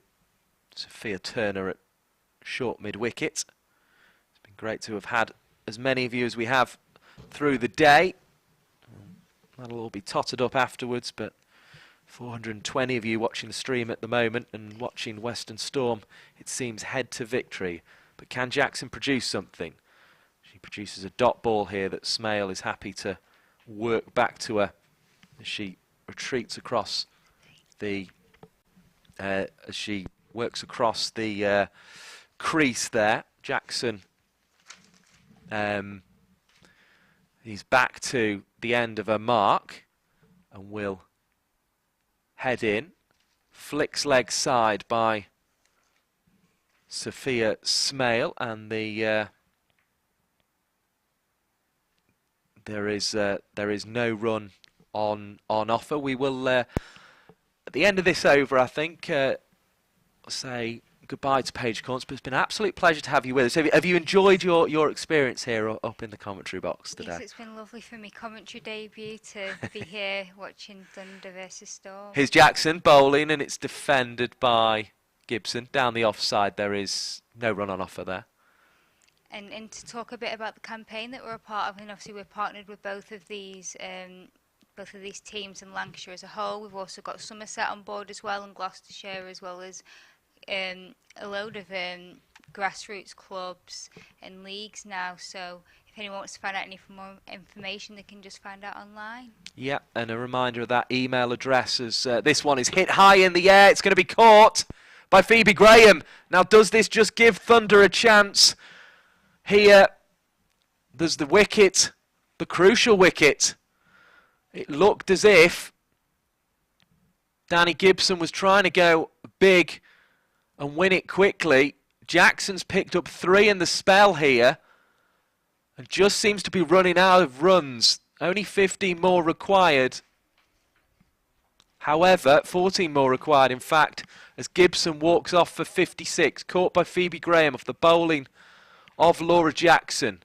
Sophia Turner at short mid-wicket. It's been great to have had as many of you as we have through the day. That'll all be totted up afterwards, but 420 of you watching the stream at the moment and watching Western Storm, it seems, head to victory. But can Jackson produce something? She produces a dot ball here that Smale is happy to work back to her as she retreats across the crease there. Jackson, he's back to the end of her mark and will head in. Flicks leg side by Sophia Smale, and there is no run on offer. We will at the end of this over, I think, say goodbye to Paige Corns, but it's been an absolute pleasure to have you with us. Have you enjoyed your experience here up in the commentary box today? Yes, it's been lovely for me commentary debut to be here watching Thunder versus Storm. Here's Jackson bowling, and it's defended by Gibson. Down the offside, there is no run on offer there. And to talk a bit about the campaign that we're a part of, and obviously we're partnered with both of these teams in Lancashire as a whole. We've also got Somerset on board as well, and Gloucestershire, as well as a load of grassroots clubs and leagues now. So if anyone wants to find out any more information, they can just find out online. Yeah, and a reminder of that email address as this one is hit high in the air. It's going to be caught by Phoebe Graham. Now, does this just give Thunder a chance? Here, there's the wicket, the crucial wicket. It looked as if Danny Gibson was trying to go big and win it quickly. Jackson's picked up 3 in the spell here and just seems to be running out of runs. Only 15 more required. However, 14 more required, in fact, as Gibson walks off for 56, caught by Phoebe Graham off the bowling of Laura Jackson.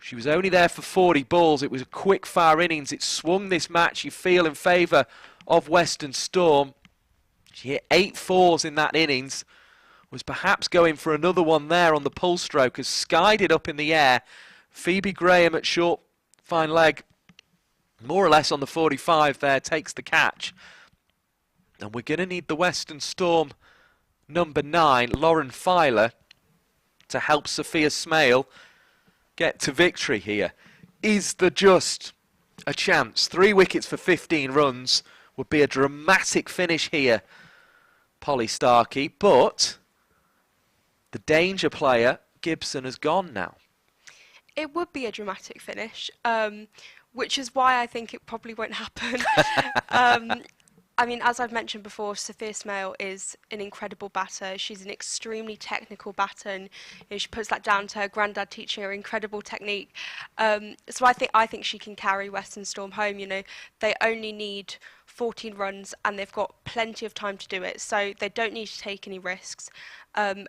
She was only there for 40 balls. It was a quick fire innings. It swung this match, you feel, in favour of Western Storm. She hit 8 fours in that innings, was perhaps going for another one there on the pull stroke, has skied it up in the air. Phoebe Graham at short fine leg, more or less on the 45 there, takes the catch. And we're going to need the Western Storm number 9, Lauren Filer, to help Sophia Smale get to victory here. Is there just a chance? 3 wickets for 15 runs would be a dramatic finish here, Polly Starkey, but the danger player, Gibson, has gone now. It would be a dramatic finish, which is why I think it probably won't happen. I mean, as I've mentioned before, Sophia Smale is an incredible batter. She's an extremely technical batter, and she puts that down to her granddad teaching her incredible technique. So I think she can carry Western Storm home. They only need 14 runs, and they've got plenty of time to do it. So they don't need to take any risks. And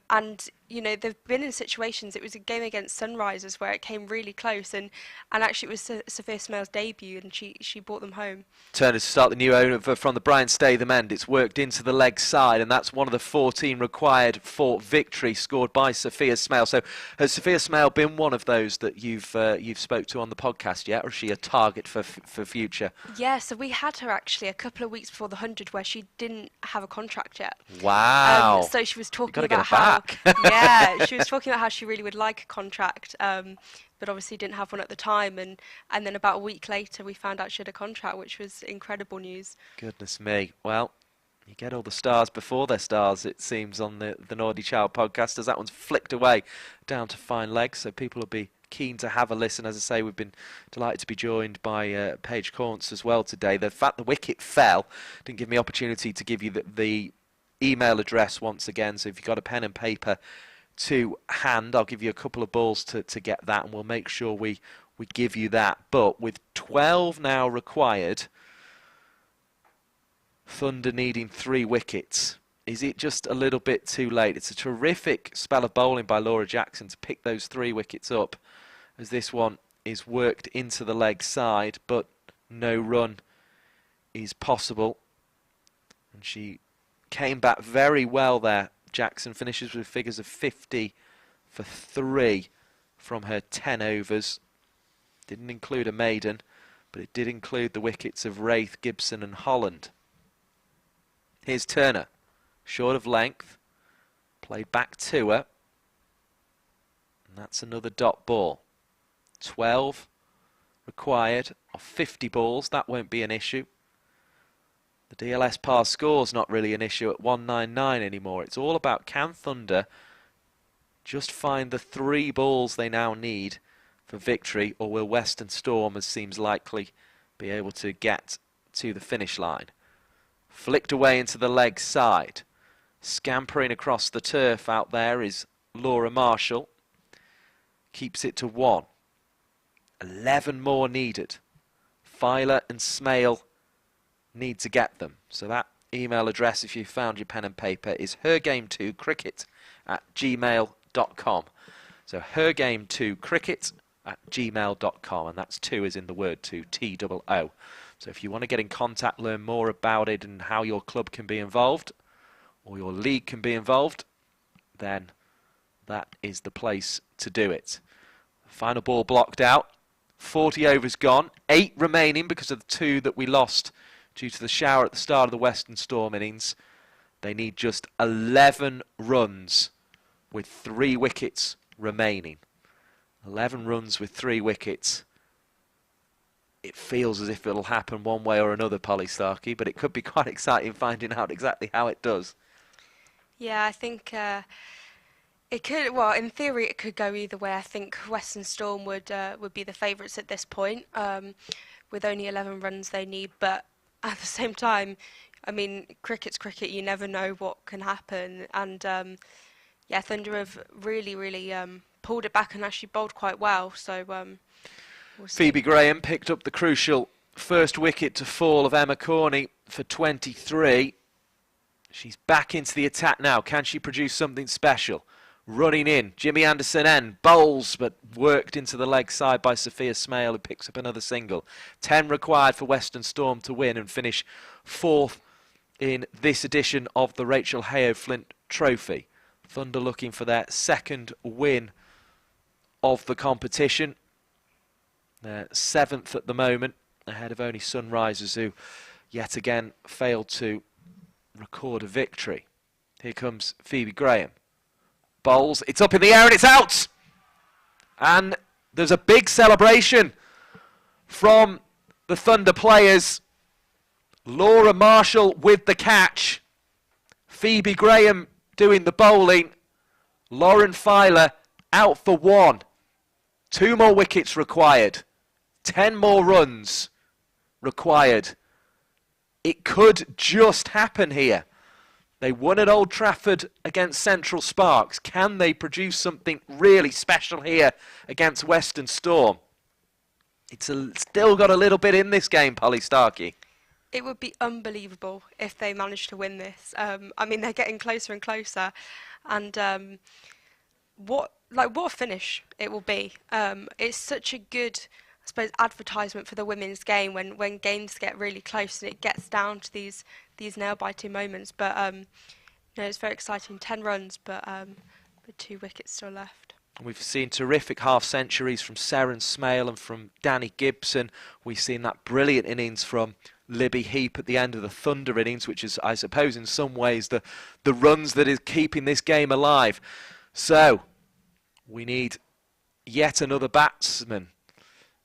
they've been in situations. It was a game against Sunrisers where it came really close, and actually it was Sophia Smale's debut, and she brought them home. Turner to start the new over from the Brian Statham end. It's worked into the leg side, and that's one of the 14 required for victory scored by Sophia Smale. So has Sophia Smale been one of those that you've spoke to on the podcast yet, or is she a target for future? Yeah, so we had her actually a couple of weeks before the 100 where she didn't have a contract yet. Wow. So she was talking about how she was talking about how she really would like a contract, but obviously didn't have one at the time, and then about a week later we found out she had a contract, which was incredible news. Goodness me. Well, you get all the stars before they're stars, it seems, on the Naughty Child podcast, as that one's flicked away down to fine legs, so people will be keen to have a listen. As I say, we've been delighted to be joined by Paige Corns as well today. The fact the wicket fell didn't give me opportunity to give you the email address once again, so if you've got a pen and paper to hand, I'll give you a couple of balls to get that, and we'll make sure we give you that. But with 12 now required, Thunder needing 3 wickets, is it just a little bit too late? It's a terrific spell of bowling by Laura Jackson to pick those 3 wickets up, as this one is worked into the leg side, but no run is possible, and she came back very well there. Jackson finishes with figures of 50 for 3 from her 10 overs. Didn't include a maiden, but it did include the wickets of Wraith, Gibson and Holland. Here's Turner, short of length, played back to her, and that's another dot ball. 12 required of 50 balls, that won't be an issue. The DLS par score's not really an issue at 199 anymore. It's all about, can Thunder just find the 3 balls they now need for victory, or will Western Storm, as seems likely, be able to get to the finish line? Flicked away into the leg side. Scampering across the turf out there is Laura Marshall. Keeps it to 1. 11 more needed. Filer and Smale need to get them. So that email address, if you found your pen and paper, is hergame2cricket@gmail.com. So hergame2cricket@gmail.com, and that's 2 as in the word 2, T-O-O. So if you want to get in contact, learn more about it and how your club can be involved, or your league can be involved, then that is the place to do it. Final ball blocked out. 40 overs gone. 8 remaining because of the 2 that we lost due to the shower at the start of the Western Storm innings. They need just 11 runs with 3 wickets remaining. 11 runs with 3 wickets. It feels as if it'll happen one way or another, Polly Starkey, but it could be quite exciting finding out exactly how it does. Yeah, I think it could. Well, in theory, it could go either way. I think Western Storm would be the favourites at this point, with only 11 runs they need. But at the same time, I mean, cricket's cricket. You never know what can happen. And yeah, Thunder have really pulled it back and actually bowled quite well. So we'll see. Phoebe Graham picked up the crucial first wicket to fall of Emma Corney for 23. She's back into the attack now. Can she produce something special? Running in, Jimmy Anderson end, bowls, but worked into the leg side by Sophia Smale, who picks up another single. 10 required for Western Storm to win and finish 4th in this edition of the Rachael Heyhoe Flint Trophy. Thunder looking for their second win of the competition. They're 7th at the moment, ahead of only Sunrisers, who yet again failed to record a victory. Here comes Phoebe Graham. Bowls, it's up in the air and it's out! And there's a big celebration from the Thunder players. Laura Marshall with the catch. Phoebe Graham doing the bowling. Lauren Filer out for 1. 2 more wickets required. 10 more runs required. It could just happen here. They won at Old Trafford against Central Sparks. Can they produce something really special here against Western Storm? It's still got a little bit in this game, Polly Starkey. It would be unbelievable if they managed to win this. I mean, they're getting closer and closer, and what a finish it will be. It's such a good, I suppose, advertisement for the women's game when games get really close and it gets down to these nail-biting moments. But it's very exciting. 10 runs, but with 2 wickets still left. We've seen terrific half-centuries from Seren Smale and from Danny Gibson. We've seen that brilliant innings from Libby Heap at the end of the Thunder innings, which is, I suppose, in some ways the runs that is keeping this game alive. So, we need yet another batsman.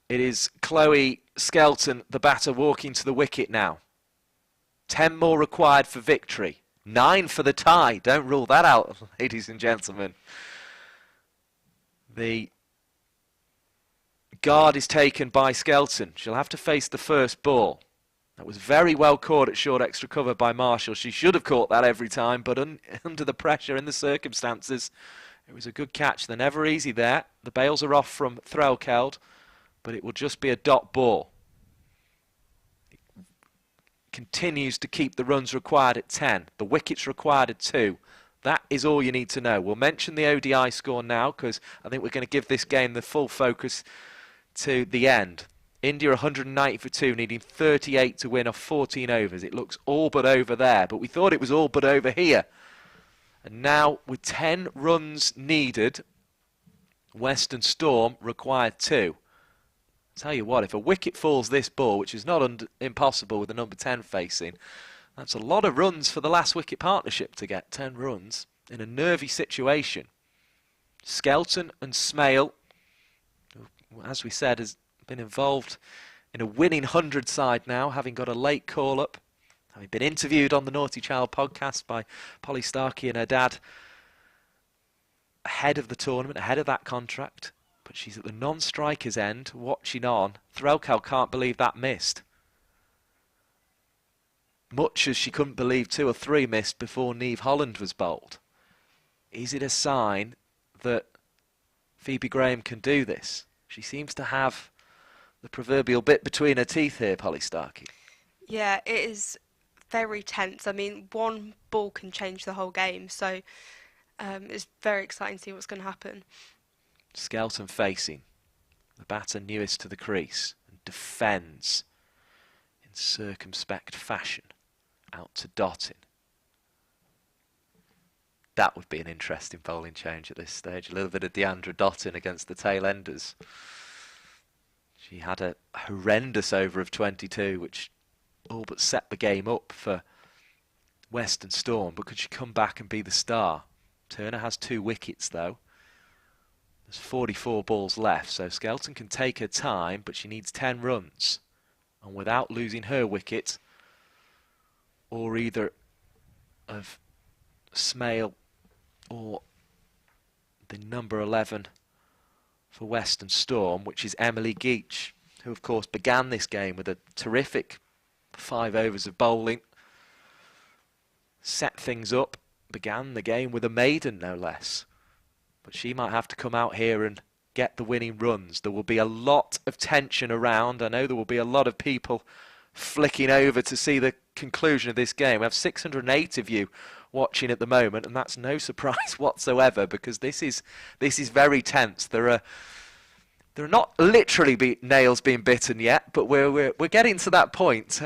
It is Chloe Skelton, the batter, walking to the wicket now. 10 more required for victory. 9 for the tie. Don't rule that out, ladies and gentlemen. The guard is taken by Skelton. She'll have to face the first ball. That was very well caught at short extra cover by Marshall. She should have caught that every time, but under the pressure in the circumstances, it was a good catch. They're never easy there. The bails are off from Threlkeld, but it will just be a dot ball. It continues to keep the runs required at 10. The wickets required at 2. That is all you need to know. We'll mention the ODI score now because I think we're going to give this game the full focus to the end. India 190 for 2, needing 38 to win off 14 overs. It looks all but over there, but we thought it was all but over here. And now, with 10 runs needed, Western Storm required 2. Tell you what, if a wicket falls this ball, which is not impossible with the number 10 facing, that's a lot of runs for the last wicket partnership to get 10 runs in a nervy situation. Skelton and Smale, who, as we said, has been involved in a winning 100 side now, having got a late call-up, having been interviewed on the Naughty Child podcast by Polly Starkey and her dad ahead of the tournament, ahead of that contract. But she's at the non-striker's end, watching on. Threlkeld can't believe that missed. Much as she couldn't believe 2 or 3 missed before Niamh Holland was bowled. Is it a sign that Phoebe Graham can do this? She seems to have the proverbial bit between her teeth here, Polly Starkey. Yeah, it is very tense. I mean, one ball can change the whole game, so it's very exciting to see what's going to happen. Skelton facing, the batter newest to the crease, and defends in circumspect fashion out to Dottin. That would be an interesting bowling change at this stage. A little bit of Deandra Dottin against the tail-enders. She had a horrendous over of 22, which all but set the game up for Western Storm. But could she come back and be the star? Turner has 2 wickets, though. There's 44 balls left, so Skelton can take her time, but she needs 10 runs. And without losing her wicket, or either of Smale or the number 11 for Western Storm, which is Emily Geach, who of course began this game with a terrific 5 overs of bowling, set things up, began the game with a maiden no less. But she might have to come out here and get the winning runs. There will be a lot of tension around. I know there will be a lot of people flicking over to see the conclusion of this game. We have 608 of you watching at the moment, and that's no surprise whatsoever because this is very tense. There are not literally nails being bitten yet, but we're getting to that point.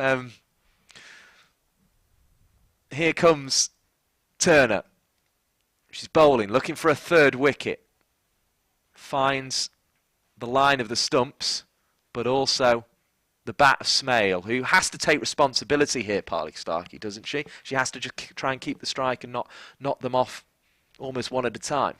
Here comes Turner. She's bowling, looking for a third wicket. Finds the line of the stumps, but also the bat of Smale, who has to take responsibility here, Parley Starkey, doesn't she? She has to just try and keep the strike and not knock them off almost one at a time.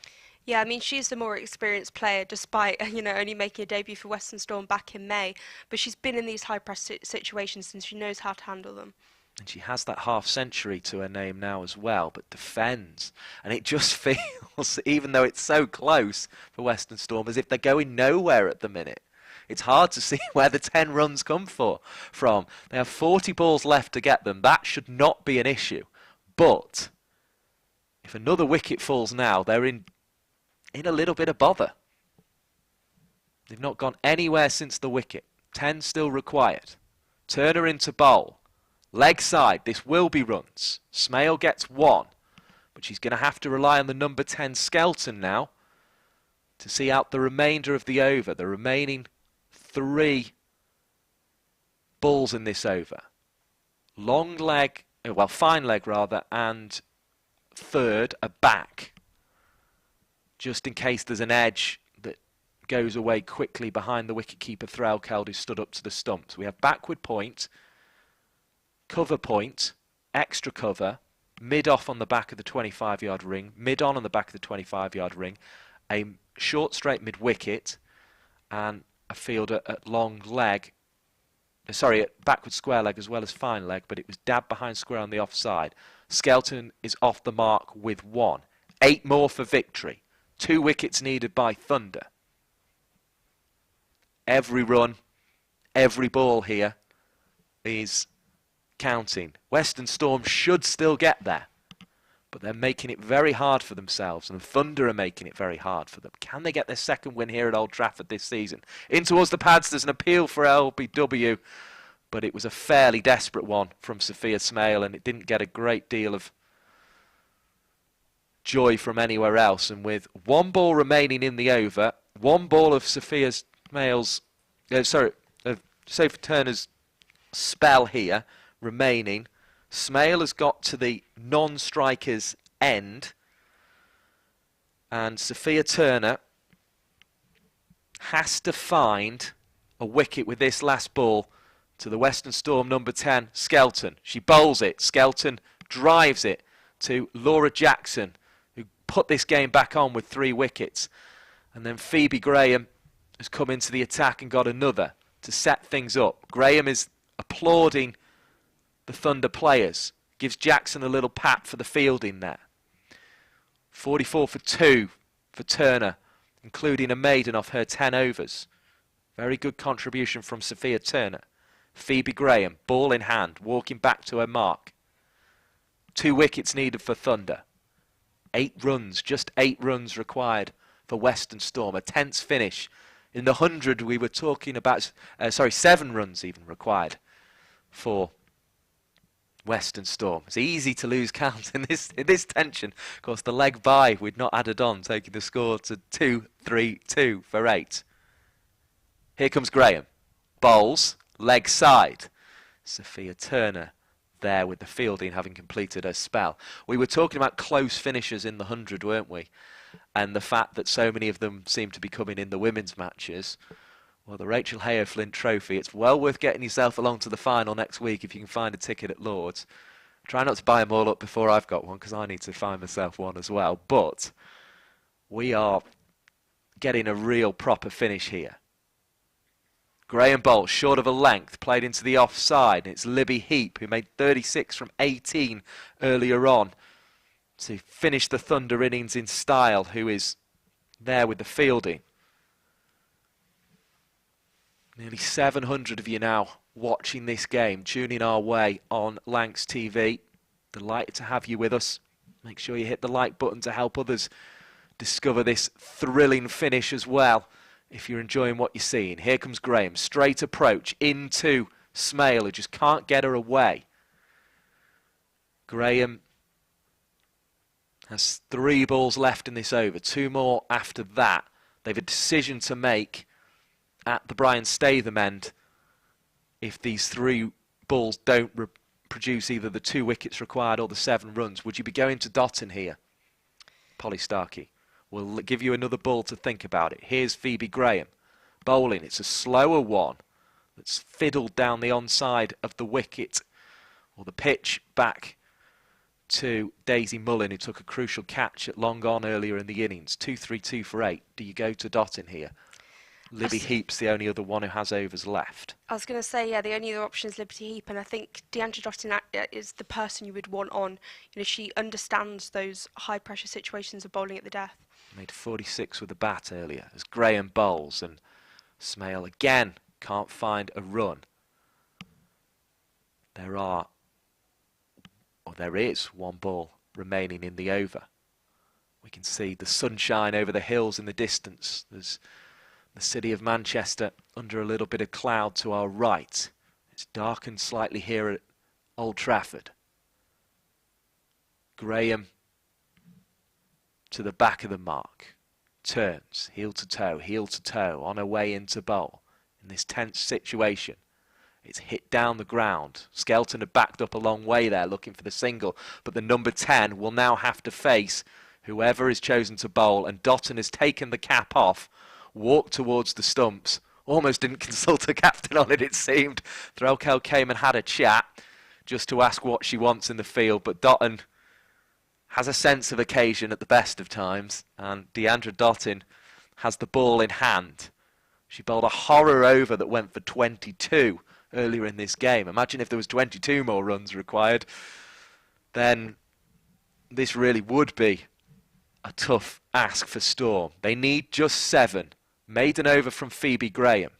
Yeah, I mean, she's the more experienced player, despite, only making a debut for Western Storm back in May. But she's been in these high-press situations and she knows how to handle them. And she has that half-century to her name now as well, but defends. And it just feels, even though it's so close for Western Storm, as if they're going nowhere at the minute. It's hard to see where the 10 runs come from. They have 40 balls left to get them. That should not be an issue. But if another wicket falls now, they're in a little bit of bother. They've not gone anywhere since the wicket. 10 still required. Turner into bowl. Leg side, this will be runs. Smale gets 1, but she's going to have to rely on the number 10 Skelton now to see out the remainder of the over. The remaining 3 balls in this over. Long leg, well, fine leg rather, and third, a back, just in case there's an edge that goes away quickly behind the wicketkeeper Threlkeld, who stood up to the stumps. We have backward point, cover point, extra cover, mid-off on the back of the 25-yard ring, mid-on the back of the 25-yard ring, a short straight mid-wicket, and a fielder at long leg, at backward square leg as well as fine leg, but it was dabbed behind square on the offside. Skelton is off the mark with 1. 8 more for victory. 2 wickets needed by Thunder. Every run, every ball here is counting. Western Storm should still get there, but they're making it very hard for themselves, and Thunder are making it very hard for them. Can they get their second win here at Old Trafford this season? In towards the pads, there's an appeal for LBW, but it was a fairly desperate one from Sophia Smale, and it didn't get a great deal of joy from anywhere else. And with 1 ball remaining in the over, 1 ball of Sophia Turner's spell here remaining, Smale has got to the non-striker's end, and Sophia Turner has to find a wicket with this last ball to the Western Storm number 10, Skelton. She bowls it. Skelton drives it to Laura Jackson, who put this game back on with 3 wickets. And then Phoebe Graham has come into the attack and got another to set things up. Graham is applauding the Thunder players. Gives Jackson a little pat for the fielding there. 44 for 2 for Turner, including a maiden off her 10 overs. Very good contribution from Sophia Turner. Phoebe Graham, ball in hand, walking back to her mark. 2 wickets needed for Thunder. 8 runs, just 8 runs required for Western Storm. A tense finish. In the 100 we were talking about, 7 runs even required for Western Storm. It's easy to lose count in this tension. Of course, the leg by we'd not added on, taking the score to 2-3-2 for 8. Here comes Graham. Bowls, leg side. Sophia Turner there with the fielding, having completed her spell. We were talking about close finishes in the 100, weren't we? And the fact that so many of them seem to be coming in the women's matches. Well, the Rachael Heyhoe Flint Trophy, it's well worth getting yourself along to the final next week if you can find a ticket at Lord's. Try not to buy them all up before I've got one, because I need to find myself one as well. But we are getting a real proper finish here. Graham Bolt, short of a length, played into the offside. It's Libby Heap, who made 36 from 18 earlier on, to finish the Thunder innings in style, who is there with the fielding. Nearly 700 of you now watching this game, tuning our way on Lancs TV. Delighted to have you with us. Make sure you hit the like button to help others discover this thrilling finish as well, if you're enjoying what you're seeing. Here comes Graham, straight approach into Smale, who just can't get her away. Graham has 3 balls left in this over, 2 more after that. They've a decision to make at the Brian Statham end if these 3 balls don't produce either the 2 wickets required or the 7 runs. Would you be going to Dotton here? Polly Starkey. We'll give you another ball to think about it. Here's Phoebe Graham bowling. It's a slower one that's fiddled down the onside of the wicket, or the pitch, back to Daisy Mullin, who took a crucial catch at long on earlier in the innings. 2-3-2 for 8. Do you go to Dottin here? Libby Heap's the only other one who has overs left. I was going to say, yeah, the only other option is Liberty Heap, and I think Deandra Dottin is the person you would want on. You know, she understands those high-pressure situations of bowling at the death. Made 46 with the bat earlier as Graham bowls, and Smale again can't find a run. There is one ball remaining in the over. We can see the sunshine over the hills in the distance. There's the city of Manchester under a little bit of cloud to our right. It's darkened slightly here at Old Trafford. Graham to the back of the mark. Turns, heel to toe, on her way into bowl. In this tense situation, it's hit down the ground. Skelton had backed up a long way there looking for the single, but the number 10 will now have to face whoever is chosen to bowl, and Dottin has taken the cap off, walked towards the stumps, almost didn't consult the captain on it, it seemed. Rachael came and had a chat just to ask what she wants in the field, but Dottin has a sense of occasion at the best of times, and Deandra Dottin has the ball in hand. She bowled a horror over that went for 22 earlier in this game. Imagine if there was 22 more runs required, then this really would be a tough ask for Storm. They need just 7. Maiden over from Phoebe Graham.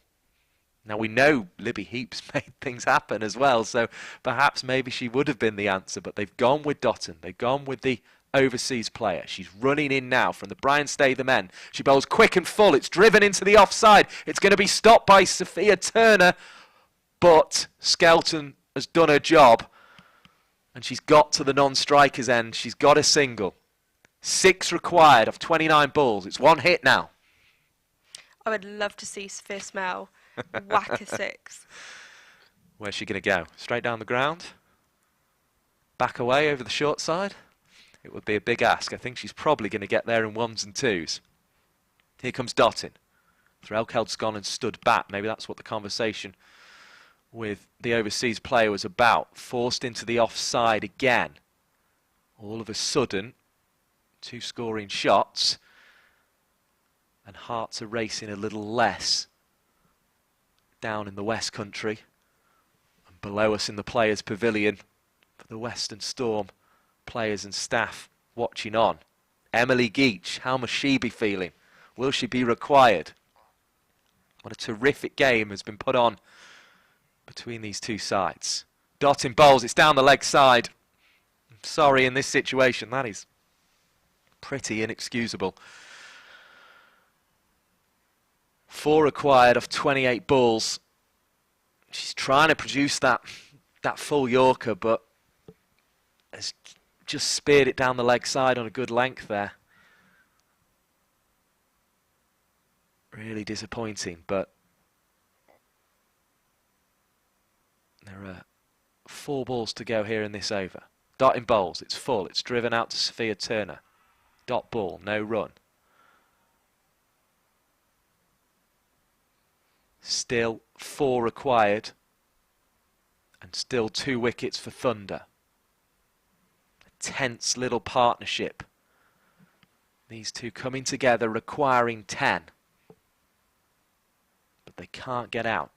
Now we know Libby Heap's made things happen as well, so perhaps maybe she would have been the answer, but they've gone with Dottin. They've gone with the overseas player. She's running in now from the Brian Statham end. She bowls quick and full. It's driven into the offside. It's going to be stopped by Sophia Turner, but Skelton has done her job, and she's got to the non-striker's end. She's got a single. 6 required of 29 balls. It's 1 hit now. I would love to see Sophia Smale whack a 6. Where's she going to go? Straight down the ground? Back away over the short side? It would be a big ask. I think she's probably going to get there in 1s and 2s. Here comes Dottin. Threlkeld's gone and stood back. Maybe that's what the conversation with the overseas player was about. Forced into the offside again. All of a sudden, 2 scoring shots, and hearts are racing a little less down in the West Country, and below us in the Players' Pavilion for the Western Storm players and staff watching on. Emily Geach, how must she be feeling? Will she be required? What a terrific game has been put on between these two sides. Dottin bowls, it's down the leg side. I'm sorry, in this situation, that is pretty inexcusable. 4 required of 28 balls. She's trying to produce that full Yorker, but has just speared it down the leg side on a good length there. Really disappointing, but there are 4 balls to go here in this over. Dottin bowls, it's full, it's driven out to Sophia Turner. Dot ball, no run. Still 4 required, and still 2 wickets for Thunder. A tense little partnership. These two coming together, requiring 10. But they can't get out.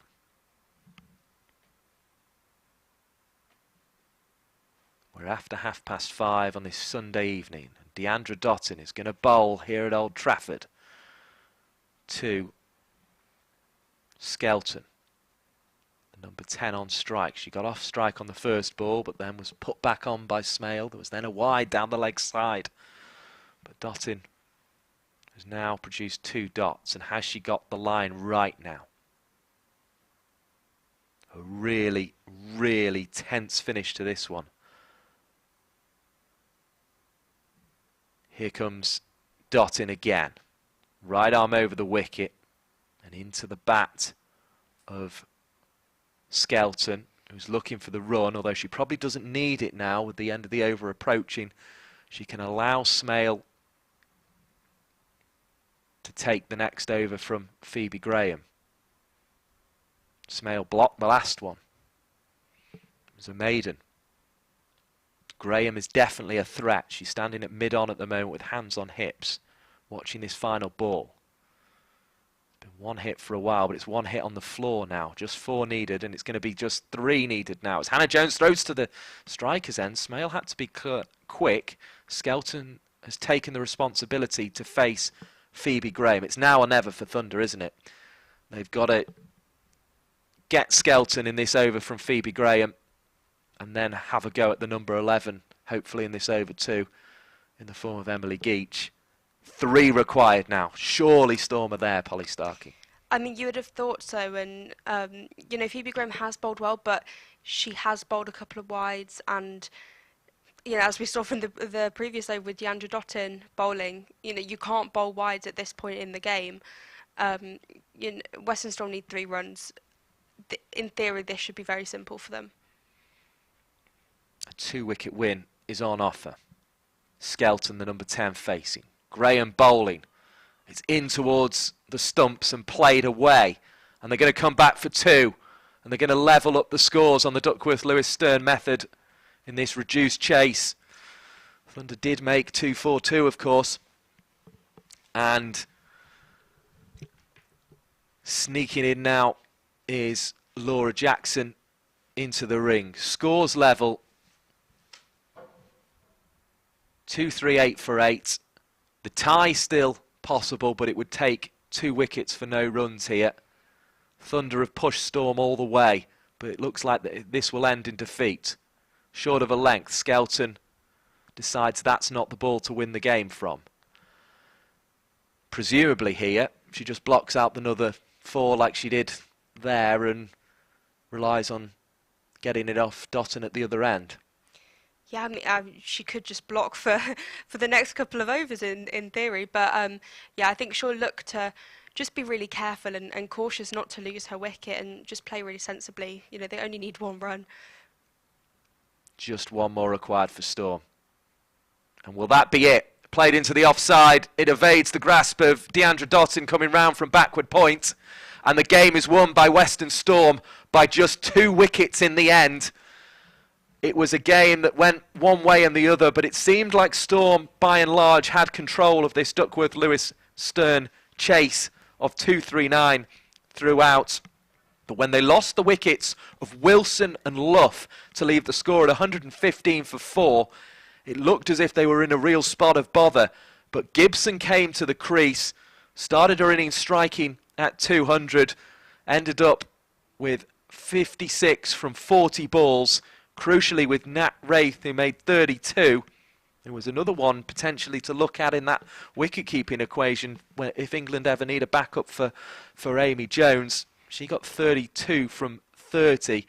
We're after 5:30 on this Sunday evening. Deandra Dottin is going to bowl here at Old Trafford to Skelton, the number 10 on strike. She got off strike on the first ball, but then was put back on by Smale. There was then a wide down the leg side. But Dottin has now produced 2 dots, and has she got the line right now? A really, really tense finish to this one. Here comes Dottin again. Right arm over the wicket and into the bat of Skelton, who's looking for the run, although she probably doesn't need it now with the end of the over approaching. She can allow Smale to take the next over from Phoebe Graham. Smale blocked the last one. It was a maiden. Graham is definitely a threat. She's standing at mid-on at the moment with hands on hips, watching this final ball. It's been one hit for a while, but it's one hit on the floor now. Just 4 needed, and it's going to be just 3 needed now. As Hannah Jones throws to the striker's end, Smale had to be quick. Skelton has taken the responsibility to face Phoebe Graham. It's now or never for Thunder, isn't it? They've got to get Skelton in this over from Phoebe Graham, and then have a go at the number 11, hopefully in this over too, in the form of Emily Geach. 3 required now. Surely Storm are there, Polly Starkey. I mean, you would have thought so, and you know, Phoebe Graham has bowled well, but she has bowled a couple of wides, and you know, as we saw from the previous over with Deandra Dottin bowling, you know, you can't bowl wides at this point in the game. You know, Western Storm need 3 runs. In theory, this should be very simple for them. A 2-wicket win is on offer. Skelton, the number 10, facing. Graham bowling. It's in towards the stumps and played away. And they're going to come back for 2. And they're going to level up the scores on the Duckworth-Lewis-Stern method in this reduced chase. Thunder did make 2-4-2, of course. And sneaking in now is Laura Jackson into the ring. Scores level. 2-3-8 for 8. The tie still possible, but it would take 2 wickets for no runs here. Thunder have pushed Storm all the way, but it looks like this will end in defeat. Short of a length, Skelton decides that's not the ball to win the game from. Presumably here, she just blocks out another 4 like she did there and relies on getting it off Dottin at the other end. Yeah, I mean, she could just block for the next couple of overs in theory, but yeah, I think she'll look to just be really careful and cautious not to lose her wicket and just play really sensibly. You know, they only need 1 run. Just 1 more required for Storm. And will that be it? Played into the offside. It evades the grasp of Deandra Dottin coming round from backward point. And the game is won by Western Storm by just 2 wickets in the end. It was a game that went one way and the other, but it seemed like Storm, by and large, had control of this Duckworth-Lewis-Stern chase of 239 throughout. But when they lost the wickets of Wilson and Luff to leave the score at 115 for 4, it looked as if they were in a real spot of bother. But Gibson came to the crease, started her innings striking at 200, ended up with 56 from 40 balls, crucially with Nat Wraith, who made 32. There was another one potentially to look at in that wicket-keeping equation if England ever need a backup for Amy Jones. She got 32 from 30,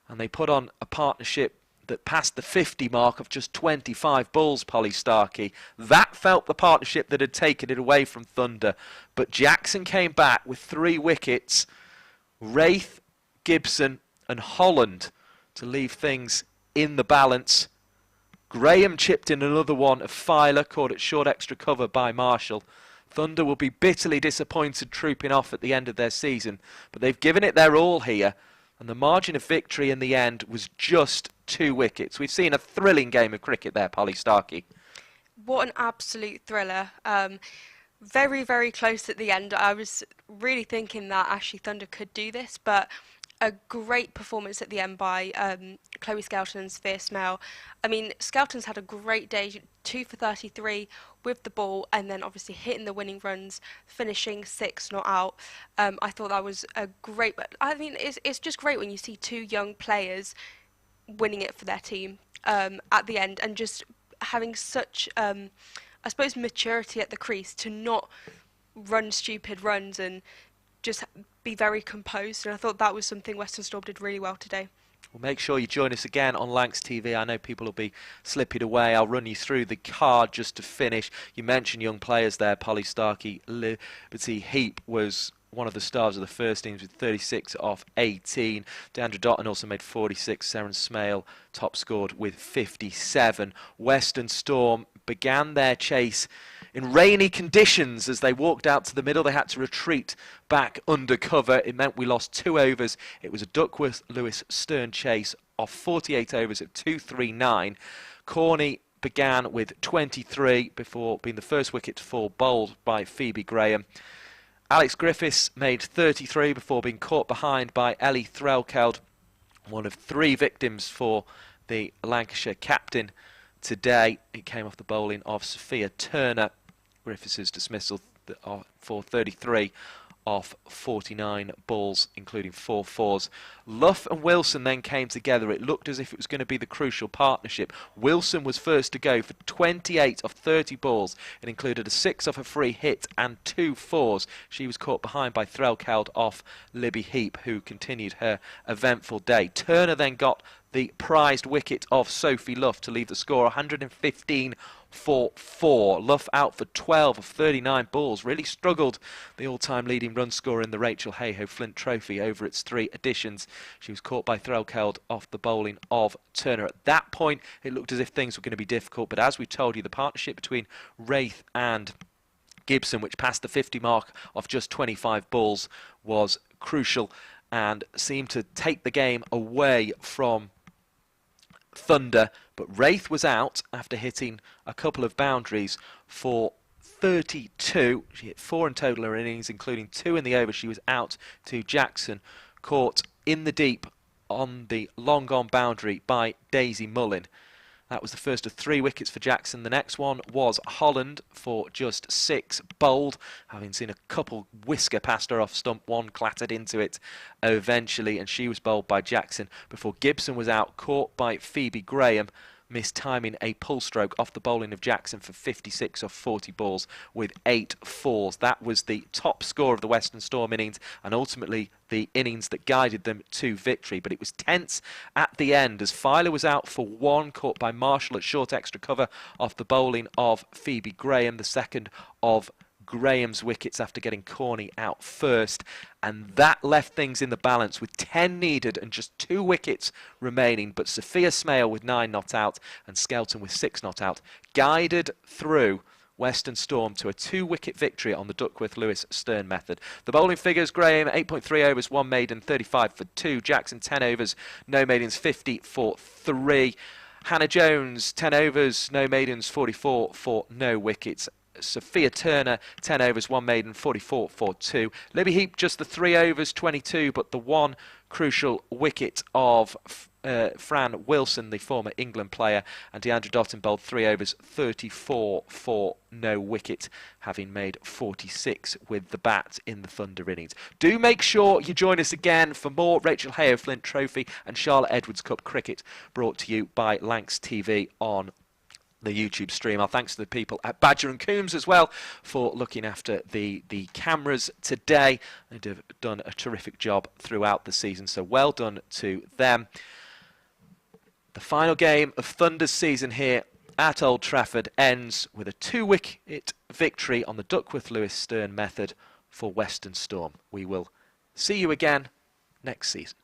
and they put on a partnership that passed the 50 mark of just 25 balls, Polly Starkey. That felt the partnership that had taken it away from Thunder. But Jackson came back with 3 wickets. Wraith, Gibson and Holland to leave things in the balance. Graham chipped in another one of Filer, caught at short extra cover by Marshall. Thunder will be bitterly disappointed trooping off at the end of their season, but they've given it their all here, and the margin of victory in the end was just 2 wickets. We've seen a thrilling game of cricket there, Polly Starkey. What an absolute thriller. Very, very close at the end. I was really thinking that actually Thunder could do this, but a great performance at the end by Chloe Skelton and Sophia Smale. I mean, Skelton's had a great day, 2 for 33 with the ball, and then obviously hitting the winning runs, finishing 6 not out. I thought that was a great. I mean, it's just great when you see 2 young players winning it for their team at the end, and just having such, I suppose, maturity at the crease to not run stupid runs and just be very composed, and I thought that was something Western Storm did really well today. Well, make sure you join us again on Lancs TV. I know people will be slipping away. I'll run you through the card just to finish. You mentioned young players there, Polly Starkey. Liberty Heap was one of the stars of the first teams with 36 off 18. Deandra Dottin also made 46. Seren Smale top scored with 57. Western Storm began their chase in rainy conditions as they walked out to the middle. They had to retreat back under cover. It meant we lost 2 overs. It was a Duckworth-Lewis Stern chase of 48 overs at 239. Corney began with 23 before being the first wicket to fall, bowled by Phoebe Graham. Alex Griffiths made 33 before being caught behind by Ellie Threlkeld, one of 3 victims for the Lancashire captain today. It came off the bowling of Sophia Turner. Griffiths' dismissal for 33 off 49 balls, including 4 fours. Luff and Wilson then came together. It looked as if it was going to be the crucial partnership. Wilson was first to go for 28 of 30 balls. It included a 6 off a free hit and 2 fours. She was caught behind by Threlkeld off Libby Heap, who continued her eventful day. Turner then got the prized wicket of Sophie Luff to leave the score 115 for 4. Luff out for 12 of 39 balls. Really struggled, the all-time leading run scorer in the Rachael Heyhoe Flint Trophy over its 3 editions. She was caught by Threlkeld off the bowling of Turner. At that point, it looked as if things were going to be difficult, but as we told you, the partnership between Raith and Gibson, which passed the 50 mark of just 25 balls, was crucial and seemed to take the game away from Thunder. But Raith was out after hitting a couple of boundaries for 32. She hit 4 in total in her innings, including 2 in the over. She was out to Jackson, caught in the deep on the long on boundary by Daisy Mullin. That was the first of 3 wickets for Jackson. The next one was Holland for just 6, bowled, having seen a couple whisker past her off stump. 1 clattered into it eventually, and she was bowled by Jackson before Gibson was out, caught by Phoebe Graham, mistiming a pull stroke off the bowling of Jackson for 56 off 40 balls with 8 fours. That was the top score of the Western Storm innings, and ultimately the innings that guided them to victory. But it was tense at the end as Filer was out for 1, caught by Marshall at short extra cover off the bowling of Phoebe Graham, the second of Graham's wickets after getting Corney out first, and that left things in the balance with 10 needed and just 2 wickets remaining. But Sophia Smale with 9 not out and Skelton with 6 not out guided through Western Storm to a 2-wicket victory on the Duckworth-Lewis Stern method. The bowling figures: Graham 8.3 overs, 1 maiden, 35 for 2. Jackson 10 overs, no maidens, 50 for 3. Hannah Jones 10 overs, no maidens, 44 for no wickets. Sophia Turner 10 overs, 1 maiden, 44 for 2. Libby Heap just the 3 overs, 22, but the 1 crucial wicket of Fran Wilson, the former England player, and Deandra Dottin bowled 3 overs, 34 for no wicket, having made 46 with the bat in the Thunder innings. Do make sure you join us again for more Rachael Heyhoe Flint Trophy and Charlotte Edwards Cup cricket, brought to you by Lancs TV on the YouTube stream. Our thanks to the people at Badger and Coombs as well for looking after the cameras today. They've done a terrific job throughout the season, so well done to them. The final game of Thunder's season here at Old Trafford ends with a 2-wicket victory on the Duckworth-Lewis Stern method for Western Storm. We will see you again next season.